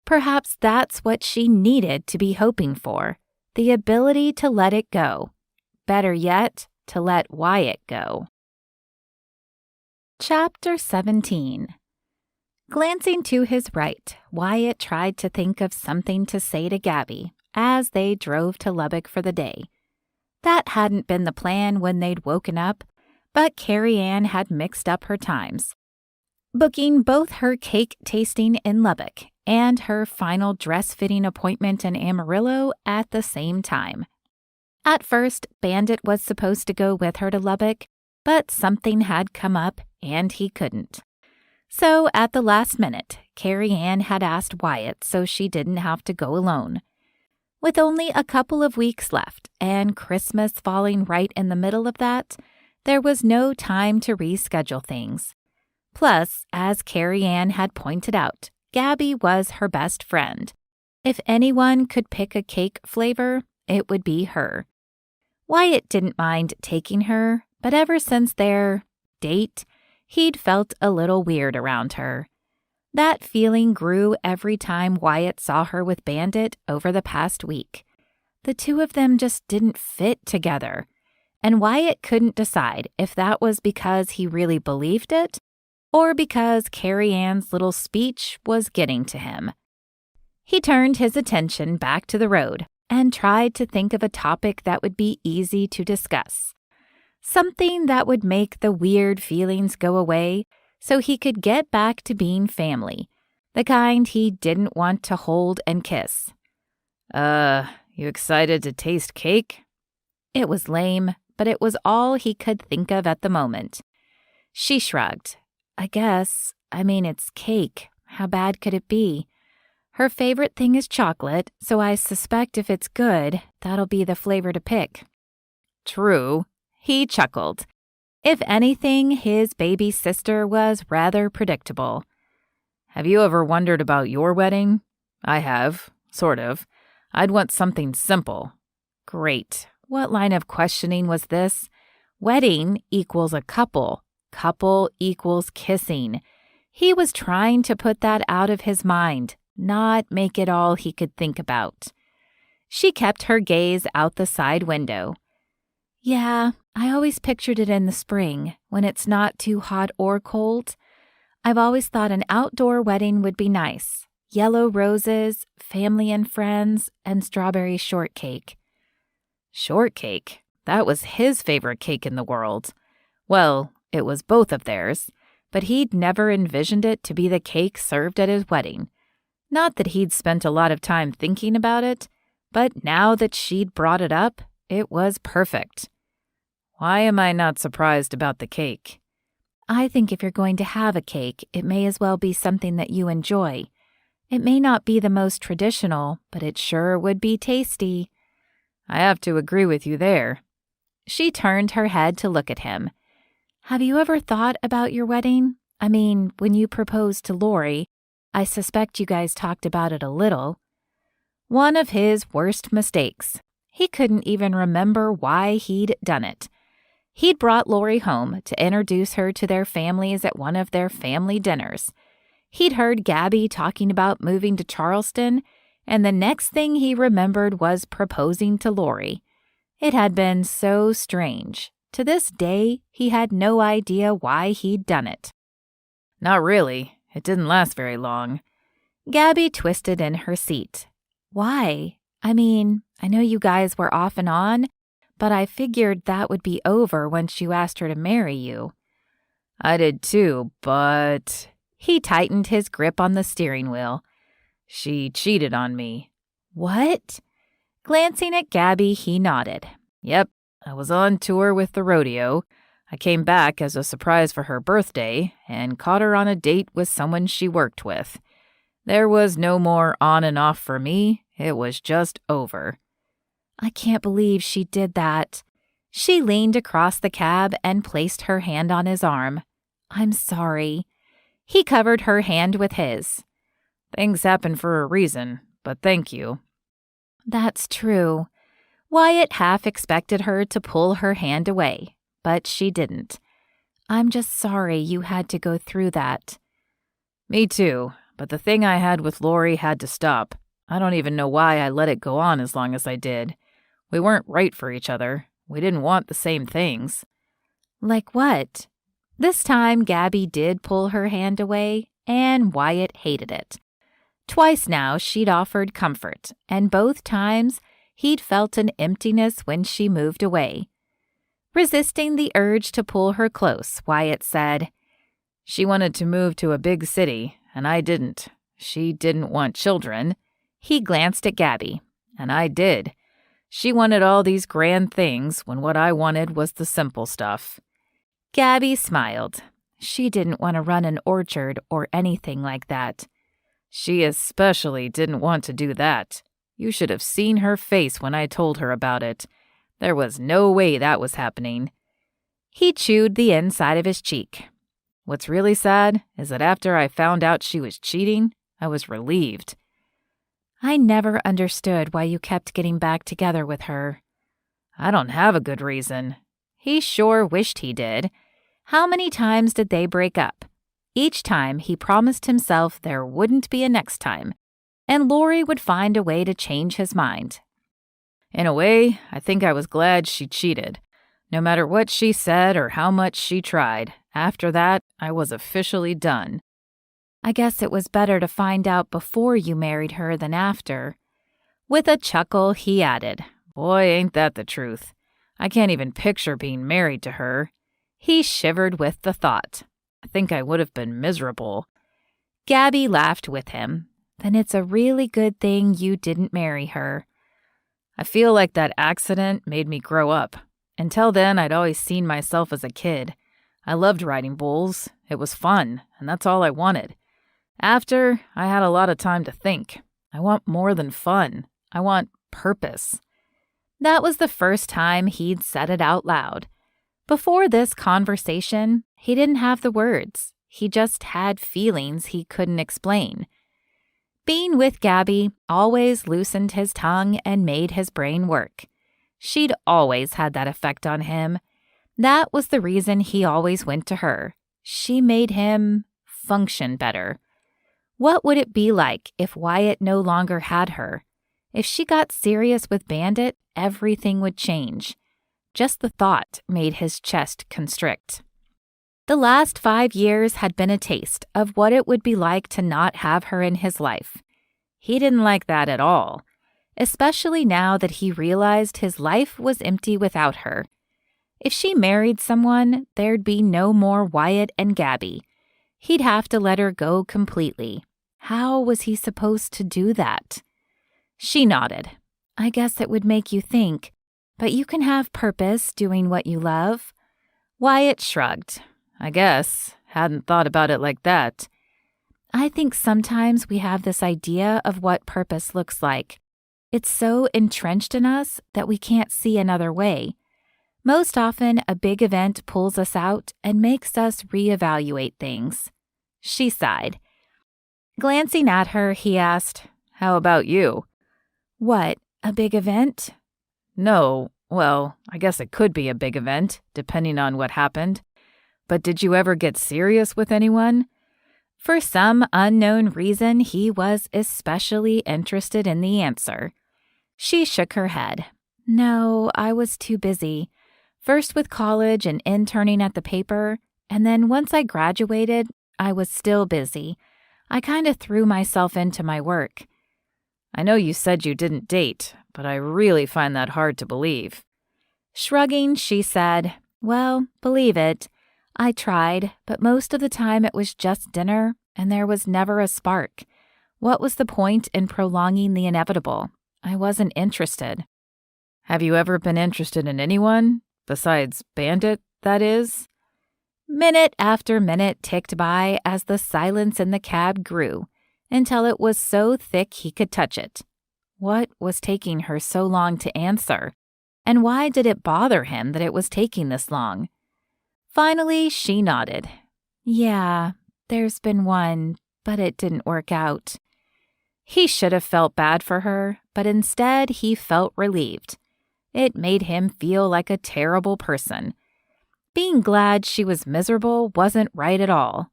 Perhaps that's what she needed to be hoping for, the ability to let it go. Better yet, to let Wyatt go. Chapter 17. Glancing to his right, Wyatt tried to think of something to say to Gabby as they drove to Lubbock for the day. That hadn't been the plan when they'd woken up, but Carrie Ann had mixed up her times, booking both her cake tasting in Lubbock and her final dress-fitting appointment in Amarillo at the same time. At first, Bandit was supposed to go with her to Lubbock, but something had come up and he couldn't. So at the last minute, Carrie Ann had asked Wyatt so she didn't have to go alone. With only a couple of weeks left and Christmas falling right in the middle of that, there was no time to reschedule things. Plus, as Carrie Ann had pointed out, Gabby was her best friend. If anyone could pick a cake flavor, it would be her. Wyatt didn't mind taking her, but ever since their date, he'd felt a little weird around her. That feeling grew every time Wyatt saw her with Bandit over the past week. The two of them just didn't fit together, and Wyatt couldn't decide if that was because he really believed it or because Carrie Ann's little speech was getting to him. He turned his attention back to the road and tried to think of a topic that would be easy to discuss. Something that would make the weird feelings go away so he could get back to being family, the kind he didn't want to hold and kiss. You excited to taste cake? It was lame, but it was all he could think of at the moment. She shrugged. I guess. It's cake. How bad could it be? Her favorite thing is chocolate, so I suspect if it's good, that'll be the flavor to pick. True. He chuckled. If anything, his baby sister was rather predictable. Have you ever wondered about your wedding? I have, sort of. I'd want something simple. Great. What line of questioning was this? Wedding equals a couple. Couple equals kissing. He was trying to put that out of his mind, not make it all he could think about. She kept her gaze out the side window. Yeah, I always pictured it in the spring, when it's not too hot or cold. I've always thought an outdoor wedding would be nice. Yellow roses, family and friends, and strawberry shortcake. Shortcake? That was his favorite cake in the world. Well, it was both of theirs, but he'd never envisioned it to be the cake served at his wedding. Not that he'd spent a lot of time thinking about it, but now that she'd brought it up, it was perfect. Why am I not surprised about the cake? I think if you're going to have a cake, it may as well be something that you enjoy. It may not be the most traditional, but it sure would be tasty. I have to agree with you there. She turned her head to look at him. Have you ever thought about your wedding? When you proposed to Lori, I suspect you guys talked about it a little. One of his worst mistakes. He couldn't even remember why he'd done it. He'd brought Lori home to introduce her to their families at one of their family dinners. He'd heard Gabby talking about moving to Charleston, and the next thing he remembered was proposing to Lori. It had been so strange. To this day, he had no idea why he'd done it. Not really. It didn't last very long. Gabby twisted in her seat. Why? I know you guys were off and on, but I figured that would be over once you asked her to marry you. I did too, but... He tightened his grip on the steering wheel. She cheated on me. What? Glancing at Gabby, he nodded. Yep, I was on tour with the rodeo. I came back as a surprise for her birthday and caught her on a date with someone she worked with. There was no more on and off for me. It was just over. I can't believe she did that. She leaned across the cab and placed her hand on his arm. I'm sorry. He covered her hand with his. Things happen for a reason, but thank you. That's true. Wyatt half expected her to pull her hand away, but she didn't. "I'm just sorry you had to go through that." Me too, but the thing I had with Lori had to stop. I don't even know why I let it go on as long as I did. We weren't right for each other. We didn't want the same things. Like what? This time, Gabby did pull her hand away, and Wyatt hated it. Twice now, she'd offered comfort, and both times, he'd felt an emptiness when she moved away. Resisting the urge to pull her close, Wyatt said, "She wanted to move to a big city, and I didn't. She didn't want children." He glanced at Gabby. "And I did. She wanted all these grand things when what I wanted was the simple stuff." Gabby smiled. She didn't want to run an orchard or anything like that. She especially didn't want to do that. You should have seen her face when I told her about it. There was no way that was happening. He chewed the inside of his cheek. What's really sad is that after I found out she was cheating, I was relieved. "I never understood why you kept getting back together with her." "I don't have a good reason." He sure wished he did. How many times did they break up? Each time he promised himself there wouldn't be a next time, and Lori would find a way to change his mind. In a way, I think I was glad she cheated. No matter what she said or how much she tried, after that, I was officially done. "I guess it was better to find out before you married her than after." With a chuckle, he added, "Boy, ain't that the truth. I can't even picture being married to her." He shivered with the thought. "I think I would have been miserable." Gabby laughed with him. "Then it's a really good thing you didn't marry her." I feel like that accident made me grow up. Until then, I'd always seen myself as a kid. I loved riding bulls. It was fun, and that's all I wanted. After, I had a lot of time to think. I want more than fun. I want purpose. That was the first time he'd said it out loud. Before this conversation, he didn't have the words. He just had feelings he couldn't explain. Being with Gabby always loosened his tongue and made his brain work. She'd always had that effect on him. That was the reason he always went to her. She made him function better. What would it be like if Wyatt no longer had her? If she got serious with Bandit, everything would change. Just the thought made his chest constrict. The last 5 years had been a taste of what it would be like to not have her in his life. He didn't like that at all, especially now that he realized his life was empty without her. If she married someone, there'd be no more Wyatt and Gabby. He'd have to let her go completely. How was he supposed to do that? She nodded. "I guess it would make you think, but you can have purpose doing what you love." Wyatt shrugged. "I guess. Hadn't thought about it like that." "I think sometimes we have this idea of what purpose looks like. It's so entrenched in us that we can't see another way. Most often, a big event pulls us out and makes us reevaluate things." She sighed. Glancing at her, he asked, "How about you?" "What, a big event?" "No, well, I guess it could be a big event, depending on what happened. But did you ever get serious with anyone?" For some unknown reason, he was especially interested in the answer. She shook her head. "No, I was too busy. First with college and interning at the paper, and then once I graduated, I was still busy. I kind of threw myself into my work." "I know you said you didn't date, but I really find that hard to believe." Shrugging, she said, "Well, believe it. I tried, but most of the time it was just dinner, and there was never a spark. What was the point in prolonging the inevitable? I wasn't interested." "Have you ever been interested in anyone? Besides Bandit, that is?" Minute after minute ticked by as the silence in the cab grew, until it was so thick he could touch it. What was taking her so long to answer? And why did it bother him that it was taking this long? Finally, she nodded. "Yeah, there's been one, but it didn't work out." He should have felt bad for her, but instead he felt relieved. It made him feel like a terrible person. Being glad she was miserable wasn't right at all.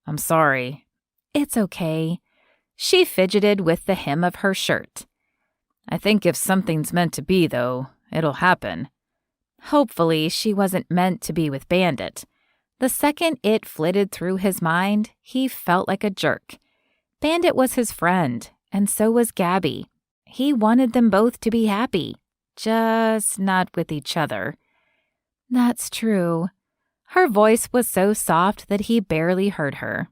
I'm sorry. It's okay. She fidgeted with the hem of her shirt. I think if something's meant to be, though, it'll happen. Hopefully she wasn't meant to be with Bandit. The second it flitted through his mind, he felt like a jerk. Bandit was his friend, and so was Gabby. He wanted them both to be happy, just not with each other. That's true. Her voice was so soft that he barely heard her.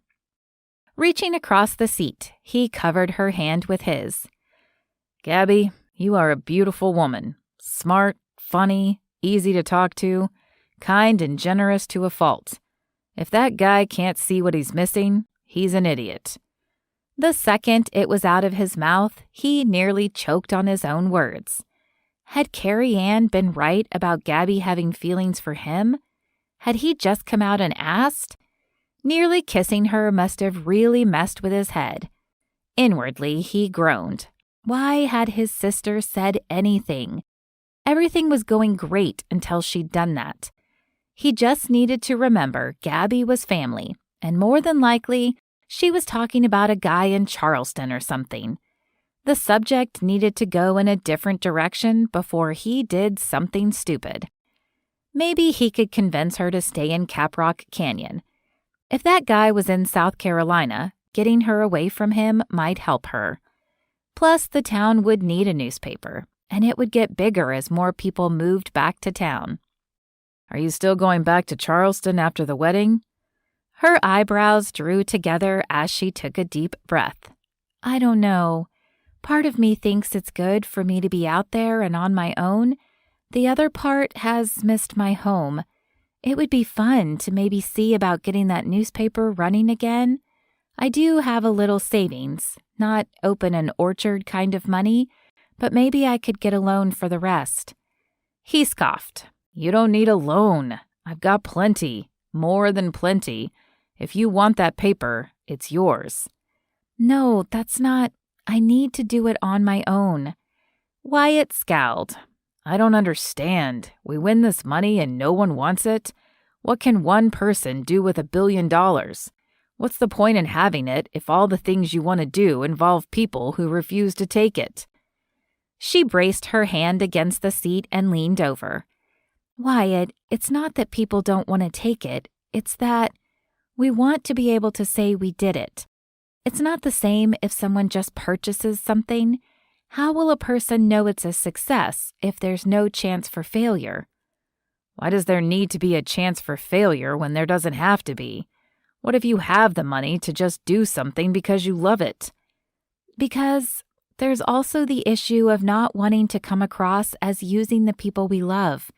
Reaching across the seat, he covered her hand with his. Gabby, you are a beautiful woman. Smart, funny, easy to talk to, kind and generous to a fault. If that guy can't see what he's missing, he's an idiot. The second it was out of his mouth, he nearly choked on his own words. Had Carrie Ann been right about Gabby having feelings for him? Had he just come out and asked? Nearly kissing her must have really messed with his head. Inwardly, he groaned. Why had his sister said anything? Everything was going great until she'd done that. He just needed to remember Gabby was family, and more than likely, she was talking about a guy in Charleston or something. The subject needed to go in a different direction before he did something stupid. Maybe he could convince her to stay in Caprock Canyon. If that guy was in South Carolina, getting her away from him might help her. Plus, the town would need a newspaper, and it would get bigger as more people moved back to town. Are you still going back to Charleston after the wedding? Her eyebrows drew together as she took a deep breath. I don't know. Part of me thinks it's good for me to be out there and on my own. The other part has missed my home. It would be fun to maybe see about getting that newspaper running again. I do have a little savings, not open an orchard kind of money, but maybe I could get a loan for the rest. He scoffed. You don't need a loan. I've got plenty, more than plenty. If you want that paper, it's yours. No, that's not. I need to do it on my own. Wyatt scowled. I don't understand. We win this money and no one wants it? What can one person do with $1 billion? What's the point in having it if all the things you want to do involve people who refuse to take it? She braced her hand against the seat and leaned over. Wyatt, it's not that people don't want to take it. It's that we want to be able to say we did it. It's not the same if someone just purchases something. How will a person know it's a success if there's no chance for failure? Why does there need to be a chance for failure when there doesn't have to be? What if you have the money to just do something because you love it? Because there's also the issue of not wanting to come across as using the people we love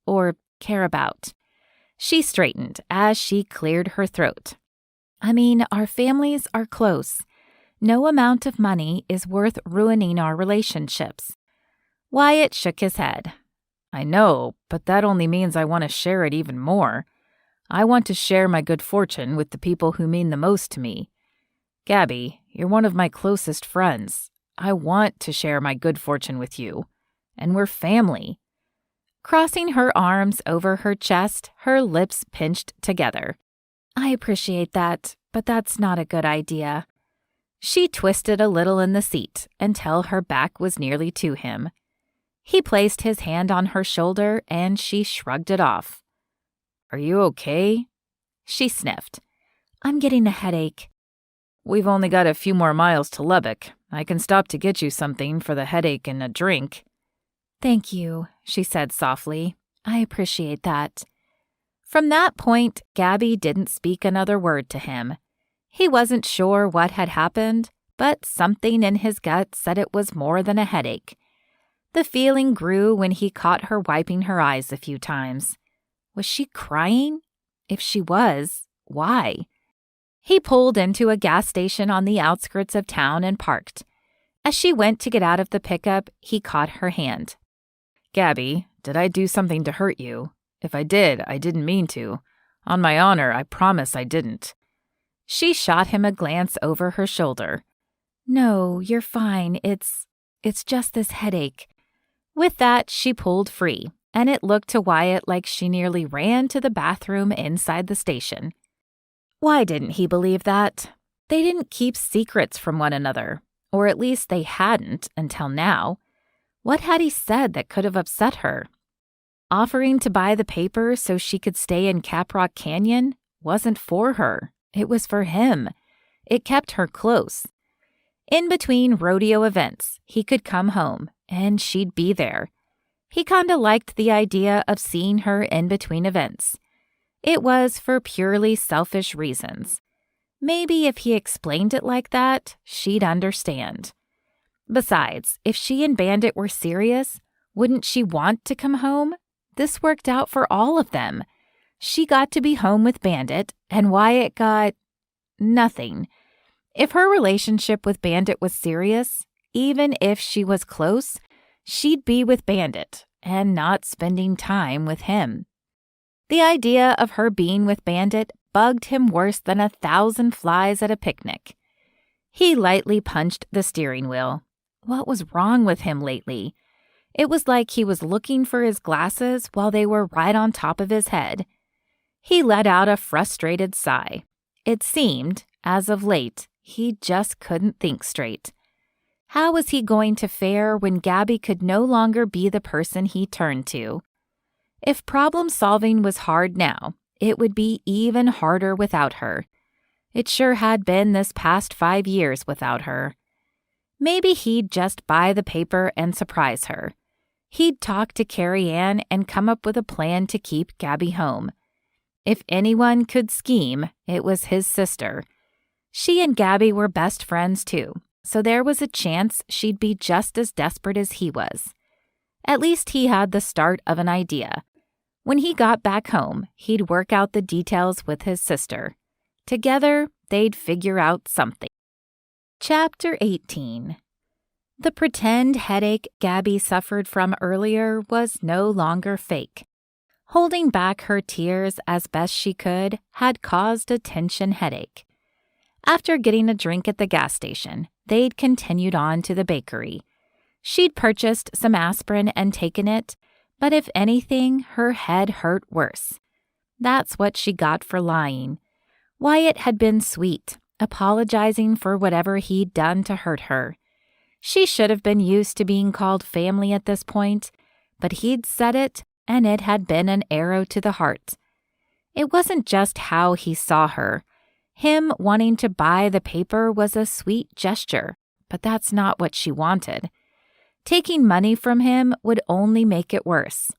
or care about. She straightened as she cleared her throat. I mean, our families are close. No amount of money is worth ruining our relationships. Wyatt shook his head. I know, but that only means I want to share it even more. I want to share my good fortune with the people who mean the most to me. Gabby, you're one of my closest friends. I want to share my good fortune with you. And we're family. Crossing her arms over her chest, her lips pinched together. I appreciate that, but that's not a good idea. She twisted a little in the seat until her back was nearly to him. He placed his hand on her shoulder and she shrugged it off. Are you okay? She sniffed. I'm getting a headache. We've only got a few more miles to Lubbock. I can stop to get you something for the headache and a drink. Thank you, she said softly. I appreciate that. From that point, Gabby didn't speak another word to him. He wasn't sure what had happened, but something in his gut said it was more than a headache. The feeling grew when he caught her wiping her eyes a few times. Was she crying? If she was, why? He pulled into a gas station on the outskirts of town and parked. As she went to get out of the pickup, he caught her hand. Gabby, did I do something to hurt you? If I did, I didn't mean to. On my honor, I promise I didn't. She shot him a glance over her shoulder. No, you're fine. It's just this headache. With that, she pulled free, and it looked to Wyatt like she nearly ran to the bathroom inside the station. Why didn't he believe that? They didn't keep secrets from one another, or at least they hadn't until now. What had he said that could have upset her? Offering to buy the paper so she could stay in Caprock Canyon wasn't for her. It was for him. It kept her close. In between rodeo events, he could come home, and she'd be there. He kinda liked the idea of seeing her in between events. It was for purely selfish reasons. Maybe if he explained it like that, she'd understand. Besides, if she and Bandit were serious, wouldn't she want to come home? This worked out for all of them. She got to be home with Bandit, and Wyatt got nothing. If her relationship with Bandit was serious, even if she was close, she'd be with Bandit and not spending time with him. The idea of her being with Bandit bugged him worse than 1,000 flies at a picnic. He lightly punched the steering wheel. What was wrong with him lately? It was like he was looking for his glasses while they were right on top of his head. He let out a frustrated sigh. It seemed, as of late, he just couldn't think straight. How was he going to fare when Gabby could no longer be the person he turned to? If problem-solving was hard now, it would be even harder without her. It sure had been this past 5 years without her. Maybe he'd just buy the paper and surprise her. He'd talk to Carrie Ann and come up with a plan to keep Gabby home. If anyone could scheme, it was his sister. She and Gabby were best friends too, so there was a chance she'd be just as desperate as he was. At least he had the start of an idea. When he got back home, he'd work out the details with his sister. Together, they'd figure out something. Chapter 18. The pretend headache Gabby suffered from earlier was no longer fake. Holding back her tears as best she could had caused a tension headache. After getting a drink at the gas station, they'd continued on to the bakery. She'd purchased some aspirin and taken it, but if anything, her head hurt worse. That's what she got for lying. Wyatt had been sweet, apologizing for whatever he'd done to hurt her. She should have been used to being called family at this point, but he'd said it, and it had been an arrow to the heart. It wasn't just how he saw her. Him wanting to buy the paper was a sweet gesture, but that's not what she wanted. Taking money from him would only make it worse.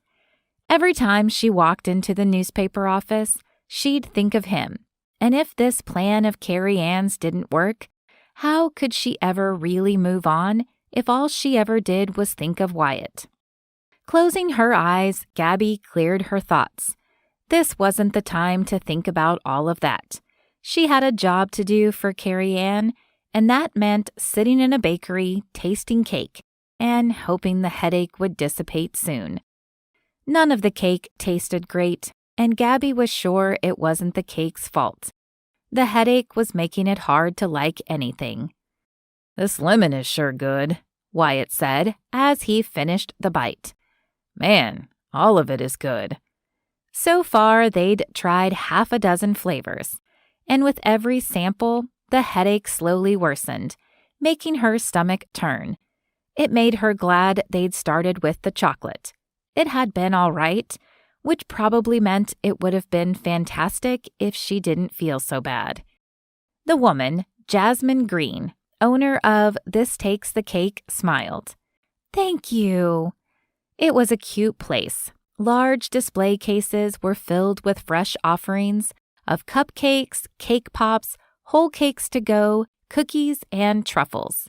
Every time she walked into the newspaper office, she'd think of him. And if this plan of Carrie Ann's didn't work, how could she ever really move on if all she ever did was think of Wyatt? Closing her eyes, Gabby cleared her thoughts. This wasn't the time to think about all of that. She had a job to do for Carrie Ann, and that meant sitting in a bakery, tasting cake, and hoping the headache would dissipate soon. None of the cake tasted great, and Gabby was sure it wasn't the cake's fault. The headache was making it hard to like anything. "This lemon is sure good," Wyatt said as he finished the bite. "Man, all of it is good." So far, they'd tried 6 flavors, and with every sample, the headache slowly worsened, making her stomach turn. It made her glad they'd started with the chocolate. It had been all right, which probably meant it would have been fantastic if she didn't feel so bad. The woman, Jasmine Green, owner of This Takes the Cake, smiled. "Thank you." It was a cute place. Large display cases were filled with fresh offerings of cupcakes, cake pops, whole cakes to go, cookies, and truffles.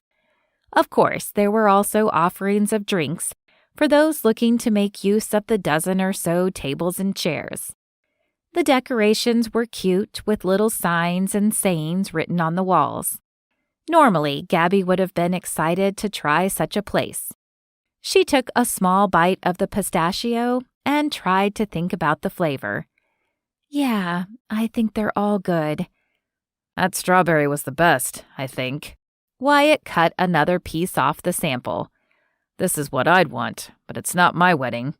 Of course, there were also offerings of drinks for those looking to make use of the dozen or so tables and chairs. The decorations were cute with little signs and sayings written on the walls. Normally, Gabby would have been excited to try such a place. She took a small bite of the pistachio and tried to think about the flavor. "Yeah, I think they're all good." "That strawberry was the best, I think." Wyatt cut another piece off the sample. "This is what I'd want, but it's not my wedding."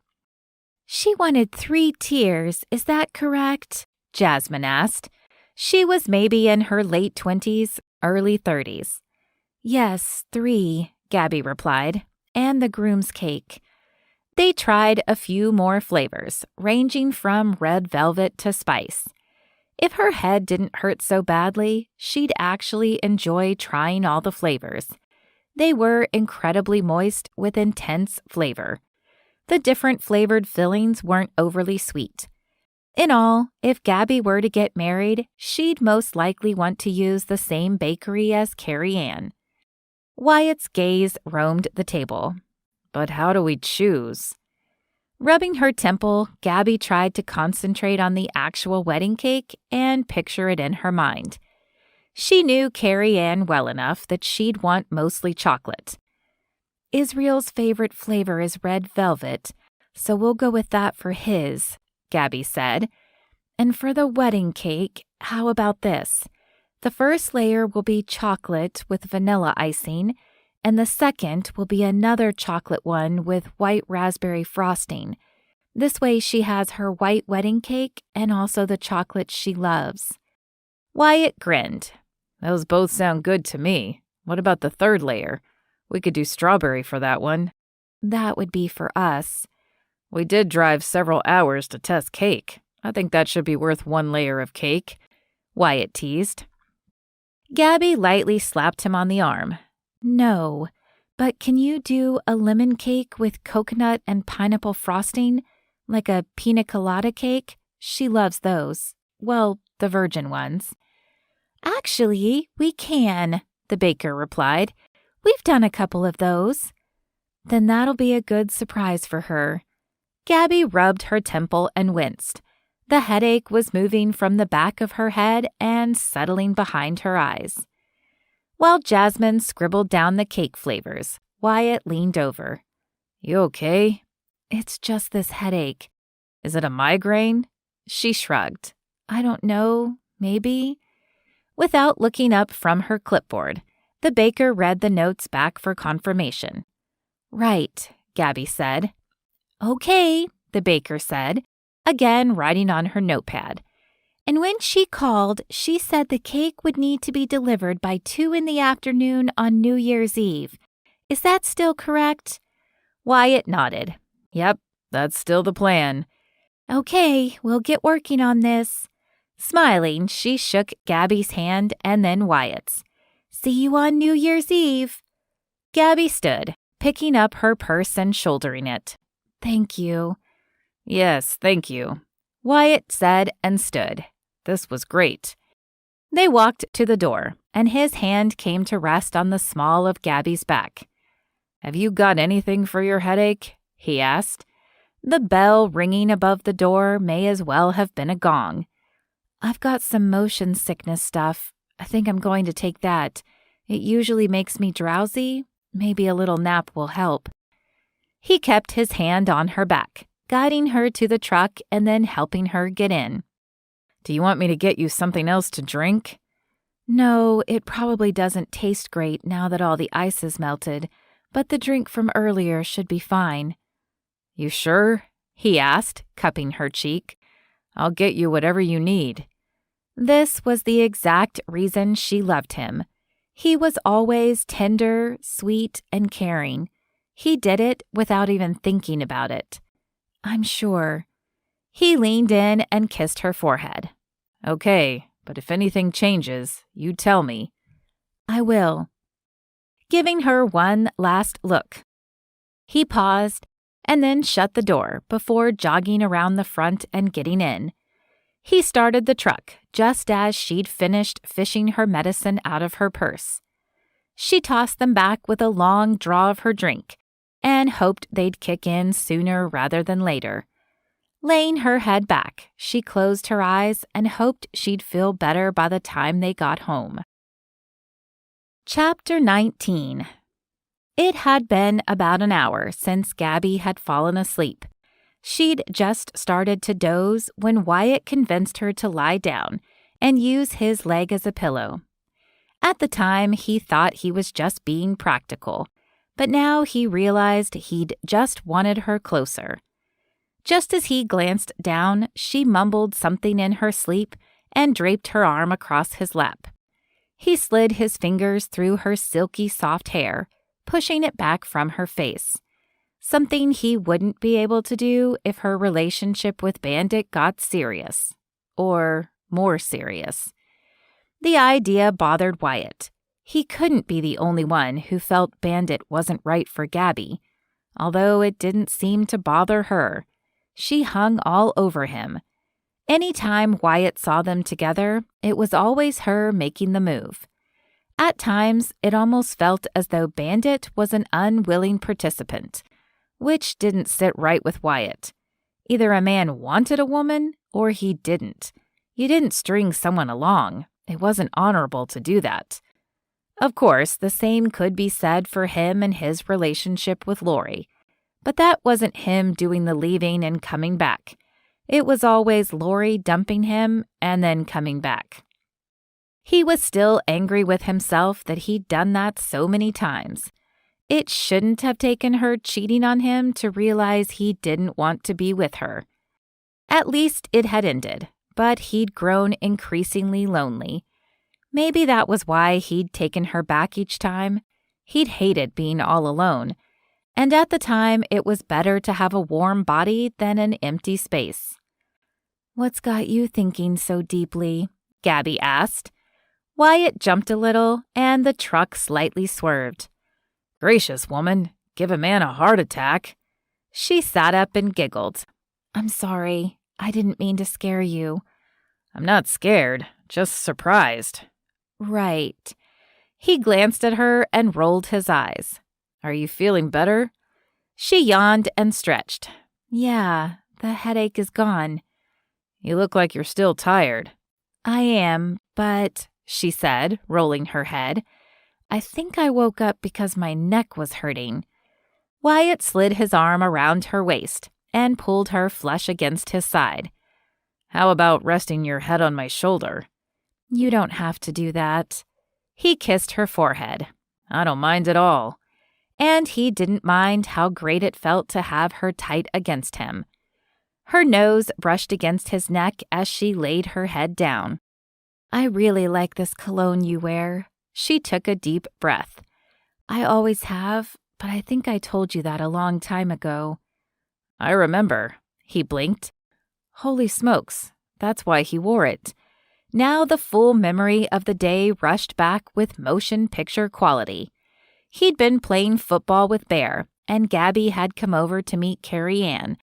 She wanted 3 tiers, is that correct? Jasmine asked. She was maybe in her late 20s, early 30s. Yes, 3, Gabby replied, and the groom's cake. They tried a few more flavors, ranging from red velvet to spice. If her head didn't hurt so badly, she'd actually enjoy trying all the flavors. They were incredibly moist with intense flavor. The different flavored fillings weren't overly sweet. In all, if Gabby were to get married, she'd most likely want to use the same bakery as Carrie Ann. Wyatt's gaze roamed the table. But how do we choose? Rubbing her temple, Gabby tried to concentrate on the actual wedding cake and picture it in her mind. She knew Carrie Ann well enough that she'd want mostly chocolate. Israel's favorite flavor is red velvet, so we'll go with that for his, Gabby said. And for the wedding cake, how about this? The first layer will be chocolate with vanilla icing, and the second will be another chocolate one with white raspberry frosting. This way she has her white wedding cake and also the chocolate she loves. Wyatt grinned. Those both sound good to me. What about the third layer? We could do strawberry for that one. That would be for us. We did drive several hours to test cake. I think that should be worth 1 layer of cake, Wyatt teased. Gabby lightly slapped him on the arm. No, but can you do a lemon cake with coconut and pineapple frosting, like a pina colada cake? She loves those. Well, the virgin ones. Actually, we can, the baker replied. We've done a couple of those. Then that'll be a good surprise for her. Gabby rubbed her temple and winced. The headache was moving from the back of her head and settling behind her eyes. While Jasmine scribbled down the cake flavors, Wyatt leaned over. You okay? It's just this headache. Is it a migraine? She shrugged. I don't know, maybe. Without looking up from her clipboard, the baker read the notes back for confirmation. Right, Gabby said. Okay, the baker said, again writing on her notepad. And when she called, she said the cake would need to be delivered by 2 p.m. on New Year's Eve. Is that still correct? Wyatt nodded. Yep, that's still the plan. Okay, we'll get working on this. Smiling, she shook Gabby's hand and then Wyatt's. See you on New Year's Eve. Gabby stood, picking up her purse and shouldering it. Thank you. Yes, thank you, Wyatt said and stood. This was great. They walked to the door, and his hand came to rest on the small of Gabby's back. Have you got anything for your headache? He asked. The bell ringing above the door may as well have been a gong. I've got some motion sickness stuff. I think I'm going to take that. It usually makes me drowsy. Maybe a little nap will help. He kept his hand on her back, guiding her to the truck and then helping her get in. Do you want me to get you something else to drink? No, it probably doesn't taste great now that all the ice is melted, but the drink from earlier should be fine. You sure? He asked, cupping her cheek. I'll get you whatever you need. This was the exact reason she loved him. He was always tender, sweet, and caring. He did it without even thinking about it. I'm sure. He leaned in and kissed her forehead. Okay, but if anything changes, you tell me. I will. Giving her one last look. He paused and then shut the door before jogging around the front and getting in. He started the truck just as she'd finished fishing her medicine out of her purse. She tossed them back with a long draw of her drink and hoped they'd kick in sooner rather than later. Laying her head back, she closed her eyes and hoped she'd feel better by the time they got home. Chapter 19. It had been about an hour since Gabby had fallen asleep. She'd just started to doze when Wyatt convinced her to lie down and use his leg as a pillow. At the time, he thought he was just being practical, but now he realized he'd just wanted her closer. Just as he glanced down, she mumbled something in her sleep and draped her arm across his lap. He slid his fingers through her silky soft hair, pushing it back from her face. Something he wouldn't be able to do if her relationship with Bandit got serious. Or more serious. The idea bothered Wyatt. He couldn't be the only one who felt Bandit wasn't right for Gabby, although it didn't seem to bother her. She hung all over him. Anytime Wyatt saw them together, it was always her making the move. At times, it almost felt as though Bandit was an unwilling participant, which didn't sit right with Wyatt. Either a man wanted a woman, or he didn't. You didn't string someone along. It wasn't honorable to do that. Of course, the same could be said for him and his relationship with Lori. But that wasn't him doing the leaving and coming back. It was always Lori dumping him and then coming back. He was still angry with himself that he'd done that so many times. It shouldn't have taken her cheating on him to realize he didn't want to be with her. At least it had ended, but he'd grown increasingly lonely. Maybe that was why he'd taken her back each time. He'd hated being all alone. And at the time, it was better to have a warm body than an empty space. "What's got you thinking so deeply?" Gabby asked. Wyatt jumped a little, and the truck slightly swerved. "Gracious, woman, give a man a heart attack." She sat up and giggled. "I'm sorry. I didn't mean to scare you." "I'm not scared, just surprised." "Right." He glanced at her and rolled his eyes. "Are you feeling better?" She yawned and stretched. "Yeah, the headache is gone." "You look like you're still tired." "I am, but," she said, rolling her head, "I think I woke up because my neck was hurting." Wyatt slid his arm around her waist and pulled her flush against his side. "How about resting your head on my shoulder?" "You don't have to do that." He kissed her forehead. "I don't mind at all." And he didn't mind how great it felt to have her tight against him. Her nose brushed against his neck as she laid her head down. "I really like this cologne you wear." She took a deep breath. "I always have, but I think I told you that a long time ago." "I remember." He blinked. Holy smokes, that's why he wore it. Now the full memory of the day rushed back with motion picture quality. He'd been playing football with Bear, and Gabby had come over to meet Carrie Ann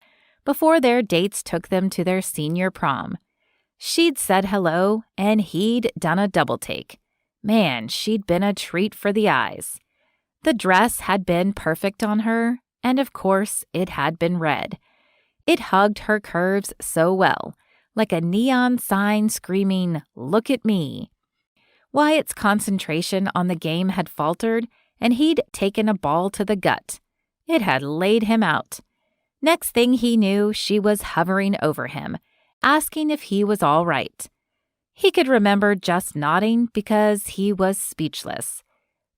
before their dates took them to their senior prom. She'd said hello, and he'd done a double take. Man, she'd been a treat for the eyes. The dress had been perfect on her, and of course, it had been red. It hugged her curves so well, like a neon sign screaming, "Look at me." Wyatt's concentration on the game had faltered, and he'd taken a ball to the gut. It had laid him out. Next thing he knew, she was hovering over him, asking if he was all right. He could remember just nodding because he was speechless.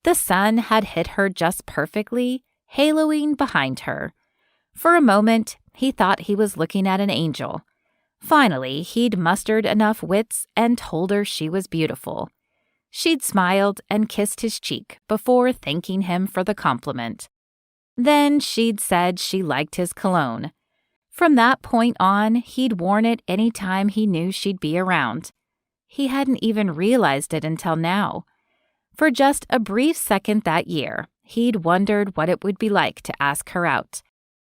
The sun had hit her just perfectly, haloing behind her. For a moment, he thought he was looking at an angel. Finally, he'd mustered enough wits and told her she was beautiful. She'd smiled and kissed his cheek before thanking him for the compliment. Then she'd said she liked his cologne. From that point on, he'd worn it any time he knew she'd be around. He hadn't even realized it until now. For just a brief second that year, he'd wondered what it would be like to ask her out.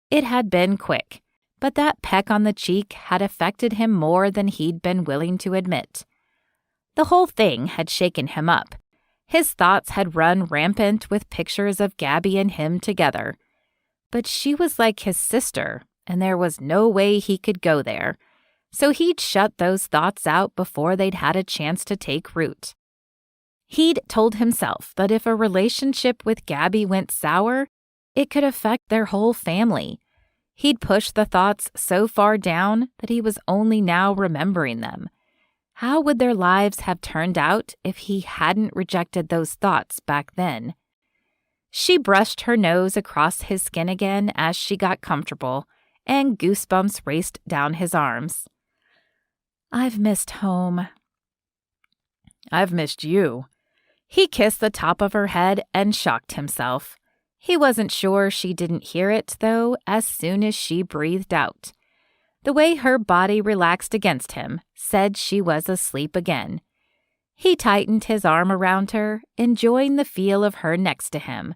It had been quick, but that peck on the cheek had affected him more than he'd been willing to admit. The whole thing had shaken him up. His thoughts had run rampant with pictures of Gabby and him together. But she was like his sister, and there was no way he could go there. So he'd shut those thoughts out before they'd had a chance to take root. He'd told himself that if a relationship with Gabby went sour, it could affect their whole family. He'd pushed the thoughts so far down that he was only now remembering them. How would their lives have turned out if he hadn't rejected those thoughts back then? She brushed her nose across his skin again as she got comfortable, and goosebumps raced down his arms. "I've missed home." "I've missed you." He kissed the top of her head and shocked himself. He wasn't sure she didn't hear it, though, as soon as she breathed out. The way her body relaxed against him said she was asleep again. He tightened his arm around her, enjoying the feel of her next to him.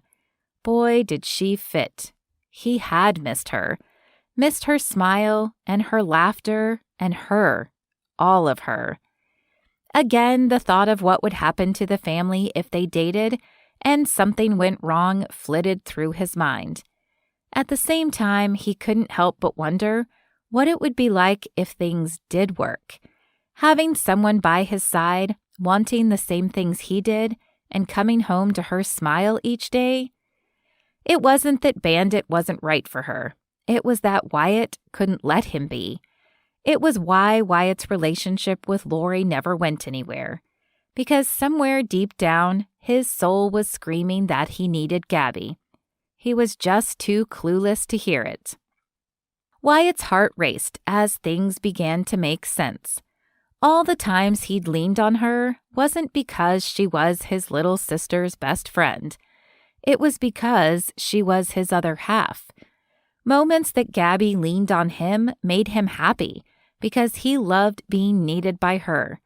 Boy, did she fit. He had missed her smile and her laughter and her, all of her. Again, the thought of what would happen to the family if they dated and something went wrong flitted through his mind. At the same time, he couldn't help but wonder what it would be like if things did work. Having someone by his side, wanting the same things he did, and coming home to her smile each day. It wasn't that Bandit wasn't right for her. It was that Wyatt couldn't let him be. It was why Wyatt's relationship with Lori never went anywhere. Because somewhere deep down, his soul was screaming that he needed Gabby. He was just too clueless to hear it. Wyatt's heart raced as things began to make sense. All the times he'd leaned on her wasn't because she was his little sister's best friend. It was because she was his other half. Moments that Gabby leaned on him made him happy because he loved being needed by her.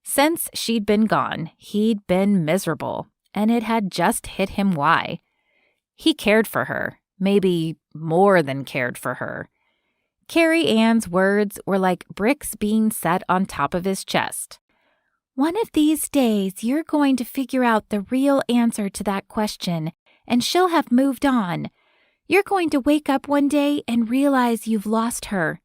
Since she'd been gone, he'd been miserable, and it had just hit him why. He cared for her, maybe more than cared for her. Carrie Ann's words were like bricks being set on top of his chest. "One of these days, you're going to figure out the real answer to that question, and she'll have moved on. You're going to wake up one day and realize you've lost her."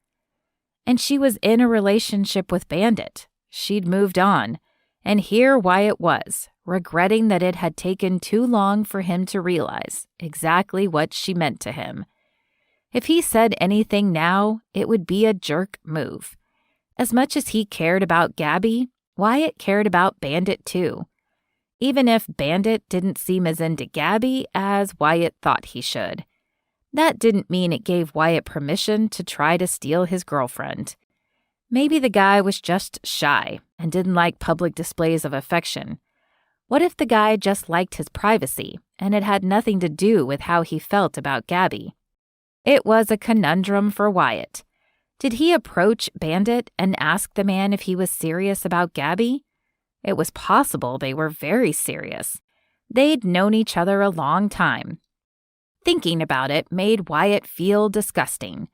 And she was in a relationship with Bandit. She'd moved on. And here Wyatt was, regretting that it had taken too long for him to realize exactly what she meant to him. If he said anything now, it would be a jerk move. As much as he cared about Gabby, Wyatt cared about Bandit too. Even if Bandit didn't seem as into Gabby as Wyatt thought he should. That didn't mean it gave Wyatt permission to try to steal his girlfriend. Maybe the guy was just shy and didn't like public displays of affection. What if the guy just liked his privacy and it had nothing to do with how he felt about Gabby? It was a conundrum for Wyatt. Did he approach Bandit and ask the man if he was serious about Gabby? It was possible they were very serious. They'd known each other a long time. Thinking about it made Wyatt feel disgusting.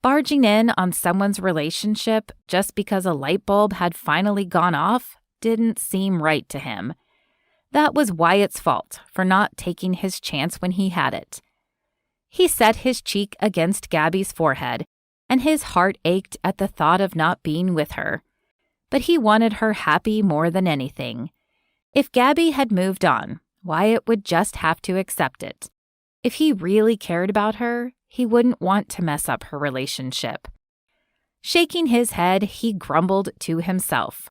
Barging in on someone's relationship just because a light bulb had finally gone off didn't seem right to him. That was Wyatt's fault for not taking his chance when he had it. He set his cheek against Gabby's forehead, and his heart ached at the thought of not being with her. But he wanted her happy more than anything. If Gabby had moved on, Wyatt would just have to accept it. If he really cared about her, he wouldn't want to mess up her relationship. Shaking his head, he grumbled to himself.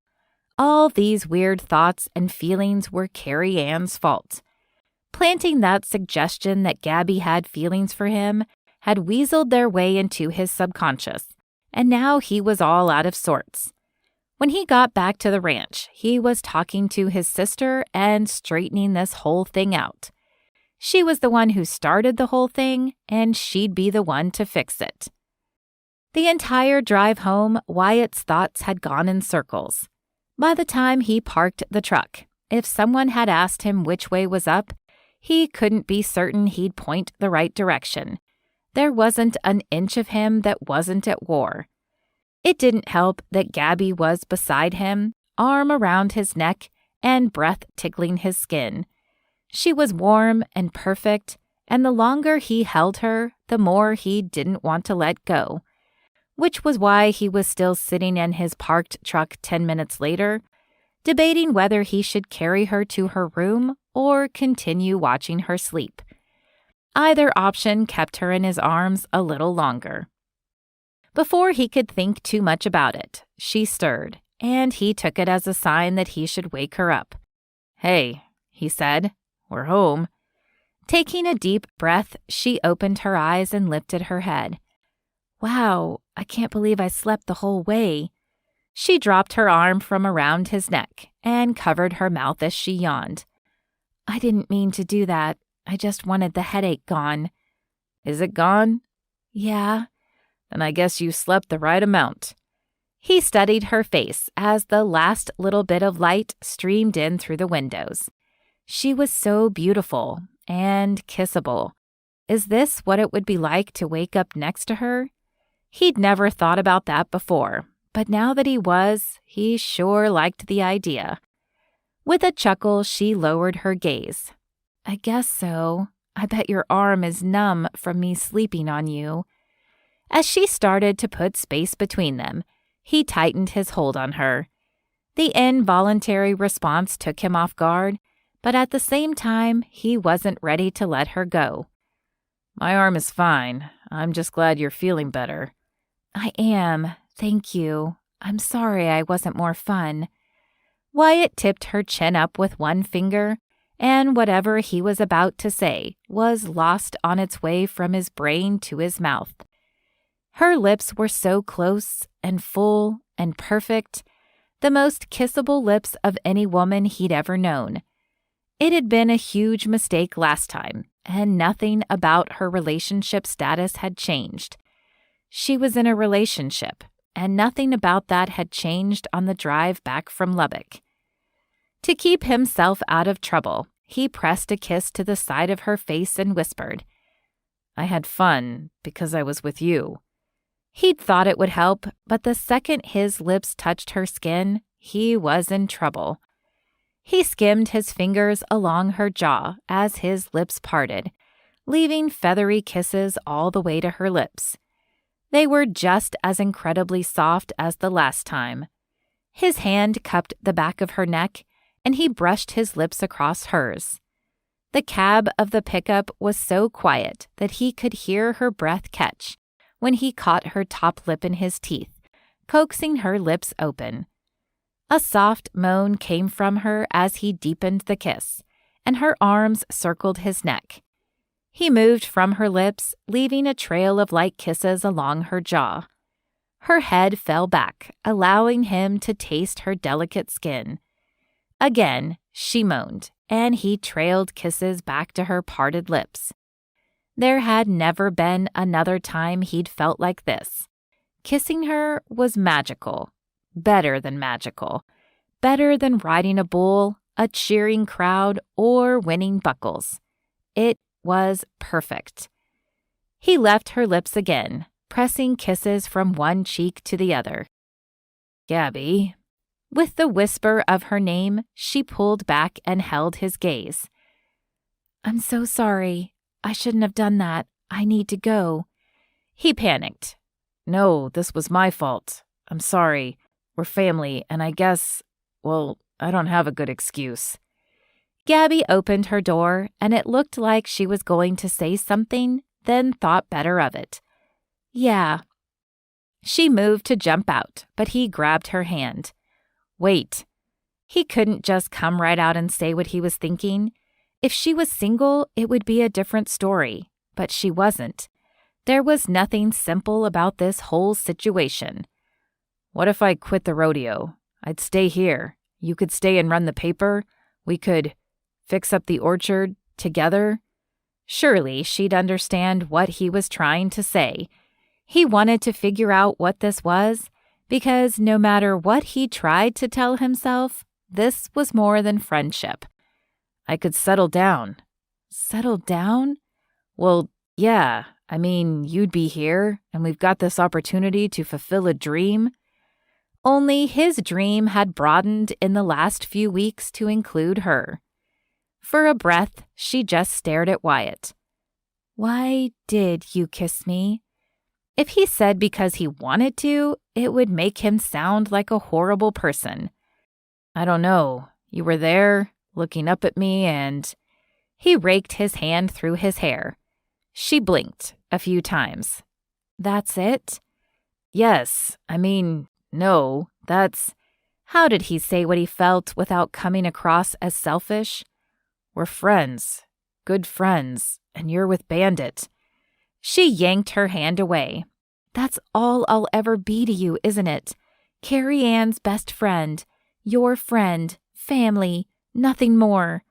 All these weird thoughts and feelings were Carrie Ann's fault. Planting that suggestion that Gabby had feelings for him had weaseled their way into his subconscious, and now he was all out of sorts. When he got back to the ranch, he was talking to his sister and straightening this whole thing out. She was the one who started the whole thing, and she'd be the one to fix it. The entire drive home, Wyatt's thoughts had gone in circles. By the time he parked the truck, if someone had asked him which way was up, he couldn't be certain he'd point the right direction. There wasn't an inch of him that wasn't at war. It didn't help that Gabby was beside him, arm around his neck and breath tickling his skin. She was warm and perfect, and the longer he held her, the more he didn't want to let go. Which was why he was still sitting in his parked truck 10 minutes later, debating whether he should carry her to her room or continue watching her sleep. Either option kept her in his arms a little longer. Before he could think too much about it, she stirred, and he took it as a sign that he should wake her up. "Hey," he said, "we're home." Taking a deep breath, she opened her eyes and lifted her head. Wow, I can't believe I slept the whole way. She dropped her arm from around his neck and covered her mouth as she yawned. I didn't mean to do that. I just wanted the headache gone. Is it gone? Yeah. Then I guess you slept the right amount. He studied her face as the last little bit of light streamed in through the windows. She was so beautiful and kissable. Is this what it would be like to wake up next to her? He'd never thought about that before, but now that he sure liked the idea. With a chuckle, she lowered her gaze. I guess so. I bet your arm is numb from me sleeping on you. As she started to put space between them, he tightened his hold on her. The involuntary response took him off guard, but at the same time, he wasn't ready to let her go. My arm is fine. I'm just glad you're feeling better. I am, thank you. I'm sorry I wasn't more fun. Wyatt tipped her chin up with one finger, and whatever he was about to say was lost on its way from his brain to his mouth. Her lips were so close and full and perfect, the most kissable lips of any woman he'd ever known. It had been a huge mistake last time, and nothing about her relationship status had changed. She was in a relationship, and nothing about that had changed on the drive back from Lubbock. To keep himself out of trouble, he pressed a kiss to the side of her face and whispered, I had fun because I was with you. He'd thought it would help, but the second his lips touched her skin, he was in trouble. He skimmed his fingers along her jaw as his lips parted, leaving feathery kisses all the way to her lips. They were just as incredibly soft as the last time. His hand cupped the back of her neck, and he brushed his lips across hers. The cab of the pickup was so quiet that he could hear her breath catch when he caught her top lip in his teeth, coaxing her lips open. A soft moan came from her as he deepened the kiss, and her arms circled his neck. He moved from her lips, leaving a trail of light kisses along her jaw. Her head fell back, allowing him to taste her delicate skin. Again, she moaned, and he trailed kisses back to her parted lips. There had never been another time he'd felt like this. Kissing her was magical, better than magical, better than riding a bull, a cheering crowd, or winning buckles. It was perfect. He left her lips again, pressing kisses from one cheek to the other. Gabby. With the whisper of her name, she pulled back and held his gaze. I'm so sorry. I shouldn't have done that. I need to go. He panicked. No, this was my fault. I'm sorry. We're family, and I guess, I don't have a good excuse. Gabby opened her door, and it looked like she was going to say something, then thought better of it. Yeah. She moved to jump out, but he grabbed her hand. Wait. He couldn't just come right out and say what he was thinking. If she was single, it would be a different story, but she wasn't. There was nothing simple about this whole situation. What if I quit the rodeo? I'd stay here. You could stay and run the paper. We could fix up the orchard together. Surely she'd understand what he was trying to say. He wanted to figure out what this was, because no matter what he tried to tell himself, this was more than friendship. I could settle down. Settle down? Well, yeah. I mean, you'd be here, and we've got this opportunity to fulfill a dream. Only his dream had broadened in the last few weeks to include her. For a breath, she just stared at Wyatt. Why did you kiss me? If he said because he wanted to, it would make him sound like a horrible person. I don't know. You were there, looking up at me, and he raked his hand through his hair. She blinked a few times. That's it? Yes. I mean, no, that's... How did he say what he felt without coming across as selfish? We're friends. Good friends. And you're with Bandit. She yanked her hand away. That's all I'll ever be to you, isn't it? Carrie Ann's best friend, your friend, family, nothing more.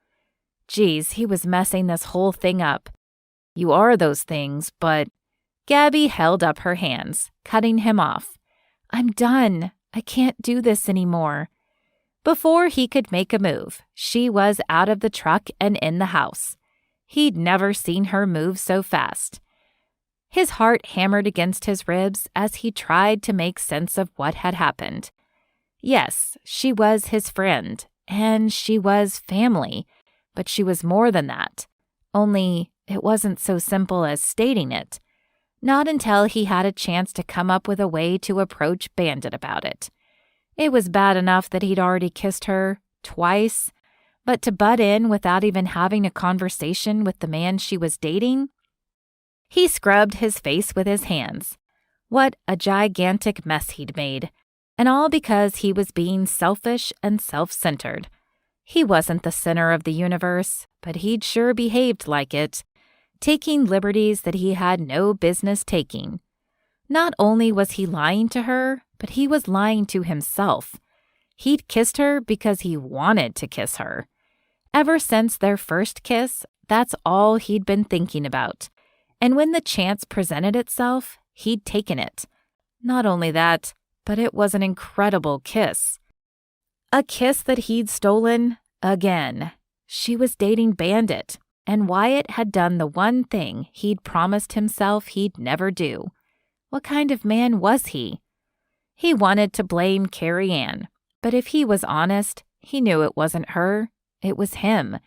Geez, he was messing this whole thing up. You are those things, but... Gabby held up her hands, cutting him off. I'm done. I can't do this anymore. Before he could make a move, she was out of the truck and in the house. He'd never seen her move so fast. His heart hammered against his ribs as he tried to make sense of what had happened. Yes, she was his friend, and she was family, but she was more than that. Only it wasn't so simple as stating it. Not until he had a chance to come up with a way to approach Bandit about it. It was bad enough that he'd already kissed her twice, but to butt in without even having a conversation with the man she was dating? He scrubbed his face with his hands. What a gigantic mess he'd made, and all because he was being selfish and self-centered. He wasn't the center of the universe, but he'd sure behaved like it, taking liberties that he had no business taking. Not only was he lying to her, but he was lying to himself. He'd kissed her because he wanted to kiss her. Ever since their first kiss, that's all he'd been thinking about. And when the chance presented itself, he'd taken it. Not only that, but it was an incredible kiss. A kiss that he'd stolen again. She was dating Bandit, and Wyatt had done the one thing he'd promised himself he'd never do. What kind of man was he? He wanted to blame Carrie Ann, but if he was honest, he knew it wasn't her, it was him.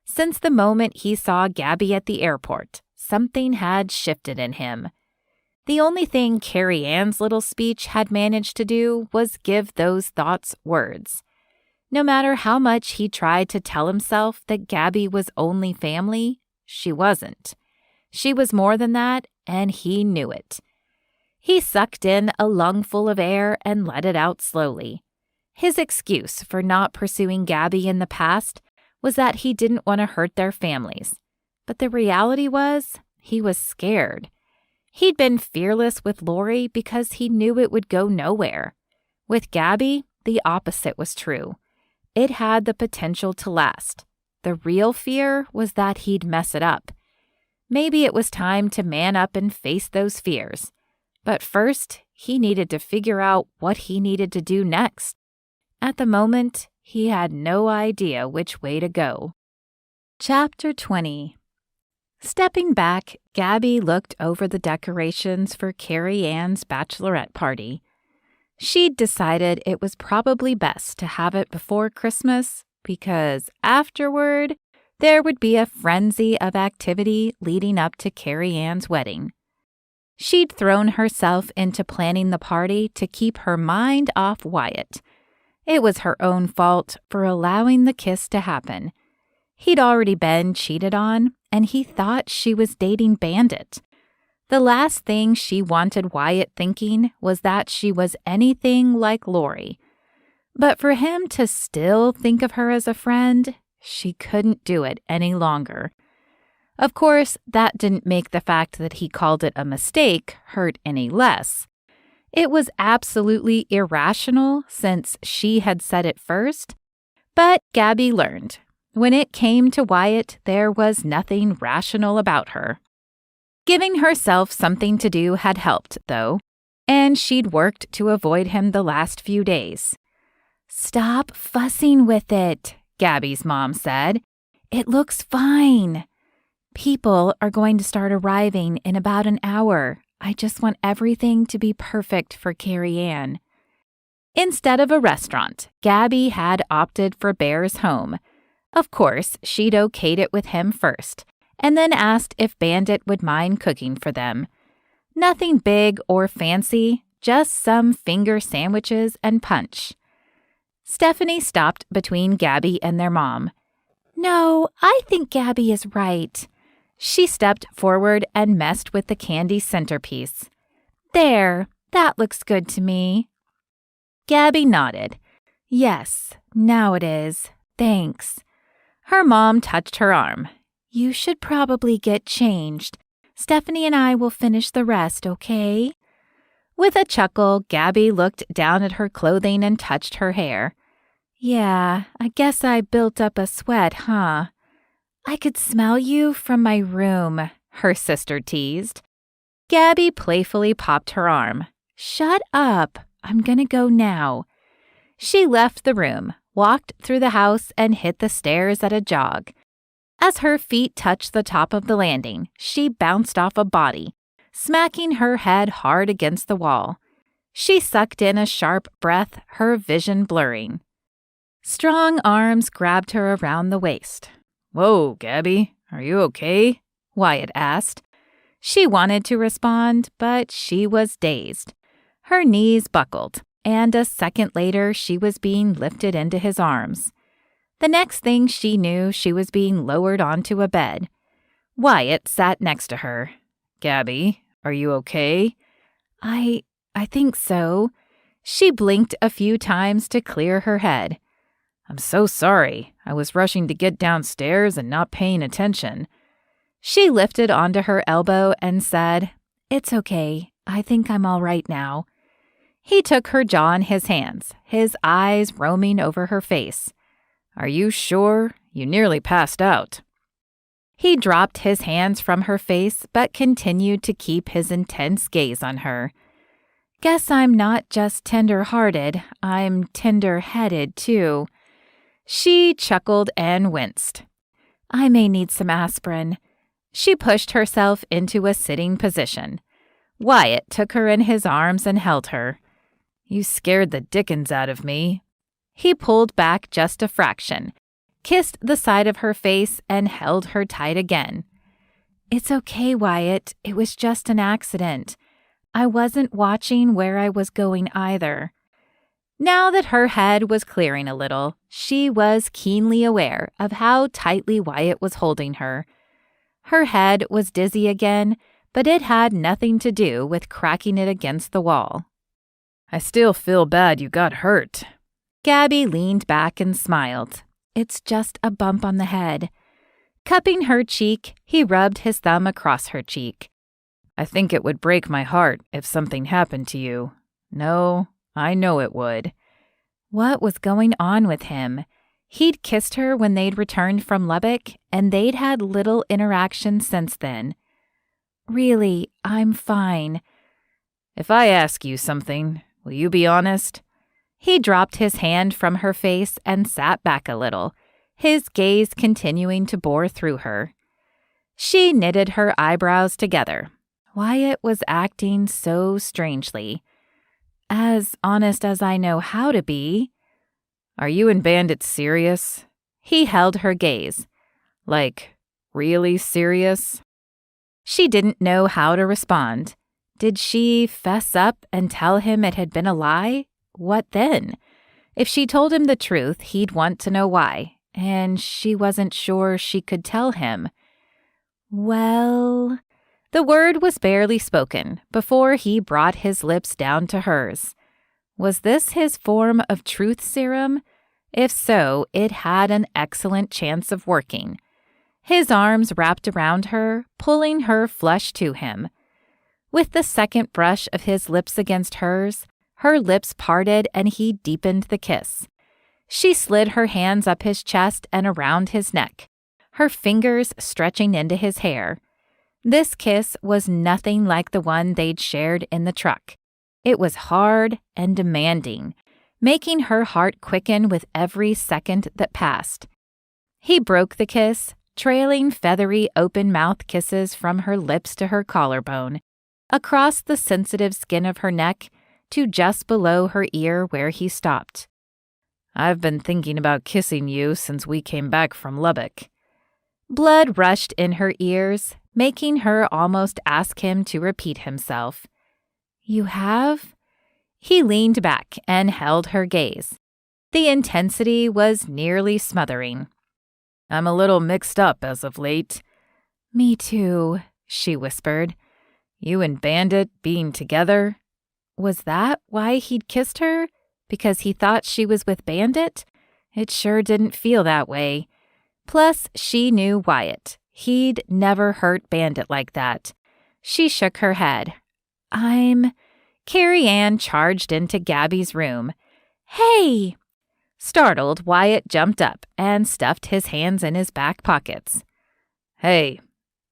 Since the moment he saw Gabby at the airport, something had shifted in him. The only thing Carrie Ann's little speech had managed to do was give those thoughts words. No matter how much he tried to tell himself that Gabby was only family, she wasn't. She was more than that, and he knew it. He sucked in a lungful of air and let it out slowly. His excuse for not pursuing Gabby in the past was that he didn't want to hurt their families. But the reality was, he was scared. He'd been fearless with Lori because he knew it would go nowhere. With Gabby, the opposite was true. It had the potential to last. The real fear was that he'd mess it up. Maybe it was time to man up and face those fears. But first, he needed to figure out what he needed to do next. At the moment, he had no idea which way to go. Chapter 20. Stepping back, Gabby looked over the decorations for Carrie Ann's bachelorette party. She'd decided it was probably best to have it before Christmas because afterward, there would be a frenzy of activity leading up to Carrie Ann's wedding. She'd thrown herself into planning the party to keep her mind off Wyatt. It was her own fault for allowing the kiss to happen. He'd already been cheated on, and he thought she was dating Bandit. The last thing she wanted Wyatt thinking was that she was anything like Lori. But for him to still think of her as a friend, she couldn't do it any longer. Of course, that didn't make the fact that he called it a mistake hurt any less. It was absolutely irrational since she had said it first, but Gabby learned. When it came to Wyatt, there was nothing rational about her. Giving herself something to do had helped, though, and she'd worked to avoid him the last few days. "Stop fussing with it," Gabby's mom said. "It looks fine. People are going to start arriving in about an hour. I just want everything to be perfect for Carrie Ann." Instead of a restaurant, Gabby had opted for Bear's home. Of course, she'd okayed it with him first, and then asked if Bandit would mind cooking for them. Nothing big or fancy, just some finger sandwiches and punch. Stephanie stopped between Gabby and their mom. "No, I think Gabby is right." She stepped forward and messed with the candy centerpiece. "There, that looks good to me." Gabby nodded. "Yes, now it is. Thanks." Her mom touched her arm. "You should probably get changed. Stephanie and I will finish the rest, okay?" With a chuckle, Gabby looked down at her clothing and touched her hair. Yeah, I guess I built up a sweat, huh? I could smell you from my room, her sister teased. Gabby playfully popped her arm. Shut up. I'm gonna go now. She left the room, walked through the house, and hit the stairs at a jog. As her feet touched the top of the landing, she bounced off a body, smacking her head hard against the wall. She sucked in a sharp breath, her vision blurring. Strong arms grabbed her around the waist. Whoa, Gabby, are you okay? Wyatt asked. She wanted to respond, but she was dazed. Her knees buckled, and a second later she was being lifted into his arms. The next thing she knew, she was being lowered onto a bed. Wyatt sat next to her. Gabby, are you okay? I think so. She blinked a few times to clear her head. I'm so sorry. I was rushing to get downstairs and not paying attention. She lifted onto her elbow and said, It's okay. I think I'm all right now. He took her jaw in his hands, his eyes roaming over her face. Are you sure? You nearly passed out. He dropped his hands from her face but continued to keep his intense gaze on her. Guess I'm not just tender-hearted, I'm tender-headed too. She chuckled and winced. I may need some aspirin. She pushed herself into a sitting position. Wyatt took her in his arms and held her. You scared the dickens out of me. He pulled back just a fraction, kissed the side of her face, and held her tight again. It's okay, Wyatt. It was just an accident. I wasn't watching where I was going either. Now that her head was clearing a little, she was keenly aware of how tightly Wyatt was holding her. Her head was dizzy again, but it had nothing to do with cracking it against the wall. I still feel bad you got hurt. Gabby leaned back and smiled. It's just a bump on the head. Cupping her cheek, he rubbed his thumb across her cheek. I think it would break my heart if something happened to you. No, I know it would. What was going on with him? He'd kissed her when they'd returned from Lubbock, and they'd had little interaction since then. Really, I'm fine. If I ask you something, will you be honest? He dropped his hand from her face and sat back a little, his gaze continuing to bore through her. She knitted her eyebrows together. Wyatt was acting so strangely. As honest as I know how to be. Are you and Bandit serious? He held her gaze. Like, really serious? She didn't know how to respond. Did she fess up and tell him it had been a lie? What then? If she told him the truth, he'd want to know why, and she wasn't sure she could tell him. Well, the word was barely spoken before he brought his lips down to hers. Was this his form of truth serum? If so, it had an excellent chance of working. His arms wrapped around her, pulling her flush to him. With the second brush of his lips against hers, her lips parted and he deepened the kiss. She slid her hands up his chest and around his neck, her fingers stretching into his hair. This kiss was nothing like the one they'd shared in the truck. It was hard and demanding, making her heart quicken with every second that passed. He broke the kiss, trailing feathery open-mouth kisses from her lips to her collarbone, across the sensitive skin of her neck, to just below her ear where he stopped. I've been thinking about kissing you since we came back from Lubbock. Blood rushed in her ears, making her almost ask him to repeat himself. You have? He leaned back and held her gaze. The intensity was nearly smothering. I'm a little mixed up as of late. Me too, she whispered. You and Bandit being together? Was that why he'd kissed her? Because he thought she was with Bandit? It sure didn't feel that way. Plus, she knew Wyatt. He'd never hurt Bandit like that. She shook her head. Carrie Ann charged into Gabby's room. "Hey!" Startled, Wyatt jumped up and stuffed his hands in his back pockets. "Hey."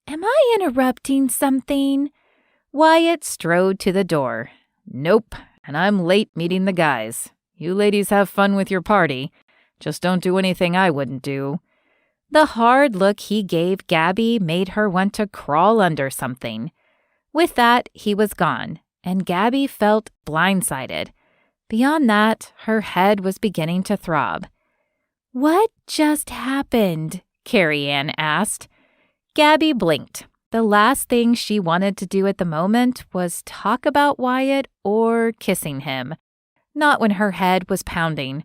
"Am I interrupting something?" Wyatt strode to the door. "Nope, and I'm late meeting the guys. You ladies have fun with your party. Just don't do anything I wouldn't do." The hard look he gave Gabby made her want to crawl under something. With that, he was gone, and Gabby felt blindsided. Beyond that, her head was beginning to throb. "What just happened?" Carrie Ann asked. Gabby blinked. The last thing she wanted to do at the moment was talk about Wyatt or kissing him. Not when her head was pounding.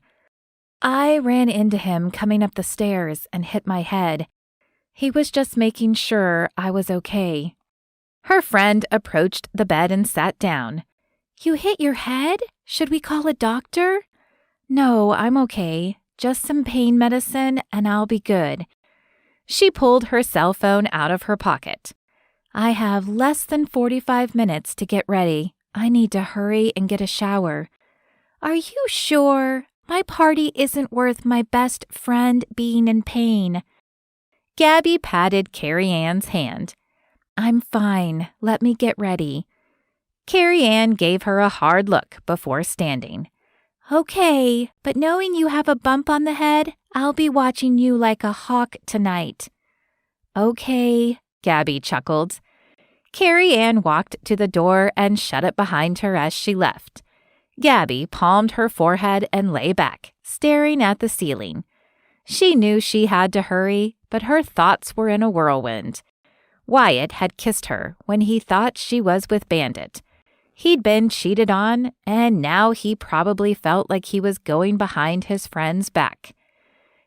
"I ran into him coming up the stairs and hit my head. He was just making sure I was okay." Her friend approached the bed and sat down. "You hit your head? Should we call a doctor?" "No, I'm okay. Just some pain medicine and I'll be good." She pulled her cell phone out of her pocket. "I have less than 45 minutes to get ready. I need to hurry and get a shower." "Are you sure? My party isn't worth my best friend being in pain." Gabby patted Carrie Ann's hand. "I'm fine. Let me get ready." Carrie Ann gave her a hard look before standing. "Okay, but knowing you have a bump on the head, I'll be watching you like a hawk tonight." "Okay," Gabby chuckled. Carrie Ann walked to the door and shut it behind her as she left. Gabby palmed her forehead and lay back, staring at the ceiling. She knew she had to hurry, but her thoughts were in a whirlwind. Wyatt had kissed her when he thought she was with Bandit. He'd been cheated on, and now he probably felt like he was going behind his friend's back.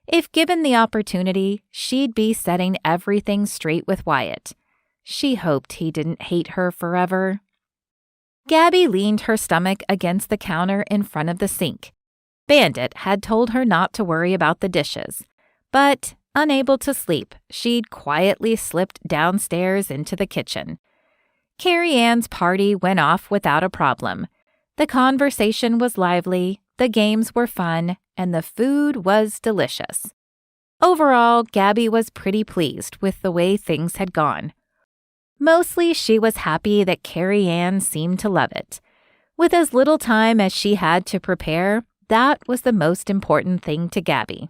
If given the opportunity, she'd be setting everything straight with Wyatt. She hoped he didn't hate her forever. Gabby leaned her stomach against the counter in front of the sink. Bandit had told her not to worry about the dishes. But, unable to sleep, she'd quietly slipped downstairs into the kitchen. Carrie Ann's party went off without a problem. The conversation was lively, the games were fun, and the food was delicious. Overall, Gabby was pretty pleased with the way things had gone. Mostly, she was happy that Carrie Ann seemed to love it. With as little time as she had to prepare, that was the most important thing to Gabby.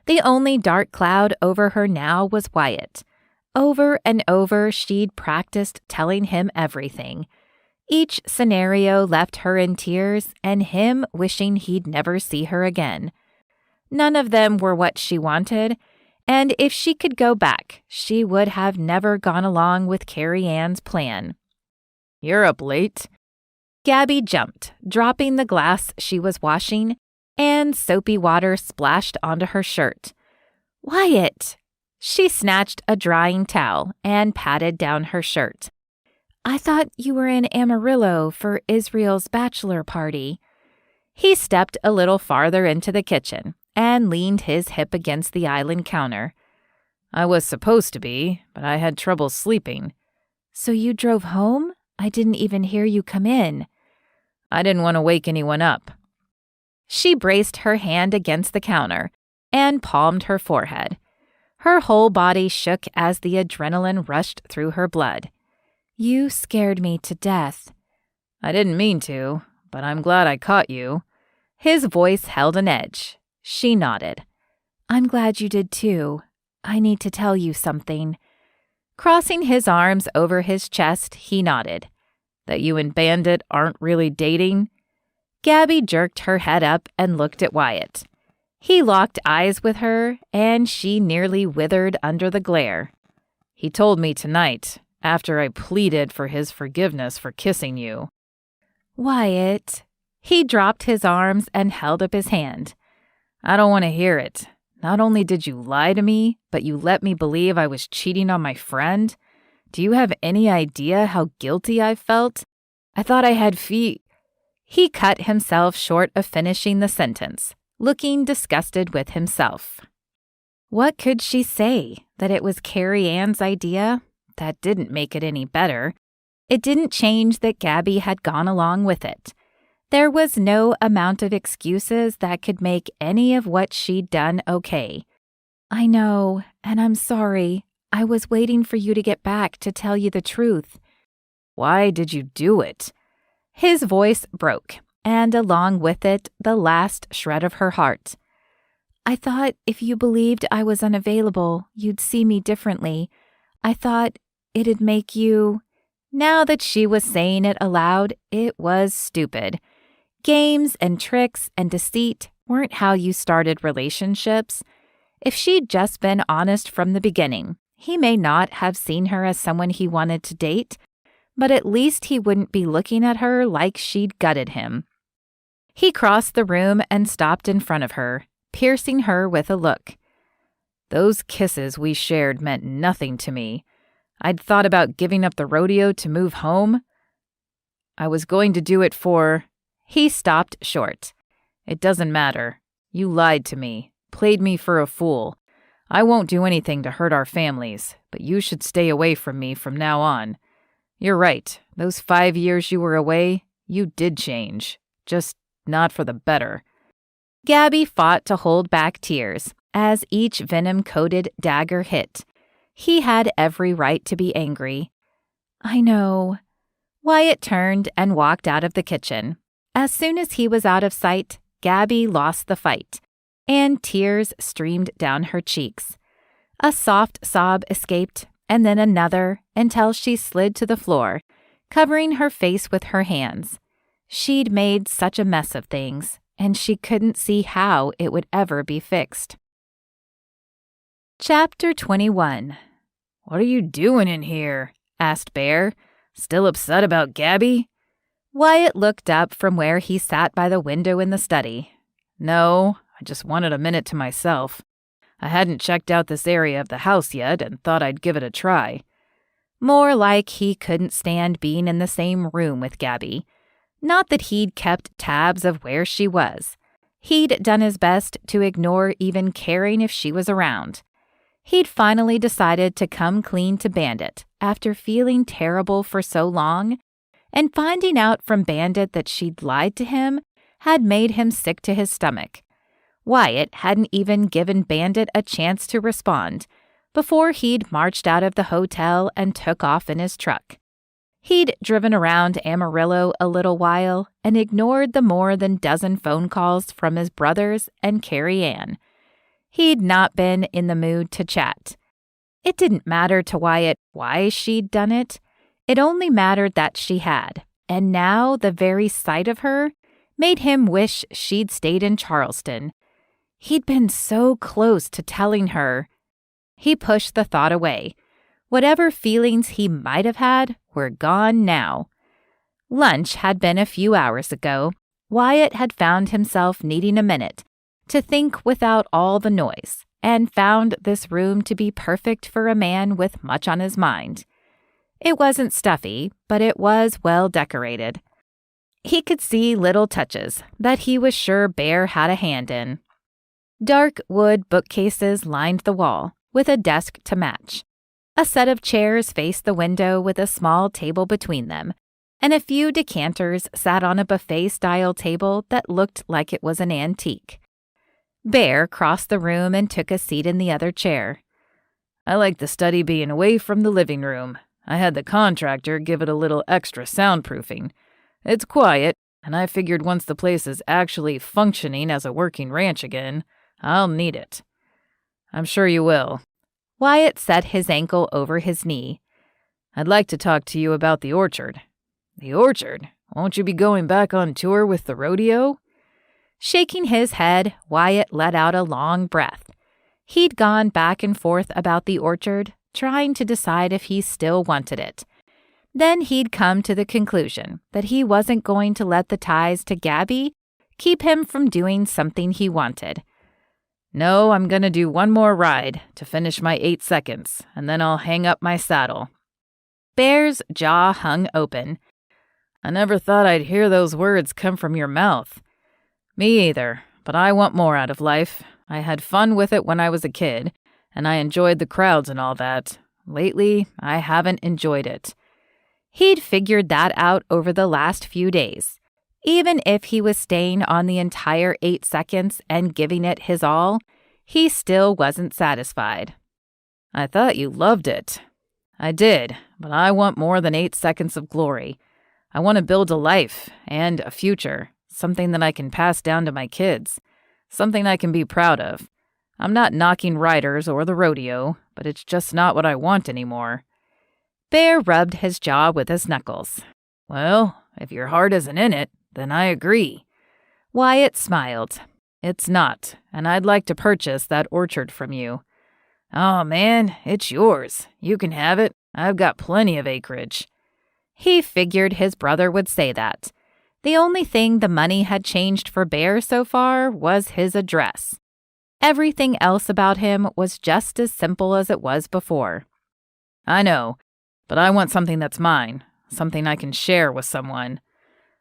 The only dark cloud over her now was Wyatt. Over and over, she'd practiced telling him everything. Each scenario left her in tears and him wishing he'd never see her again. None of them were what she wanted, and if she could go back, she would have never gone along with Carrie Ann's plan. "You're up late." Gabby jumped, dropping the glass she was washing, and soapy water splashed onto her shirt. "Wyatt!" She snatched a drying towel and patted down her shirt. "I thought you were in Amarillo for Israel's bachelor party." He stepped a little farther into the kitchen and leaned his hip against the island counter. "I was supposed to be, but I had trouble sleeping." "So you drove home? I didn't even hear you come in." "I didn't want to wake anyone up." She braced her hand against the counter and palmed her forehead. Her whole body shook as the adrenaline rushed through her blood. "You scared me to death." "I didn't mean to, but I'm glad I caught you." His voice held an edge. She nodded. "I'm glad you did too. I need to tell you something." Crossing his arms over his chest, he nodded. "That you and Bandit aren't really dating?" Gabby jerked her head up and looked at Wyatt. He locked eyes with her, and she nearly withered under the glare. "He told me tonight, after I pleaded for his forgiveness for kissing you." "Wyatt." He dropped his arms and held up his hand. "I don't want to hear it. Not only did you lie to me, but you let me believe I was cheating on my friend. Do you have any idea how guilty I felt? I thought I had He cut himself short of finishing the sentence, looking disgusted with himself. What could she say? That it was Carrie Ann's idea? That didn't make it any better. It didn't change that Gabby had gone along with it. There was no amount of excuses that could make any of what she'd done okay. "I know, and I'm sorry. I was waiting for you to get back to tell you the truth." "Why did you do it?" His voice broke, and along with it, the last shred of her heart. "I thought if you believed I was unavailable, you'd see me differently. I thought it'd make you—" Now that she was saying it aloud, it was stupid. Games and tricks and deceit weren't how you started relationships. If she'd just been honest from the beginning, he may not have seen her as someone he wanted to date, but at least he wouldn't be looking at her like she'd gutted him. He crossed the room and stopped in front of her, piercing her with a look. "Those kisses we shared meant nothing to me. I'd thought about giving up the rodeo to move home. I was going to do it for—" He stopped short. "It doesn't matter. You lied to me, played me for a fool. I won't do anything to hurt our families, but you should stay away from me from now on. You're right, those 5 years you were away, you did change. Just not for the better." Gabby fought to hold back tears as each venom-coated dagger hit. He had every right to be angry. "I know." Wyatt turned and walked out of the kitchen. As soon as he was out of sight, Gabby lost the fight, and tears streamed down her cheeks. A soft sob escaped, and then another, until she slid to the floor, covering her face with her hands. She'd made such a mess of things, and she couldn't see how it would ever be fixed. Chapter 21. "What are you doing in here?" asked Bear. "Still upset about Gabby?" Wyatt looked up from where he sat by the window in the study. "No, I just wanted a minute to myself. I hadn't checked out this area of the house yet and thought I'd give it a try." More like he couldn't stand being in the same room with Gabby. Not that he'd kept tabs of where she was. He'd done his best to ignore even caring if she was around. He'd finally decided to come clean to Bandit after feeling terrible for so long, and finding out from Bandit that she'd lied to him had made him sick to his stomach. Wyatt hadn't even given Bandit a chance to respond before he'd marched out of the hotel and took off in his truck. He'd driven around Amarillo a little while and ignored the more than dozen phone calls from his brothers and Carrie Ann. He'd not been in the mood to chat. It didn't matter to Wyatt why she'd done it. It only mattered that she had, and now the very sight of her made him wish she'd stayed in Charleston. He'd been so close to telling her. He pushed the thought away. Whatever feelings he might have had were gone now. Lunch had been a few hours ago. Wyatt had found himself needing a minute to think without all the noise, and found this room to be perfect for a man with much on his mind. It wasn't stuffy, but it was well decorated. He could see little touches that he was sure Bear had a hand in. Dark wood bookcases lined the wall, with a desk to match. A set of chairs faced the window with a small table between them, and a few decanters sat on a buffet-style table that looked like it was an antique. Bear crossed the room and took a seat in the other chair. "I like the study being away from the living room. I had the contractor give it a little extra soundproofing. It's quiet, and I figured once the place is actually functioning as a working ranch again, I'll need it." "I'm sure you will." Wyatt set his ankle over his knee. "I'd like to talk to you about the orchard." "The orchard? Won't you be going back on tour with the rodeo?" Shaking his head, Wyatt let out a long breath. He'd gone back and forth about the orchard, trying to decide if he still wanted it. Then he'd come to the conclusion that he wasn't going to let the ties to Gabby keep him from doing something he wanted. "No, I'm going to do one more ride to finish my 8 seconds, and then I'll hang up my saddle." Bear's jaw hung open. "I never thought I'd hear those words come from your mouth." "Me either, but I want more out of life. I had fun with it when I was a kid, and I enjoyed the crowds and all that. Lately, I haven't enjoyed it." He'd figured that out over the last few days. Even if he was staying on the entire 8 seconds and giving it his all, he still wasn't satisfied. I thought you loved it. I did, but I want more than 8 seconds of glory. I want to build a life and a future, something that I can pass down to my kids, something I can be proud of. I'm not knocking riders or the rodeo, but it's just not what I want anymore. Bear rubbed his jaw with his knuckles. Well, if your heart isn't in it, then I agree. Wyatt smiled. It's not, and I'd like to purchase that orchard from you. Oh, man, it's yours. You can have it. I've got plenty of acreage. He figured his brother would say that. The only thing the money had changed for Bear so far was his address. Everything else about him was just as simple as it was before. I know, but I want something that's mine, something I can share with someone.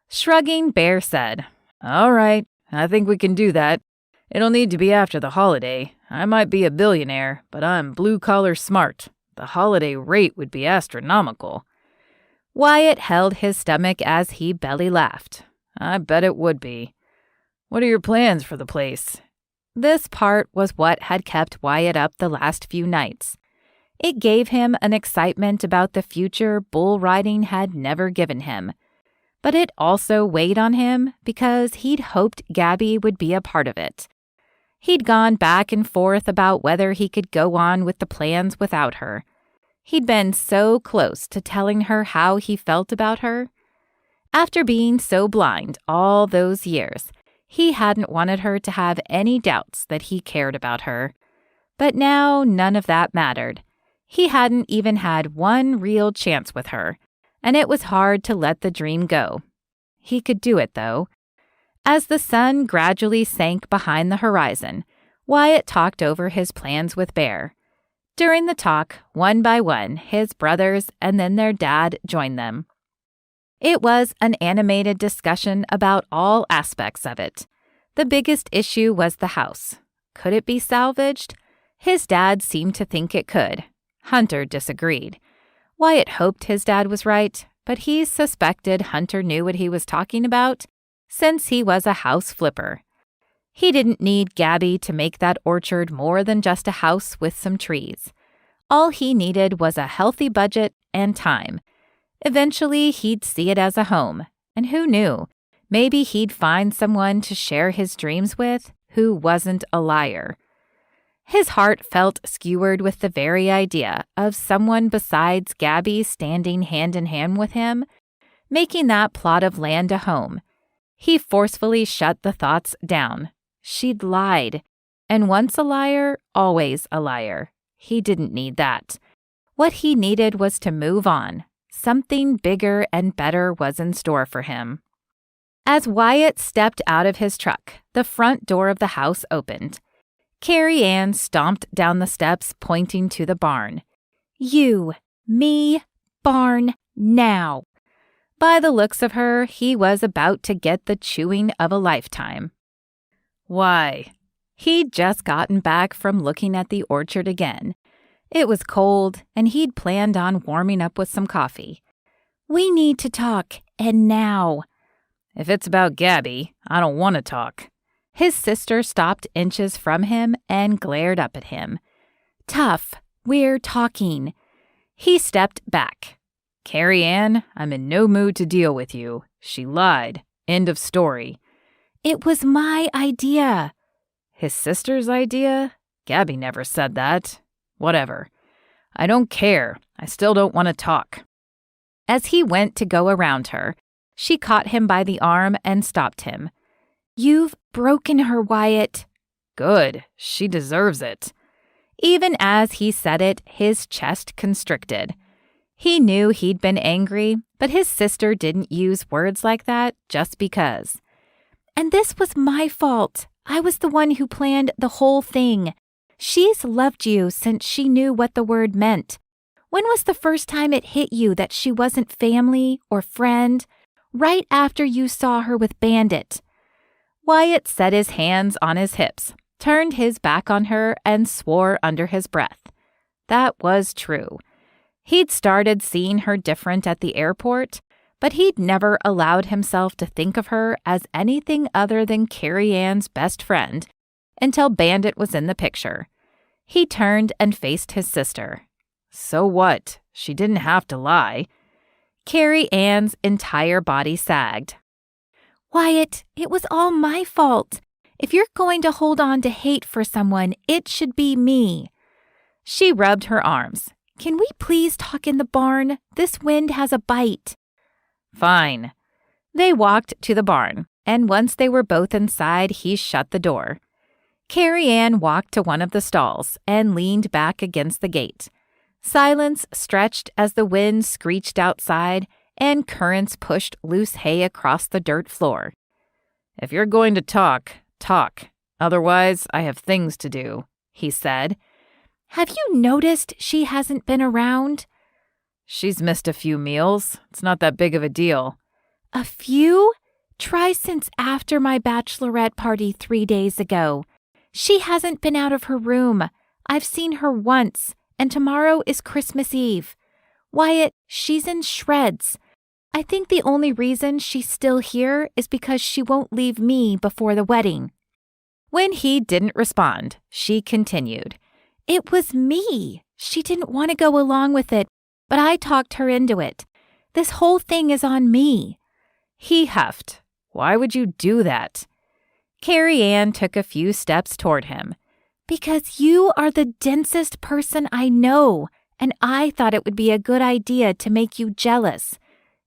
Shrugging, Bear said, All right, I think we can do that. It'll need to be after the holiday. I might be a billionaire, but I'm blue-collar smart. The holiday rate would be astronomical. Wyatt held his stomach as he belly laughed. I bet it would be. What are your plans for the place? This part was what had kept Wyatt up the last few nights. It gave him an excitement about the future bull riding had never given him. But it also weighed on him because he'd hoped Gabby would be a part of it. He'd gone back and forth about whether he could go on with the plans without her. He'd been so close to telling her how he felt about her. After being so blind all those years, he hadn't wanted her to have any doubts that he cared about her. But now none of that mattered. He hadn't even had one real chance with her, and it was hard to let the dream go. He could do it, though. As the sun gradually sank behind the horizon, Wyatt talked over his plans with Bear. During the talk, one by one, his brothers and then their dad joined them. It was an animated discussion about all aspects of it. The biggest issue was the house. Could it be salvaged? His dad seemed to think it could. Hunter disagreed. Wyatt hoped his dad was right, but he suspected Hunter knew what he was talking about, since he was a house flipper. He didn't need Gabby to make that orchard more than just a house with some trees. All he needed was a healthy budget and time. Eventually, he'd see it as a home, and who knew, maybe he'd find someone to share his dreams with who wasn't a liar. His heart felt skewered with the very idea of someone besides Gabby standing hand in hand with him, making that plot of land a home. He forcefully shut the thoughts down. She'd lied. And once a liar, always a liar. He didn't need that. What he needed was to move on. Something bigger and better was in store for him. As Wyatt stepped out of his truck, the front door of the house opened. Carrie Ann stomped down the steps, pointing to the barn. You, me, barn, now. By the looks of her, he was about to get the chewing of a lifetime. Why? He'd just gotten back from looking at the orchard again. It was cold, and he'd planned on warming up with some coffee. We need to talk, and now. If it's about Gabby, I don't want to talk. His sister stopped inches from him and glared up at him. Tough, we're talking. He stepped back. Carrie Ann, I'm in no mood to deal with you. She lied. End of story. It was my idea. His sister's idea? Gabby never said that. Whatever. I don't care. I still don't want to talk. As he went to go around her, she caught him by the arm and stopped him. You've broken her, Wyatt. Good. She deserves it. Even as he said it, his chest constricted. He knew he'd been angry, but his sister didn't use words like that just because. And this was my fault. I was the one who planned the whole thing. She's loved you since she knew what the word meant. When was the first time it hit you that she wasn't family or friend? Right after you saw her with Bandit. Wyatt set his hands on his hips, turned his back on her, and swore under his breath. That was true. He'd started seeing her different at the airport, but he'd never allowed himself to think of her as anything other than Carrie Ann's best friend until Bandit was in the picture. He turned and faced his sister. So what? She didn't have to lie. Carrie Ann's entire body sagged. Wyatt, it was all my fault. If you're going to hold on to hate for someone, it should be me. She rubbed her arms. Can we please talk in the barn? This wind has a bite. Fine. They walked to the barn, and once they were both inside, he shut the door. Carrie Ann walked to one of the stalls and leaned back against the gate. Silence stretched as the wind screeched outside and currents pushed loose hay across the dirt floor. If you're going to talk, talk. Otherwise, I have things to do, he said. Have you noticed she hasn't been around? She's missed a few meals. It's not that big of a deal. A few? Try since after my bachelorette party 3 days ago. She hasn't been out of her room. I've seen her once, and tomorrow is Christmas Eve. Wyatt, she's in shreds. I think the only reason she's still here is because she won't leave me before the wedding. When he didn't respond, she continued. It was me. She didn't want to go along with it, but I talked her into it. This whole thing is on me. He huffed. Why would you do that? Carrie Ann took a few steps toward him. Because you are the densest person I know, and I thought it would be a good idea to make you jealous.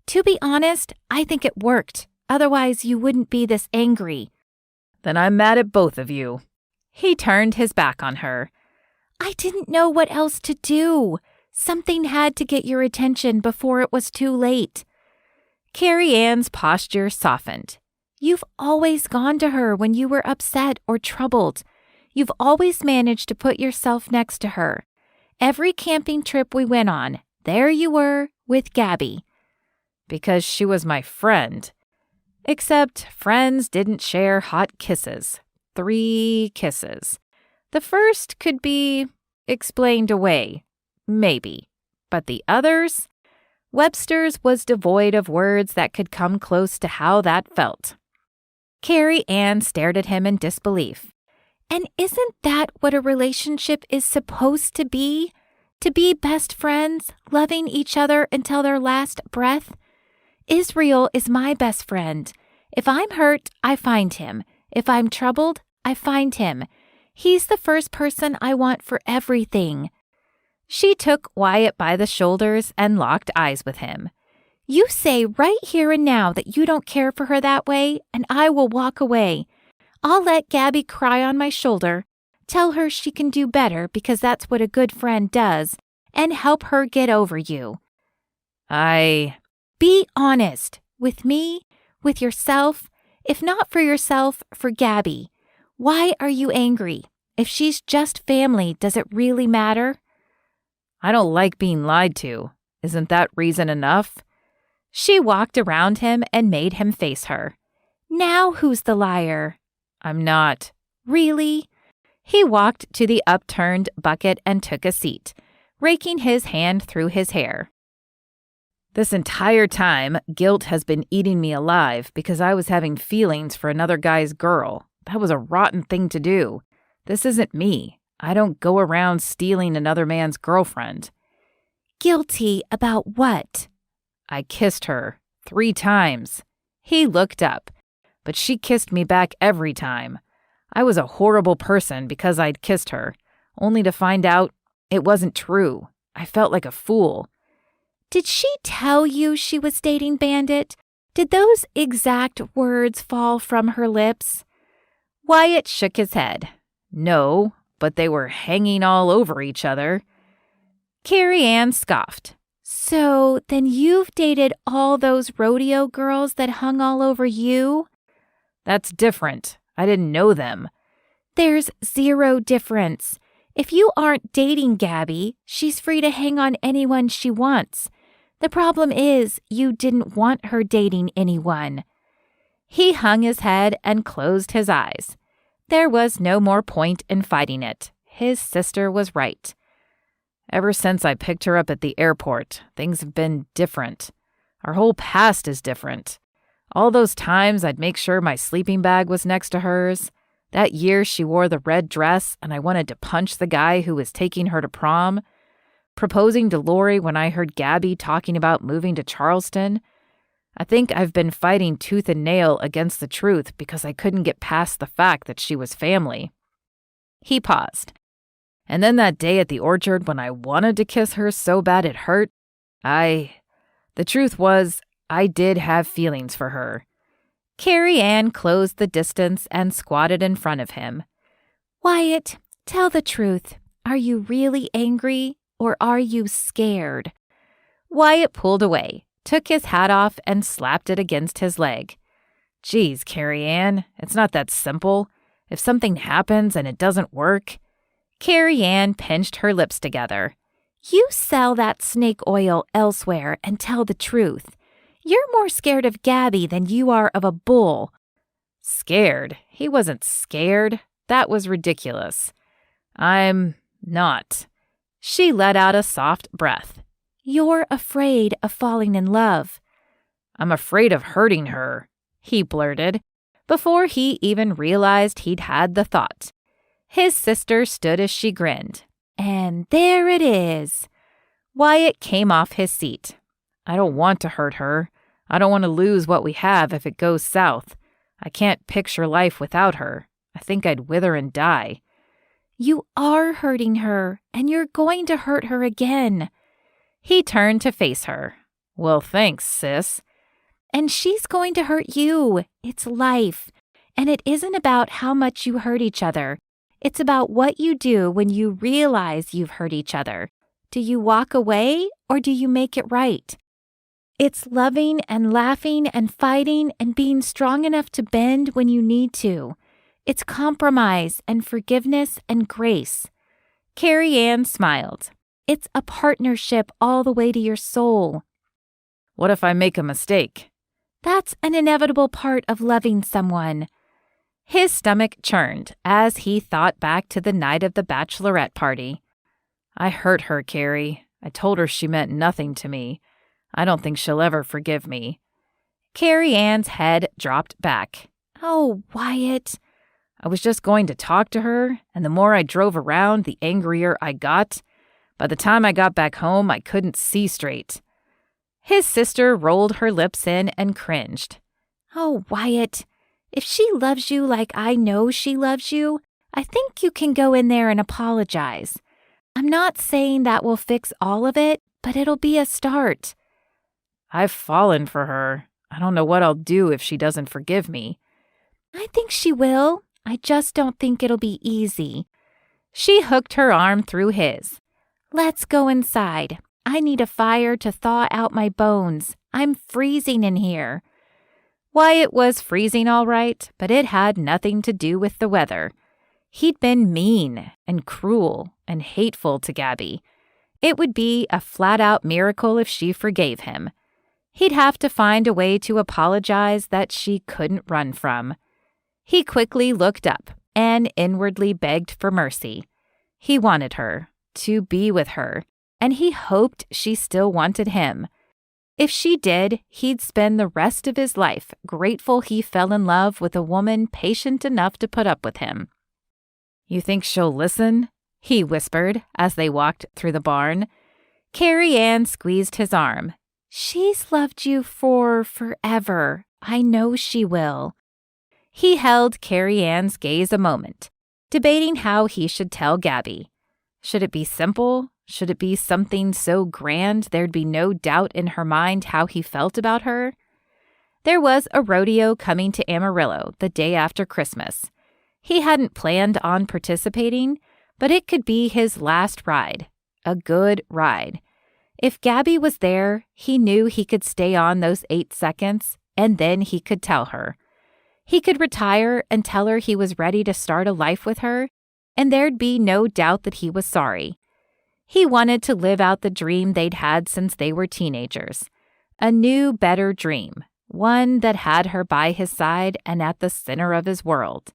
To be honest, I think it worked. Otherwise, you wouldn't be this angry. Then I'm mad at both of you. He turned his back on her. I didn't know what else to do. Something had to get your attention before it was too late. Carrie Ann's posture softened. You've always gone to her when you were upset or troubled. You've always managed to put yourself next to her. Every camping trip we went on, there you were with Gabby. Because she was my friend. Except friends didn't share hot kisses. 3 kisses. The first could be explained away, maybe. But the others? Webster's was devoid of words that could come close to how that felt. Carrie Ann stared at him in disbelief. And isn't that what a relationship is supposed to be? To be best friends, loving each other until their last breath? Israel is my best friend. If I'm hurt, I find him. If I'm troubled, I find him. He's the first person I want for everything. She took Wyatt by the shoulders and locked eyes with him. You say right here and now that you don't care for her that way, and I will walk away. I'll let Gabby cry on my shoulder, tell her she can do better because that's what a good friend does, and help her get over you. Be honest. With me, with yourself. If not for yourself, for Gabby. Why are you angry? If she's just family, does it really matter? I don't like being lied to. Isn't that reason enough? She walked around him and made him face her. Now who's the liar? I'm not. Really? He walked to the upturned bucket and took a seat, raking his hand through his hair. This entire time, guilt has been eating me alive because I was having feelings for another guy's girl. That was a rotten thing to do. This isn't me. I don't go around stealing another man's girlfriend. Guilty about what? I kissed her 3 times. He looked up, but she kissed me back every time. I was a horrible person because I'd kissed her, only to find out it wasn't true. I felt like a fool. Did she tell you she was dating Bandit? Did those exact words fall from her lips? Wyatt shook his head. No, but they were hanging all over each other. Carrie Ann scoffed. So then you've dated all those rodeo girls that hung all over you? That's different. I didn't know them. There's 0 difference. If you aren't dating Gabby, she's free to hang on anyone she wants. The problem is you didn't want her dating anyone. He hung his head and closed his eyes. There was no more point in fighting it. His sister was right. Ever since I picked her up at the airport, things have been different. Our whole past is different. All those times I'd make sure my sleeping bag was next to hers. That year she wore the red dress and I wanted to punch the guy who was taking her to prom. Proposing to Lori when I heard Gabby talking about moving to Charleston. I think I've been fighting tooth and nail against the truth because I couldn't get past the fact that she was family. He paused. And then that day at the orchard when I wanted to kiss her so bad it hurt, the truth was, I did have feelings for her. Carrie Ann closed the distance and squatted in front of him. Wyatt, tell the truth. Are you really angry or are you scared? Wyatt pulled away, took his hat off, and slapped it against his leg. Geez, Carrie Ann, it's not that simple. If something happens and it doesn't work. Carrie Ann pinched her lips together. You sell that snake oil elsewhere and tell the truth. You're more scared of Gabby than you are of a bull. Scared? He wasn't scared. That was ridiculous. I'm not. She let out a soft breath. You're afraid of falling in love. I'm afraid of hurting her, he blurted, before he even realized he'd had the thought. His sister stood as she grinned. And there it is. Wyatt came off his seat. I don't want to hurt her. I don't want to lose what we have if it goes south. I can't picture life without her. I think I'd wither and die. You are hurting her, and you're going to hurt her again. He turned to face her. Well, thanks, sis. And she's going to hurt you. It's life. And it isn't about how much you hurt each other. It's about what you do when you realize you've hurt each other. Do you walk away or do you make it right? It's loving and laughing and fighting and being strong enough to bend when you need to. It's compromise and forgiveness and grace. Carrie Ann smiled. It's a partnership all the way to your soul. What if I make a mistake? That's an inevitable part of loving someone. His stomach churned as he thought back to the night of the bachelorette party. I hurt her, Carrie. I told her she meant nothing to me. I don't think she'll ever forgive me. Carrie Ann's head dropped back. Oh, Wyatt. I was just going to talk to her, and the more I drove around, the angrier I got. By the time I got back home, I couldn't see straight. His sister rolled her lips in and cringed. Oh, Wyatt. If she loves you like I know she loves you, I think you can go in there and apologize. I'm not saying that will fix all of it, but it'll be a start. I've fallen for her. I don't know what I'll do if she doesn't forgive me. I think she will. I just don't think it'll be easy. She hooked her arm through his. Let's go inside. I need a fire to thaw out my bones. I'm freezing in here. Wyatt was freezing all right, but it had nothing to do with the weather. He'd been mean and cruel and hateful to Gabby. It would be a flat-out miracle if she forgave him. He'd have to find a way to apologize that she couldn't run from. He quickly looked up and inwardly begged for mercy. He wanted her, to be with her, and he hoped she still wanted him. If she did, he'd spend the rest of his life grateful he fell in love with a woman patient enough to put up with him. You think she'll listen? He whispered as they walked through the barn. Carrie Ann squeezed his arm. She's loved you for forever. I know she will. He held Carrie Ann's gaze a moment, debating how he should tell Gabby. Should it be simple? Should it be something so grand there'd be no doubt in her mind how he felt about her? There was a rodeo coming to Amarillo the day after Christmas. He hadn't planned on participating, but it could be his last ride. A good ride. If Gabby was there, he knew he could stay on those 8 seconds, and then he could tell her. He could retire and tell her he was ready to start a life with her, and there'd be no doubt that he was sorry. He wanted to live out the dream they'd had since they were teenagers. A new, better dream, one that had her by his side and at the center of his world.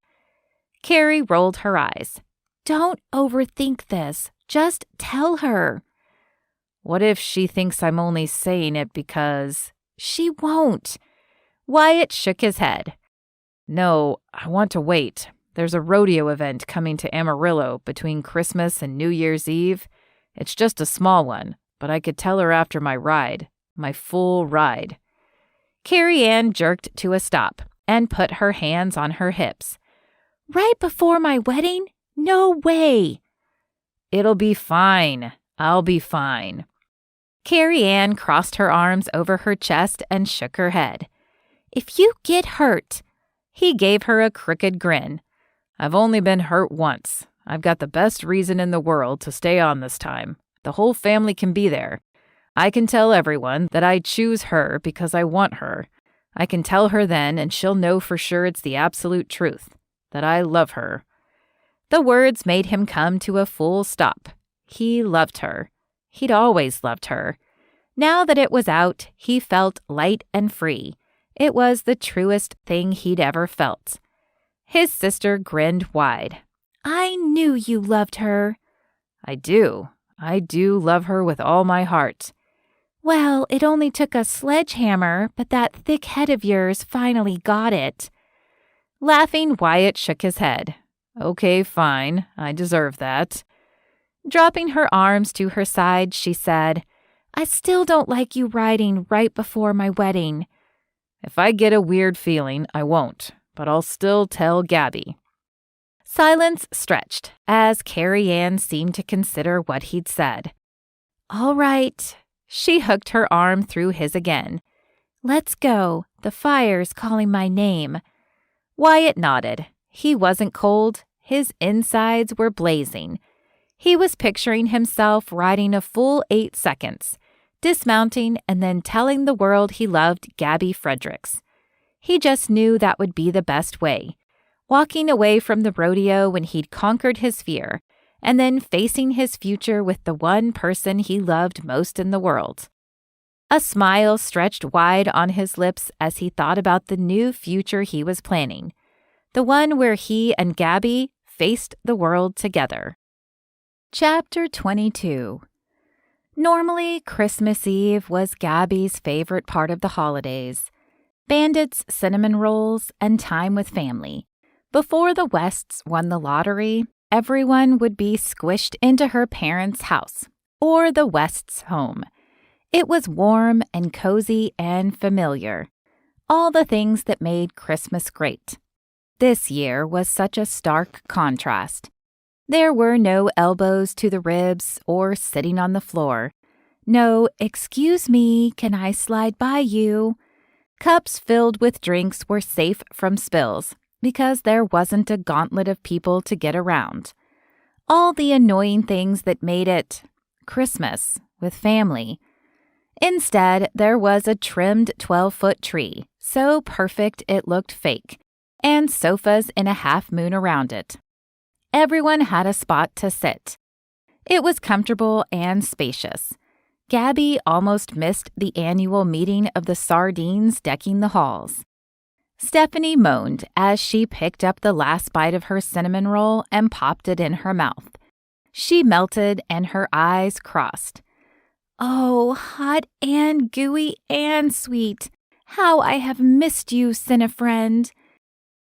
Carrie rolled her eyes. Don't overthink this. Just tell her. What if she thinks I'm only saying it because... She won't. Wyatt shook his head. No, I want to wait. There's a rodeo event coming to Amarillo between Christmas and New Year's Eve. It's just a small one, but I could tell her after my ride, my full ride. Carrie Ann jerked to a stop and put her hands on her hips. Right before my wedding? No way. It'll be fine. I'll be fine. Carrie Ann crossed her arms over her chest and shook her head. If you get hurt... He gave her a crooked grin. I've only been hurt once. I've got the best reason in the world to stay on this time. The whole family can be there. I can tell everyone that I choose her because I want her. I can tell her then, and she'll know for sure it's the absolute truth, that I love her. The words made him come to a full stop. He loved her. He'd always loved her. Now that it was out, he felt light and free. It was the truest thing he'd ever felt. His sister grinned wide. I knew you loved her. I do. I do love her with all my heart. Well, it only took a sledgehammer, but that thick head of yours finally got it. Laughing, Wyatt shook his head. Okay, fine. I deserve that. Dropping her arms to her side, she said, I still don't like you riding right before my wedding. If I get a weird feeling, I won't, but I'll still tell Gabby. Silence stretched as Carrie Ann seemed to consider what he'd said. All right. She hooked her arm through his again. Let's go. The fire's calling my name. Wyatt nodded. He wasn't cold. His insides were blazing. He was picturing himself riding a full 8 seconds, dismounting and then telling the world he loved Gabby Fredericks. He just knew that would be the best way, walking away from the rodeo when he'd conquered his fear, and then facing his future with the one person he loved most in the world. A smile stretched wide on his lips as he thought about the new future he was planning, the one where he and Gabby faced the world together. Chapter 22. Normally, Christmas Eve was Gabby's favorite part of the holidays. Bandits, cinnamon rolls, and time with family. Before the Wests won the lottery, everyone would be squished into her parents' house, or the Wests' home. It was warm and cozy and familiar. All the things that made Christmas great. This year was such a stark contrast. There were no elbows to the ribs or sitting on the floor. No, excuse me, can I slide by you? Cups filled with drinks were safe from spills because there wasn't a gauntlet of people to get around. All the annoying things that made it Christmas with family. Instead, there was a trimmed 12-foot tree, so perfect it looked fake, and sofas in a half moon around it. Everyone had a spot to sit. It was comfortable and spacious. Gabby almost missed the annual meeting of the sardines decking the halls. Stephanie moaned as she picked up the last bite of her cinnamon roll and popped it in her mouth. She melted and her eyes crossed. Oh, hot and gooey and sweet. How I have missed you, Cinna-friend.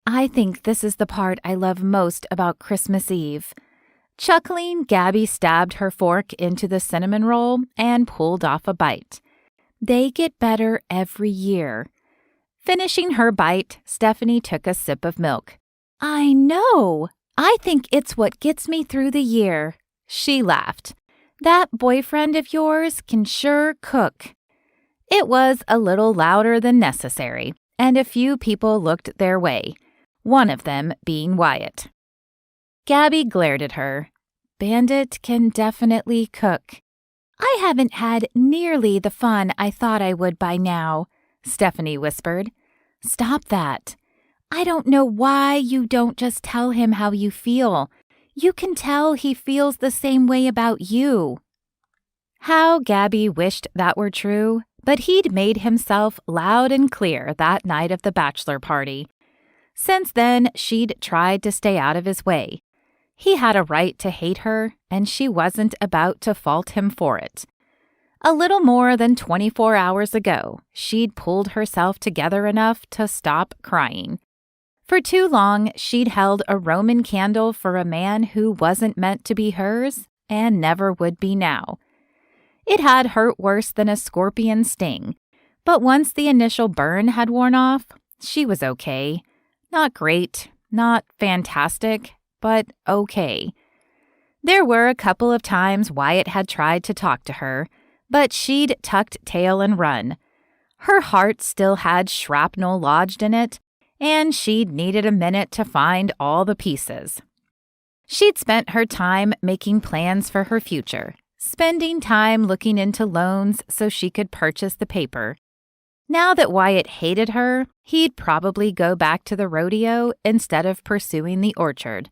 I think this is the part I love most about Christmas Eve. Chuckling, Gabby stabbed her fork into the cinnamon roll and pulled off a bite. They get better every year. Finishing her bite, Stephanie took a sip of milk. I know. I think it's what gets me through the year. She laughed. That boyfriend of yours can sure cook. It was a little louder than necessary, and a few people looked their way. One of them being Wyatt. Gabby glared at her. Bandit can definitely cook. I haven't had nearly the fun I thought I would by now, Stephanie whispered. Stop that. I don't know why you don't just tell him how you feel. You can tell he feels the same way about you. How Gabby wished that were true, but he'd made himself loud and clear that night of the bachelor party. Since then, she'd tried to stay out of his way. He had a right to hate her, and she wasn't about to fault him for it. A little more than 24 hours ago, she'd pulled herself together enough to stop crying. For too long, she'd held a Roman candle for a man who wasn't meant to be hers and never would be now. It had hurt worse than a scorpion sting, but once the initial burn had worn off, she was okay. Not great, not fantastic, but okay. There were a couple of times Wyatt had tried to talk to her, but she'd tucked tail and run. Her heart still had shrapnel lodged in it, and she'd needed a minute to find all the pieces. She'd spent her time making plans for her future, spending time looking into loans so she could purchase the paper. Now that Wyatt hated her, he'd probably go back to the rodeo instead of pursuing the orchard.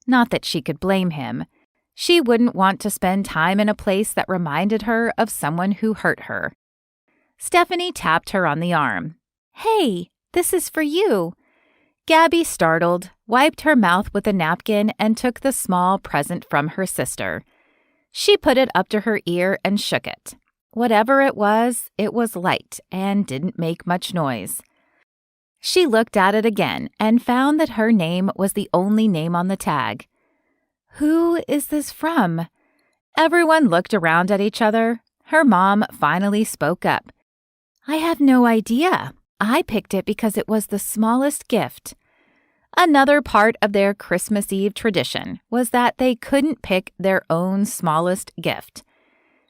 Not that she could blame him. She wouldn't want to spend time in a place that reminded her of someone who hurt her. Stephanie tapped her on the arm. "Hey, this is for you." Gabby, startled, wiped her mouth with a napkin and took the small present from her sister. She put it up to her ear and shook it. Whatever it was light and didn't make much noise. She looked at it again and found that her name was the only name on the tag. "Who is this from?" Everyone looked around at each other. Her mom finally spoke up. "I have no idea. I picked it because it was the smallest gift." Another part of their Christmas Eve tradition was that they couldn't pick their own smallest gift.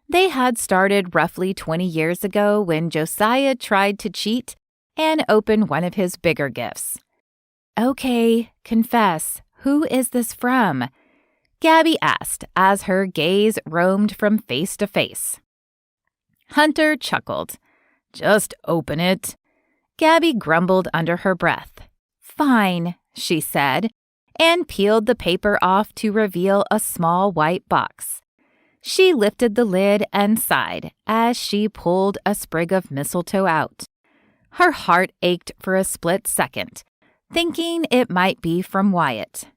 They had started roughly 20 years ago when Josiah tried to cheat and open one of his bigger gifts. "Okay, confess, who is this from?" Gabby asked as her gaze roamed from face to face. Hunter chuckled. "Just open it." Gabby grumbled under her breath. "Fine," she said, and peeled the paper off to reveal a small white box. She lifted the lid and sighed as she pulled a sprig of mistletoe out. Her heart ached for a split second, thinking it might be from Wyatt.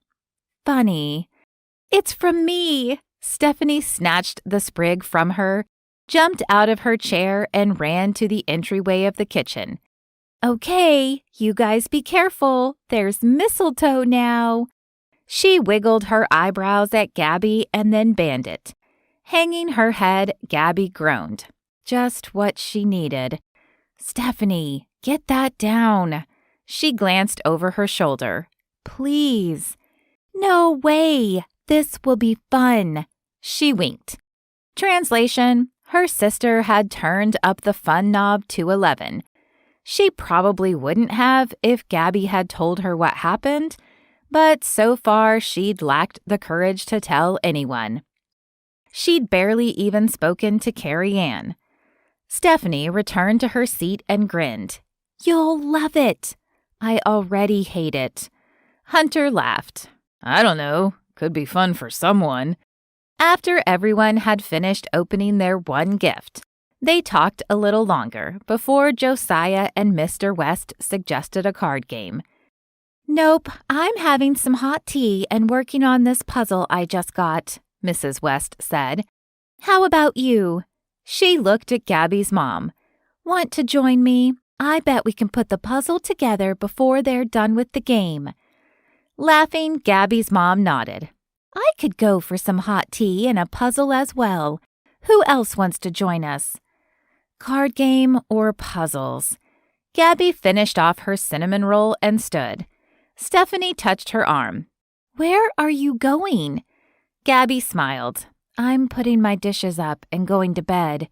"Funny. It's from me." Stephanie snatched the sprig from her, jumped out of her chair, and ran to the entryway of the kitchen. "Okay, you guys be careful. There's mistletoe now." She wiggled her eyebrows at Gabby and then banned it. Hanging her head, Gabby groaned. Just what she needed. "Stephanie, get that down." She glanced over her shoulder. "Please." "No way. This will be fun." She winked. Translation: her sister had turned up the fun knob to 11. She probably wouldn't have if Gabby had told her what happened, but so far she'd lacked the courage to tell anyone. She'd barely even spoken to Carrie Ann. Stephanie returned to her seat and grinned. "You'll love it." "I already hate it." Hunter laughed. "I don't know. Could be fun for someone." After everyone had finished opening their one gift, they talked a little longer before Josiah and Mr. West suggested a card game. "Nope, I'm having some hot tea and working on this puzzle I just got," Mrs. West said. "How about you?" She looked at Gabby's mom. "Want to join me? I bet we can put the puzzle together before they're done with the game." Laughing, Gabby's mom nodded. "I could go for some hot tea and a puzzle as well. Who else wants to join us?" Card game or puzzles? Gabby finished off her cinnamon roll and stood. Stephanie touched her arm. "Where are you going?" Gabby smiled. "I'm putting my dishes up and going to bed."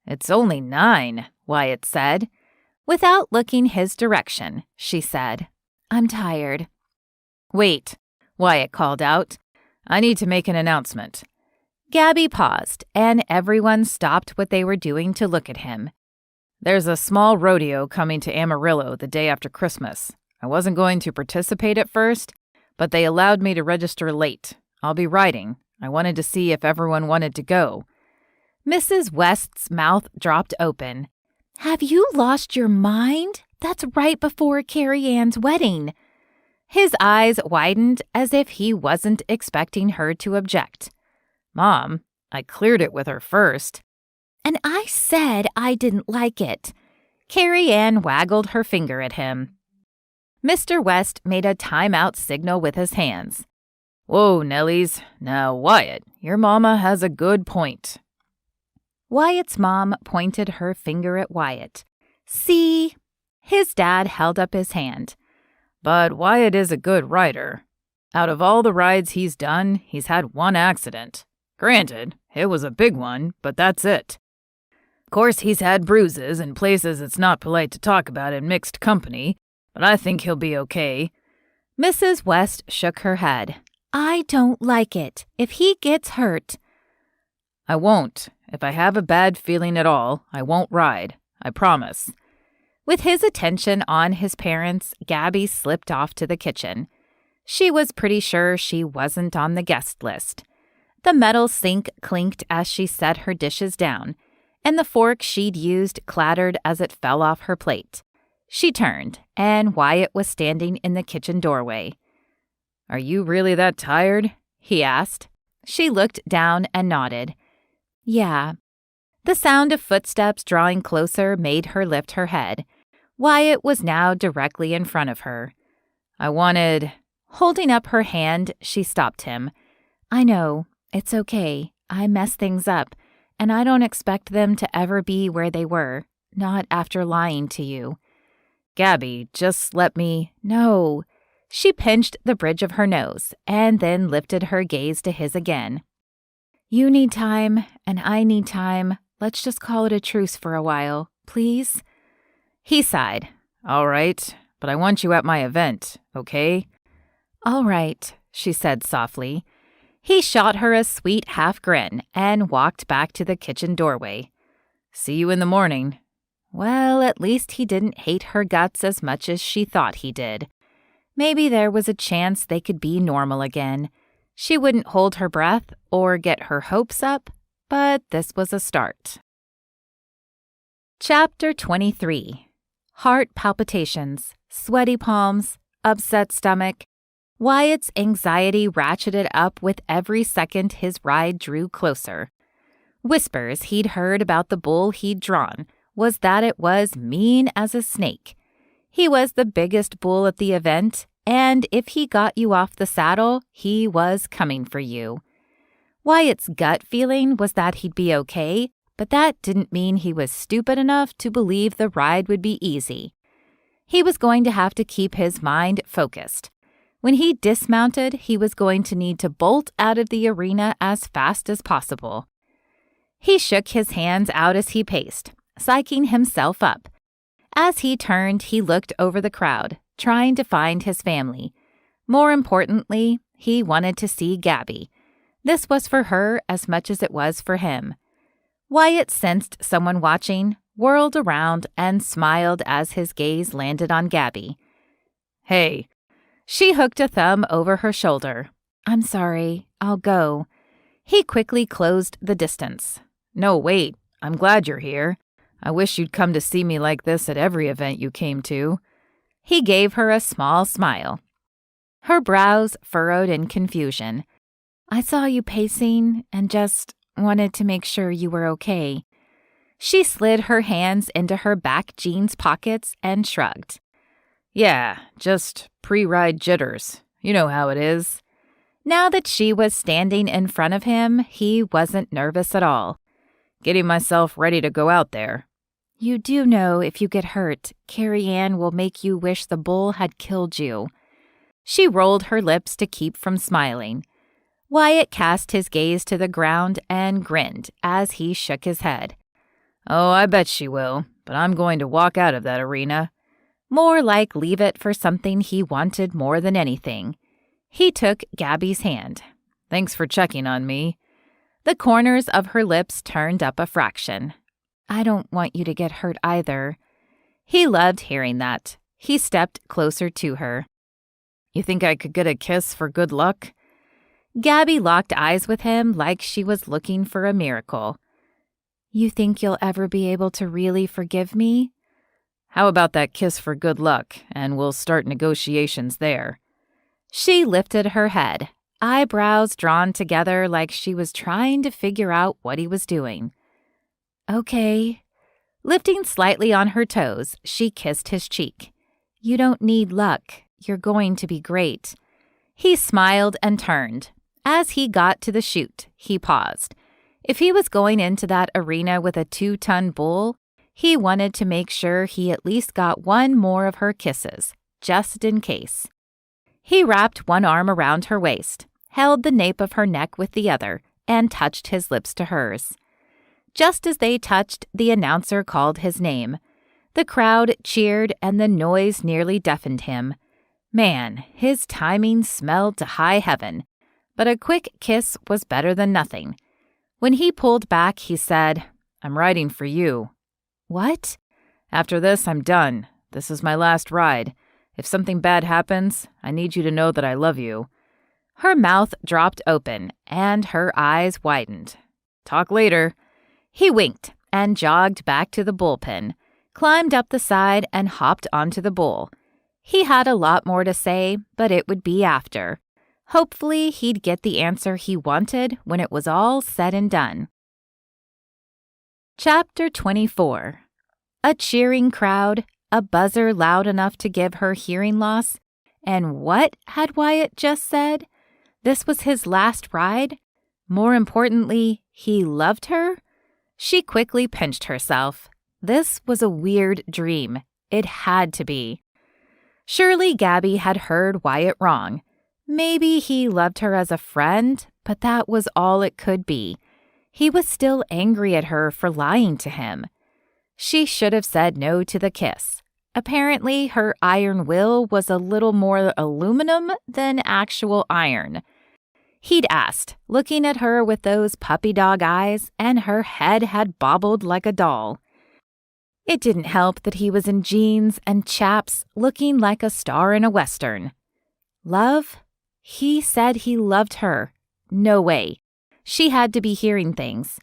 "It's only 9, Wyatt said. Without looking his direction, she said, "I'm tired." "Wait," Wyatt called out. "I need to make an announcement." Gabby paused, and everyone stopped what they were doing to look at him. "There's a small rodeo coming to Amarillo the day after Christmas. I wasn't going to participate at first, but they allowed me to register late. I'll be riding. I wanted to see if everyone wanted to go." Mrs. West's mouth dropped open. "Have you lost your mind? That's right before Carrie Ann's wedding." His eyes widened as if he wasn't expecting her to object. "Mom, I cleared it with her first." And I said I didn't like it. Carrie Ann waggled her finger at him. Mr. West made a timeout signal with his hands. Whoa, Nellies. Now, Wyatt, your mama has a good point. Wyatt's mom pointed her finger at Wyatt. See? His dad held up his hand. But Wyatt is a good rider. Out of all the rides he's done, he's had one accident. Granted, it was a big one, but that's it. Of course, he's had bruises in places it's not polite to talk about in mixed company, but I think he'll be okay. Mrs. West shook her head. I don't like it. If he gets hurt. I won't. If I have a bad feeling at all, I won't ride. I promise. With his attention on his parents, Gabby slipped off to the kitchen. She was pretty sure she wasn't on the guest list. The metal sink clinked as she set her dishes down, and the fork she'd used clattered as it fell off her plate. She turned, and Wyatt was standing in the kitchen doorway. Are you really that tired? He asked. She looked down and nodded. Yeah. The sound of footsteps drawing closer made her lift her head. Wyatt was now directly in front of her. Holding up her hand, she stopped him. I know. It's okay. I messed things up, and I don't expect them to ever be where they were, not after lying to you. Gabby, just let me... No. She pinched the bridge of her nose, and then lifted her gaze to his again. You need time, and I need time. Let's just call it a truce for a while, please? He sighed. All right, but I want you at my event, okay? All right, she said softly. He shot her a sweet half grin and walked back to the kitchen doorway. See you in the morning. Well, at least he didn't hate her guts as much as she thought he did. Maybe there was a chance they could be normal again. She wouldn't hold her breath or get her hopes up, but this was a start. Chapter 23. Heart palpitations, sweaty palms, upset stomach. Wyatt's anxiety ratcheted up with every second his ride drew closer. Whispers he'd heard about the bull he'd drawn was that it was mean as a snake. He was the biggest bull at the event, and if he got you off the saddle, he was coming for you. Wyatt's gut feeling was that he'd be okay, but that didn't mean he was stupid enough to believe the ride would be easy. He was going to have to keep his mind focused. When he dismounted, he was going to need to bolt out of the arena as fast as possible. He shook his hands out as he paced, psyching himself up. As he turned, he looked over the crowd, trying to find his family. More importantly, he wanted to see Gabby. This was for her as much as it was for him. Wyatt sensed someone watching, whirled around, and smiled as his gaze landed on Gabby. Hey. She hooked a thumb over her shoulder. I'm sorry, I'll go. He quickly closed the distance. No, wait. I'm glad you're here. I wish you'd come to see me like this at every event you came to. He gave her a small smile. Her brows furrowed in confusion. I saw you pacing and just wanted to make sure you were okay. She slid her hands into her back jeans pockets and shrugged. Yeah, just pre-ride jitters. You know how it is. Now that she was standing in front of him, he wasn't nervous at all. Getting myself ready to go out there. You do know if you get hurt, Carrie Ann will make you wish the bull had killed you. She rolled her lips to keep from smiling. Wyatt cast his gaze to the ground and grinned as he shook his head. Oh, I bet she will, but I'm going to walk out of that arena. More like leave it for something he wanted more than anything. He took Gabby's hand. Thanks for checking on me. The corners of her lips turned up a fraction. I don't want you to get hurt either. He loved hearing that. He stepped closer to her. You think I could get a kiss for good luck? Gabby locked eyes with him like she was looking for a miracle. You think you'll ever be able to really forgive me? How about that kiss for good luck, and we'll start negotiations there. She lifted her head, eyebrows drawn together like she was trying to figure out what he was doing. Okay. Lifting slightly on her toes, she kissed his cheek. You don't need luck. You're going to be great. He smiled and turned. As he got to the chute, he paused. If he was going into that arena with a 2-ton bull, he wanted to make sure he at least got one more of her kisses, just in case. He wrapped one arm around her waist, held the nape of her neck with the other, and touched his lips to hers. Just as they touched, the announcer called his name. The crowd cheered and the noise nearly deafened him. Man, his timing smelled to high heaven, but a quick kiss was better than nothing. When he pulled back, he said, I'm riding for you. What? After this, I'm done. This is my last ride. If something bad happens, I need you to know that I love you. Her mouth dropped open, and her eyes widened. Talk later. He winked and jogged back to the bullpen, climbed up the side, and hopped onto the bull. He had a lot more to say, but it would be after. Hopefully, he'd get the answer he wanted when it was all said and done. Chapter 24. A cheering crowd, a buzzer loud enough to give her hearing loss. And what had Wyatt just said? This was his last ride? More importantly, he loved her? She quickly pinched herself. This was a weird dream. It had to be. Surely Gabby had heard Wyatt wrong. Maybe he loved her as a friend, but that was all it could be. He was still angry at her for lying to him. She should have said no to the kiss. Apparently, her iron will was a little more aluminum than actual iron. He'd asked, looking at her with those puppy dog eyes, and her head had bobbled like a doll. It didn't help that he was in jeans and chaps, looking like a star in a western. Love? He said he loved her. No way. She had to be hearing things.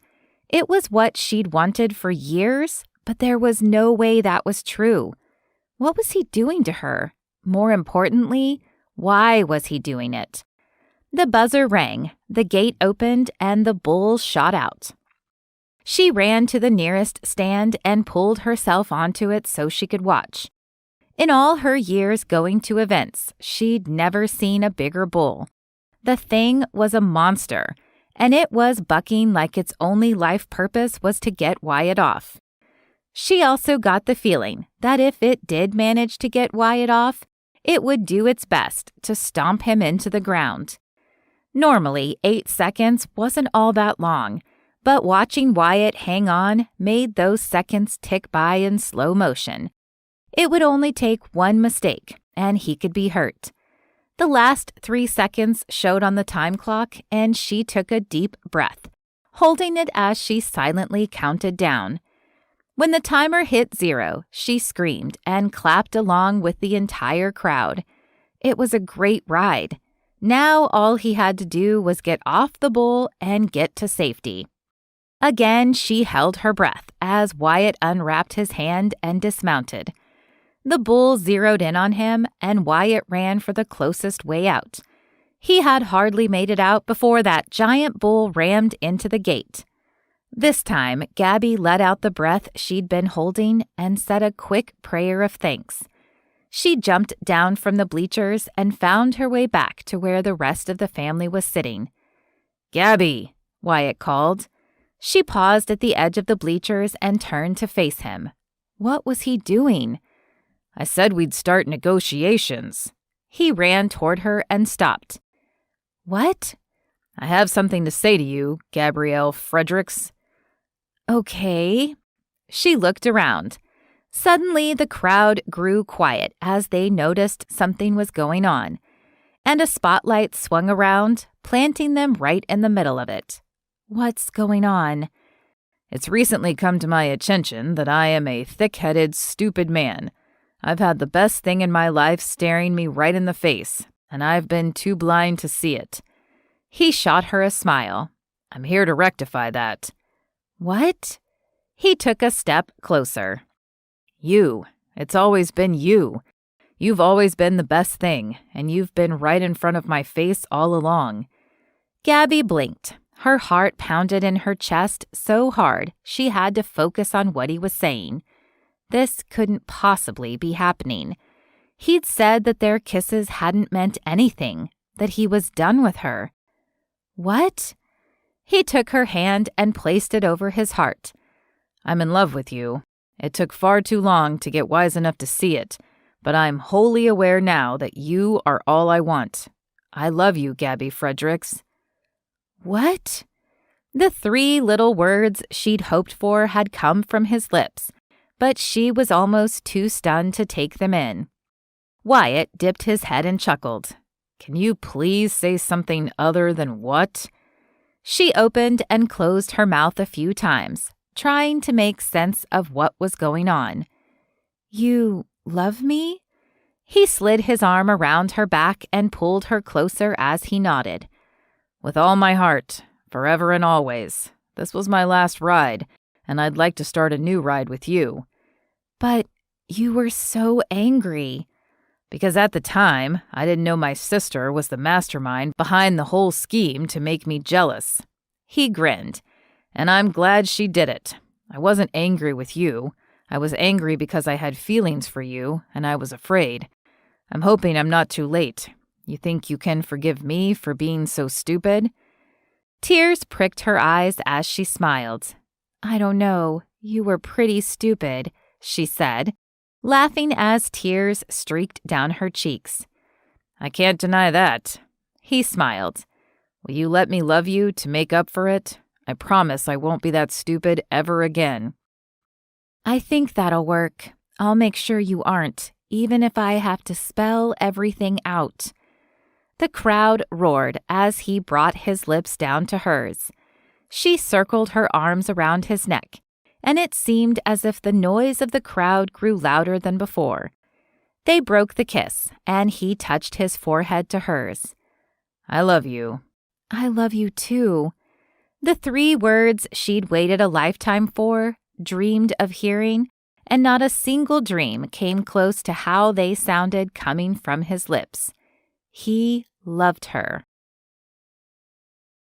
It was what she'd wanted for years, but there was no way that was true. What was he doing to her? More importantly, why was he doing it? The buzzer rang, the gate opened, and the bull shot out. She ran to the nearest stand and pulled herself onto it so she could watch. In all her years going to events, she'd never seen a bigger bull. The thing was a monster, and it was bucking like its only life purpose was to get Wyatt off. She also got the feeling that if it did manage to get Wyatt off, it would do its best to stomp him into the ground. Normally, 8 seconds wasn't all that long, but watching Wyatt hang on made those seconds tick by in slow motion. It would only take one mistake, and he could be hurt. The last 3 seconds showed on the time clock, and she took a deep breath, holding it as she silently counted down. When the timer hit 0, she screamed and clapped along with the entire crowd. It was a great ride. Now all he had to do was get off the bull and get to safety. Again, she held her breath as Wyatt unwrapped his hand and dismounted. The bull zeroed in on him, and Wyatt ran for the closest way out. He had hardly made it out before that giant bull rammed into the gate. This time, Gabby let out the breath she'd been holding and said a quick prayer of thanks. She jumped down from the bleachers and found her way back to where the rest of the family was sitting. "Gabby," Wyatt called. She paused at the edge of the bleachers and turned to face him. What was he doing? "I said we'd start negotiations." He ran toward her and stopped. "What?" "I have something to say to you, Gabrielle Fredericks." "Okay." She looked around. Suddenly, the crowd grew quiet as they noticed something was going on, and a spotlight swung around, planting them right in the middle of it. What's going on? "It's recently come to my attention that I am a thick-headed, stupid man. I've had the best thing in my life staring me right in the face, and I've been too blind to see it." He shot her a smile. "I'm here to rectify that." "What?" He took a step closer. "You. It's always been you. You've always been the best thing, and you've been right in front of my face all along." Gabby blinked, Her heart pounded in her chest so hard she had to focus on what he was saying. This couldn't possibly be happening. He'd said that their kisses hadn't meant anything, that he was done with her. What? He took her hand and placed it over his heart. I'm in love with you. It took far too long to get wise enough to see it, but I'm wholly aware now that you are all I want. I love you, Gabby Fredericks. What? The 3 little words she'd hoped for had come from his lips, but she was almost too stunned to take them in. Wyatt dipped his head and chuckled. Can you please say something other than what? She opened and closed her mouth a few times, trying to make sense of what was going on. You love me? He slid his arm around her back and pulled her closer as he nodded. With all my heart, forever and always. This was my last ride, and I'd like to start a new ride with you. But you were so angry. Because at the time, I didn't know my sister was the mastermind behind the whole scheme to make me jealous. He grinned. And I'm glad she did it. I wasn't angry with you. I was angry because I had feelings for you, and I was afraid. I'm hoping I'm not too late. You think you can forgive me for being so stupid? Tears pricked her eyes as she smiled. I don't know. You were pretty stupid, she said, laughing as tears streaked down her cheeks. I can't deny that. He smiled. Will you let me love you to make up for it? I promise I won't be that stupid ever again. I think that'll work. I'll make sure you aren't, even if I have to spell everything out. The crowd roared as he brought his lips down to hers. She circled her arms around his neck, and it seemed as if the noise of the crowd grew louder than before. They broke the kiss, and he touched his forehead to hers. I love you. I love you too. The 3 words she'd waited a lifetime for, dreamed of hearing, and not a single dream came close to how they sounded coming from his lips. He loved her.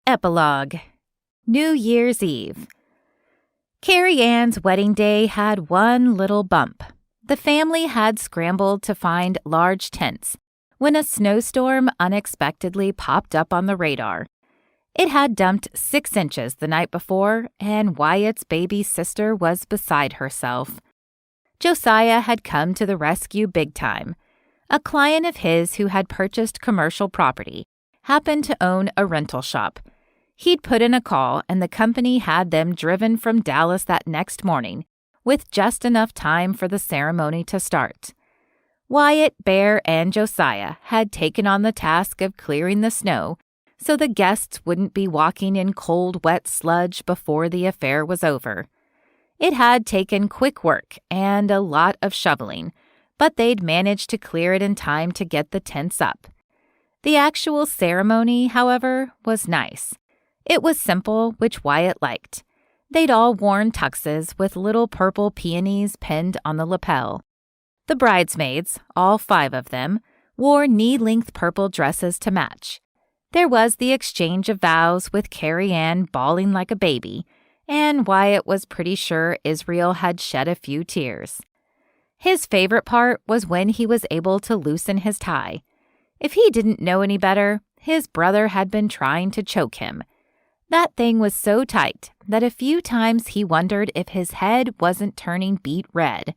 Epilogue. New Year's Eve. Carrie Ann's wedding day had one little bump. The family had scrambled to find large tents when a snowstorm unexpectedly popped up on the radar. It had dumped 6 inches the night before, and Wyatt's baby sister was beside herself. Josiah had come to the rescue big time. A client of his who had purchased commercial property happened to own a rental shop. He'd put in a call, and the company had them driven from Dallas that next morning, with just enough time for the ceremony to start. Wyatt, Bear, and Josiah had taken on the task of clearing the snow so the guests wouldn't be walking in cold, wet sludge before the affair was over. It had taken quick work and a lot of shoveling, but they'd managed to clear it in time to get the tents up. The actual ceremony, however, was nice. It was simple, which Wyatt liked. They'd all worn tuxes with little purple peonies pinned on the lapel. The bridesmaids, all 5 of them, wore knee-length purple dresses to match. There was the exchange of vows with Carrie Ann bawling like a baby, and Wyatt was pretty sure Israel had shed a few tears. His favorite part was when he was able to loosen his tie. If he didn't know any better, his brother had been trying to choke him. That thing was so tight that a few times he wondered if his head wasn't turning beet red.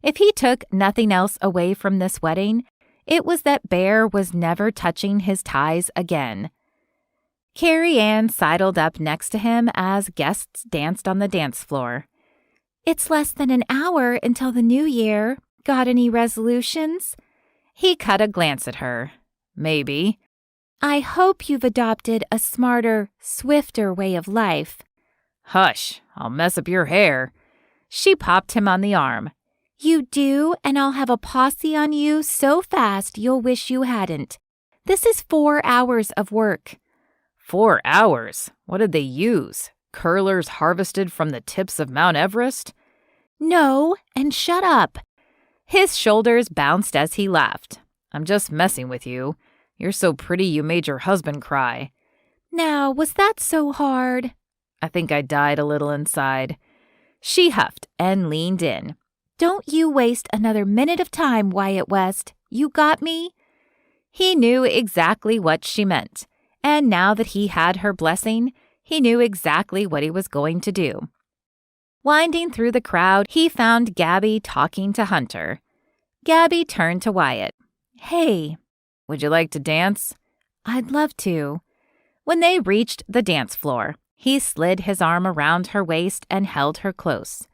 If he took nothing else away from this wedding, it was that Bear was never touching his ties again. Carrie Ann sidled up next to him as guests danced on the dance floor. It's less than an hour until the new year. Got any resolutions? He cut a glance at her. Maybe. I hope you've adopted a smarter, swifter way of life. Hush, I'll mess up your hair. She popped him on the arm. You do, and I'll have a posse on you so fast you'll wish you hadn't. This is 4 hours of work. 4 hours? What did they use? Curlers harvested from the tips of Mount Everest? No, and shut up. His shoulders bounced as he laughed. I'm just messing with you. You're so pretty you made your husband cry. Now, was that so hard? I think I died a little inside. She huffed and leaned in. Don't you waste another minute of time, Wyatt West. You got me? He knew exactly what she meant, and now that he had her blessing, he knew exactly what he was going to do. Winding through the crowd, he found Gabby talking to Hunter. Gabby turned to Wyatt. Hey. Would you like to dance? I'd love to. When they reached the dance floor, he slid his arm around her waist and held her close.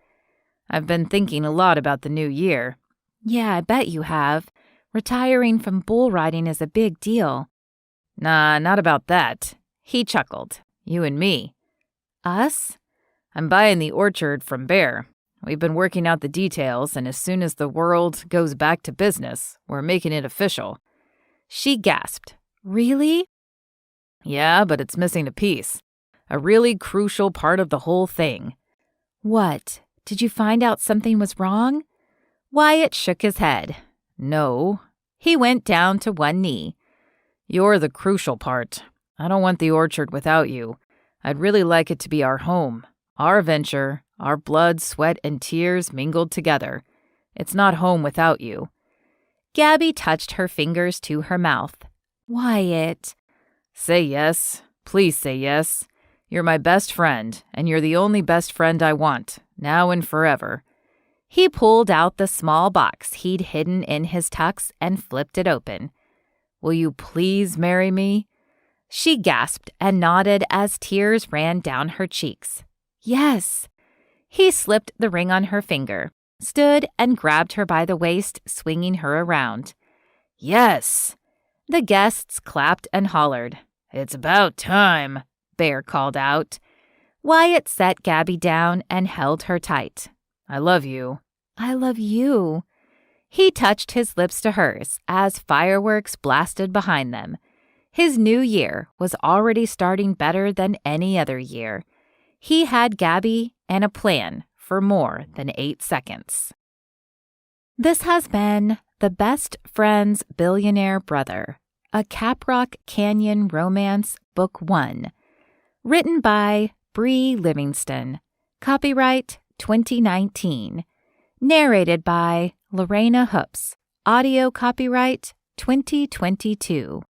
I've been thinking a lot about the new year. Yeah, I bet you have. Retiring from bull riding is a big deal. Nah, not about that. He chuckled. You and me. Us? I'm buying the orchard from Bear. We've been working out the details, and as soon as the world goes back to business, we're making it official. She gasped. Really? Yeah, but it's missing a piece. A really crucial part of the whole thing. What? Did you find out something was wrong? Wyatt shook his head. No. He went down to one knee. You're the crucial part. I don't want the orchard without you. I'd really like it to be our home, our venture, our blood, sweat, and tears mingled together. It's not home without you. Gabby touched her fingers to her mouth. Wyatt. Say yes. Please say yes. You're my best friend, and you're the only best friend I want, now and forever. He pulled out the small box he'd hidden in his tux and flipped it open. Will you please marry me? She gasped and nodded as tears ran down her cheeks. Yes. He slipped the ring on her finger, stood and grabbed her by the waist, swinging her around. Yes. The guests clapped and hollered. It's about time, Bear called out. Wyatt set Gabby down and held her tight. I love you. I love you. He touched his lips to hers as fireworks blasted behind them. His new year was already starting better than any other year. He had Gabby and a plan for more than 8 seconds. This has been The Best Friend's Billionaire Brother, a Caprock Canyon romance, Book 1. Written by Bree Livingston. Copyright 2019. Narrated by Lorena Hoops. Audio copyright 2022.